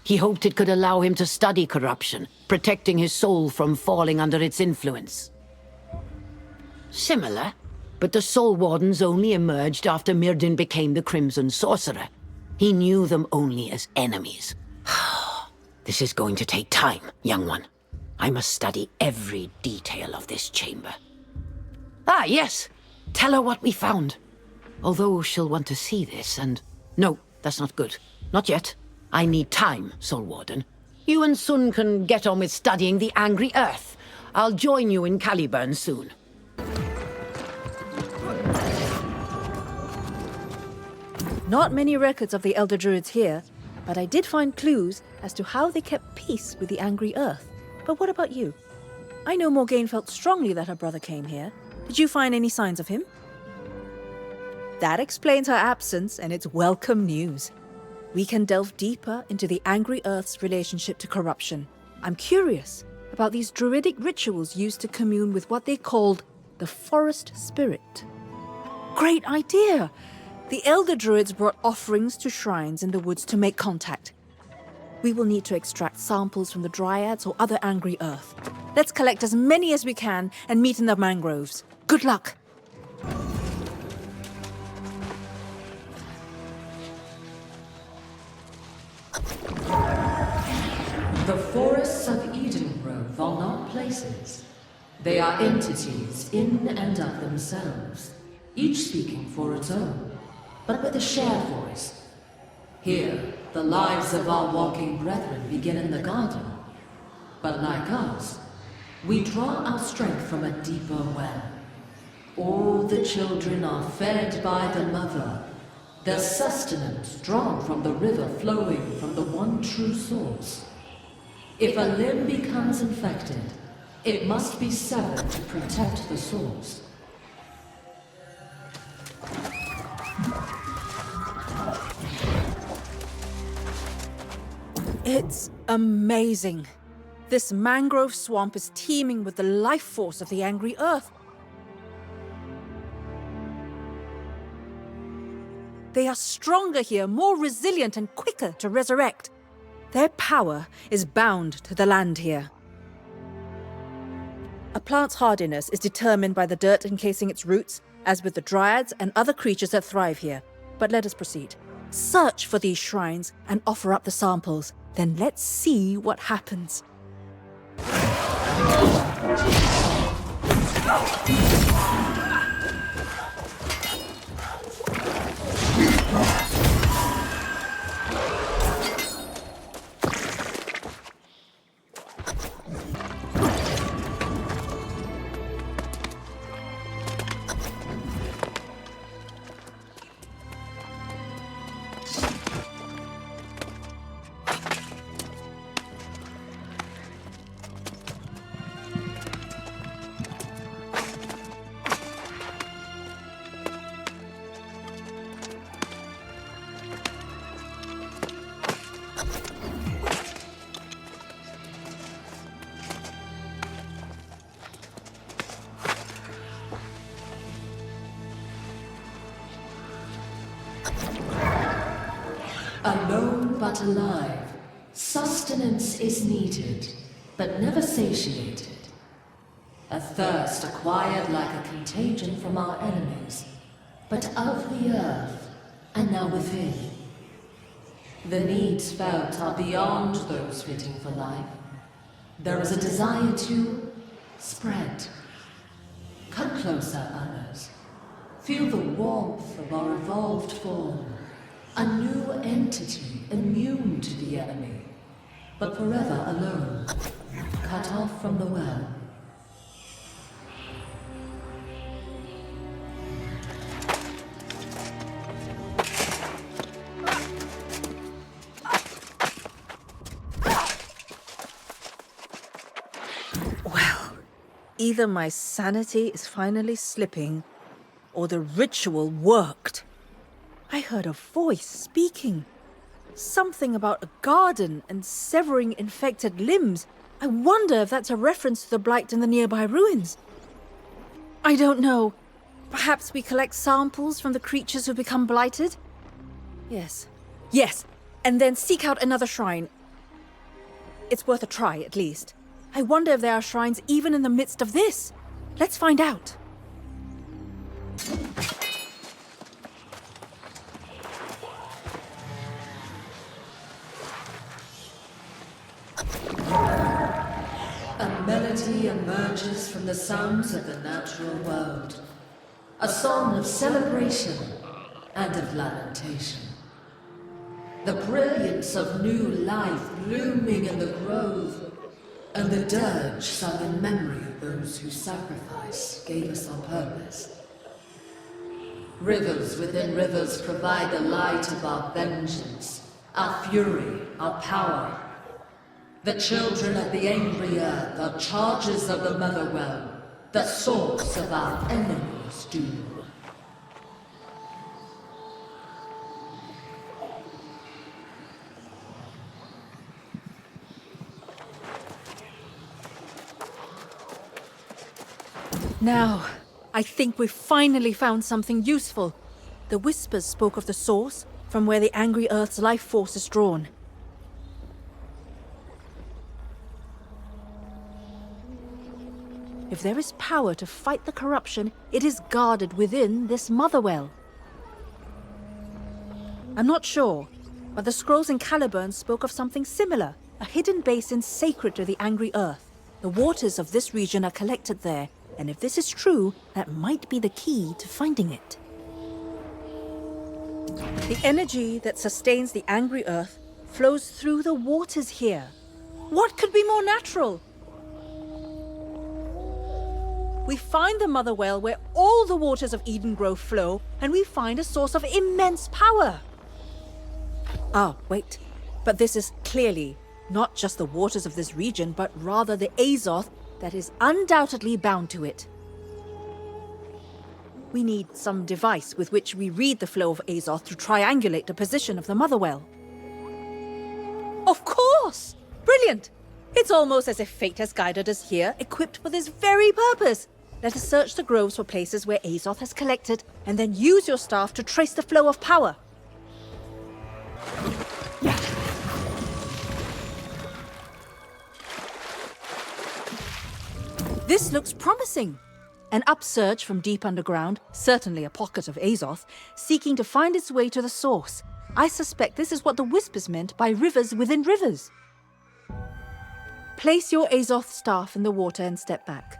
He hoped it could allow him to study corruption, protecting his soul from falling under its influence. Similar, but the Soul Wardens only emerged after Mirden became the Crimson Sorcerer. He knew them only as enemies. This is going to take time, young one. I must study every detail of this chamber. Ah, yes! Tell her what we found. Although she'll want to see this and... No, that's not good. Not yet. I need time, Soul Warden. You and Sun can get on with studying the Angry Earth. I'll join you in Caliburn soon. Not many records of the Elder Druids here, but I did find clues as to how they kept peace with the Angry Earth. But what about you? I know Morgaine felt strongly that her brother came here. Did you find any signs of him? That explains her absence, and it's welcome news. We can delve deeper into the Angry Earth's relationship to corruption. I'm curious about these druidic rituals used to commune with what they called the Forest Spirit. Great idea! The Elder Druids brought offerings to shrines in the woods to make contact. We will need to extract samples from the Dryads or other Angry Earth. Let's collect as many as we can and meet in the mangroves. Good luck! The forests of Eden Grove are not places. They are entities in and of themselves, each speaking for its own, but with a shared voice. Here, the lives of our walking brethren begin in the garden. But like us, we draw our strength from a deeper well. All the children are fed by the mother, their sustenance drawn from the river flowing from the one true source. If a limb becomes infected, it must be severed to protect the source. It's amazing. This mangrove swamp is teeming with the life force of the Angry Earth. They are stronger here, more resilient and quicker to resurrect. Their power is bound to the land here. A plant's hardiness is determined by the dirt encasing its roots, as with the Dryads and other creatures that thrive here. But let us proceed. Search for these shrines and offer up the samples. Then let's see what happens. Alone but alive, sustenance is needed, but never satiated. A thirst acquired like a contagion from our enemies, but of the earth, and now within. The needs felt are beyond those fitting for life. There is a desire to spread. Come closer, others. Feel the warmth of our evolved form. A new entity immune to the enemy, but forever alone, cut off from the well. Well, either my sanity is finally slipping, or the ritual worked. I heard a voice speaking. Something about a garden and severing infected limbs. I wonder if that's a reference to the blight in the nearby ruins. I don't know. Perhaps we collect samples from the creatures who become blighted? Yes. Yes, and then seek out another shrine. It's worth a try, at least. I wonder if there are shrines even in the midst of this. Let's find out. A melody emerges from the sounds of the natural world. A song of celebration and of lamentation. The brilliance of new life blooming in the grove, and the dirge sung in memory of those whose sacrifice gave us our purpose. Rivers within rivers provide the light of our vengeance, our fury, our power. The children of the angry earth are charges of the mother well, the source of our enemies' doom. Now, I think we've finally found something useful. The whispers spoke of the source, from where the angry Earth's life force is drawn. If there is power to fight the corruption, it is guarded within this motherwell. I'm not sure, but the scrolls in Caliburn spoke of something similar, a hidden basin sacred to the angry Earth. The waters of this region are collected there, and if this is true, that might be the key to finding it. The energy that sustains the angry Earth flows through the waters here. What could be more natural? We find the mother well where all the waters of Eden Grove flow, and we find a source of immense power. Ah, wait. But this is clearly not just the waters of this region, but rather the Azoth that is undoubtedly bound to it. We need some device with which we read the flow of Azoth to triangulate the position of the motherwell. Of course! Brilliant! It's almost as if fate has guided us here, equipped for this very purpose. Let us search the groves for places where Azoth has collected, and then use your staff to trace the flow of power. This looks promising. An upsurge from deep underground, certainly a pocket of Azoth, seeking to find its way to the source. I suspect this is what the whispers meant by rivers within rivers. Place your Azoth staff in the water and step back.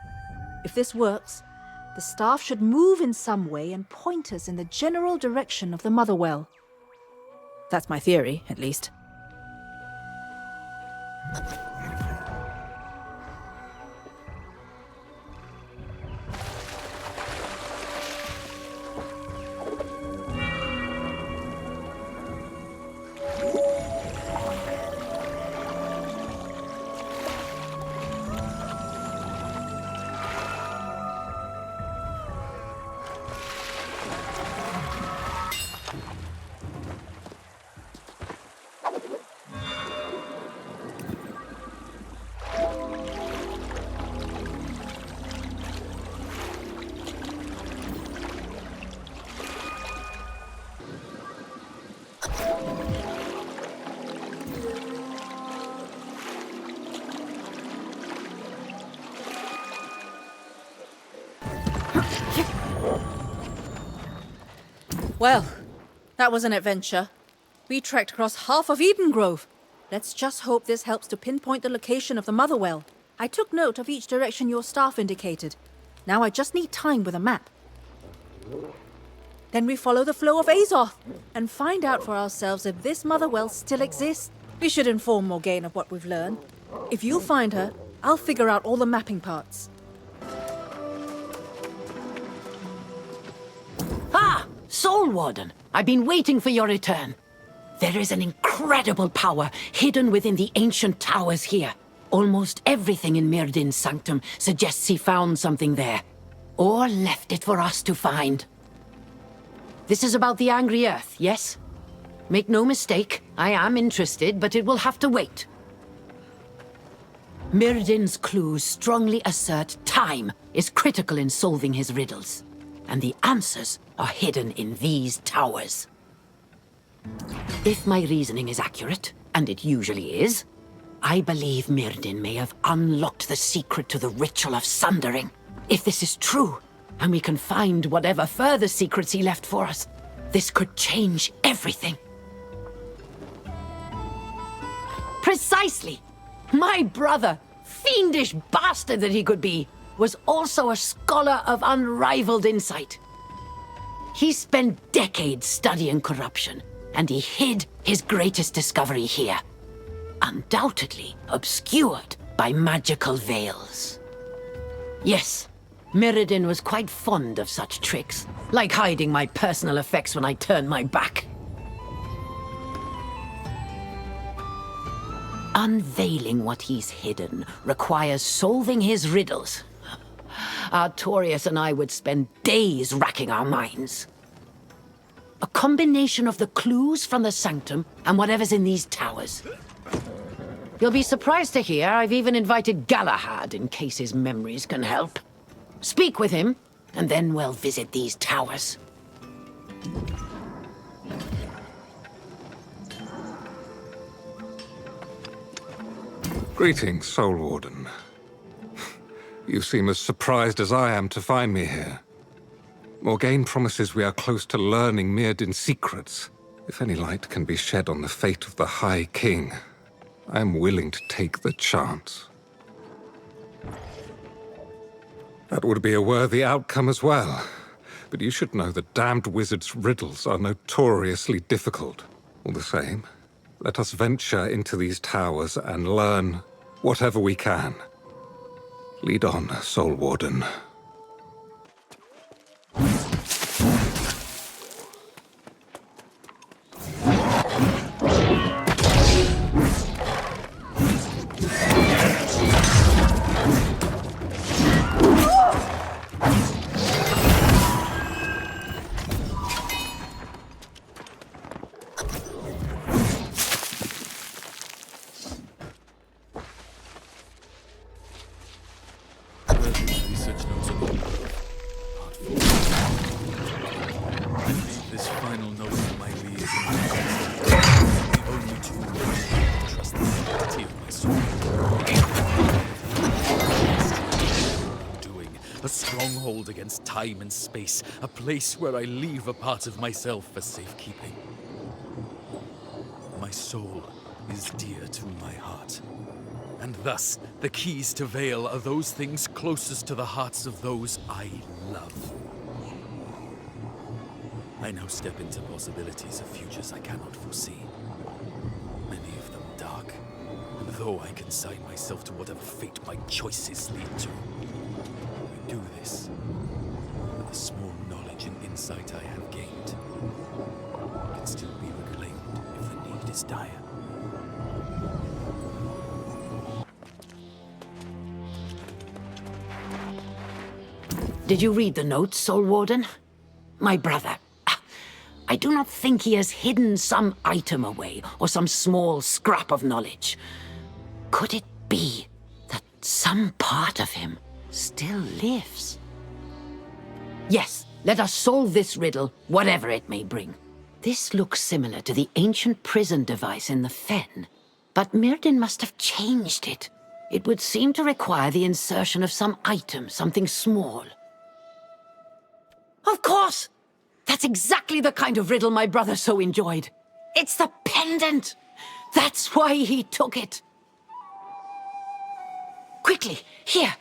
If this works, the staff should move in some way and point us in the general direction of the motherwell. That's my theory, at least. Well, that was an adventure. We trekked across half of Eden Grove. Let's just hope this helps to pinpoint the location of the Mother Well. I took note of each direction your staff indicated. Now I just need time with a map. Then we follow the flow of Azoth and find out for ourselves if this Mother Well still exists. We should inform Morgane of what we've learned. If you'll find her, I'll figure out all the mapping parts. Ah! Soul Warden! I've been waiting for your return. There is an incredible power hidden within the ancient towers here. Almost everything in Myrdin's sanctum suggests he found something there. Or left it for us to find. This is about the Angry Earth, yes? Make no mistake, I am interested, but it will have to wait. Myrdin's clues strongly assert time is critical in solving his riddles. And the answers are hidden in these towers. If my reasoning is accurate, and it usually is, I believe Myrdin may have unlocked the secret to the ritual of sundering. If this is true, and we can find whatever further secrets he left for us, this could change everything. Precisely! My brother, fiendish bastard that he could be, was also a scholar of unrivaled insight. He spent decades studying corruption, and he hid his greatest discovery here. Undoubtedly obscured by magical veils. Yes, Myrdin was quite fond of such tricks, like hiding my personal effects when I turned my back. Unveiling what he's hidden requires solving his riddles. Artorius and I would spend days racking our minds. A combination of the clues from the Sanctum and whatever's in these towers. You'll be surprised to hear I've even invited Galahad in case his memories can help. Speak with him, and then we'll visit these towers. Greetings, Soul Warden. You seem as surprised as I am to find me here. Morgane promises we are close to learning Myrdin's secrets. If any light can be shed on the fate of the High King, I am willing to take the chance. That would be a worthy outcome as well. But you should know the damned wizard's riddles are notoriously difficult. All the same, let us venture into these towers and learn whatever we can. Lead on, Soul Warden. Against time and space, a place where I leave a part of myself for safekeeping. My soul is dear to my heart, and thus the keys to Vale are those things closest to the hearts of those I love. I now step into possibilities of futures I cannot foresee, many of them dark, and though I consign myself to whatever fate my choices lead to, I do this with the small knowledge and insight I have gained. Can still be reclaimed if the need is dire. Did you read the notes, Soul Warden? My brother. I do not think he has hidden some item away, or some small scrap of knowledge. Could it be that some part of him still lives? Yes, let us solve this riddle, whatever it may bring. This looks similar to the ancient prison device in the Fen, but Mirden must have changed it. It would seem to require the insertion of some item, something small. Of course! That's exactly the kind of riddle my brother so enjoyed. It's the pendant! That's why he took it. Quickly, here,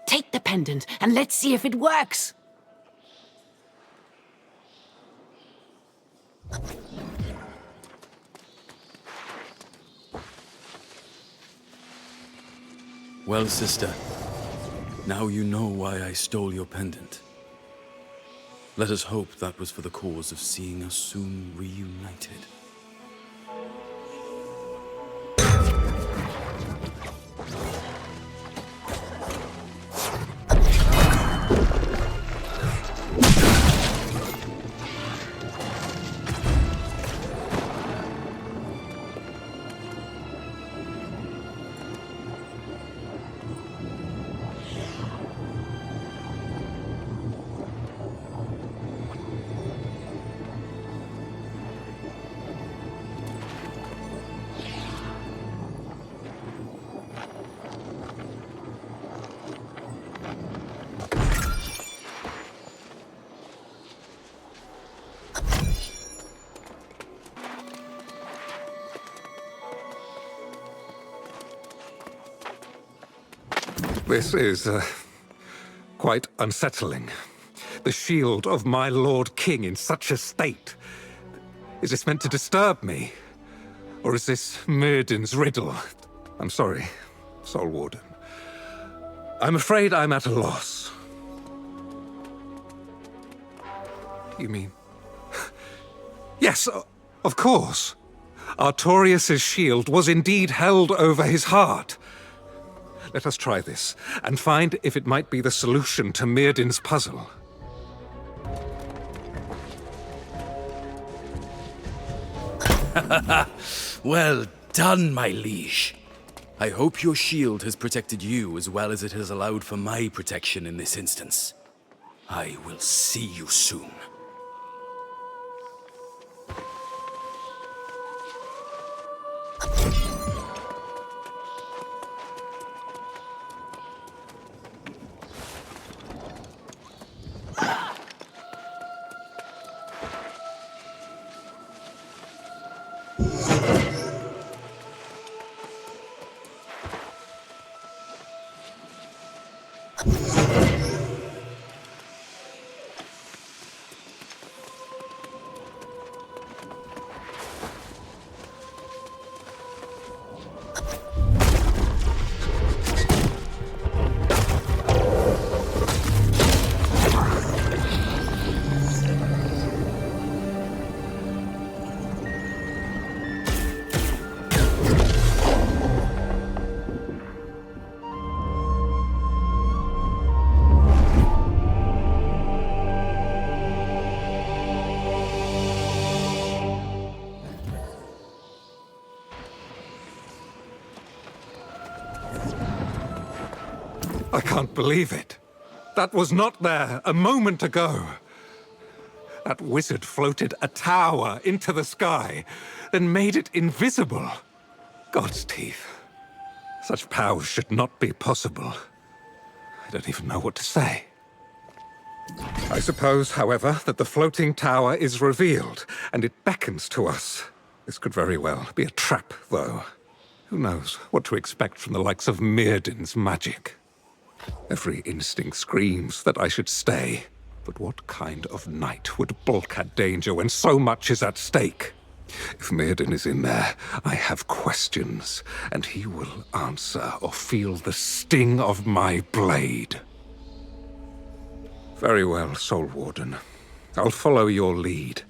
take the pendant and let's see if it works. Well, sister, now you know why I stole your pendant. Let us hope that was for the cause of seeing us soon reunited. This is, quite unsettling. The shield of my Lord King in such a state. Is this meant to disturb me? Or is this Mirden's riddle? I'm sorry, Soul Warden. I'm afraid I'm at a loss. You mean... Yes, of course. Artorius' shield was indeed held over his heart. Let us try this, and find if it might be the solution to Mirden's puzzle. Well done, my liege. I hope your shield has protected you as well as it has allowed for my protection in this instance. I will see you soon. I can't believe it. That was not there a moment ago. That wizard floated a tower into the sky, then made it invisible. God's teeth. Such powers should not be possible. I don't even know what to say. I suppose, however, that the floating tower is revealed, and it beckons to us. This could very well be a trap, though. Who knows what to expect from the likes of Mirden's magic? Every instinct screams that I should stay. But what kind of knight would balk at danger when so much is at stake? If Mirden is in there, I have questions, and he will answer or feel the sting of my blade. Very well, Soul Warden. I'll follow your lead.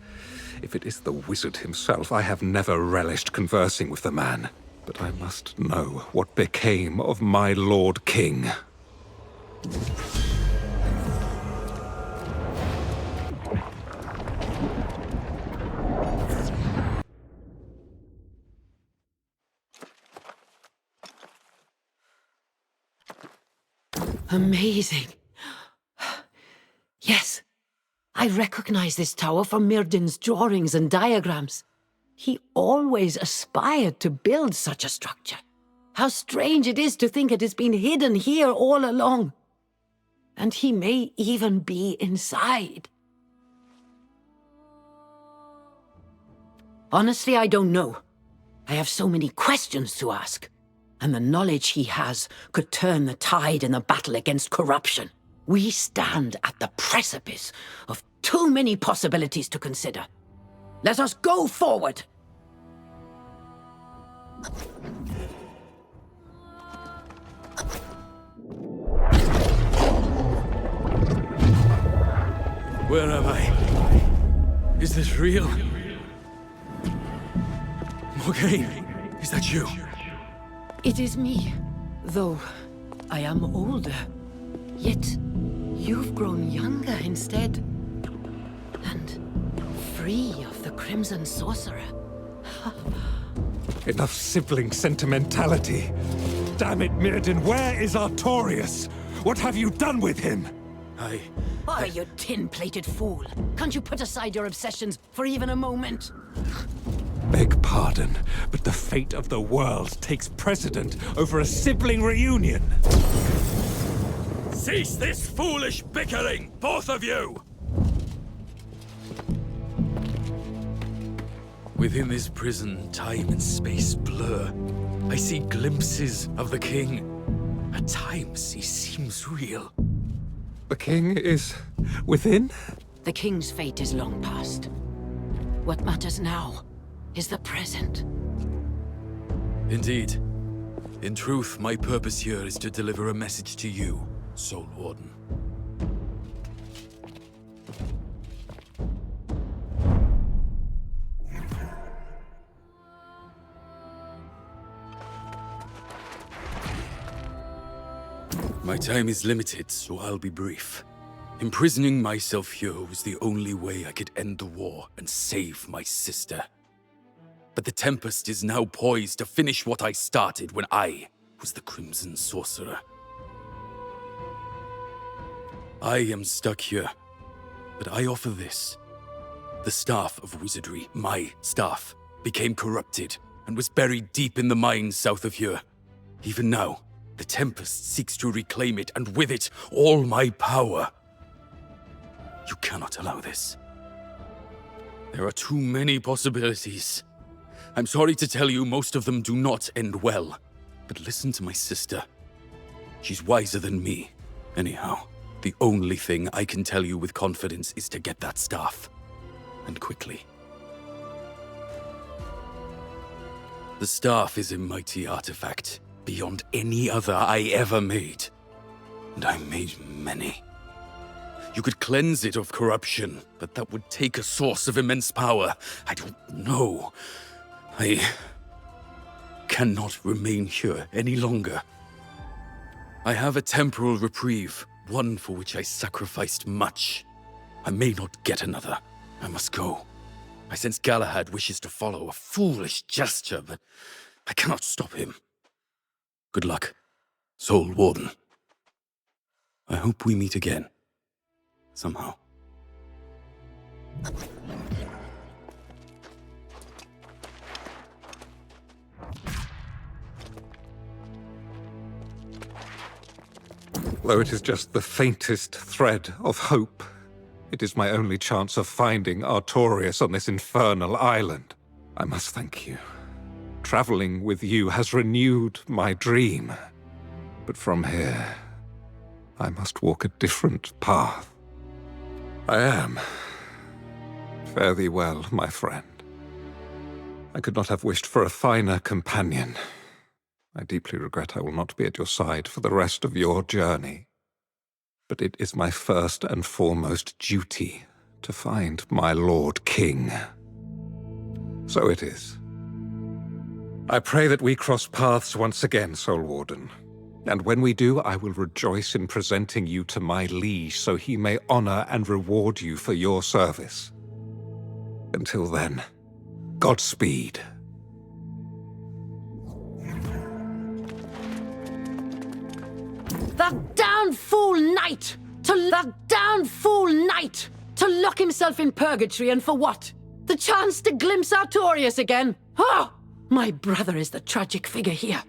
If it is the wizard himself, I have never relished conversing with the man. But I must know what became of my Lord King. Amazing. Yes, I recognize this tower from Myrdin's drawings and diagrams. He always aspired to build such a structure. How strange it is to think it has been hidden here all along. And he may even be inside. Honestly, I don't know. I have so many questions to ask. And the knowledge he has could turn the tide in the battle against corruption. We stand at the precipice of too many possibilities to consider. Let us go forward! Where am I? Is this real? Morgaine, is that you? It is me, though I am older. Yet, you've grown younger instead. And free of the Crimson Sorcerer. Enough sibling sentimentality. Damn it, Myrdin, where is Artorius? What have you done with him? Oh, you tin-plated fool. Can't you put aside your obsessions for even a moment? Beg pardon, but the fate of the world takes precedent over a sibling reunion. Cease this foolish bickering, both of you! Within this prison, time and space blur. I see glimpses of the king. At times, he seems real. The king is within? The king's fate is long past. What matters now is the present. Indeed. In truth, my purpose here is to deliver a message to you, Soul Warden. My time is limited, so I'll be brief. Imprisoning myself here was the only way I could end the war and save my sister. But the Tempest is now poised to finish what I started when I was the Crimson Sorcerer. I am stuck here, but I offer this. The Staff of Wizardry, my staff, became corrupted and was buried deep in the mines south of here. Even now, the Tempest seeks to reclaim it, and with it, all my power. You cannot allow this. There are too many possibilities. I'm sorry to tell you, most of them do not end well. But listen to my sister. She's wiser than me. Anyhow, the only thing I can tell you with confidence is to get that staff. And quickly. The staff is a mighty artifact, beyond any other I ever made. And I made many. You could cleanse it of corruption, but that would take a source of immense power. I don't know. I cannot remain here any longer. I have a temporal reprieve, one for which I sacrificed much. I may not get another. I must go. I sense Galahad wishes to follow, a foolish gesture, but I cannot stop him. Good luck, Soul Warden. I hope we meet again. Somehow. Though it is just the faintest thread of hope, it is my only chance of finding Artorius on this infernal island. I must thank you. Traveling with you has renewed my dream. But from here, I must walk a different path. I am. Fare thee well, my friend. I could not have wished for a finer companion. I deeply regret I will not be at your side for the rest of your journey. But it is my first and foremost duty to find my Lord King. So it is. I pray that we cross paths once again, Soul Warden. And when we do, I will rejoice in presenting you to my liege so he may honor and reward you for your service. Until then, Godspeed. The down fool knight! To the down fool knight! To lock himself in purgatory, and for what? The chance to glimpse Artorias again? Oh! My brother is the tragic figure here.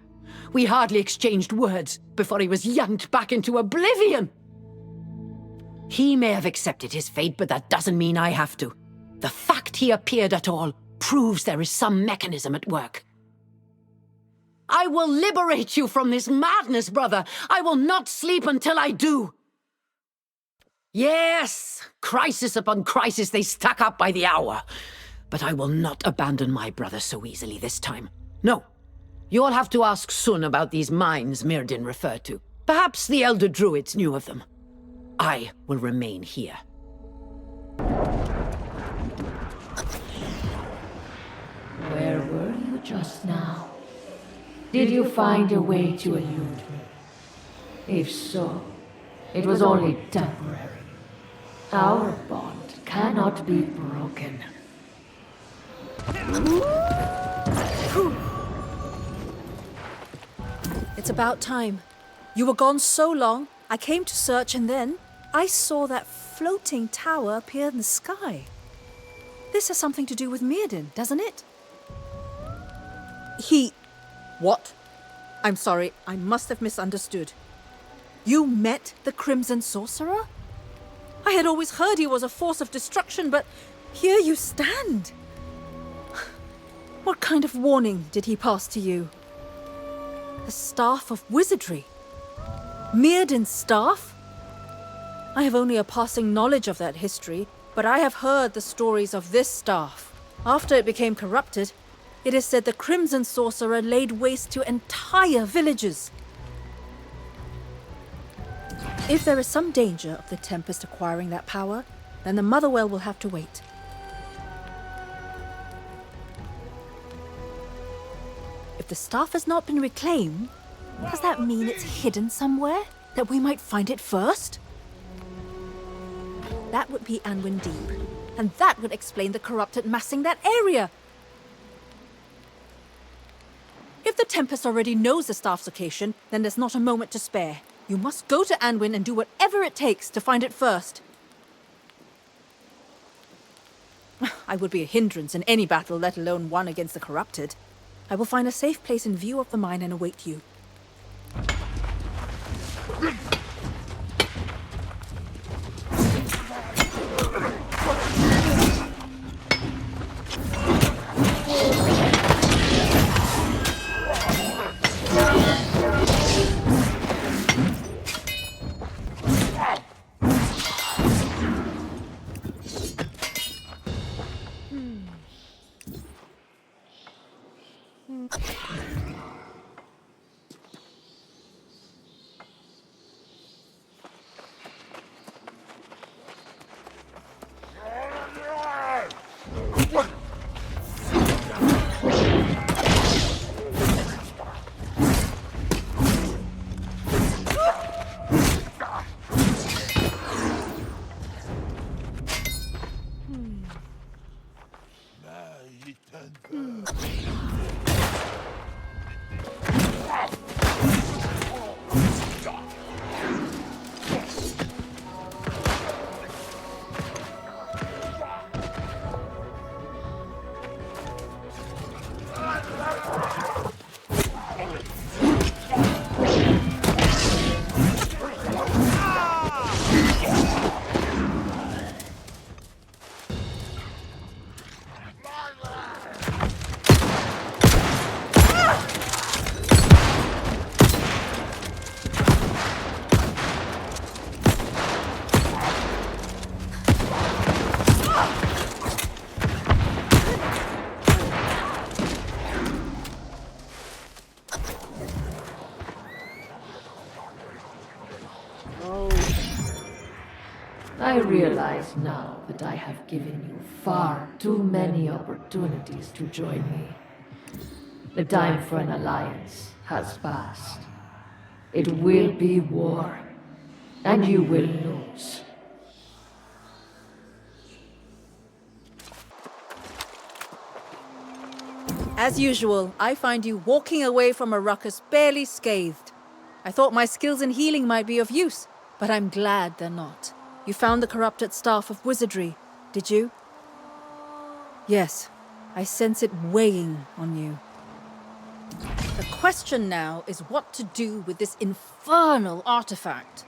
We hardly exchanged words before he was yanked back into oblivion. He may have accepted his fate, but that doesn't mean I have to. The fact he appeared at all proves there is some mechanism at work. I will liberate you from this madness, brother. I will not sleep until I do. Yes, crisis upon crisis they stack up by the hour. But I will not abandon my brother so easily this time. No. You'll have to ask Sun about these mines Myrdin referred to. Perhaps the Elder Druids knew of them. I will remain here. Where were you just now? Did you find a way to elude me? If so, it was only temporary. Our bond cannot be broken. It's about time. You were gone so long, I came to search and then I saw that floating tower appear in the sky. This has something to do with Myrdin, doesn't it? What? I'm sorry, I must have misunderstood. You met the Crimson Sorcerer? I had always heard he was a force of destruction, but here you stand. What kind of warning did he pass to you? The Staff of Wizardry? Myrdin's staff? I have only a passing knowledge of that history, but I have heard the stories of this staff. After it became corrupted, it is said the Crimson Sorcerer laid waste to entire villages. If there is some danger of the Tempest acquiring that power, then the Motherwell will have to wait. If the staff has not been reclaimed, does that mean it's hidden somewhere? That we might find it first? That would be Anwin Deep, and that would explain the corrupted massing that area. If the Tempest already knows the staff's location, then there's not a moment to spare. You must go to Anwin and do whatever it takes to find it first. I would be a hindrance in any battle, let alone one against the corrupted. I will find a safe place in view of the mine and await you. I realize now that I have given you far too many opportunities to join me. The time for an alliance has passed. It will be war, and you will lose. As usual, I find you walking away from a ruckus barely scathed. I thought my skills in healing might be of use, but I'm glad they're not. You found the corrupted staff of wizardry, did you? Yes, I sense it weighing on you. The question now is what to do with this infernal artifact.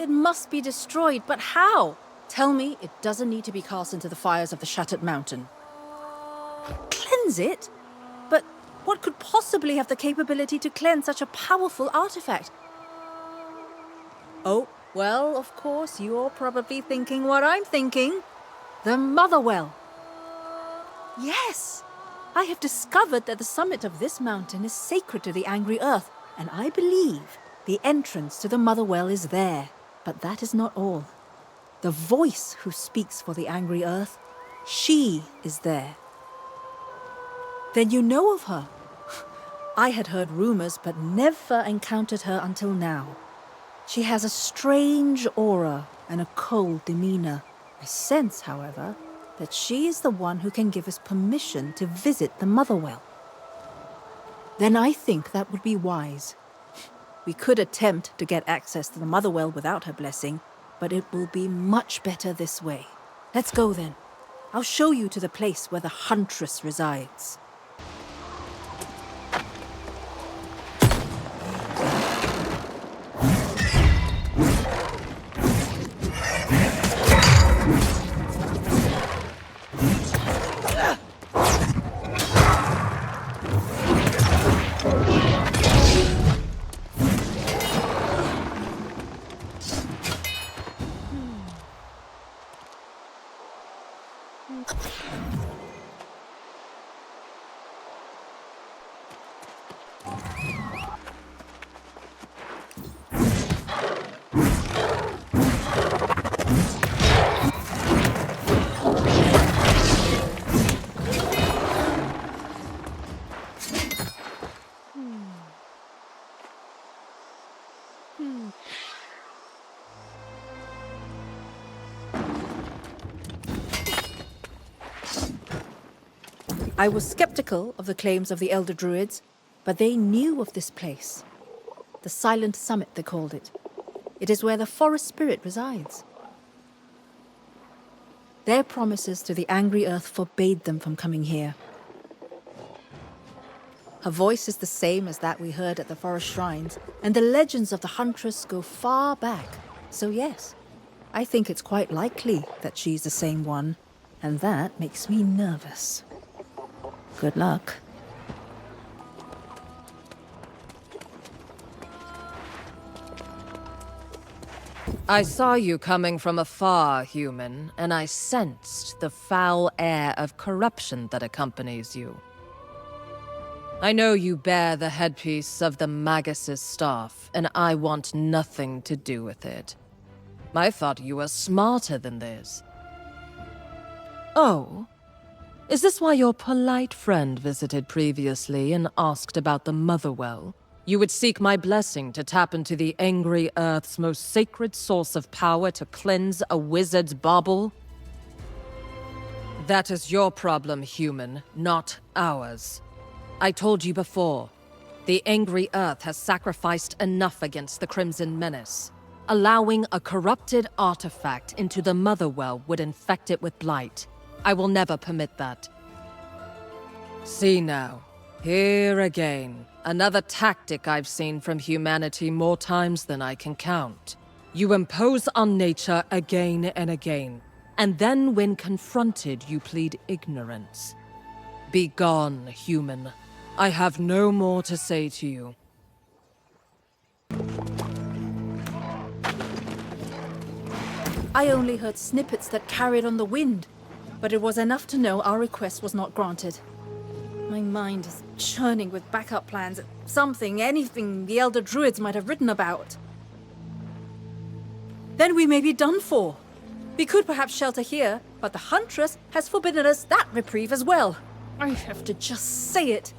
It must be destroyed, but how? Tell me it doesn't need to be cast into the fires of the Shattered Mountain. Cleanse it? But what could possibly have the capability to cleanse such a powerful artifact? Oh, well, of course, you're probably thinking what I'm thinking. The Motherwell. Yes! I have discovered that the summit of this mountain is sacred to the Angry Earth, and I believe the entrance to the Motherwell is there. But that is not all. The voice who speaks for the Angry Earth, she is there. Then you know of her. I had heard rumors, but never encountered her until now. She has a strange aura and a cold demeanor. I sense, however, that she is the one who can give us permission to visit the Motherwell. Then I think that would be wise. We could attempt to get access to the Motherwell without her blessing, but it will be much better this way. Let's go then. I'll show you to the place where the Huntress resides. I was skeptical of the claims of the Elder Druids, but they knew of this place. The Silent Summit, they called it. It is where the forest spirit resides. Their promises to the Angry Earth forbade them from coming here. Her voice is the same as that we heard at the forest shrines, and the legends of the Huntress go far back. So yes, I think it's quite likely that she's the same one, and that makes me nervous. Good luck. I saw you coming from afar, human, and I sensed the foul air of corruption that accompanies you. I know you bear the headpiece of the Magus's staff, and I want nothing to do with it. I thought you were smarter than this. Oh? Is this why your polite friend visited previously and asked about the Motherwell? You would seek my blessing to tap into the Angry Earth's most sacred source of power to cleanse a wizard's bauble? That is your problem, human, not ours. I told you before, the Angry Earth has sacrificed enough against the Crimson Menace. Allowing a corrupted artifact into the Motherwell would infect it with blight. I will never permit that. See now, here again. Another tactic I've seen from humanity more times than I can count. You impose on nature again and again, and then when confronted, you plead ignorance. Be gone, human. I have no more to say to you. I only heard snippets that carried on the wind, but it was enough to know our request was not granted. My mind is churning with backup plans, something, anything the Elder Druids might have written about. Then we may be done for. We could perhaps shelter here, but the Huntress has forbidden us that reprieve as well. I have to just say it.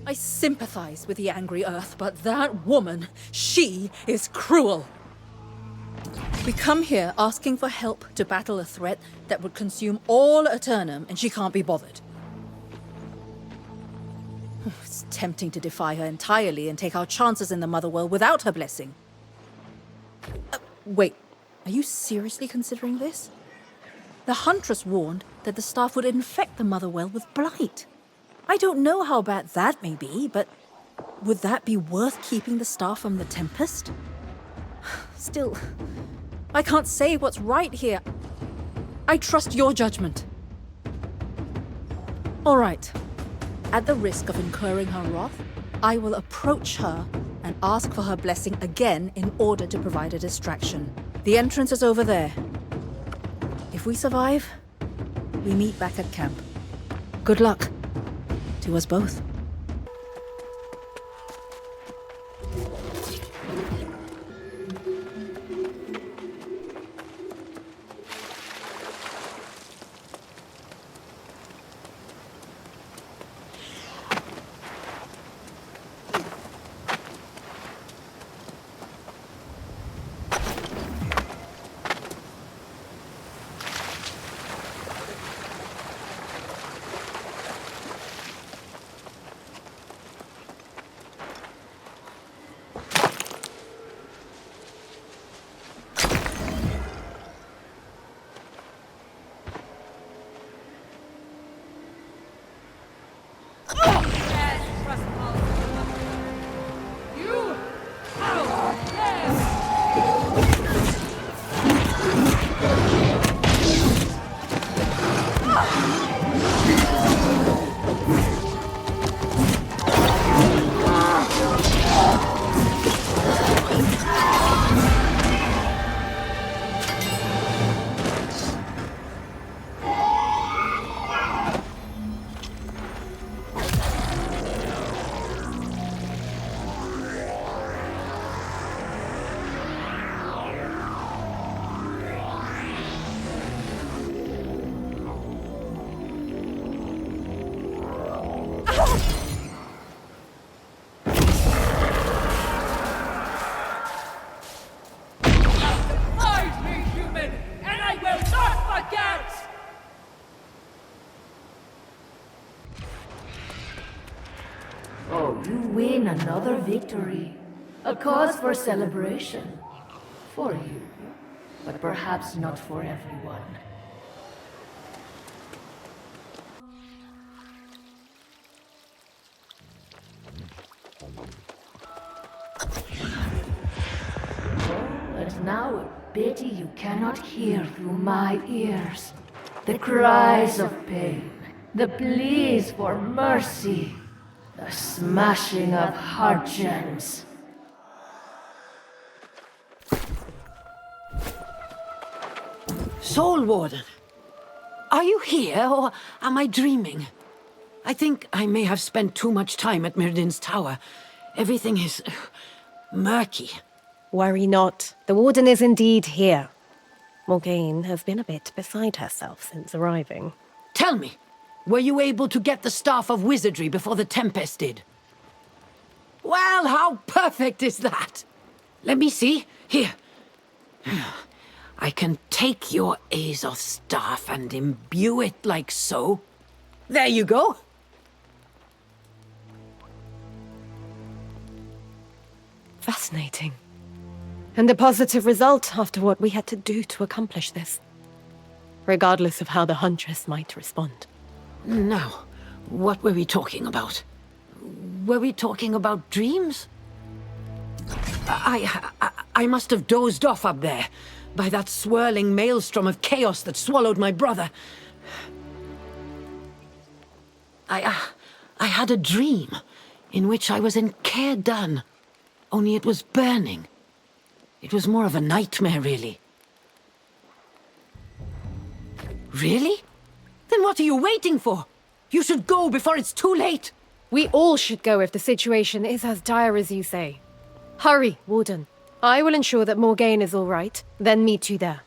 I sympathize with the Angry Earth, but that woman, she is cruel. We come here asking for help to battle a threat that would consume all Aeternum, and she can't be bothered. It's tempting to defy her entirely and take our chances in the Motherwell without her blessing. Wait, Are you seriously considering this? The Huntress warned that the staff would infect the Motherwell with blight. I don't know how bad that may be, but would that be worth keeping the staff from the Tempest? Still, I can't say what's right here. I trust your judgment. All right. At the risk of incurring her wrath, I will approach her and ask for her blessing again in order to provide a distraction. The entrance is over there. If we survive, we meet back at camp. Good luck to us both. Win another victory. A cause for celebration. For you. But perhaps not for everyone. But now a pity you cannot hear through my ears. The cries of pain. The pleas for mercy. The smashing of heart gems. Soul Warden, are you here or am I dreaming? I think I may have spent too much time at Mirrodin's tower. Everything is murky. Worry not. The Warden is indeed here. Morgaine has been a bit beside herself since arriving. Tell me, were you able to get the Staff of Wizardry before the Tempest did? Well, how perfect is that? Let me see. Here. I can take your Azoth staff and imbue it like so. There you go. Fascinating. And a positive result after what we had to do to accomplish this. Regardless of how the Huntress might respond. Now, what were we talking about? Were we talking about dreams? I must have dozed off up there by that swirling maelstrom of chaos that swallowed my brother. I had a dream in which I was in Caer Dun, only it was burning. It was more of a nightmare, really. Really? Then what are you waiting for? You should go before it's too late. We all should go if the situation is as dire as you say. Hurry, Warden. I will ensure that Morgaine is all right, then meet you there.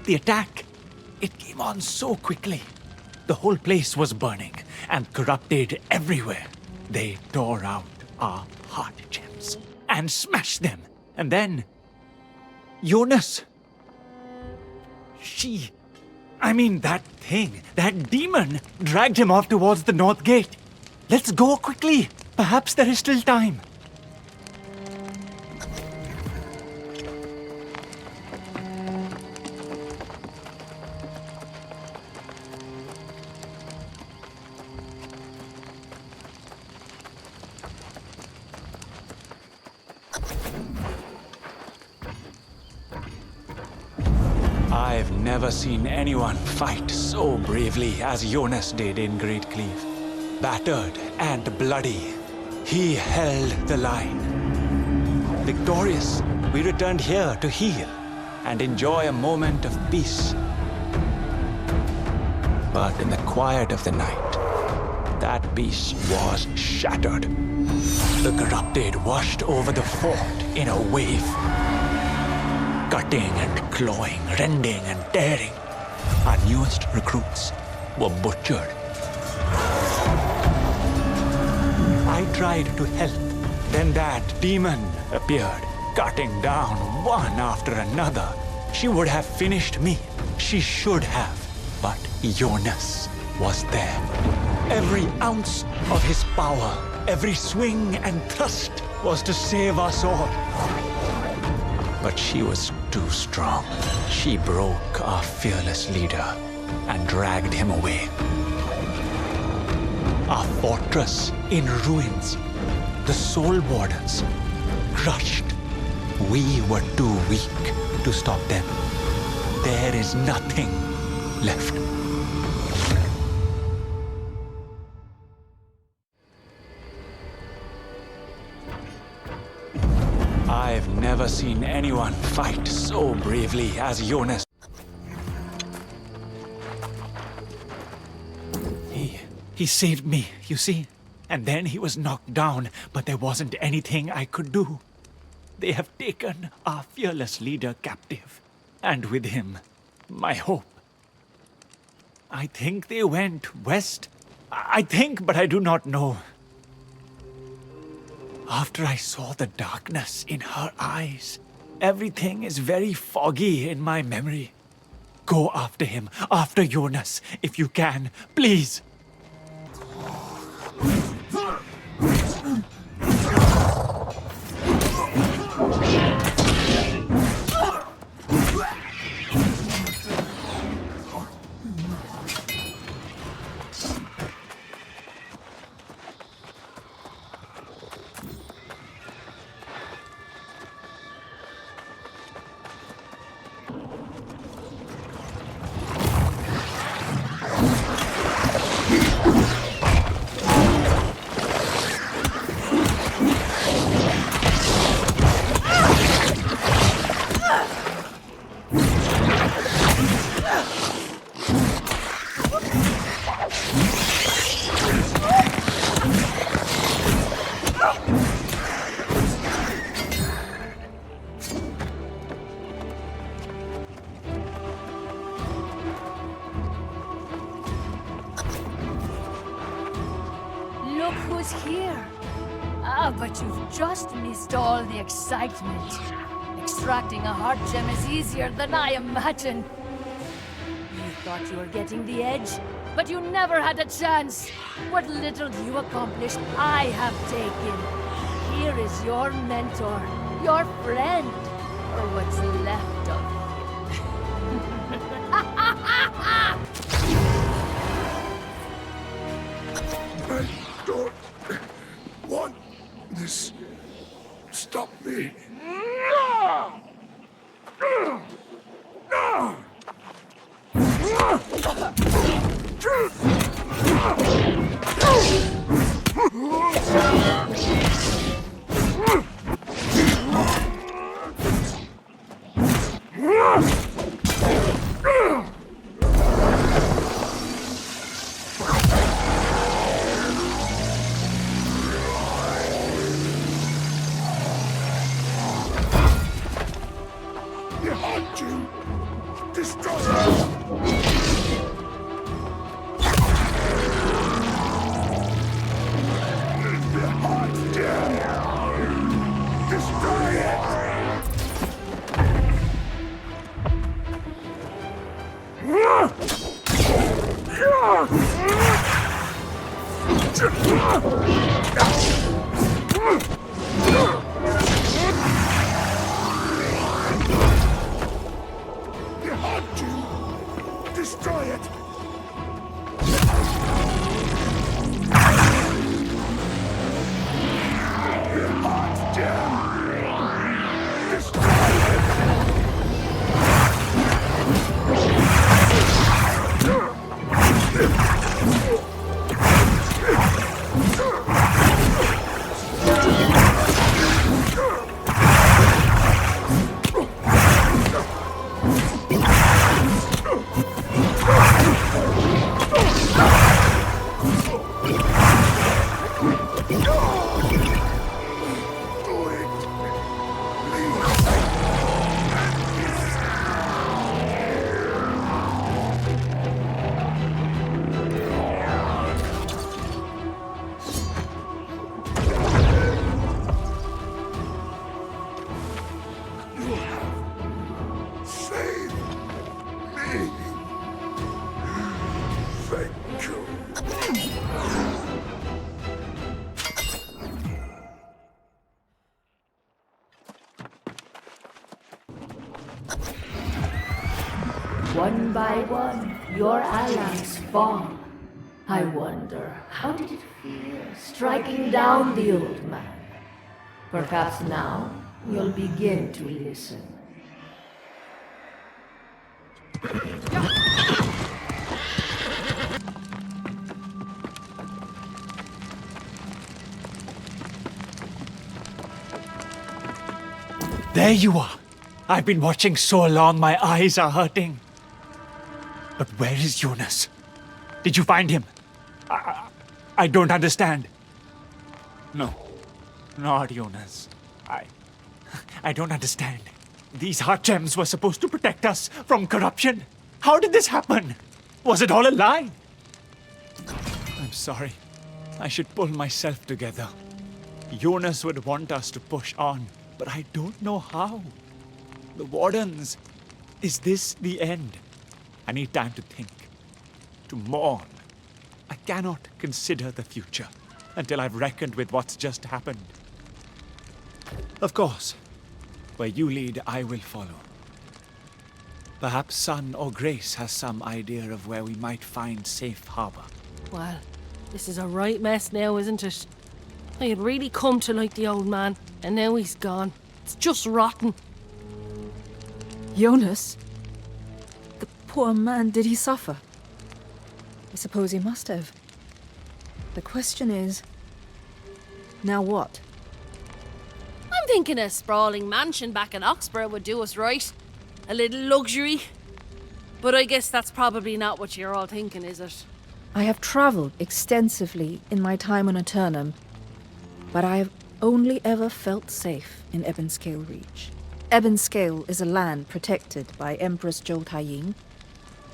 the attack. It came on so quickly. The whole place was burning and corrupted everywhere. They tore out our heart gems and smashed them. And then Jonas. That thing, that demon, dragged him off towards the north gate. Let's go quickly. Perhaps there is still time. I've never seen anyone fight so bravely as Jonas did in Great Cleave. Battered and bloody, he held the line. Victorious, we returned here to heal and enjoy a moment of peace. But in the quiet of the night, that peace was shattered. The corrupted washed over the fort in a wave. Cutting and clawing, rending and tearing. Our newest recruits were butchered. I tried to help. Then that demon appeared, cutting down one after another. She would have finished me. She should have. But Jonas was there. Every ounce of his power, every swing and thrust was to save us all. But she was too strong. She broke our fearless leader and dragged him away. Our fortress in ruins. The Soul Wardens crushed. We were too weak to stop them. There is nothing left. I've never seen anyone fight so bravely as Jonas. He saved me, you see? And then he was knocked down, but there wasn't anything I could do. They have taken our fearless leader captive, and with him, my hope. I think they went west. I think, but I do not know. After I saw the darkness in her eyes, everything is very foggy in my memory. Go after him, after Jonas, if you can, please. Look who's here. But you've just missed all the excitement. Extracting a heart gem is easier than I imagined. You thought you were getting the edge, but you never had a chance. What little you accomplished, I have taken. Here is your mentor, your friend, or what's left of I don't want this. Stop me. Destroy Destroy it! One by one, your allies fall. I wonder, how did it feel striking down the old man? Perhaps now you'll begin to listen. There you are. I've been watching so long, my eyes are hurting. But where is Jonas? Did you find him? I don't understand. No, not Jonas. I don't understand. These heart gems were supposed to protect us from corruption. How did this happen? Was it all a lie? I'm sorry. I should pull myself together. Jonas would want us to push on, but I don't know how. The Wardens. Is this the end? I need time to think. To mourn. I cannot consider the future until I've reckoned with what's just happened. Of course, where you lead, I will follow. Perhaps Sun or Grace has some idea of where we might find safe harbor. Well, this is a right mess now, isn't it? I had really come to like the old man, and now he's gone. It's just rotten. Jonas? The poor man, did he suffer? I suppose he must have. The question is, now what? I'm thinking a sprawling mansion back in Oxborough would do us right. A little luxury. But I guess that's probably not what you're all thinking, is it? I have travelled extensively in my time on Aeternum, but I have only ever felt safe in Ebonscale Reach. Ebonscale is a land protected by Empress Zhou Taiying.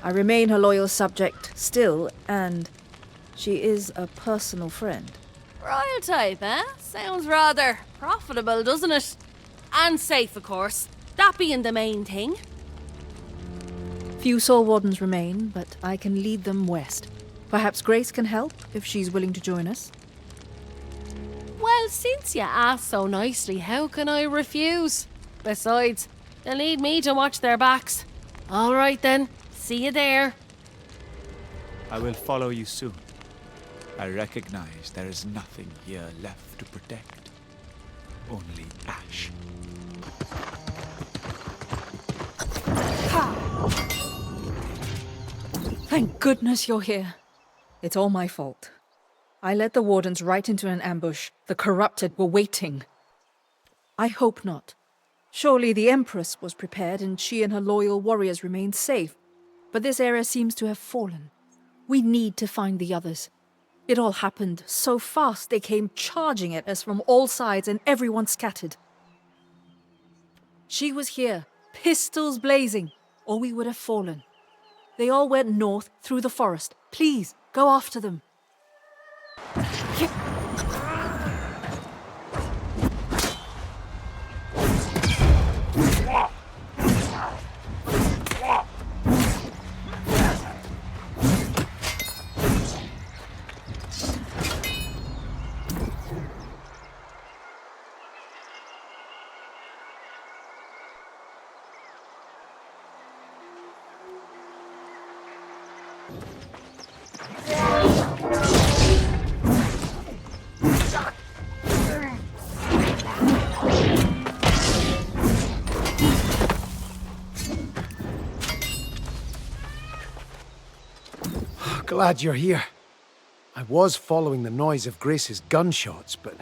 I remain her loyal subject still, and she is a personal friend. Royal type, eh? Sounds rather profitable, doesn't it? And safe, of course. That being the main thing. Few Soul Wardens remain, but I can lead them west. Perhaps Grace can help, if she's willing to join us. Well, since you asked so nicely, how can I refuse? Besides, they'll need me to watch their backs. All right then, see you there. I will follow you soon. I recognize there is nothing here left to protect. Only ash. Thank goodness you're here. It's all my fault. I led the Wardens right into an ambush. The corrupted were waiting. I hope not. Surely the Empress was prepared and she and her loyal warriors remained safe. But this area seems to have fallen. We need to find the others. It all happened so fast they came charging at us from all sides and everyone scattered. She was here, pistols blazing, or we would have fallen. They all went north through the forest. Please, go after them. Glad you're here. I was following the noise of Grace's gunshots, but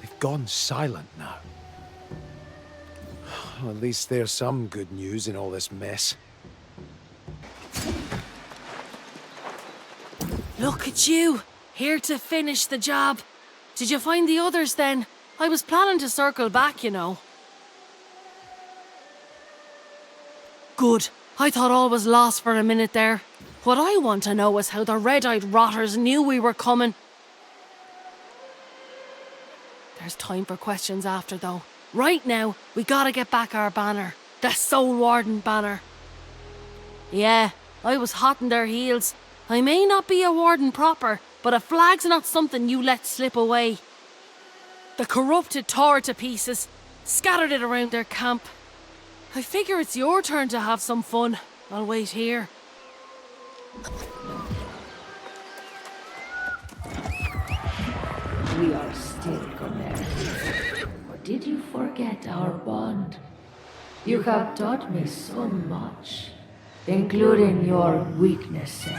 they've gone silent now. Well, at least there's some good news in all this mess. Look at you, here to finish the job. Did you find the others then? I was planning to circle back, you know. Good. I thought all was lost for a minute there. What I want to know is how the red-eyed rotters knew we were coming. There's time for questions after, though. Right now, we gotta get back our banner. The Soul Warden banner. Yeah, I was hot in their heels. I may not be a warden proper, but a flag's not something you let slip away. The corrupted tore it to pieces, scattered it around their camp. I figure it's your turn to have some fun. I'll wait here. We are still comrades. Or did you forget our bond? You have taught me so much, including your weaknesses.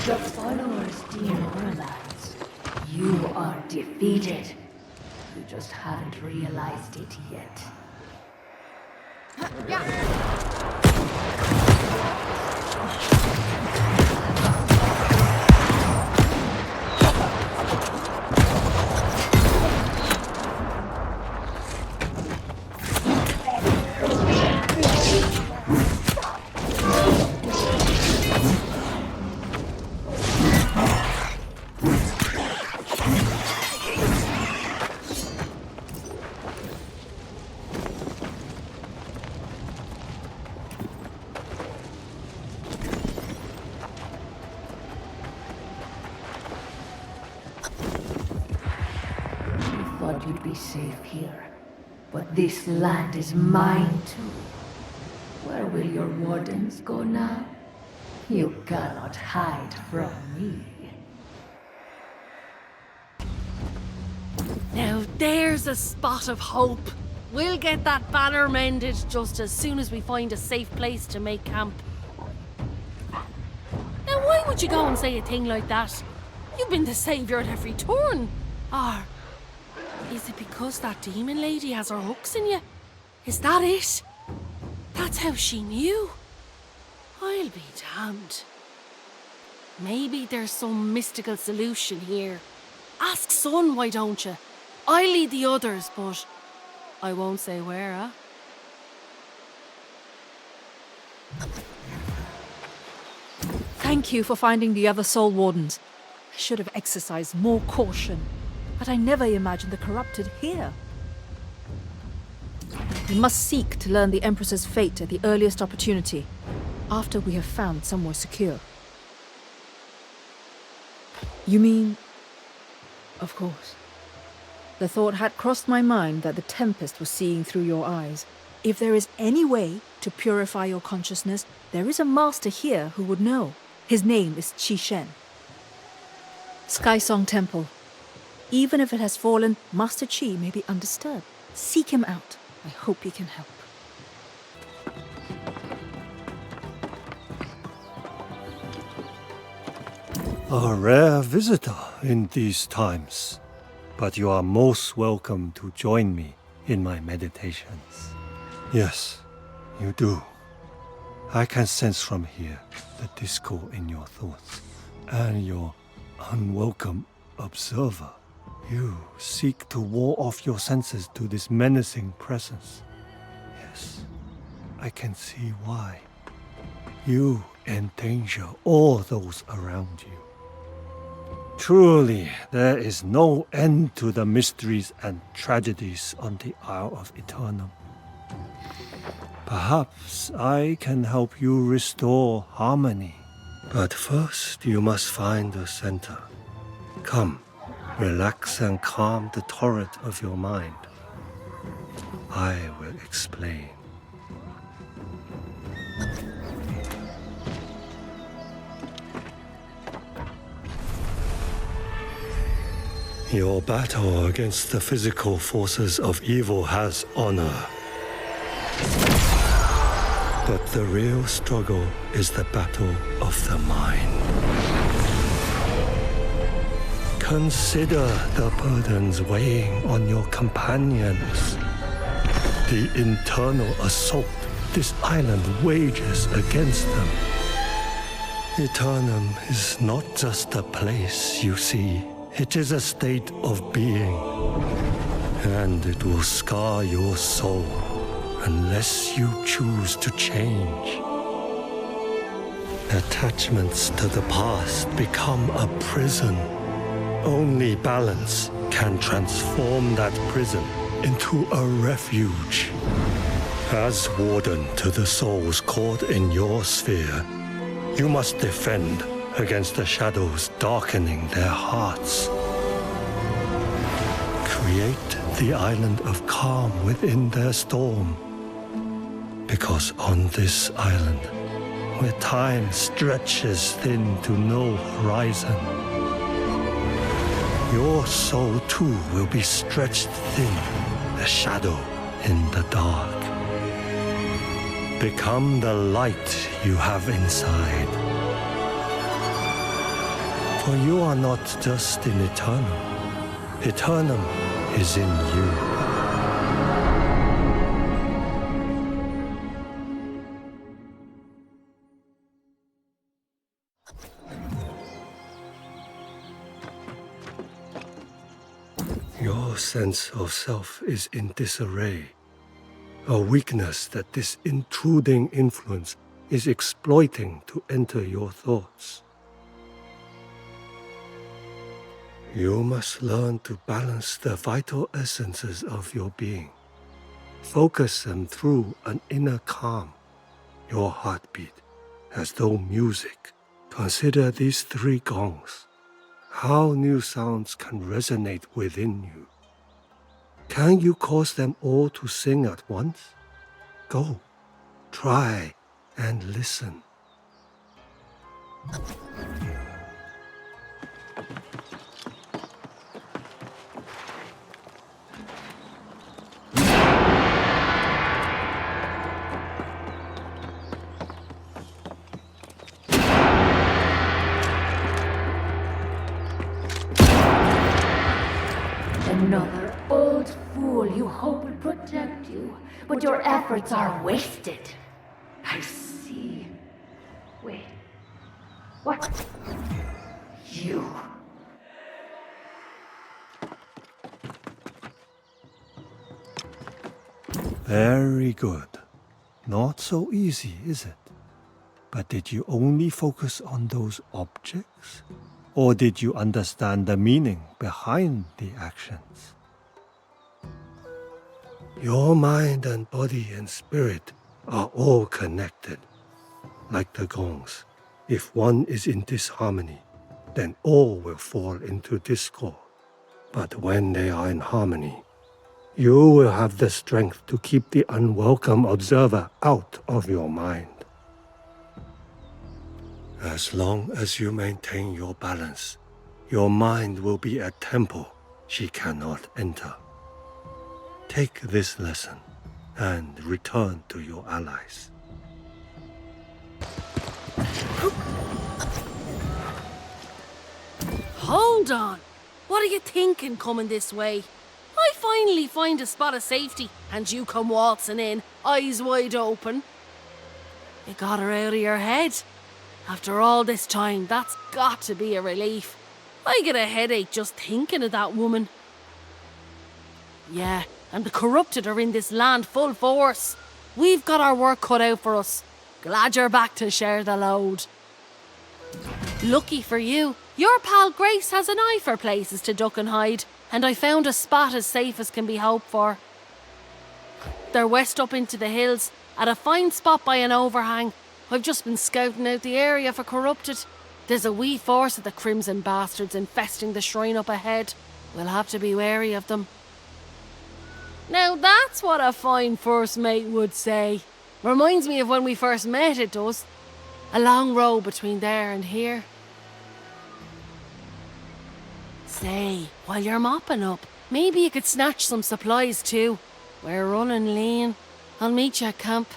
The followers demoralized. You are defeated. You just haven't realized it yet. You'd be safe here, but this land is mine too. Where will your wardens go now? You cannot hide from me. Now there's a spot of hope. We'll get that banner mended just as soon as we find a safe place to make camp. Now why would you go and say a thing like that? You've been the saviour at every turn. Or is it because that demon lady has her hooks in you? Is that it? That's how she knew? I'll be damned. Maybe there's some mystical solution here. Ask Sun, why don't you? I'll lead the others, but I won't say where, huh? Thank you for finding the other Soul Wardens. I should have exercised more caution, but I never imagined the corrupted here. We must seek to learn the Empress's fate at the earliest opportunity, after we have found somewhere secure. You mean... Of course. The thought had crossed my mind that the Tempest was seeing through your eyes. If there is any way to purify your consciousness, there is a master here who would know. His name is Qi Shen. Sky Song Temple. Even if it has fallen, Master Qi may be undisturbed. Seek him out. I hope he can help. A rare visitor in these times, but you are most welcome to join me in my meditations. Yes, you do. I can sense from here the discord in your thoughts and your unwelcome observer. You seek to ward off your senses to this menacing presence. Yes, I can see why. You endanger all those around you. Truly, there is no end to the mysteries and tragedies on the Isle of Aeternum. Perhaps I can help you restore harmony. But first, you must find the center. Come, relax and calm the torrent of your mind. I will explain. Your battle against the physical forces of evil has honor. But the real struggle is the battle of the mind. Consider the burdens weighing on your companions. The internal assault this island wages against them. Aeternum is not just a place, you see. It is a state of being. And it will scar your soul unless you choose to change. Attachments to the past become a prison. Only balance can transform that prison into a refuge. As warden to the souls caught in your sphere, you must defend against the shadows darkening their hearts. Create the island of calm within their storm. Because on this island, where time stretches thin to no horizon, your soul too will be stretched thin, a shadow in the dark. Become the light you have inside. For you are not just in Aeternum. Aeternum is in you. Your sense of self is in disarray. A weakness that this intruding influence is exploiting to enter your thoughts. You must learn to balance the vital essences of your being. Focus them through an inner calm, your heartbeat, as though music. Consider these 3 gongs. How new sounds can resonate within you. Can you cause them all to sing at once? Go, try, and listen. Another old fool you hope will protect you, but your efforts are wasted. I see. Wait. What? You. Very good. Not so easy, is it? But did you only focus on those objects? Or did you understand the meaning behind the actions? Your mind and body and spirit are all connected. Like the gongs, if one is in disharmony, then all will fall into discord. But when they are in harmony, you will have the strength to keep the unwelcome observer out of your mind. As long as you maintain your balance, your mind will be a temple she cannot enter. Take this lesson. and return to your allies. Hold on. What are you thinking coming this way? I finally find a spot of safety, and you come waltzing in, eyes wide open. You got her out of your head. After all this time, that's got to be a relief. I get a headache just thinking of that woman. Yeah, and the corrupted are in this land full force. We've got our work cut out for us. Glad you're back to share the load. Lucky for you, your pal Grace has an eye for places to duck and hide, and I found a spot as safe as can be hoped for. They're west up into the hills, at a fine spot by an overhang. I've just been scouting out the area for corrupted. There's a wee force of the Crimson Bastards infesting the shrine up ahead. We'll have to be wary of them. Now that's what a fine first mate would say. Reminds me of when we first met, it does. A long row between there and here. Say, while you're mopping up, maybe you could snatch some supplies too. We're running lean. I'll meet you at camp.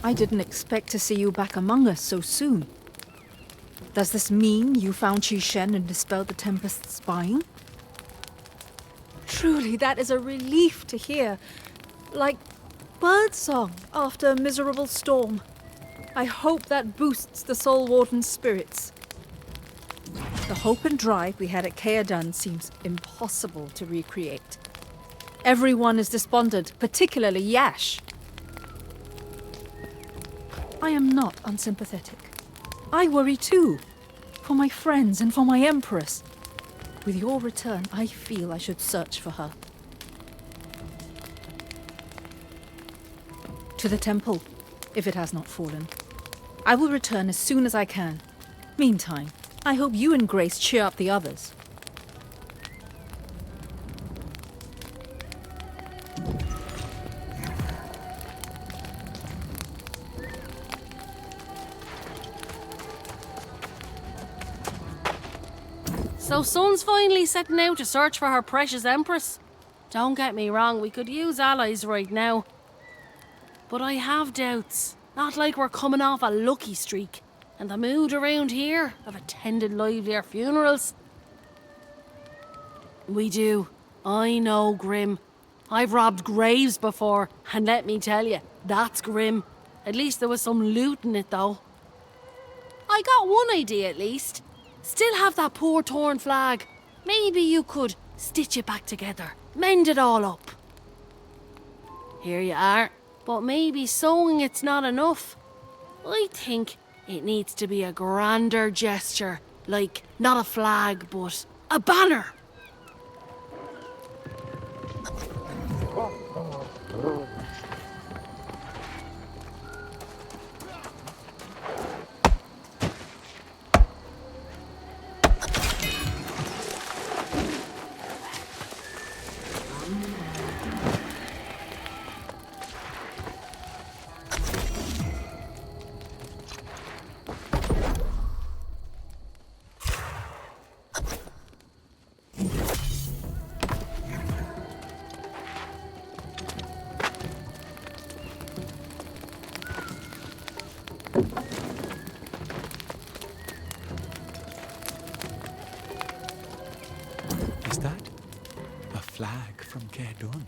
I didn't expect to see you back among us so soon. Does this mean you found Shen and dispelled the Tempest's spine? Truly, that is a relief to hear. Like birdsong after a miserable storm. I hope that boosts the Soul Warden's spirits. The hope and drive we had at Kaedan seems impossible to recreate. Everyone is despondent, particularly Yash. I am not unsympathetic. I worry too, for my friends and for my Empress. With your return, I feel I should search for her. To the temple, if it has not fallen. I will return as soon as I can. Meantime, I hope you and Grace cheer up the others. So Sun's finally setting out to search for her precious Empress. Don't get me wrong, we could use allies right now. But I have doubts. Not like we're coming off a lucky streak. And the mood around here, I've attended livelier funerals. We do. I know, Grim. I've robbed graves before, and let me tell you, that's grim. At least there was some loot in it, though. I got one idea, at least. Still have that poor torn flag. Maybe you could stitch it back together, mend it all up. Here you are. But maybe sewing it's not enough. I think it needs to be a grander gesture, like not a flag, but a banner. Is that a flag from Kaedun?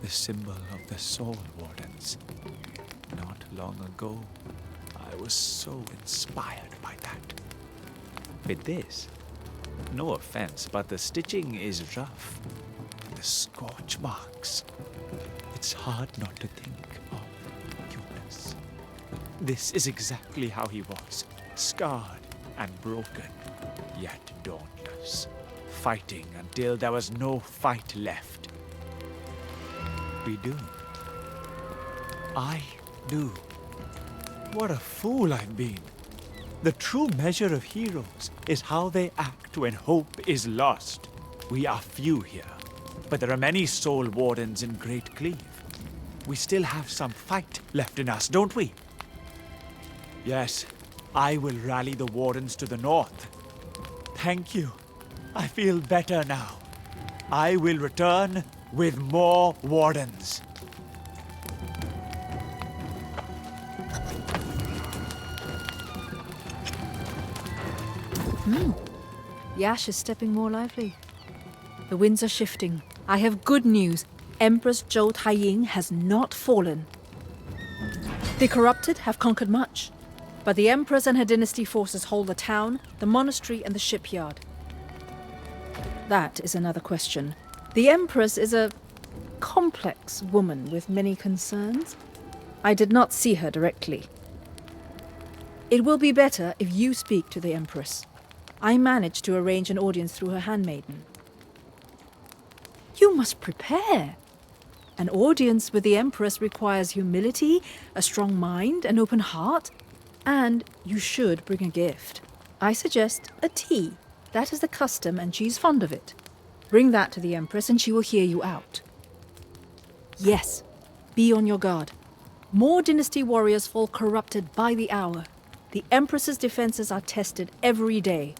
The symbol of the Soul Wardens. Not long ago, I was so inspired by that. With this, no offense, but the stitching is rough. The scorch marks. It's hard not to think of Eunice. This is exactly how he was, scarred and broken, yet dauntless, fighting until there was no fight left. We do. I do. What a fool I've been. The true measure of heroes is how they act when hope is lost. We are few here, but there are many Soul Wardens in Great Cleave. we still have some fight left in us, don't we? Yes, I will rally the Wardens to the north. Thank you. I feel better now. I will return with more Wardens. Yash is stepping more lively. The winds are shifting. I have good news. Empress Zhou Taiying has not fallen. The corrupted have conquered much, but the Empress and her dynasty forces hold the town, the monastery, and the shipyard. That is another question. The Empress is a complex woman with many concerns. I did not see her directly. It will be better if you speak to the Empress. I managed to arrange an audience through her handmaiden. You must prepare. An audience with the Empress requires humility, a strong mind, an open heart, and you should bring a gift. I suggest a tea. That is the custom and she's fond of it. Bring that to the Empress and she will hear you out. Yes, be on your guard. More dynasty warriors fall corrupted by the hour. The Empress's defenses are tested every day.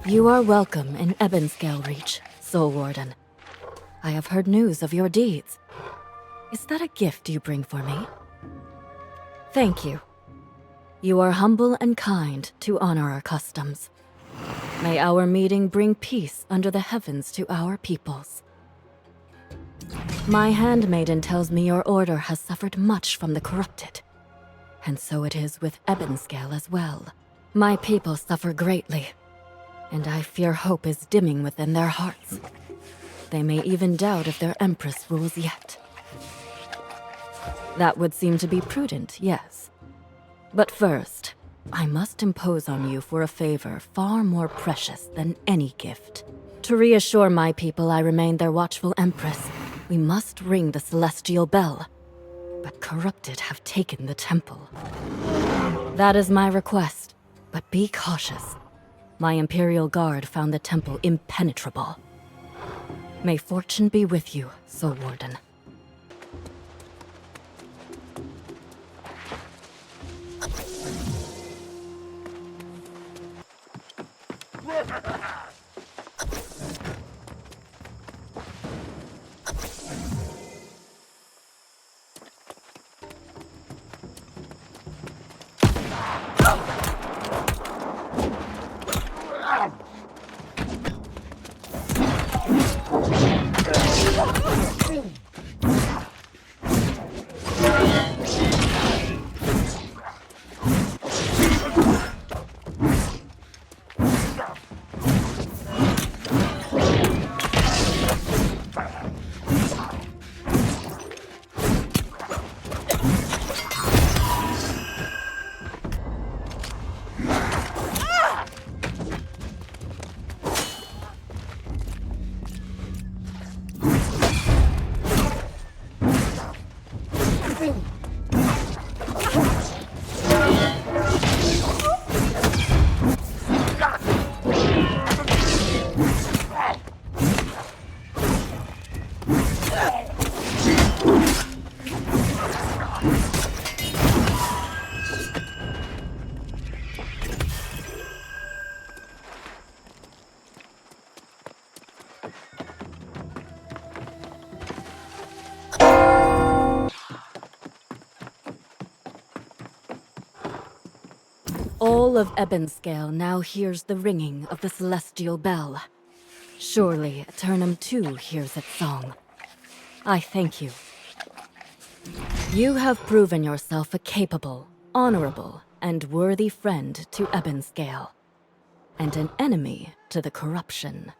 You are welcome in Ebonscale Reach, Soul Warden. I have heard news of your deeds. Is that a gift you bring for me? Thank you. You are humble and kind to honor our customs. May our meeting bring peace under the heavens to our peoples. My handmaiden tells me your order has suffered much from the corrupted. And so it is with Ebonscale as well. My people suffer greatly, and I fear hope is dimming within their hearts. They may even doubt if their Empress rules yet. That would seem to be prudent, yes. But first, I must impose on you for a favor far more precious than any gift. To reassure my people I remain their watchful Empress, we must ring the celestial bell. But corrupted have taken the temple. That is my request, but be cautious. My Imperial Guard found the temple impenetrable. May fortune be with you, Soul Warden. All of Ebonscale now hears the ringing of the celestial bell. Surely Aeternum too hears its song. I thank you. You have proven yourself a capable, honorable, and worthy friend to Ebonscale, and an enemy to the corruption.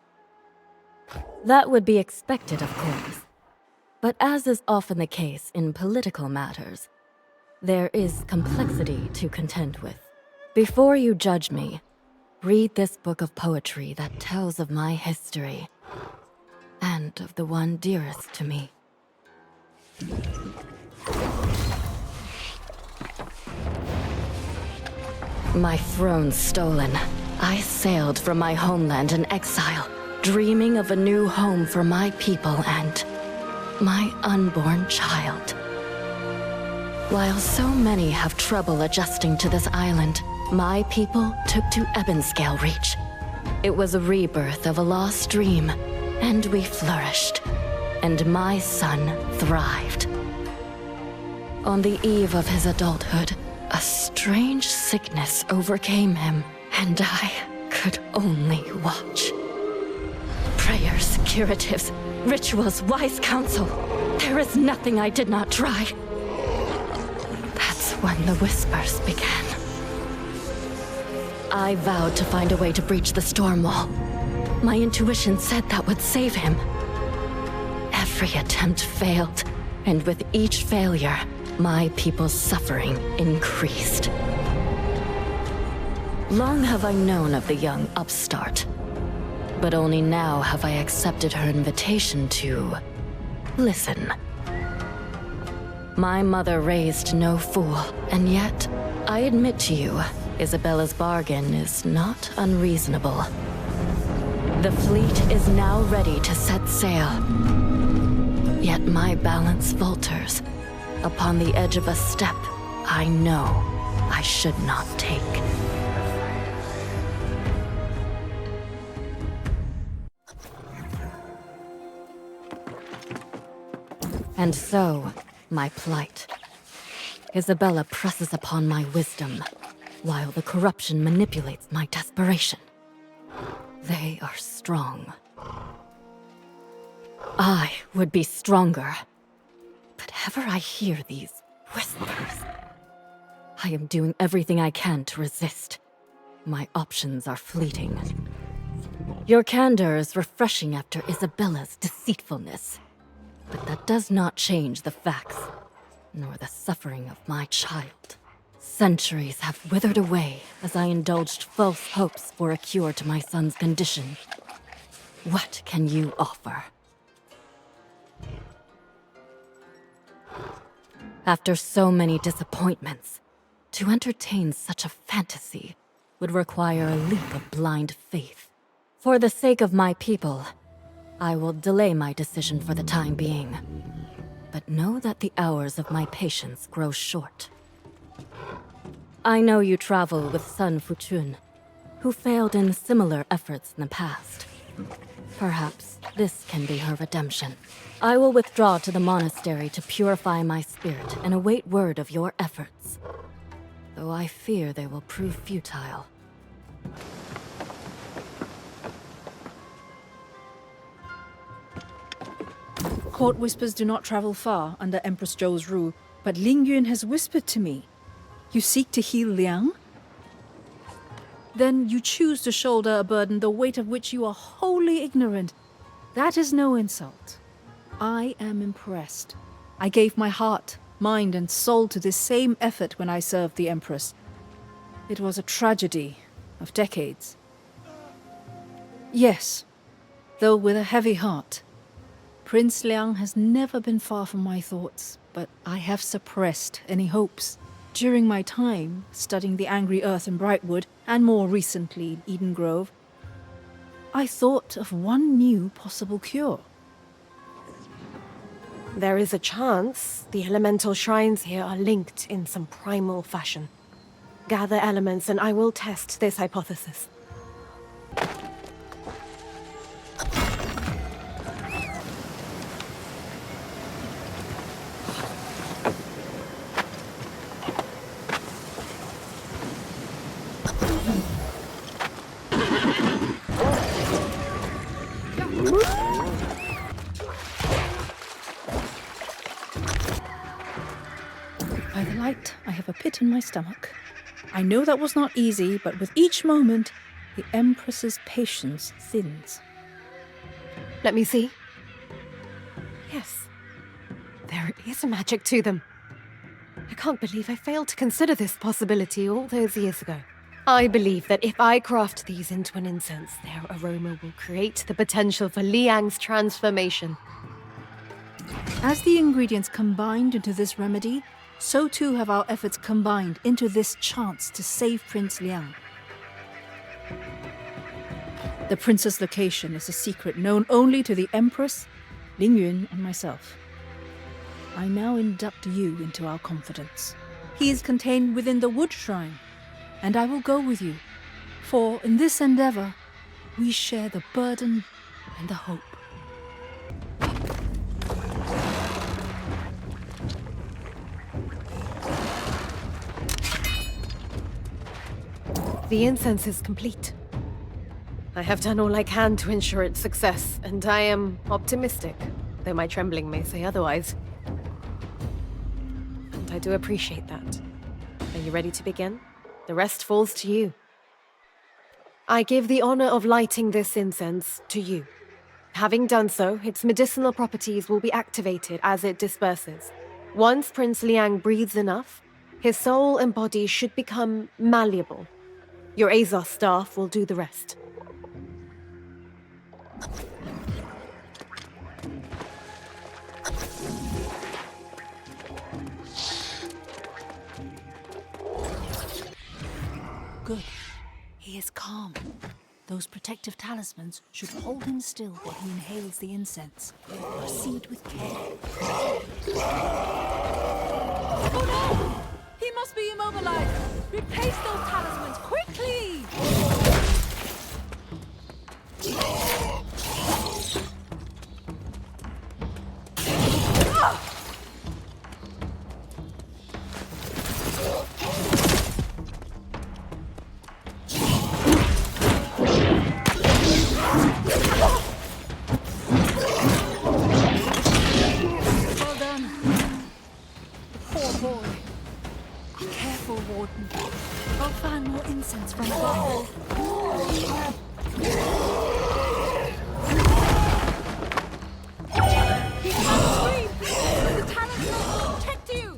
That would be expected, of course. But as is often the case in political matters, there is complexity to contend with. Before you judge me, read this book of poetry that tells of my history, and of the one dearest to me. My throne stolen, I sailed from my homeland in exile, dreaming of a new home for my people and my unborn child. While so many have trouble adjusting to this island, my people took to Ebonscale Reach. It was a rebirth of a lost dream, and we flourished, and my son thrived. On the eve of his adulthood, a strange sickness overcame him, and I could only watch. Prayers, curatives, rituals, wise counsel. There is nothing I did not try. That's when the whispers began. I vowed to find a way to breach the storm wall. My intuition said that would save him. Every attempt failed, and with each failure, my people's suffering increased. Long have I known of the young upstart, but only now have I accepted her invitation to listen. My mother raised no fool, and yet, I admit to you, Isabella's bargain is not unreasonable. The fleet is now ready to set sail, yet my balance falters upon the edge of a step I know I should not take. And so, my plight. Isabella presses upon my wisdom, while the corruption manipulates my desperation. They are strong. I would be stronger. But ever I hear these whispers, I am doing everything I can to resist. My options are fleeting. Your candor is refreshing after Isabella's deceitfulness. But that does not change the facts, nor the suffering of my child. Centuries have withered away as I indulged false hopes for a cure to my son's condition. What can you offer? After so many disappointments, to entertain such a fantasy would require a leap of blind faith. For the sake of my people, I will delay my decision for the time being. But know that the hours of my patience grow short. I know you travel with Sun Fuchun, who failed in similar efforts in the past. Perhaps this can be her redemption. I will withdraw to the monastery to purify my spirit and await word of your efforts, though I fear they will prove futile. Court whispers do not travel far under Empress Zhou's rule, but Ling Yun has whispered to me. You seek to heal Liang? Then you choose to shoulder a burden the weight of which you are wholly ignorant. That is no insult. I am impressed. I gave my heart, mind, and soul to this same effort when I served the Empress. It was a tragedy of decades. Yes, though with a heavy heart. Prince Liang has never been far from my thoughts, but I have suppressed any hopes. During my time studying the Angry Earth in Brightwood, and more recently in Eden Grove, I thought of one new possible cure. There is a chance the elemental shrines here are linked in some primal fashion. Gather elements and I will test this hypothesis. By the light, I have a pit in my stomach. I know that was not easy, but with each moment, the Empress's patience thins. Let me see. Yes, there is magic to them. I can't believe I failed to consider this possibility all those years ago. I believe that if I craft these into an incense, their aroma will create the potential for Liang's transformation. As the ingredients combined into this remedy, so too have our efforts combined into this chance to save Prince Liang. The prince's location is a secret known only to the Empress, Ling Yun, and myself. I now induct you into our confidence. He is contained within the wood shrine, and I will go with you, for in this endeavor, we share the burden and the hope. The incense is complete. I have done all I can to ensure its success, and I am optimistic, though my trembling may say otherwise. And I do appreciate that. Are you ready to begin? The rest falls to you. I give the honor of lighting this incense to you. Having done so, its medicinal properties will be activated as it disperses. Once Prince Liang breathes enough, his soul and body should become malleable. Your Azos staff will do the rest. Good. He is calm. Those protective talismans should hold him still while he inhales the incense. Proceed with care. Oh no! He must be immobilized! Replace those talismans, quickly! Well done. Poor boy. Be careful, Warden. I'll find more incense from above. He can't breathe! The talisman will protect you!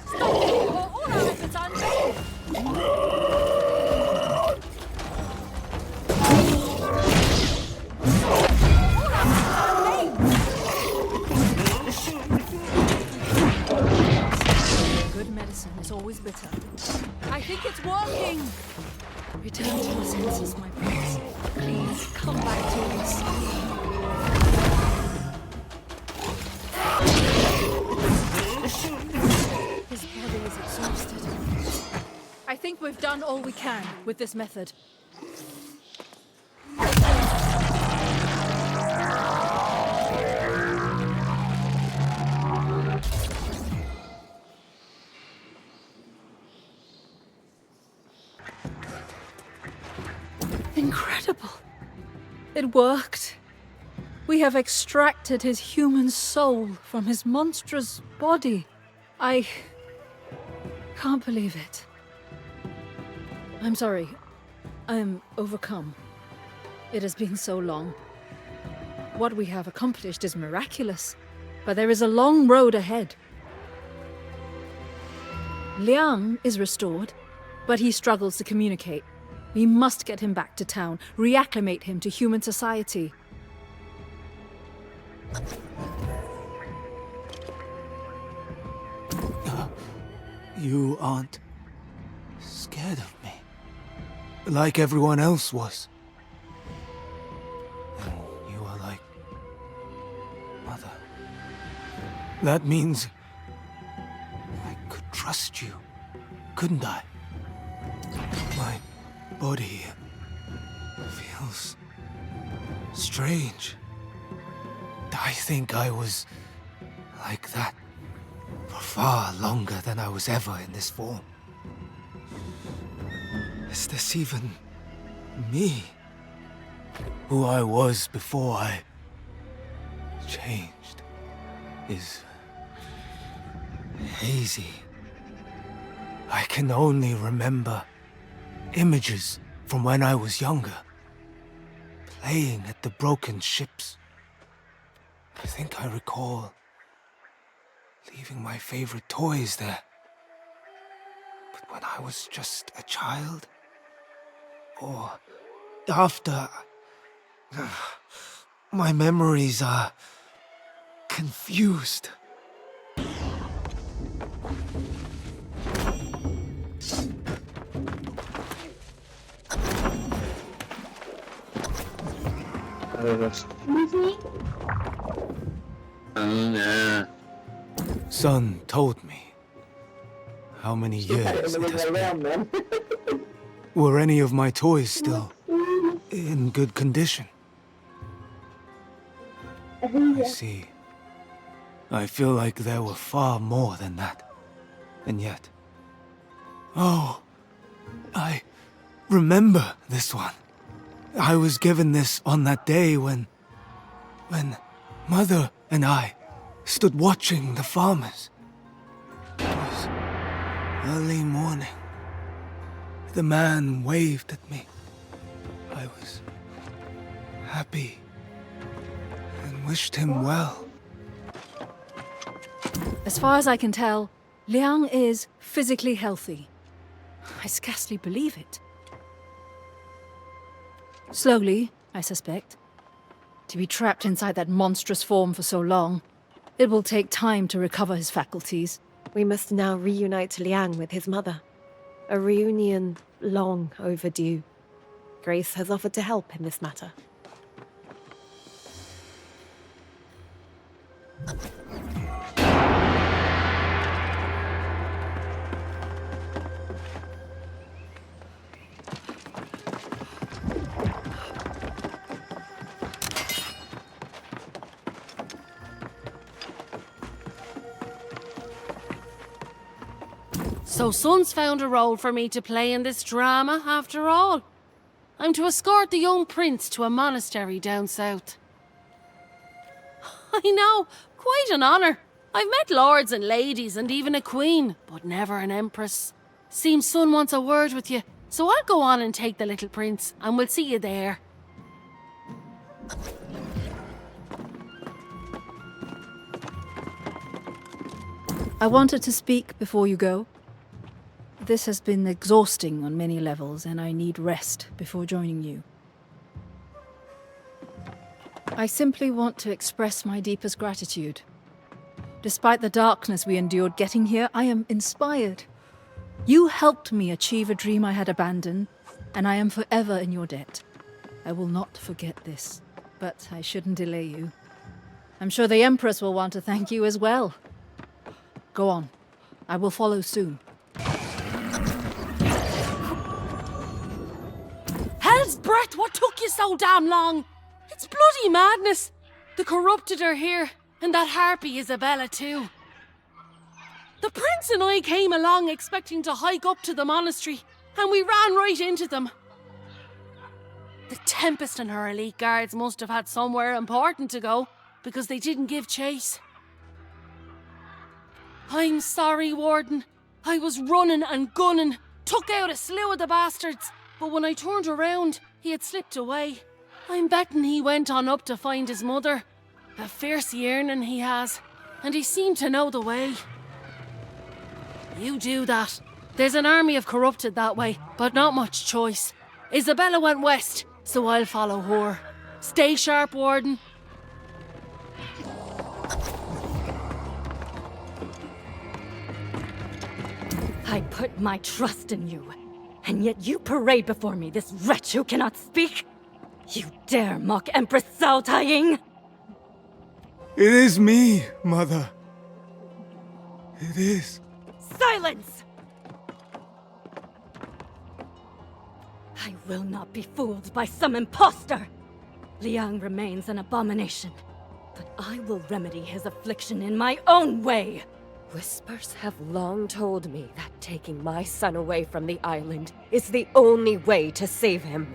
Stop it, or all our efforts are in vain! Good medicine is always bitter. I think it's working! Return to your senses, my prince. Please, come back to us. His body is exhausted. I think we've done all we can with this method. Incredible. It worked. We have extracted his human soul from his monstrous body. I can't believe it. I'm sorry. I'm overcome. It has been so long. What we have accomplished is miraculous, but there is a long road ahead. Liang is restored, but he struggles to communicate. We must get him back to town, reacclimate him to human society. You aren't scared of me, like everyone else was. And you are like Mother. That means I could trust you, couldn't I? My body feels strange. I think I was like that for far longer than I was ever in this form. Is this even me? Who I was before I changed is hazy. I can only remember images from when I was younger, playing at the broken ships. I think I recall leaving my favorite toys there. But when I was just a child, or after... My memories are confused. Son told me how many years it has been. Were any of my toys still in good condition? I see. I feel like there were far more than that. And yet... Oh, I remember this one. I was given this on that day when Mother and I stood watching the farmers. It was early morning. The man waved at me. I was happy and wished him well. As far as I can tell, Liang is physically healthy. I scarcely believe it. Slowly, I suspect. To be trapped inside that monstrous form for so long, it will take time to recover his faculties. We must now reunite Liang with his mother. A reunion long overdue. Grace has offered to help in this matter. So Sun's found a role for me to play in this drama, after all. I'm to escort the young prince to a monastery down south. I know, quite an honour. I've met lords and ladies and even a queen, but never an empress. Seems Sun wants a word with you, so I'll go on and take the little prince, and we'll see you there. I wanted to speak before you go. This has been exhausting on many levels, and I need rest before joining you. I simply want to express my deepest gratitude. Despite the darkness we endured getting here, I am inspired. You helped me achieve a dream I had abandoned, and I am forever in your debt. I will not forget this, but I shouldn't delay you. I'm sure the Empress will want to thank you as well. Go on. I will follow soon. Hell's breath, what took you so damn long? It's bloody madness. The corrupted are here, and that harpy Isabella too. The prince and I came along expecting to hike up to the monastery, and we ran right into them. The Tempest and her elite guards must have had somewhere important to go, because they didn't give chase. I'm sorry, Warden. I was running and gunning, took out a slew of the bastards, but when I turned around, he had slipped away. I'm betting he went on up to find his mother. A fierce yearning he has, and he seemed to know the way. You do that. There's an army of corrupted that way, but not much choice. Isabella went west, so I'll follow her. Stay sharp, Warden. I put my trust in you, and yet you parade before me this wretch who cannot speak? You dare mock Empress Cao Taiying? It is me, Mother. It is. Silence! I will not be fooled by some impostor. Liang remains an abomination, but I will remedy his affliction in my own way. Whispers have long told me that taking my son away from the island is the only way to save him.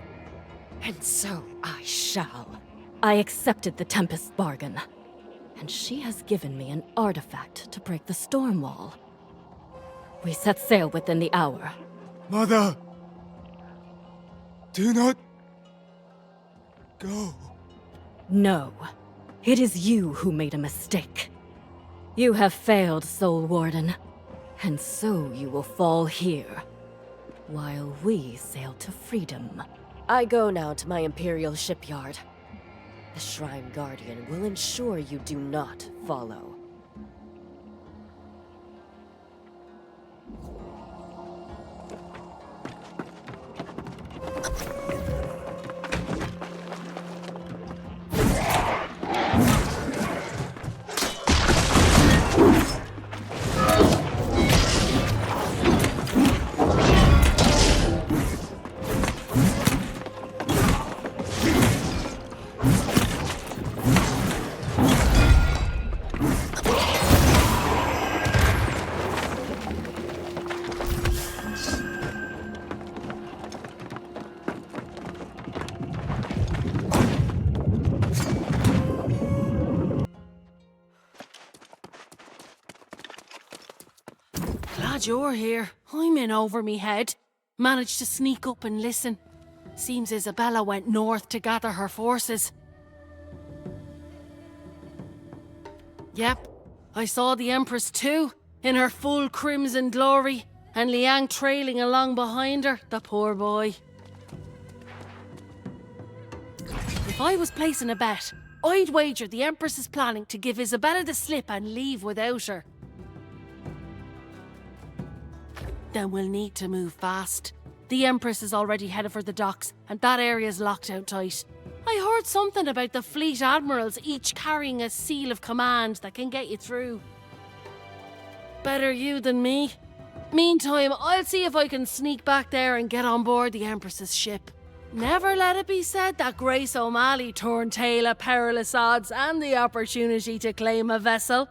And so I shall. I accepted the Tempest's bargain, and she has given me an artifact to break the storm wall. We set sail within the hour. Mother! Do not... go. No. It is you who made a mistake. You have failed, Soul Warden, and so you will fall here, while we sail to freedom. I go now to my Imperial shipyard. The Shrine Guardian will ensure you do not follow. Glad you're here. I'm in over me head. Managed to sneak up and listen. Seems Isabella went north to gather her forces. Yep, I saw the Empress too, in her full crimson glory, and Liang trailing along behind her, the poor boy. If I was placing a bet, I'd wager the Empress is planning to give Isabella the slip and leave without her. Then we'll need to move fast. The Empress is already headed for the docks, and that area's locked out tight. I heard something about the fleet admirals each carrying a seal of command that can get you through. Better you than me. Meantime, I'll see if I can sneak back there and get on board the Empress's ship. Never let it be said that Grace O'Malley turned tail at perilous odds and the opportunity to claim a vessel.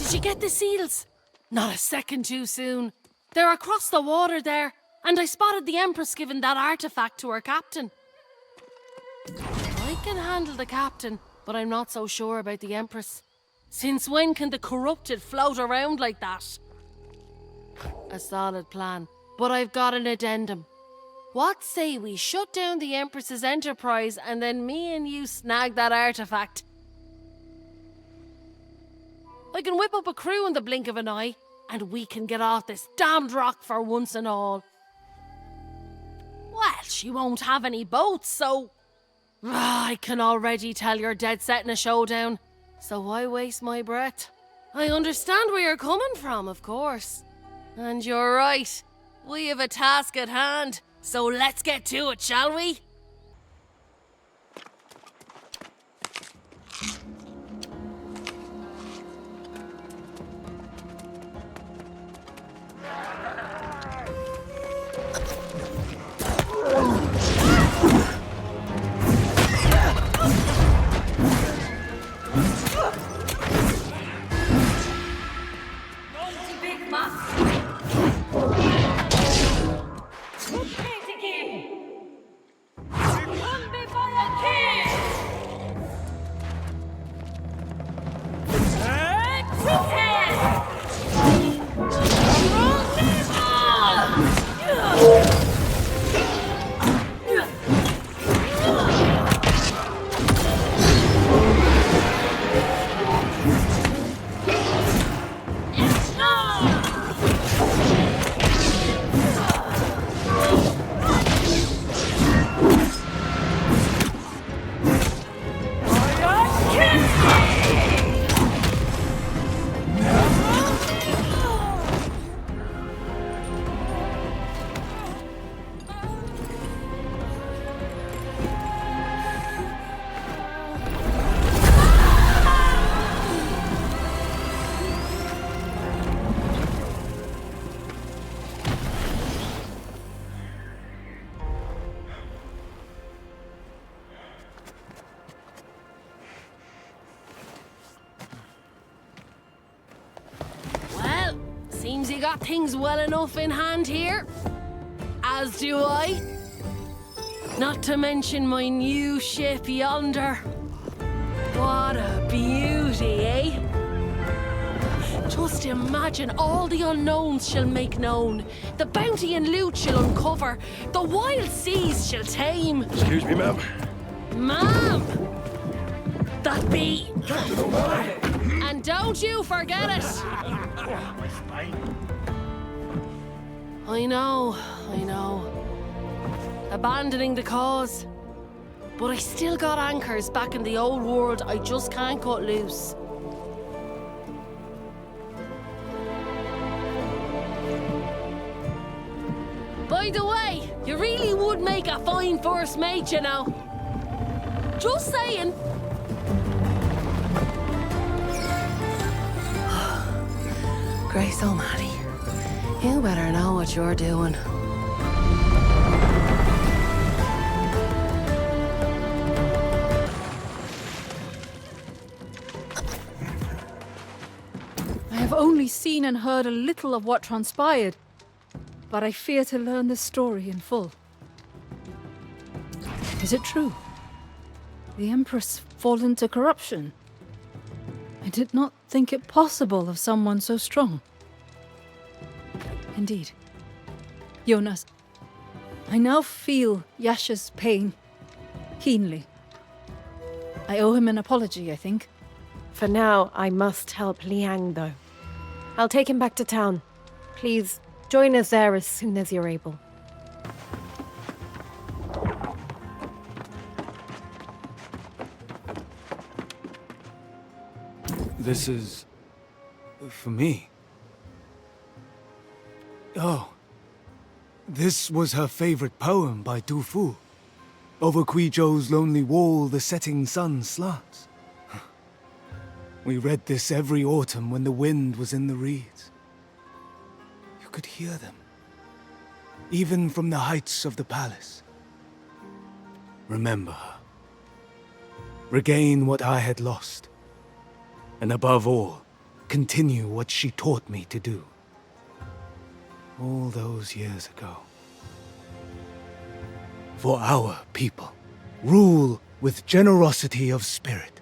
Did you get the seals? Not a second too soon. They're across the water there, and I spotted the Empress giving that artifact to her captain. I can handle the captain, but I'm not so sure about the Empress. Since when can the corrupted float around like that? A solid plan, but I've got an addendum. What say we shut down the Empress's enterprise and then me and you snag that artifact? I can whip up a crew in the blink of an eye, and we can get off this damned rock for once and all. Well, she won't have any boats, so... I can already tell you're dead set in a showdown, so why waste my breath? I understand where you're coming from, of course. And you're right. We have a task at hand, so let's get to it, shall we? you got things well enough in hand here. As do I. Not to mention my new ship yonder. What a beauty, eh? Just imagine all the unknowns she'll make known. The bounty and loot she'll uncover. The wild seas she'll tame. Excuse me, ma'am. Ma'am! That be... And don't you forget it! I know. Abandoning the cause. But I still got anchors back in the old world I just can't cut loose. By the way, you really would make a fine first mate, you know. Just saying. Grace Almighty, you better know what you're doing. I have only seen and heard a little of what transpired, but I fear to learn the story in full. Is it true? The Empress fallen to corruption? I did not think it possible of someone so strong. Indeed. Jonas, I now feel Yasha's pain keenly. I owe him an apology, I think. For now, I must help Liang, though. I'll take him back to town. Please, join us there as soon as you're able. This is... for me. Oh. This was her favorite poem by Du Fu. Over Guizhou's lonely wall, the setting sun slants. We read this every autumn when the wind was in the reeds. You could hear them, even from the heights of the palace. Remember her. Regain what I had lost. And above all, continue what she taught me to do. All those years ago. For our people, rule with generosity of spirit.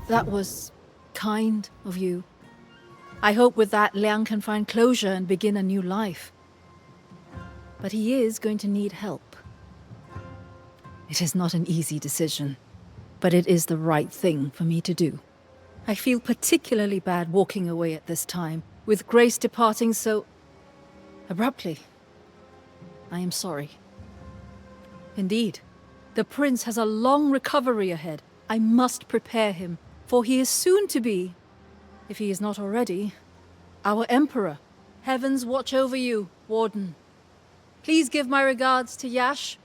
That was kind of you. I hope with that Liang can find closure and begin a new life. But he is going to need help. It is not an easy decision, but it is the right thing for me to do. I feel particularly bad walking away at this time, with Grace departing so abruptly. I am sorry. Indeed, the prince has a long recovery ahead. I must prepare him, for he is soon to be, if he is not already, our emperor. Heavens watch over you, Warden. Please give my regards to Yash.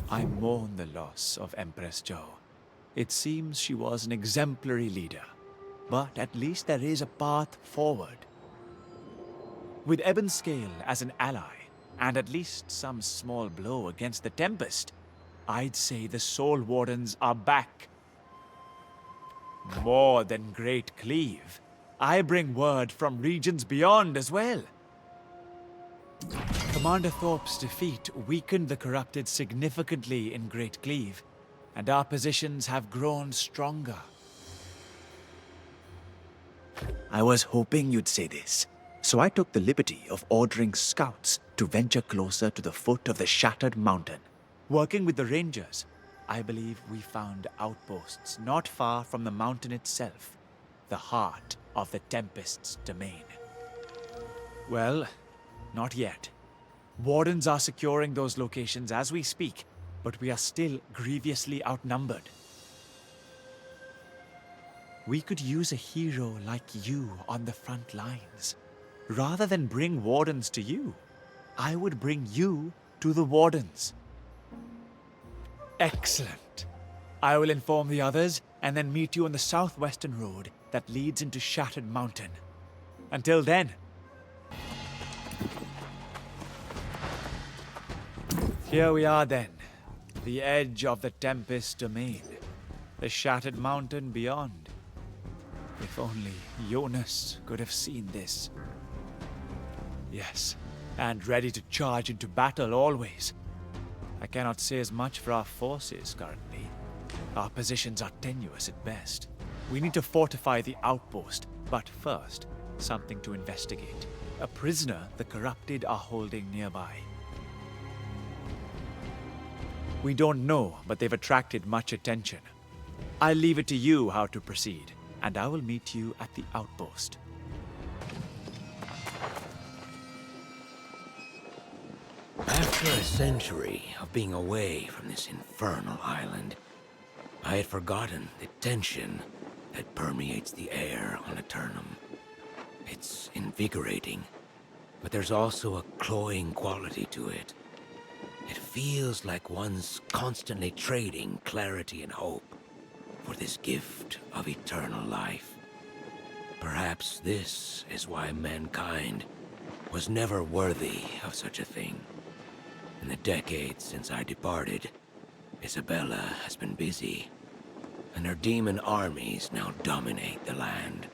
I mourn the loss of Empress Zhou. It seems she was an exemplary leader, but at least there is a path forward. With Ebonscale as an ally, and at least some small blow against the Tempest, I'd say the Soul Wardens are back. More than Great Cleave, I bring word from regions beyond as well. Commander Thorpe's defeat weakened the corrupted significantly in Great Cleave, and our positions have grown stronger. I was hoping you'd say this, so I took the liberty of ordering scouts to venture closer to the foot of the Shattered Mountain. Working with the Rangers, I believe we found outposts not far from the mountain itself, the heart of the Tempest's domain. Well, not yet. Wardens are securing those locations as we speak, but we are still grievously outnumbered. We could use a hero like you on the front lines. Rather than bring Wardens to you, I would bring you to the Wardens. Excellent. I will inform the others and then meet you on the southwestern road that leads into Shattered Mountain. Until then. Here we are then, the edge of the Tempest domain, the shattered mountain beyond. If only Jonas could have seen this. Yes, and ready to charge into battle always. I cannot say as much for our forces currently. Our positions are tenuous at best. We need to fortify the outpost, but first, something to investigate. A prisoner the corrupted are holding nearby. We don't know, but they've attracted much attention. I'll leave it to you how to proceed, and I will meet you at the outpost. After a century of being away from this infernal island, I had forgotten the tension that permeates the air on Aeternum. It's invigorating, but there's also a cloying quality to it. It feels like one's constantly trading clarity and hope for this gift of eternal life. Perhaps this is why mankind was never worthy of such a thing. In the decades since I departed, Isabella has been busy, and her demon armies now dominate the land.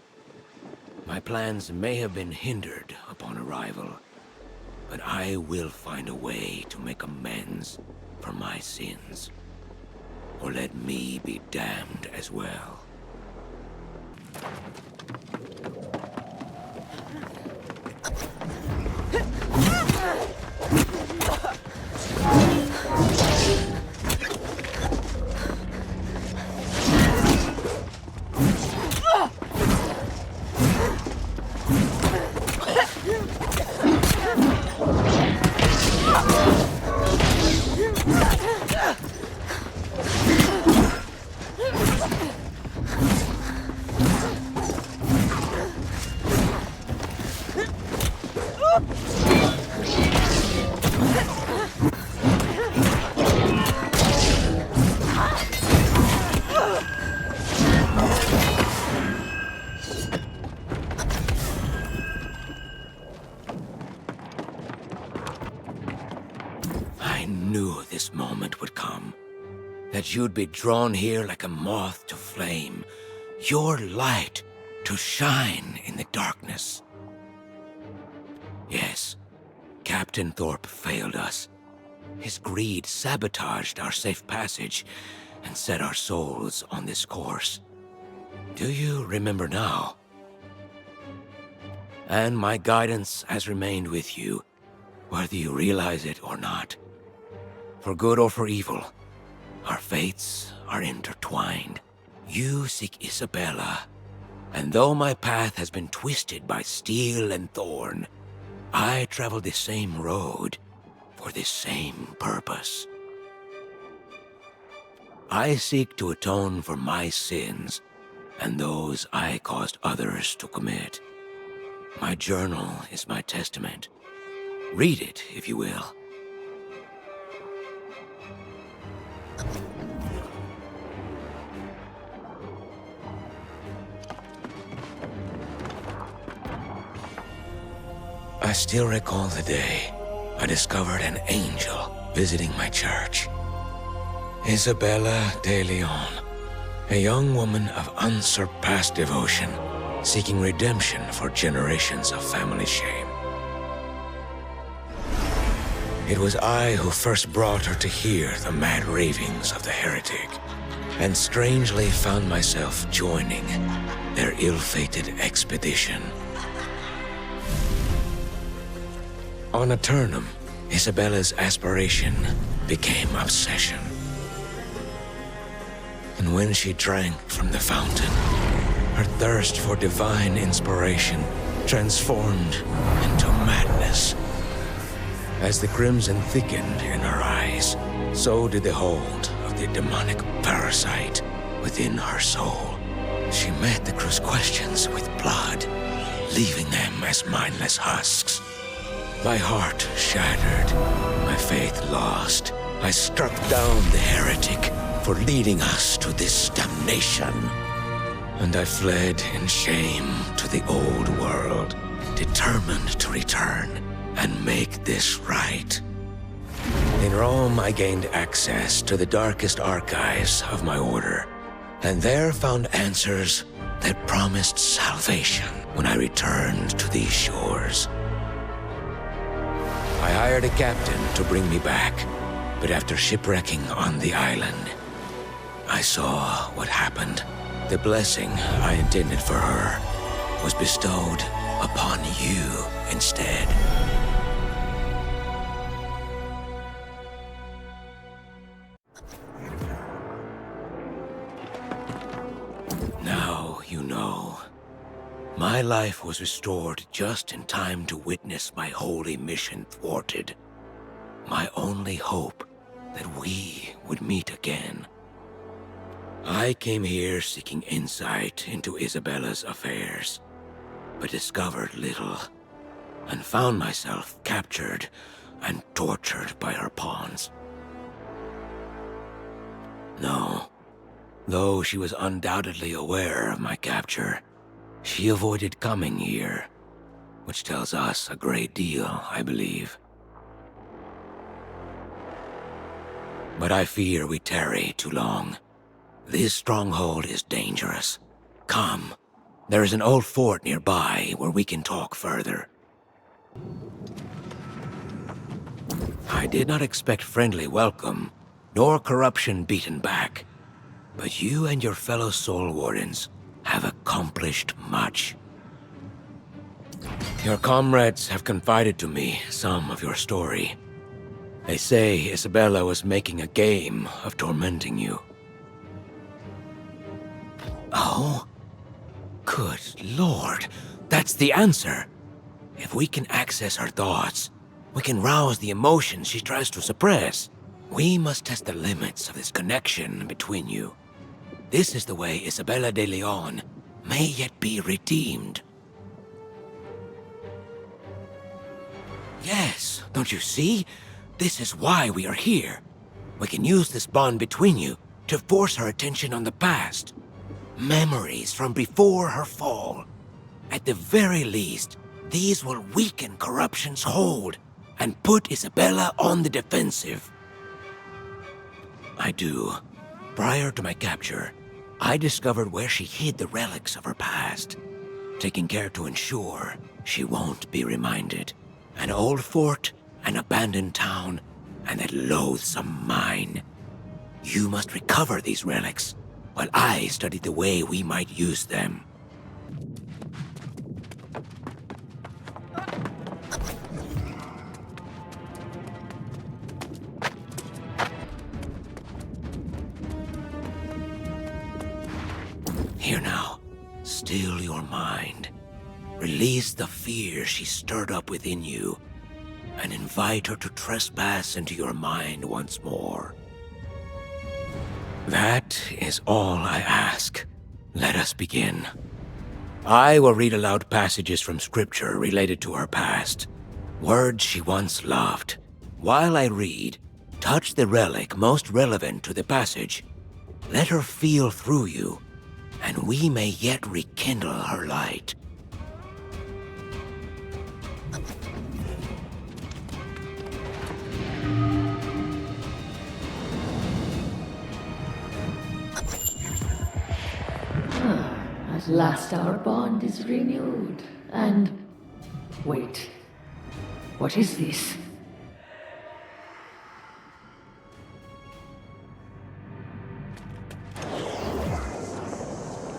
My plans may have been hindered upon arrival, but I will find a way to make amends for my sins. Or let me be damned as well. I knew this moment would come. That you'd be drawn here like a moth to flame. Your light to shine in the darkness. Yes, Captain Thorpe failed us. His greed sabotaged our safe passage and set our souls on this course. Do you remember now? And my guidance has remained with you, whether you realize it or not. For good or for evil, our fates are intertwined. You seek Isabella, and though my path has been twisted by steel and thorn, I travel the same road for the same purpose. I seek to atone for my sins and those I caused others to commit. My journal is my testament. Read it, if you will. I still recall the day I discovered an angel visiting my church. Isabella de Leon, a young woman of unsurpassed devotion, seeking redemption for generations of family shame. It was I who first brought her to hear the mad ravings of the heretic, and strangely found myself joining their ill-fated expedition. On Aeternum, Isabella's aspiration became obsession. And when she drank from the fountain, her thirst for divine inspiration transformed into madness. As the crimson thickened in her eyes, so did the hold of the demonic parasite within her soul. She met the crew's questions with blood, leaving them as mindless husks. My heart shattered, my faith lost. I struck down the heretic for leading us to this damnation. And I fled in shame to the old world, determined to return and make this right. In Rome, I gained access to the darkest archives of my order, and there found answers that promised salvation when I returned to these shores. I hired a captain to bring me back, but after shipwrecking on the island, I saw what happened. The blessing I intended for her was bestowed upon you instead. Now you know. My life was restored just in time to witness my holy mission thwarted. My only hope that we would meet again. I came here seeking insight into Isabella's affairs, but discovered little, and found myself captured and tortured by her pawns. No, though she was undoubtedly aware of my capture, she avoided coming here, which tells us a great deal, I believe. But I fear we tarry too long. This stronghold is dangerous. Come, there is an old fort nearby where we can talk further. I did not expect friendly welcome, nor corruption beaten back. But you and your fellow Soul Wardens have accomplished much. Your comrades have confided to me some of your story. They say Isabella was making a game of tormenting you. Oh? Good Lord, that's the answer. If we can access her thoughts, we can rouse the emotions she tries to suppress. We must test the limits of this connection between you. This is the way Isabella de Leon may yet be redeemed. Yes, don't you see? This is why we are here. We can use this bond between you to force her attention on the past. Memories from before her fall. At the very least, these will weaken corruption's hold and put Isabella on the defensive. I do. Prior to my capture, I discovered where she hid the relics of her past, taking care to ensure she won't be reminded. An old fort, an abandoned town, and a loathsome mine. You must recover these relics, while I study the way we might use them. Here now, still your mind. Release the fear she stirred up within you, and invite her to trespass into your mind once more. That is all I ask. Let us begin. I will read aloud passages from scripture related to her past, words she once loved. While I read, touch the relic most relevant to the passage. Let her feel through you, and we may yet rekindle her light. At last our bond is renewed, and... Wait. What is this?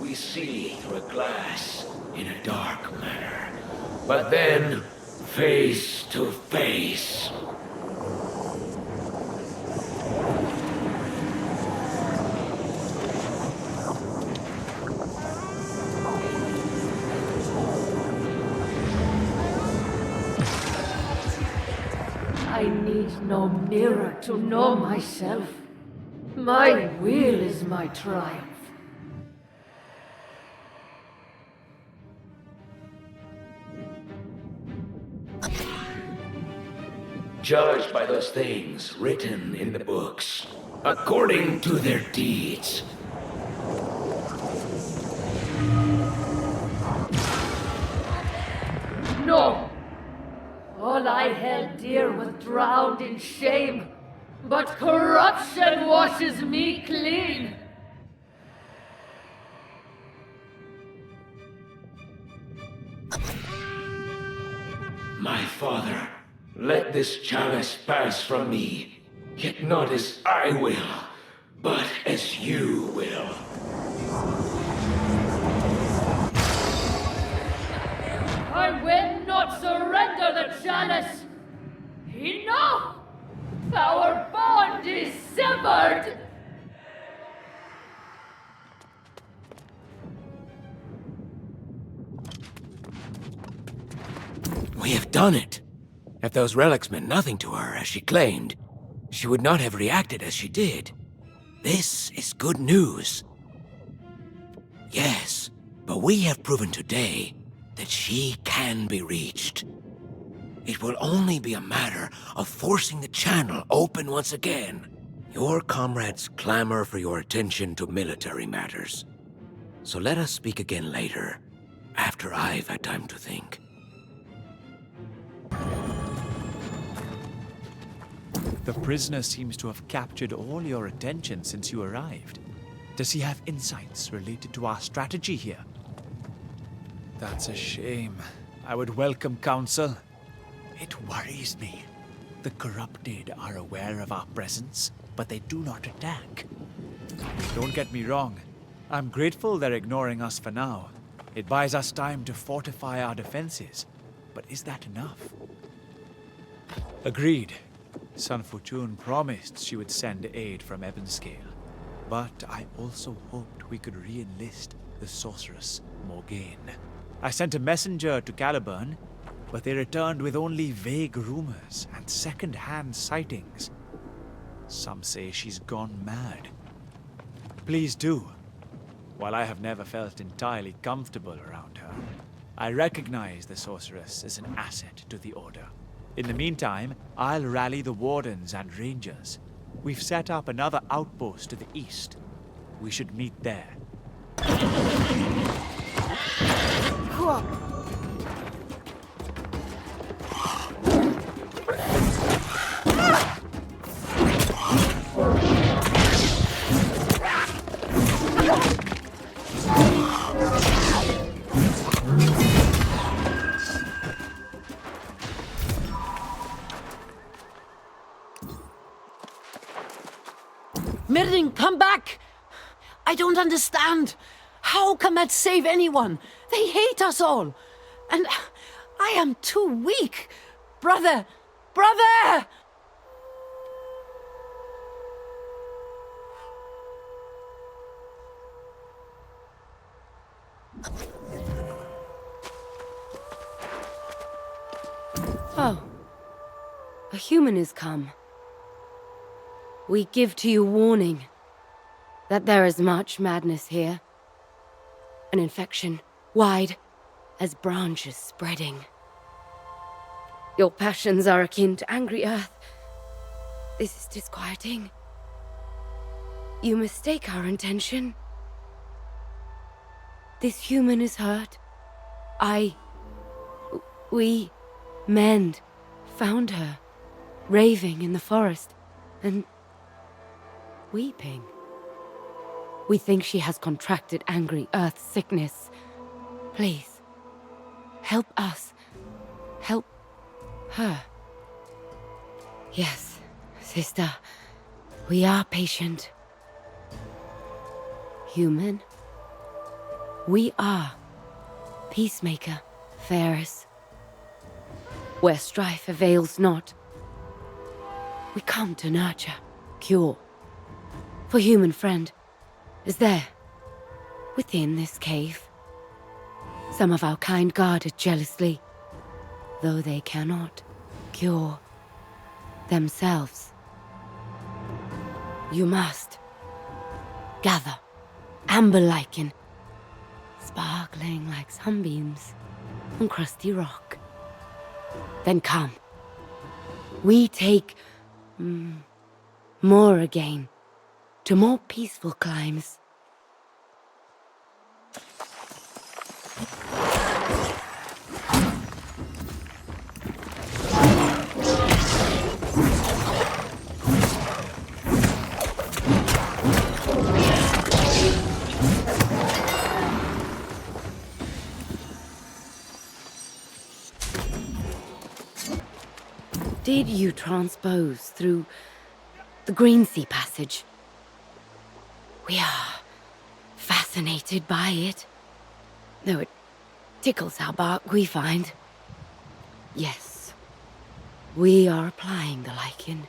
We see through a glass in a dark manner, but then face to face. I need no mirror to know myself. My will is my triumph. Judged by those things written in the books, according to their deeds. All I held dear was drowned in shame, but corruption washes me clean. My father, let this chalice pass from me, yet not as I will, but as you will. I will not surrender the chalice. Enough! Our bond is severed! We have done it. If those relics meant nothing to her, as she claimed, she would not have reacted as she did. This is good news. Yes, but we have proven today that she can be reached. It will only be a matter of forcing the channel open once again. Your comrades clamor for your attention to military matters. So let us speak again later, after I've had time to think. The prisoner seems to have captured all your attention since you arrived. Does he have insights related to our strategy here? That's a shame. I would welcome counsel. It worries me. The corrupted are aware of our presence, but they do not attack. Don't get me wrong. I'm grateful they're ignoring us for now. It buys us time to fortify our defenses. But is that enough? Agreed. Sun Fortune promised she would send aid from Ebonscale. But I also hoped we could re-enlist the sorceress Morgaine. I sent a messenger to Caliburn, but they returned with only vague rumors and second-hand sightings. Some say she's gone mad. Please do. While I have never felt entirely comfortable around her, I recognize the sorceress as an asset to the Order. In the meantime, I'll rally the Wardens and Rangers. We've set up another outpost to the east. We should meet there. Mirning, come back! I don't understand. How can that save anyone? They hate us all. And I am too weak. Brother! Brother! Oh. A human has come. We give to you warning that there is much madness here. An infection, wide as branches spreading. Your passions are akin to angry earth. This is disquieting. You mistake our intention. This human is hurt. We men found her, raving in the forest, and weeping. We think she has contracted angry earth sickness. Please, help us. Help her. Yes, sister, we are patient. Human, we are peacemaker, Ferris. Where strife avails not, we come to nurture, cure. For human friend is there, within this cave. Some of our kind guarded jealously, though they cannot cure themselves. You must gather amber lichen, sparkling like sunbeams on crusty rock. Then come. We take more again to more peaceful climes. Did you transpose through the Green Sea Passage? We are fascinated by it, though it tickles our bark, we find. Yes, we are applying the lichen.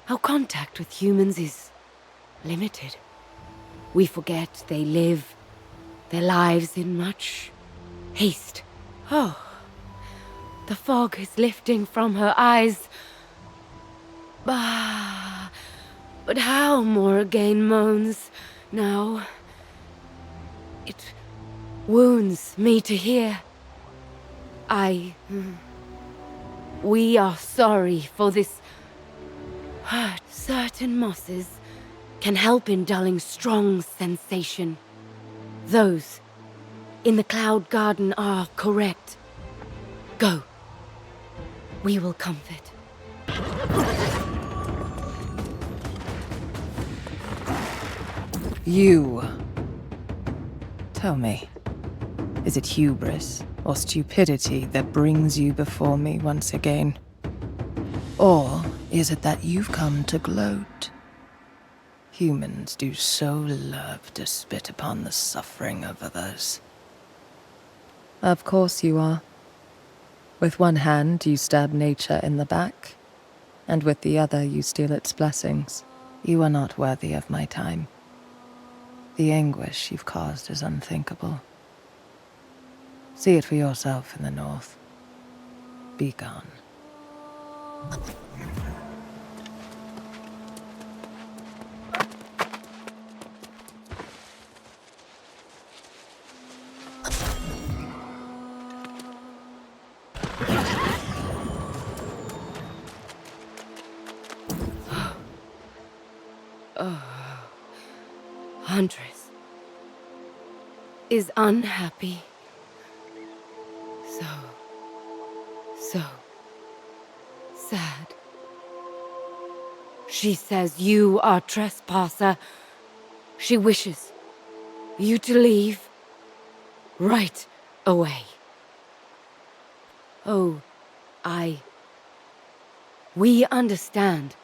Our contact with humans is limited. We forget they live their lives in much haste. Oh, the fog is lifting from her eyes. Bah, but how Morrigan moans now. It wounds me to hear. We are sorry for this hurt. Certain mosses can help in dulling strong sensation. Those in the Cloud Garden are correct. Go. We will comfort. You. Tell me, is it hubris or stupidity that brings you before me once again? Or is it that you've come to gloat? Humans do so love to spit upon the suffering of others. Of course you are. With one hand you stab nature in the back, and with the other you steal its blessings. You are not worthy of my time. The anguish you've caused is unthinkable. See it for yourself in the north. Be gone. Huntress is unhappy. So sad. She says you are trespasser. She wishes you to leave right away. Oh, we understand.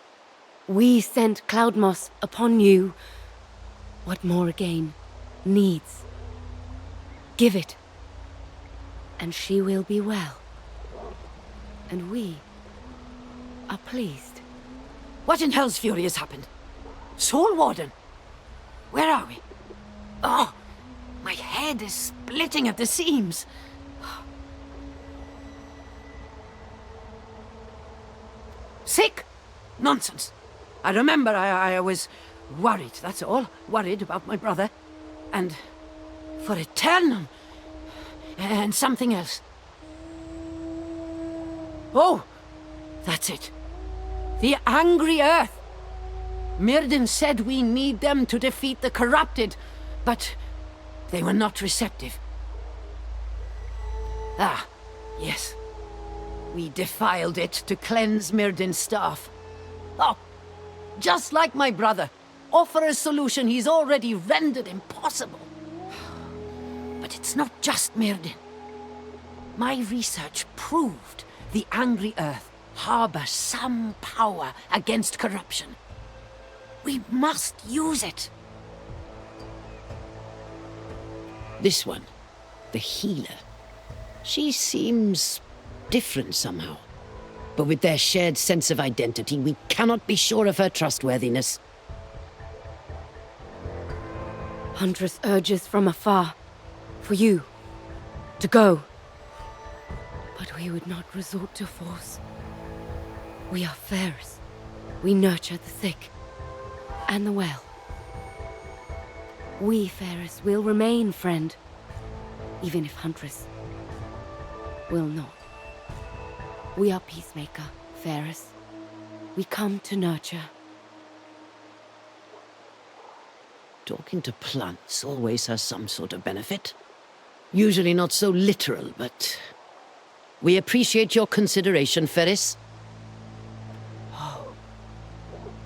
We sent Cloudmoss upon you. What Morrigan needs. Give it, and she will be well. And we are pleased. What in hell's fury has happened? Soul Warden? Where are we? Oh, my head is splitting at the seams. Sick? Nonsense. I remember I was worried, that's all. Worried about my brother. And for Aeternum. And something else. Oh, that's it. The angry earth. Myrddin said we need them to defeat the corrupted, but they were not receptive. Ah, yes. We defiled it to cleanse Myrddin's staff. Oh, just like my brother. Offer a solution he's already rendered impossible. But it's not just Myrddin. My research proved the angry earth harbors some power against corruption. We must use it. This one, the healer. She seems different somehow. But with their shared sense of identity, we cannot be sure of her trustworthiness. Huntress urges from afar for you to go. But we would not resort to force. We are Ferris. We nurture the sick and the well. We, Ferris, will remain friend, even if Huntress will not. We are peacemaker, Ferris. We come to nurture. Talking to plants always has some sort of benefit. Usually not so literal, but we appreciate your consideration, Ferris.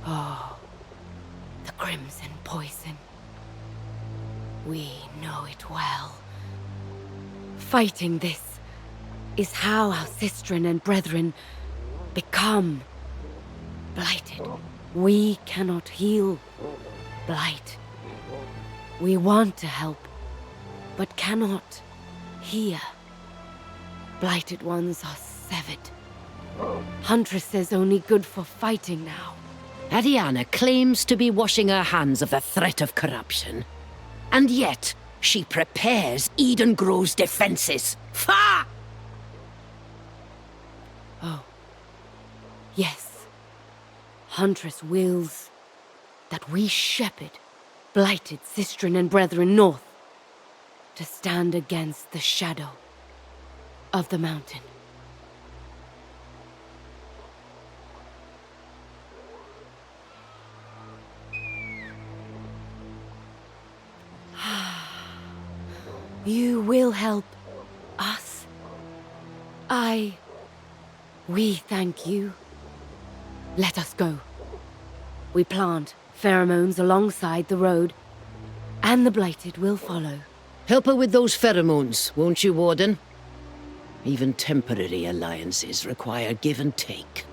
Oh, the crimson poison. We know it well. Fighting this is how our sistren and brethren become blighted. We cannot heal blight. We want to help, but cannot hear. Blighted ones are severed. Huntress says only good for fighting now. Ariana claims to be washing her hands of the threat of corruption. And yet, she prepares Eden Grove's defenses. Fa! Oh. Yes. Huntress wills that we shepherd blighted sistren and brethren north to stand against the shadow of the mountain. You will help us. We thank you. Let us go. We plant pheromones alongside the road, and the blighted will follow. Help her with those pheromones, won't you, Warden? Even temporary alliances require give and take.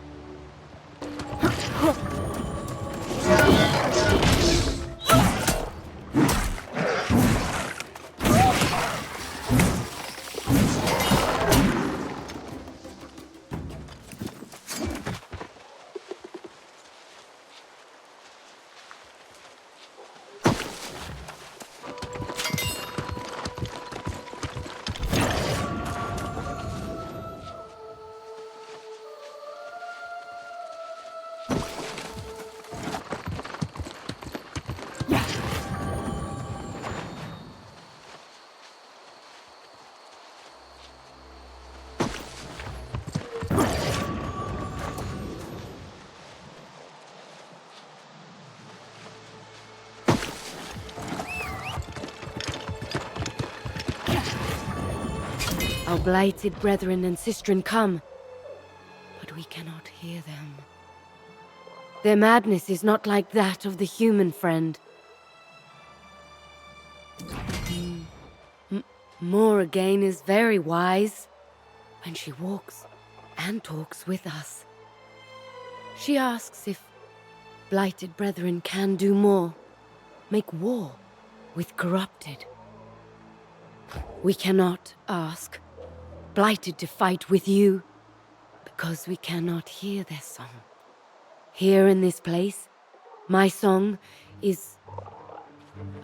Our blighted brethren and sistren come, but we cannot hear them. Their madness is not like that of the human friend. Morrigan is very wise when she walks and talks with us. She asks if blighted brethren can do more, make war with corrupted. We cannot ask blighted to fight with you because we cannot hear their song. Here in this place, my song is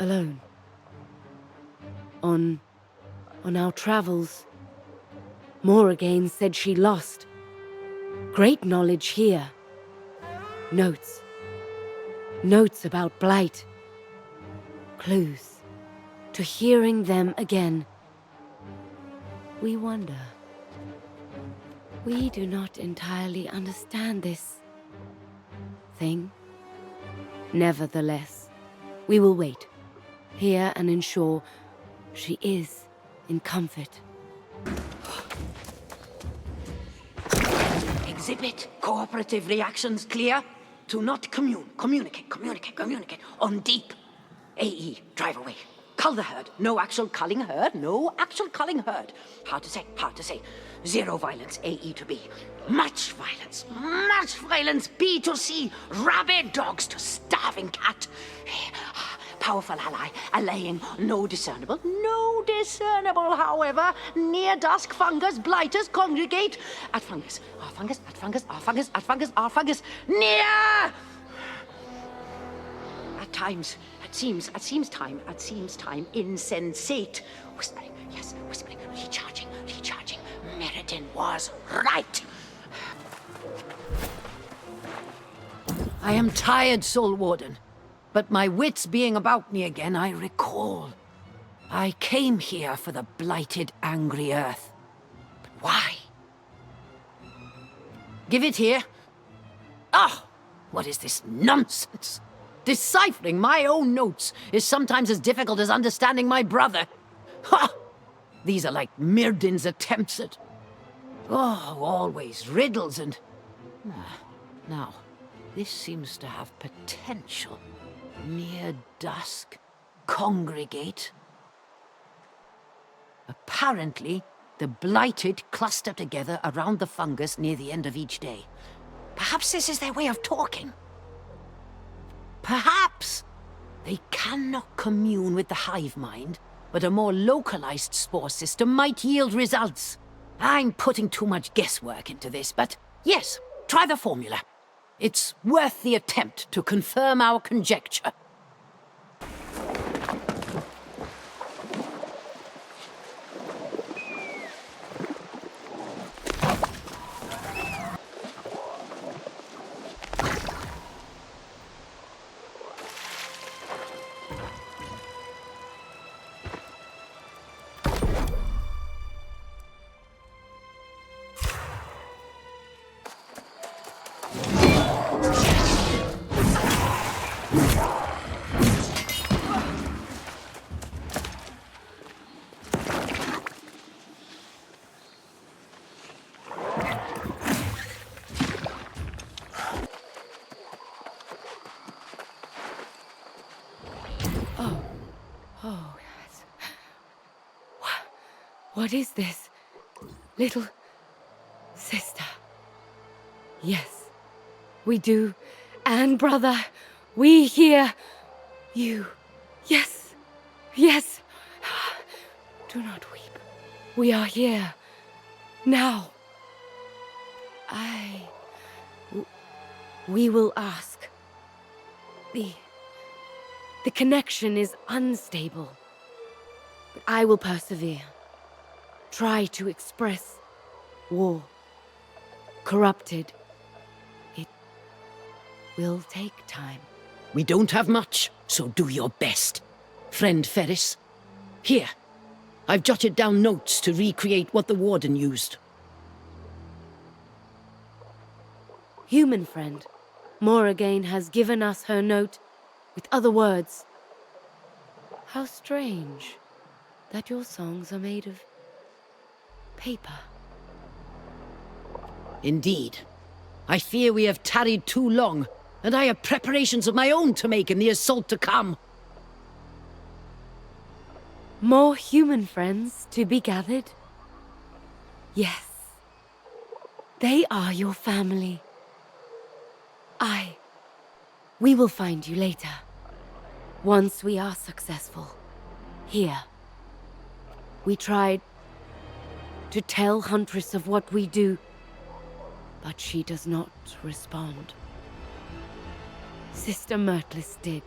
alone. On our travels, Morrigan said she lost great knowledge here. Notes about blight. Clues to hearing them again. We wonder. We do not entirely understand this thing. Nevertheless, we will wait here and ensure she is in comfort. Exhibit cooperative reactions clear. Do not communicate on deep. AE, drive away. Cull the herd. No actual culling herd. Hard to say. Zero violence, AE to B. Much violence, B to C. Rabid dogs to starving cat. Powerful ally, allaying no discernible, however. Near dusk fungus, blighters congregate. At fungus, near! At times time, insensate. Whispering, recharging. Meriden was right. I am tired, Soul Warden, but my wits being about me again, I recall. I came here for the blighted, angry earth. But why? Give it here. Ah! What is this nonsense? Deciphering my own notes is sometimes as difficult as understanding my brother. Ha! These are like Myrdin's attempts at... Oh, always riddles and... Now, this seems to have potential. Near dusk, congregate. Apparently, The blighted cluster together around the fungus near the end of each day. Perhaps this is their way of talking. Perhaps they cannot commune with the hive mind, but a more localized spore system might yield results. I'm putting too much guesswork into this, but yes, try the formula. It's worth the attempt to confirm our conjecture. Oh, yes. What is this? Little sister. Yes, we do. And brother, we hear you. Yes, yes. Do not weep. We are here. Now. We will ask. The connection is unstable, but I will persevere. Try to express war. Corrupted. It will take time. We don't have much, so do your best. Friend Ferris. Here, I've jotted down notes to recreate what the Warden used. Human friend, Morrigan has given us her note with other words. How strange that your songs are made of paper. Indeed. I fear we have tarried too long, and I have preparations of my own to make in the assault to come. More human friends to be gathered? Yes. They are your family. We will find you later. Once we are successful. Here. We tried to tell Huntress of what we do, but she does not respond. Sister Myrtlis did.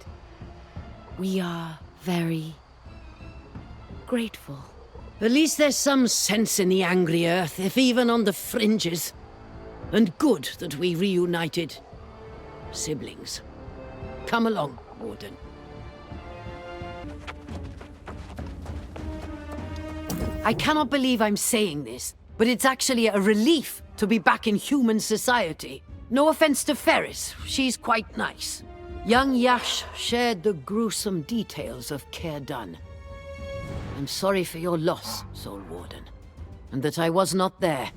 We are very grateful. At least there's some sense in the angry earth, if even on the fringes. And good that we reunited. Siblings. Come along, Warden. I cannot believe I'm saying this, but it's actually a relief to be back in human society. No offense to Ferris, she's quite nice. Young Yash shared the gruesome details of Care Done. I'm sorry for your loss, Soul Warden, and that I was not there.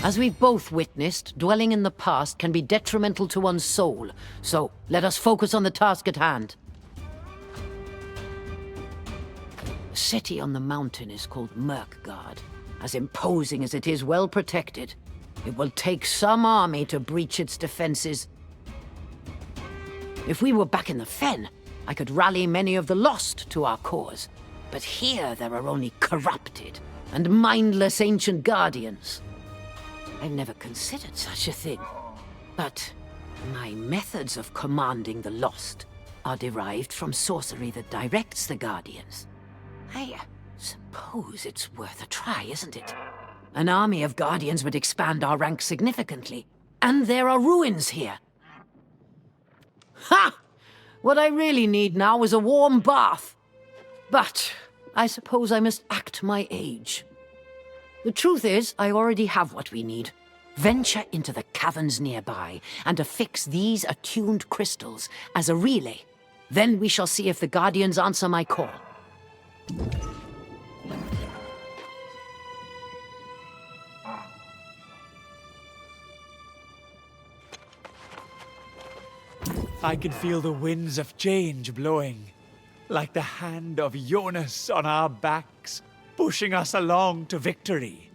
As we've both witnessed, dwelling in the past can be detrimental to one's soul, so let us focus on the task at hand. The city on the mountain is called Mirkgard. As imposing as it is well protected, it will take some army to breach its defenses. If we were back in the Fen, I could rally many of the lost to our cause. But here there are only corrupted and mindless ancient guardians. I've never considered such a thing. But my methods of commanding the lost are derived from sorcery that directs the guardians. I suppose it's worth a try, isn't it? An army of guardians would expand our ranks significantly. And there are ruins here. Ha! What I really need now is a warm bath. But I suppose I must act my age. The truth is, I already have what we need. Venture into the caverns nearby and affix these attuned crystals as a relay. Then we shall see if the Guardians answer my call. I can feel the winds of change blowing, like the hand of Jonas on our backs. pushing us along to victory.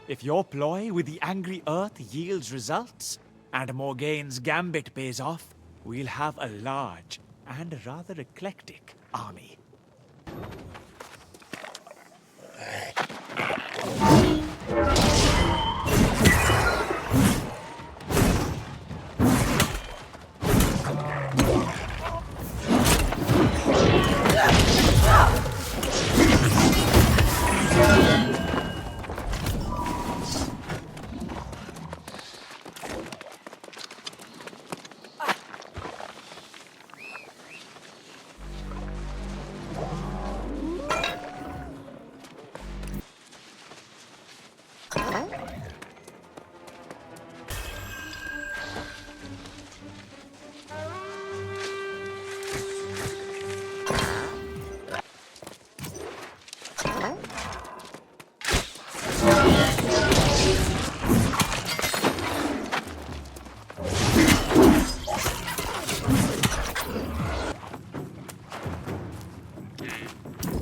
If your ploy with the angry earth yields results, and Morgaine's gambit pays off, we'll have a large and rather eclectic army.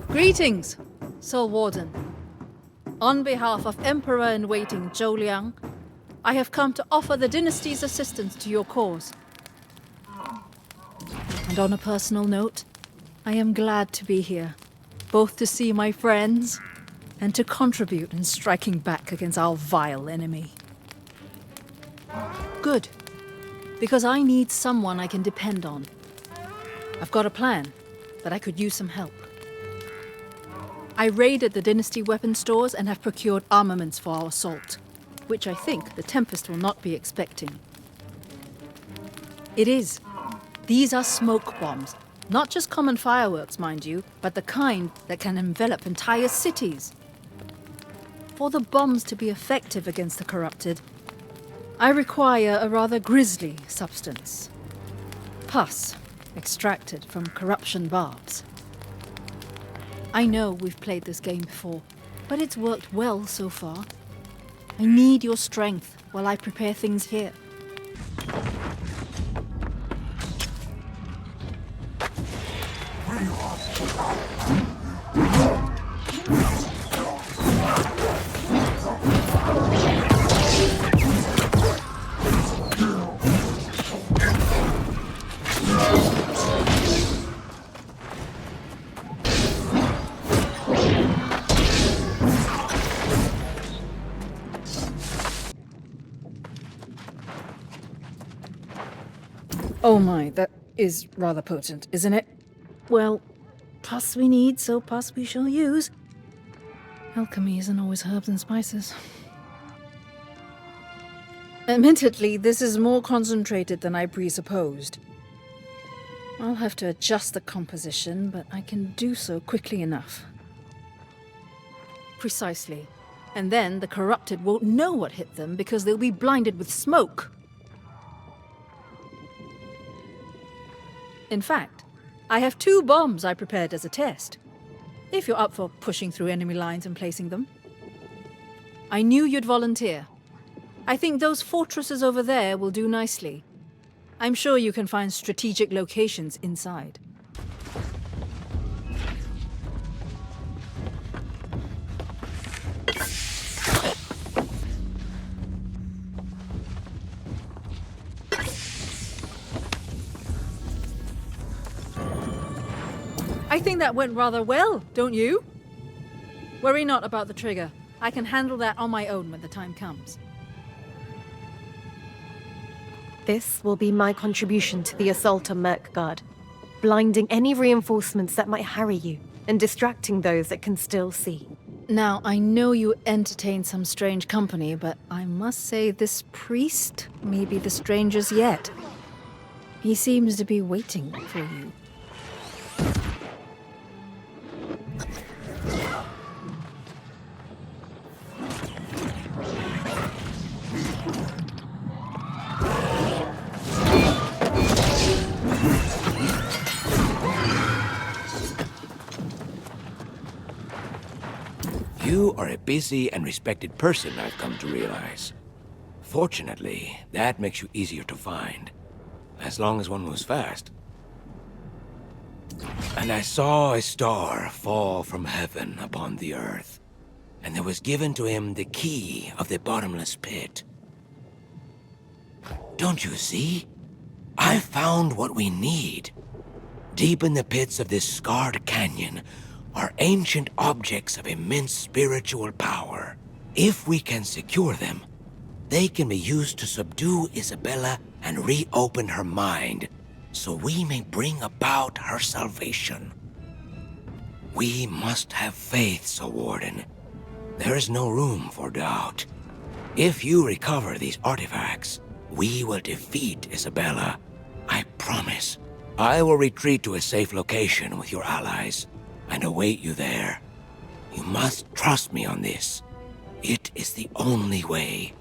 Greetings, Soul Warden. On behalf of Emperor-in-Waiting Zhou Liang, I have come to offer the dynasty's assistance to your cause. And on a personal note, I am glad to be here, both to see my friends and to contribute in striking back against our vile enemy. Good, because I need someone I can depend on. I've got a plan, but I could use some help. I raided the Dynasty weapon stores and have procured armaments for our assault, which I think the Tempest will not be expecting. It is. These are smoke bombs. Not just common fireworks, mind you, but the kind that can envelop entire cities. For the bombs to be effective against the corrupted, I require a rather grisly substance. Pus, extracted from corruption barbs. I know we've played this game before, but it's worked well so far. I need your strength while I prepare things here. Oh my, that is rather potent, isn't it? Well, pus we need, so pus we shall use. Alchemy isn't always herbs and spices. Admittedly, this is more concentrated than I presupposed. I'll have to adjust the composition, but I can do so quickly enough. Precisely. And then the corrupted won't know what hit them because they'll be blinded with smoke. In fact, I have 2 bombs I prepared as a test, if you're up for pushing through enemy lines and placing them. I knew you'd volunteer. I think those fortresses over there will do nicely. I'm sure you can find strategic locations inside. I think that went rather well, don't you? Worry not about the trigger. I can handle that on my own when the time comes. This will be my contribution to the assault on Merkgard, blinding any reinforcements that might harry you, and distracting those that can still see. Now, I know you entertain some strange company, but I must say this priest may be the strangest yet. He seems to be waiting for you. You are a busy and respected person, I've come to realize. Fortunately, that makes you easier to find. As long as one moves fast. And I saw a star fall from heaven upon the earth, and there was given to him the key of the bottomless pit. Don't you see? I found what we need. Deep in the pits of this scarred canyon are ancient objects of immense spiritual power. If we can secure them, they can be used to subdue Isabella and reopen her mind, so we may bring about her salvation. We must have faith, Sir Warden. There is no room for doubt. If you recover these artifacts, we will defeat Isabella. I promise. I will retreat to a safe location with your allies and await you there. You must trust me on this. It is the only way.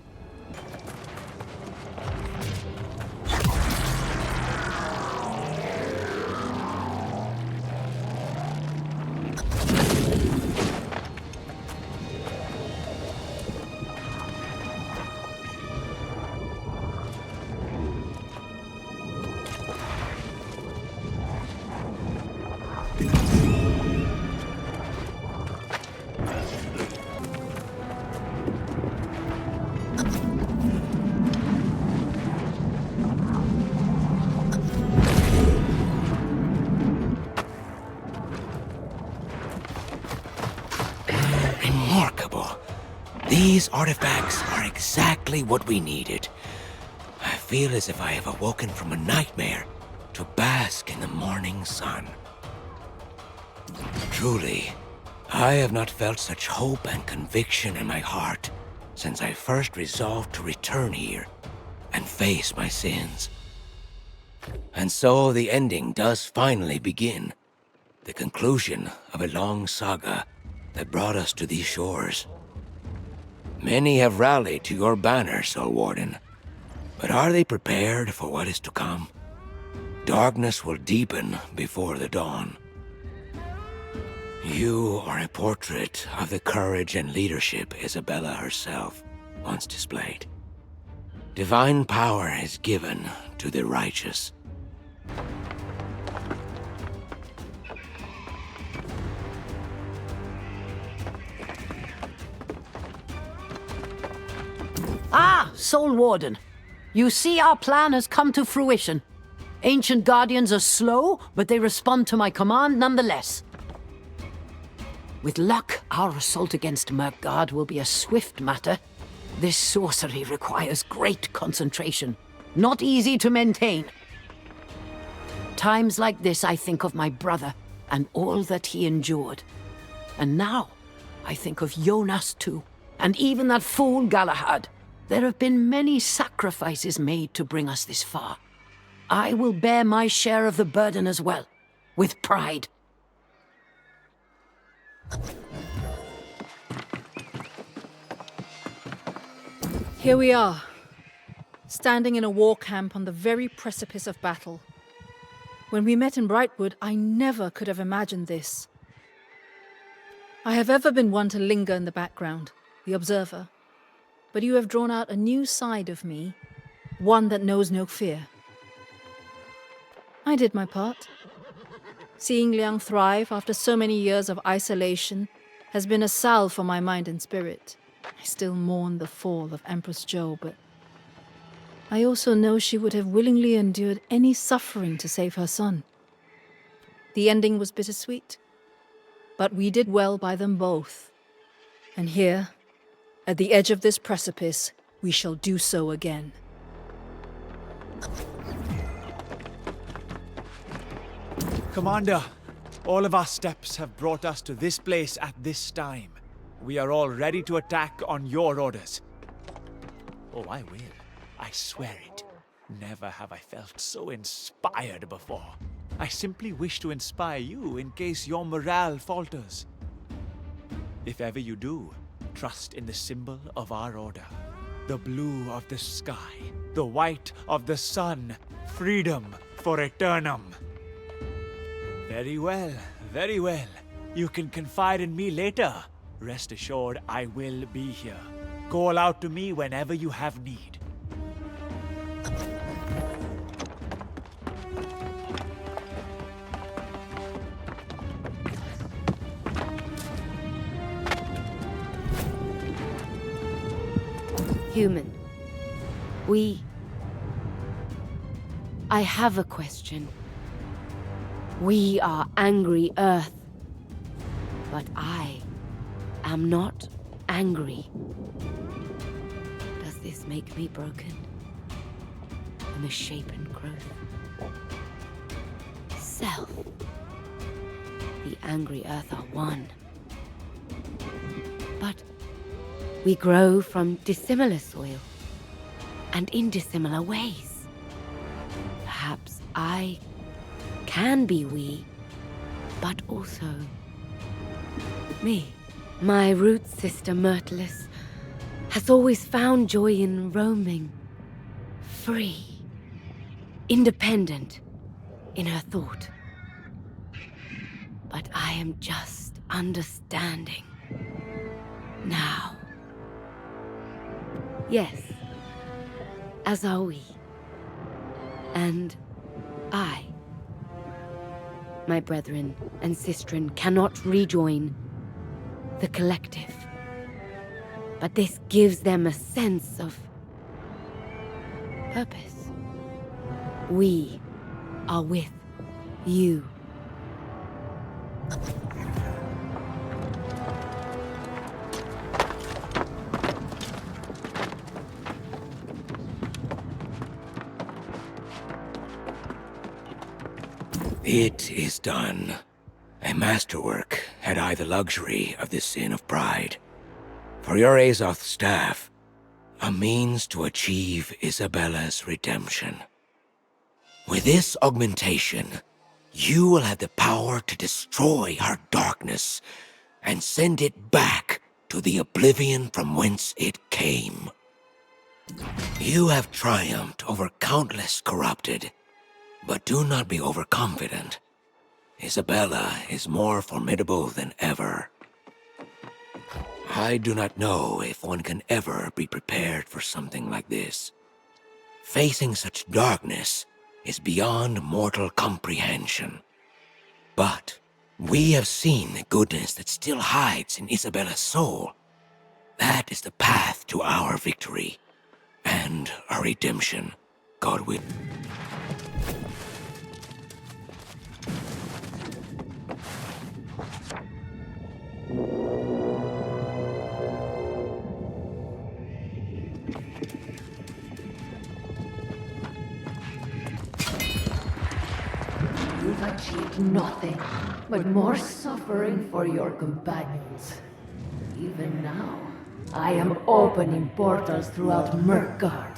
These artifacts are exactly what we needed. I feel as if I have awoken from a nightmare to bask in the morning sun. Truly, I have not felt such hope and conviction in my heart since I first resolved to return here and face my sins. And so the ending does finally begin. The conclusion of a long saga that brought us to these shores. Many have rallied to your banner, Sir Warden. But are they prepared for what is to come? Darkness will deepen before the dawn. You are a portrait of the courage and leadership Isabella herself once displayed. Divine power is given to the righteous. Ah, Soul Warden. You see our plan has come to fruition. Ancient Guardians are slow, but they respond to my command nonetheless. With luck, our assault against Murkgard will be a swift matter. This sorcery requires great concentration, not easy to maintain. Times like this I think of my brother and all that he endured. And now, I think of Jonas too, and even that fool Galahad. There have been many sacrifices made to bring us this far. I will bear my share of the burden as well, with pride. Here we are, standing in a war camp on the very precipice of battle. When we met in Brightwood, I never could have imagined this. I have ever been one to linger in the background, the observer. But you have drawn out a new side of me, one that knows no fear. I did my part. Seeing Liang thrive after so many years of isolation has been a salve for my mind and spirit. I still mourn the fall of Empress Jo, but I also know she would have willingly endured any suffering to save her son. The ending was bittersweet, but we did well by them both. And here, at the edge of this precipice, we shall do so again. Commander, all of our steps have brought us to this place at this time. We are all ready to attack on your orders. Oh, I will. I swear it. Never have I felt so inspired before. I simply wish to inspire you in case your morale falters. If ever you do, trust in the symbol of our order. The blue of the sky, the white of the sun, freedom for Aeternum. Very well, very well. You can confide in me later. Rest assured, I will be here. Call out to me whenever you have need. Human. I have a question. We are angry Earth. But I am not angry. Does this make me broken? A misshapen growth? Self. The angry Earth are one. But we grow from dissimilar soil, and in dissimilar ways. Perhaps I can be we, but also me. My root sister Myrtilus has always found joy in roaming, free, independent in her thought. But I am just understanding now. Yes, as are we. And I. My brethren and sistren cannot rejoin the collective. But this gives them a sense of purpose. We are with you. It is done. A masterwork had I the luxury of the sin of pride. For your Azoth staff, a means to achieve Isabella's redemption. With this augmentation, you will have the power to destroy her darkness and send it back to the oblivion from whence it came. You have triumphed over countless corrupted, but do not be overconfident. Isabella is more formidable than ever. I do not know if one can ever be prepared for something like this. Facing such darkness is beyond mortal comprehension. But we have seen the goodness that still hides in Isabella's soul. That is the path to our victory and our redemption, God willing. You've achieved nothing but more suffering for your companions. Even now, I am opening portals throughout Mirkgard.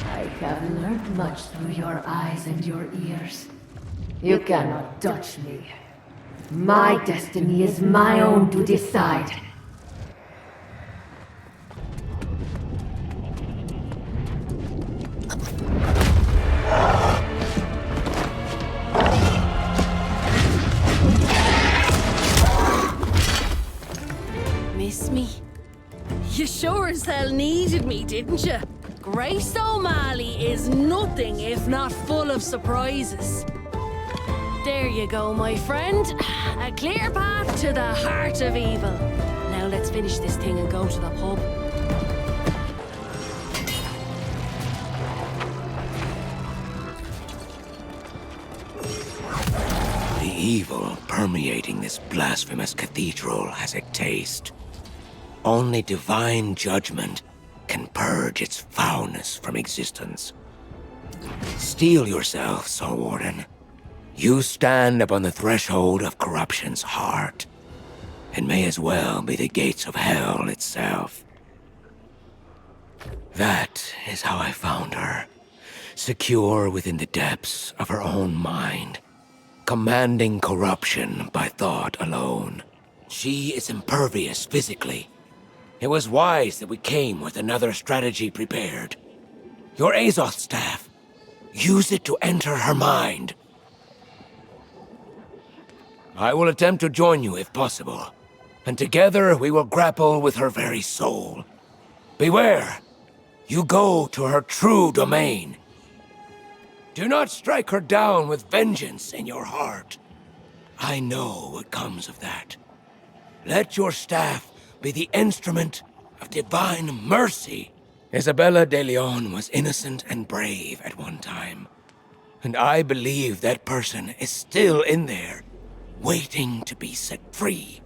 I have learned much through your eyes and your ears. You cannot touch me. My destiny is my own to decide. Miss me? You sure as hell needed me, didn't you? Grace O'Malley is nothing if not full of surprises. There you go, my friend. A clear path to the heart of evil. Now let's finish this thing and go to the pub. The evil permeating this blasphemous cathedral has a taste. Only divine judgment can purge its foulness from existence. Steel yourself, Soul Warden. You stand upon the threshold of corruption's heart, and may as well be the gates of hell itself. That is how I found her, secure within the depths of her own mind, commanding corruption by thought alone. She is impervious physically. It was wise that we came with another strategy prepared. Your Azoth staff. Use it to enter her mind. I will attempt to join you if possible, and together we will grapple with her very soul. Beware! You go to her true domain. Do not strike her down with vengeance in your heart. I know what comes of that. Let your staff be the instrument of divine mercy. Isabella de Leon was innocent and brave at one time. And I believe that person is still in there, waiting to be set free.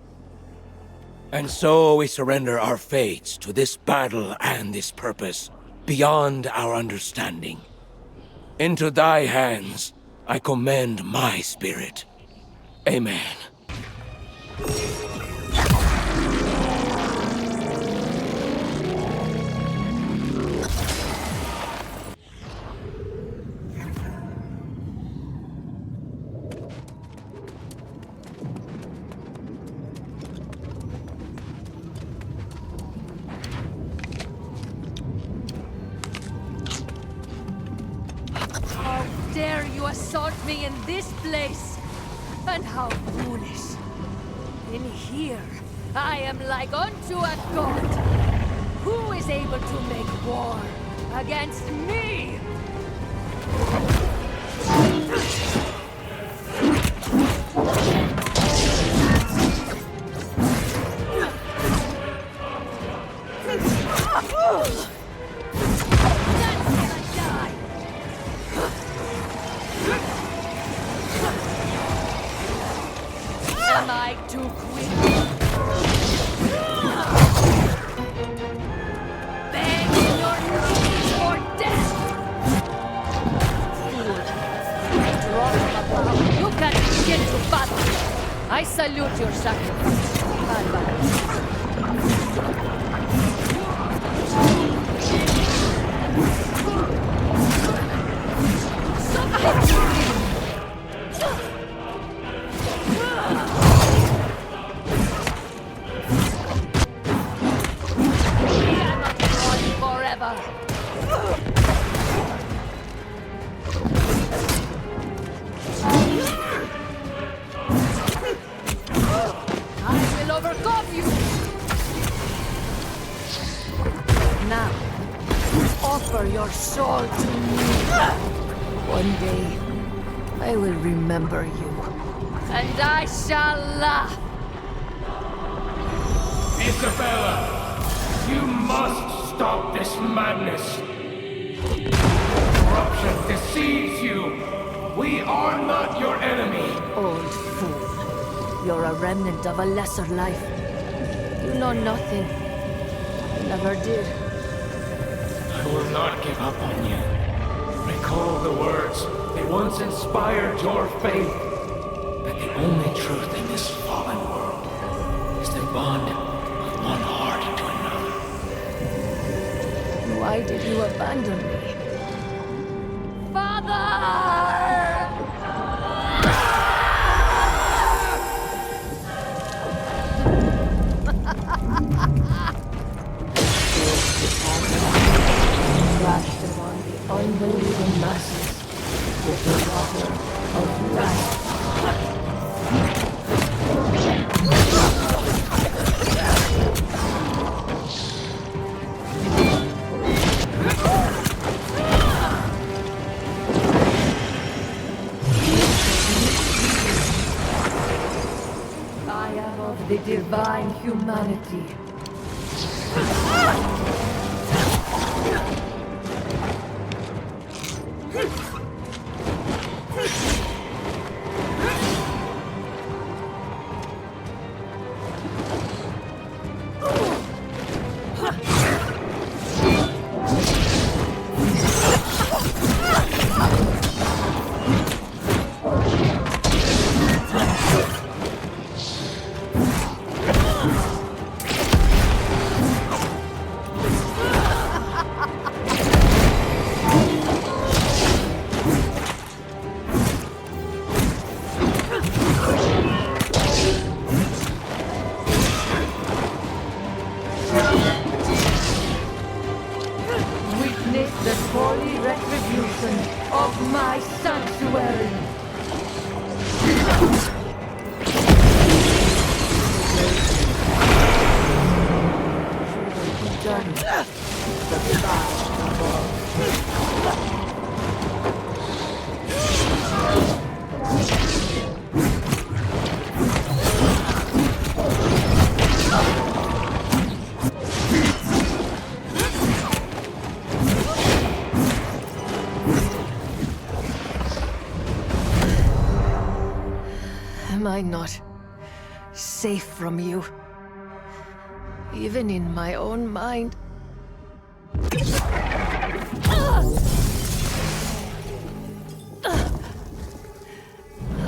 And so we surrender our fates to this battle and this purpose, beyond our understanding. Into thy hands, I commend my spirit. Amen. How dare you assault me in this place? And how foolish. In here, I am like unto a god. Who is able to make war against me? Am I too quick? Beg your knees for death! Good. Draw from above. You can begin to battle. I salute your sacrifice. Bye-bye. Forever. I will overcome you. Now, offer your soul to me. One day, I will remember you. And I shall laugh. Isabella, you must stop this madness. Corruption deceives you. We are not your enemy. Old fool. You're a remnant of a lesser life. You know nothing. You never did. I will not give up on you. Recall the words that once inspired your faith. That the only truth in this fallen world is the bond of one heart to another. Why did you abandon me? Father! Flashed upon the unbelieving masses with the water of life. I am of the divine humanity. am I not safe from you? Even in my own mind.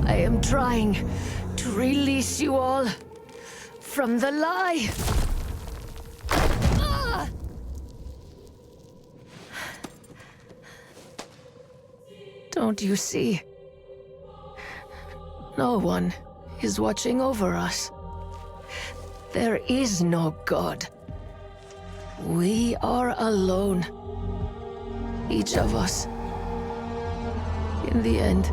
I am trying to release you all from the lie. Don't you see? No one is watching over us. There is no God. We are alone. Each of us. In the end.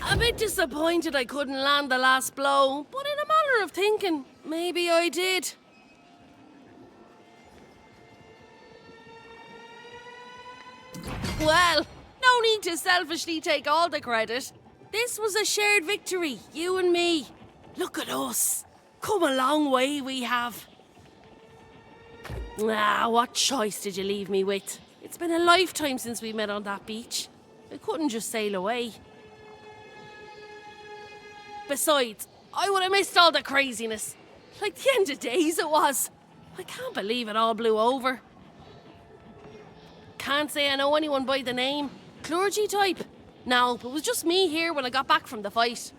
A bit disappointed I couldn't land the last blow, but in a manner of thinking, maybe I did. Well, no need to selfishly take all the credit. This was a shared victory, you and me. Look at us. Come a long way we have. Ah, what choice did you leave me with? It's been a lifetime since we met on that beach. I couldn't just sail away. Besides, I would have missed all the craziness. Like the end of days it was. I can't believe it all blew over. Can't say I know anyone by the name. Clergy type. No, it was just me here when I got back from the fight.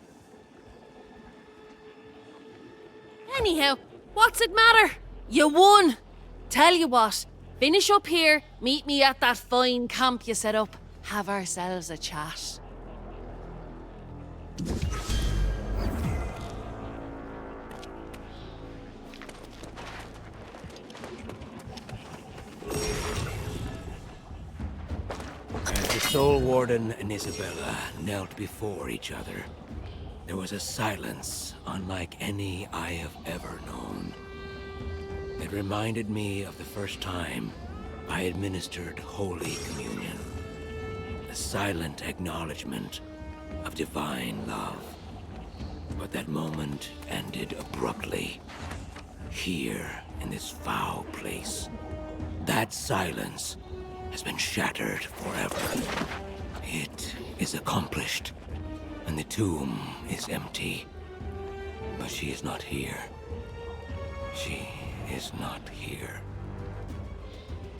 Anyhow, what's it matter? You won. Tell you what, finish up here, meet me at that fine camp you set up. Have ourselves a chat. As the Soul Warden and Isabella knelt before each other, there was a silence unlike any I have ever known. It reminded me of the first time I administered Holy Communion. A silent acknowledgement of divine love. But that moment ended abruptly. Here, in this foul place. That silence has been shattered forever. It is accomplished, and the tomb is empty. But she is not here. She is not here.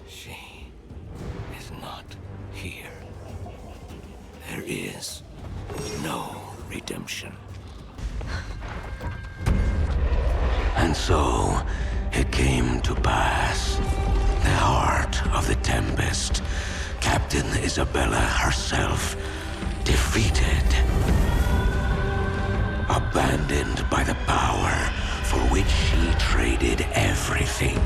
She is not here. There is no redemption. And so, it came to pass. The heart of the Tempest, Captain Isabella herself, defeated. Abandoned by the power for which she traded everything.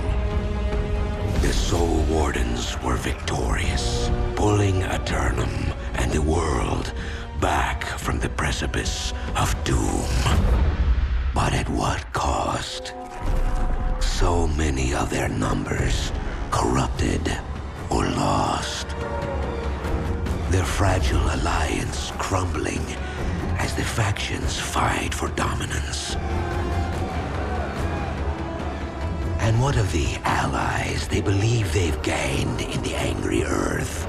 The Soul Wardens were victorious, pulling Aeternum and the world back from the precipice of doom. But at what cost? So many of their numbers corrupted or lost. Their fragile alliance crumbling as the factions fight for dominance. And what of the allies they believe they've gained in the angry Earth?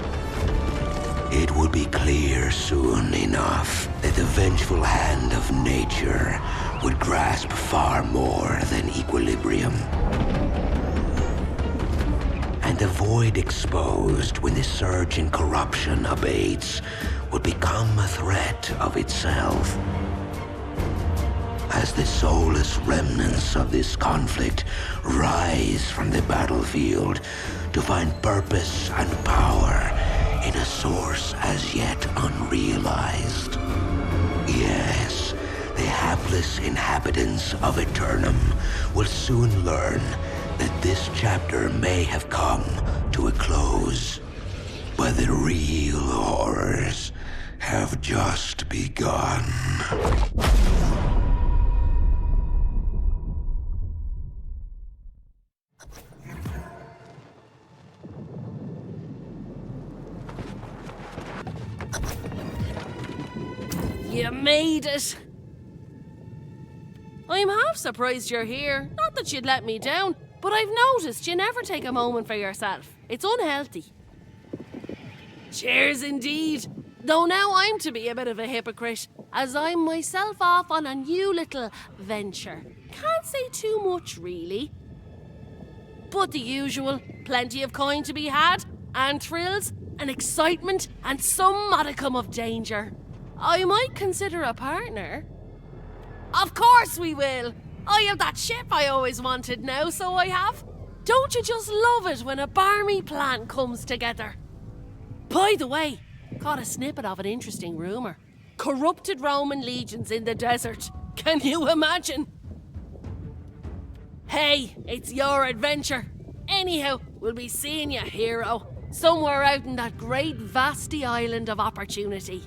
It would be clear soon enough that the vengeful hand of nature would grasp far more than equilibrium. And the void exposed when the surge in corruption abates would become a threat of itself. As the soulless remnants of this conflict rise from the battlefield to find purpose and power in a source as yet unrealized. Yes, the hapless inhabitants of Aeternum will soon learn that this chapter may have come to a close, but the real horrors have just begun. You made it! I'm half surprised you're here. Not that you'd let me down, but I've noticed you never take a moment for yourself. It's unhealthy. Cheers indeed. Though now I'm to be a bit of a hypocrite, as I'm myself off on a new little venture. Can't say too much, really. But the usual, plenty of coin to be had, and thrills, and excitement, and some modicum of danger. I might consider a partner. Of course we will! I have that ship I always wanted now, so I have. Don't you just love it when a barmy plan comes together? By the way, caught a snippet of an interesting rumour. Corrupted Roman legions in the desert. Can you imagine? Hey, it's your adventure. Anyhow, we'll be seeing you, hero. Somewhere out in that great vasty island of opportunity.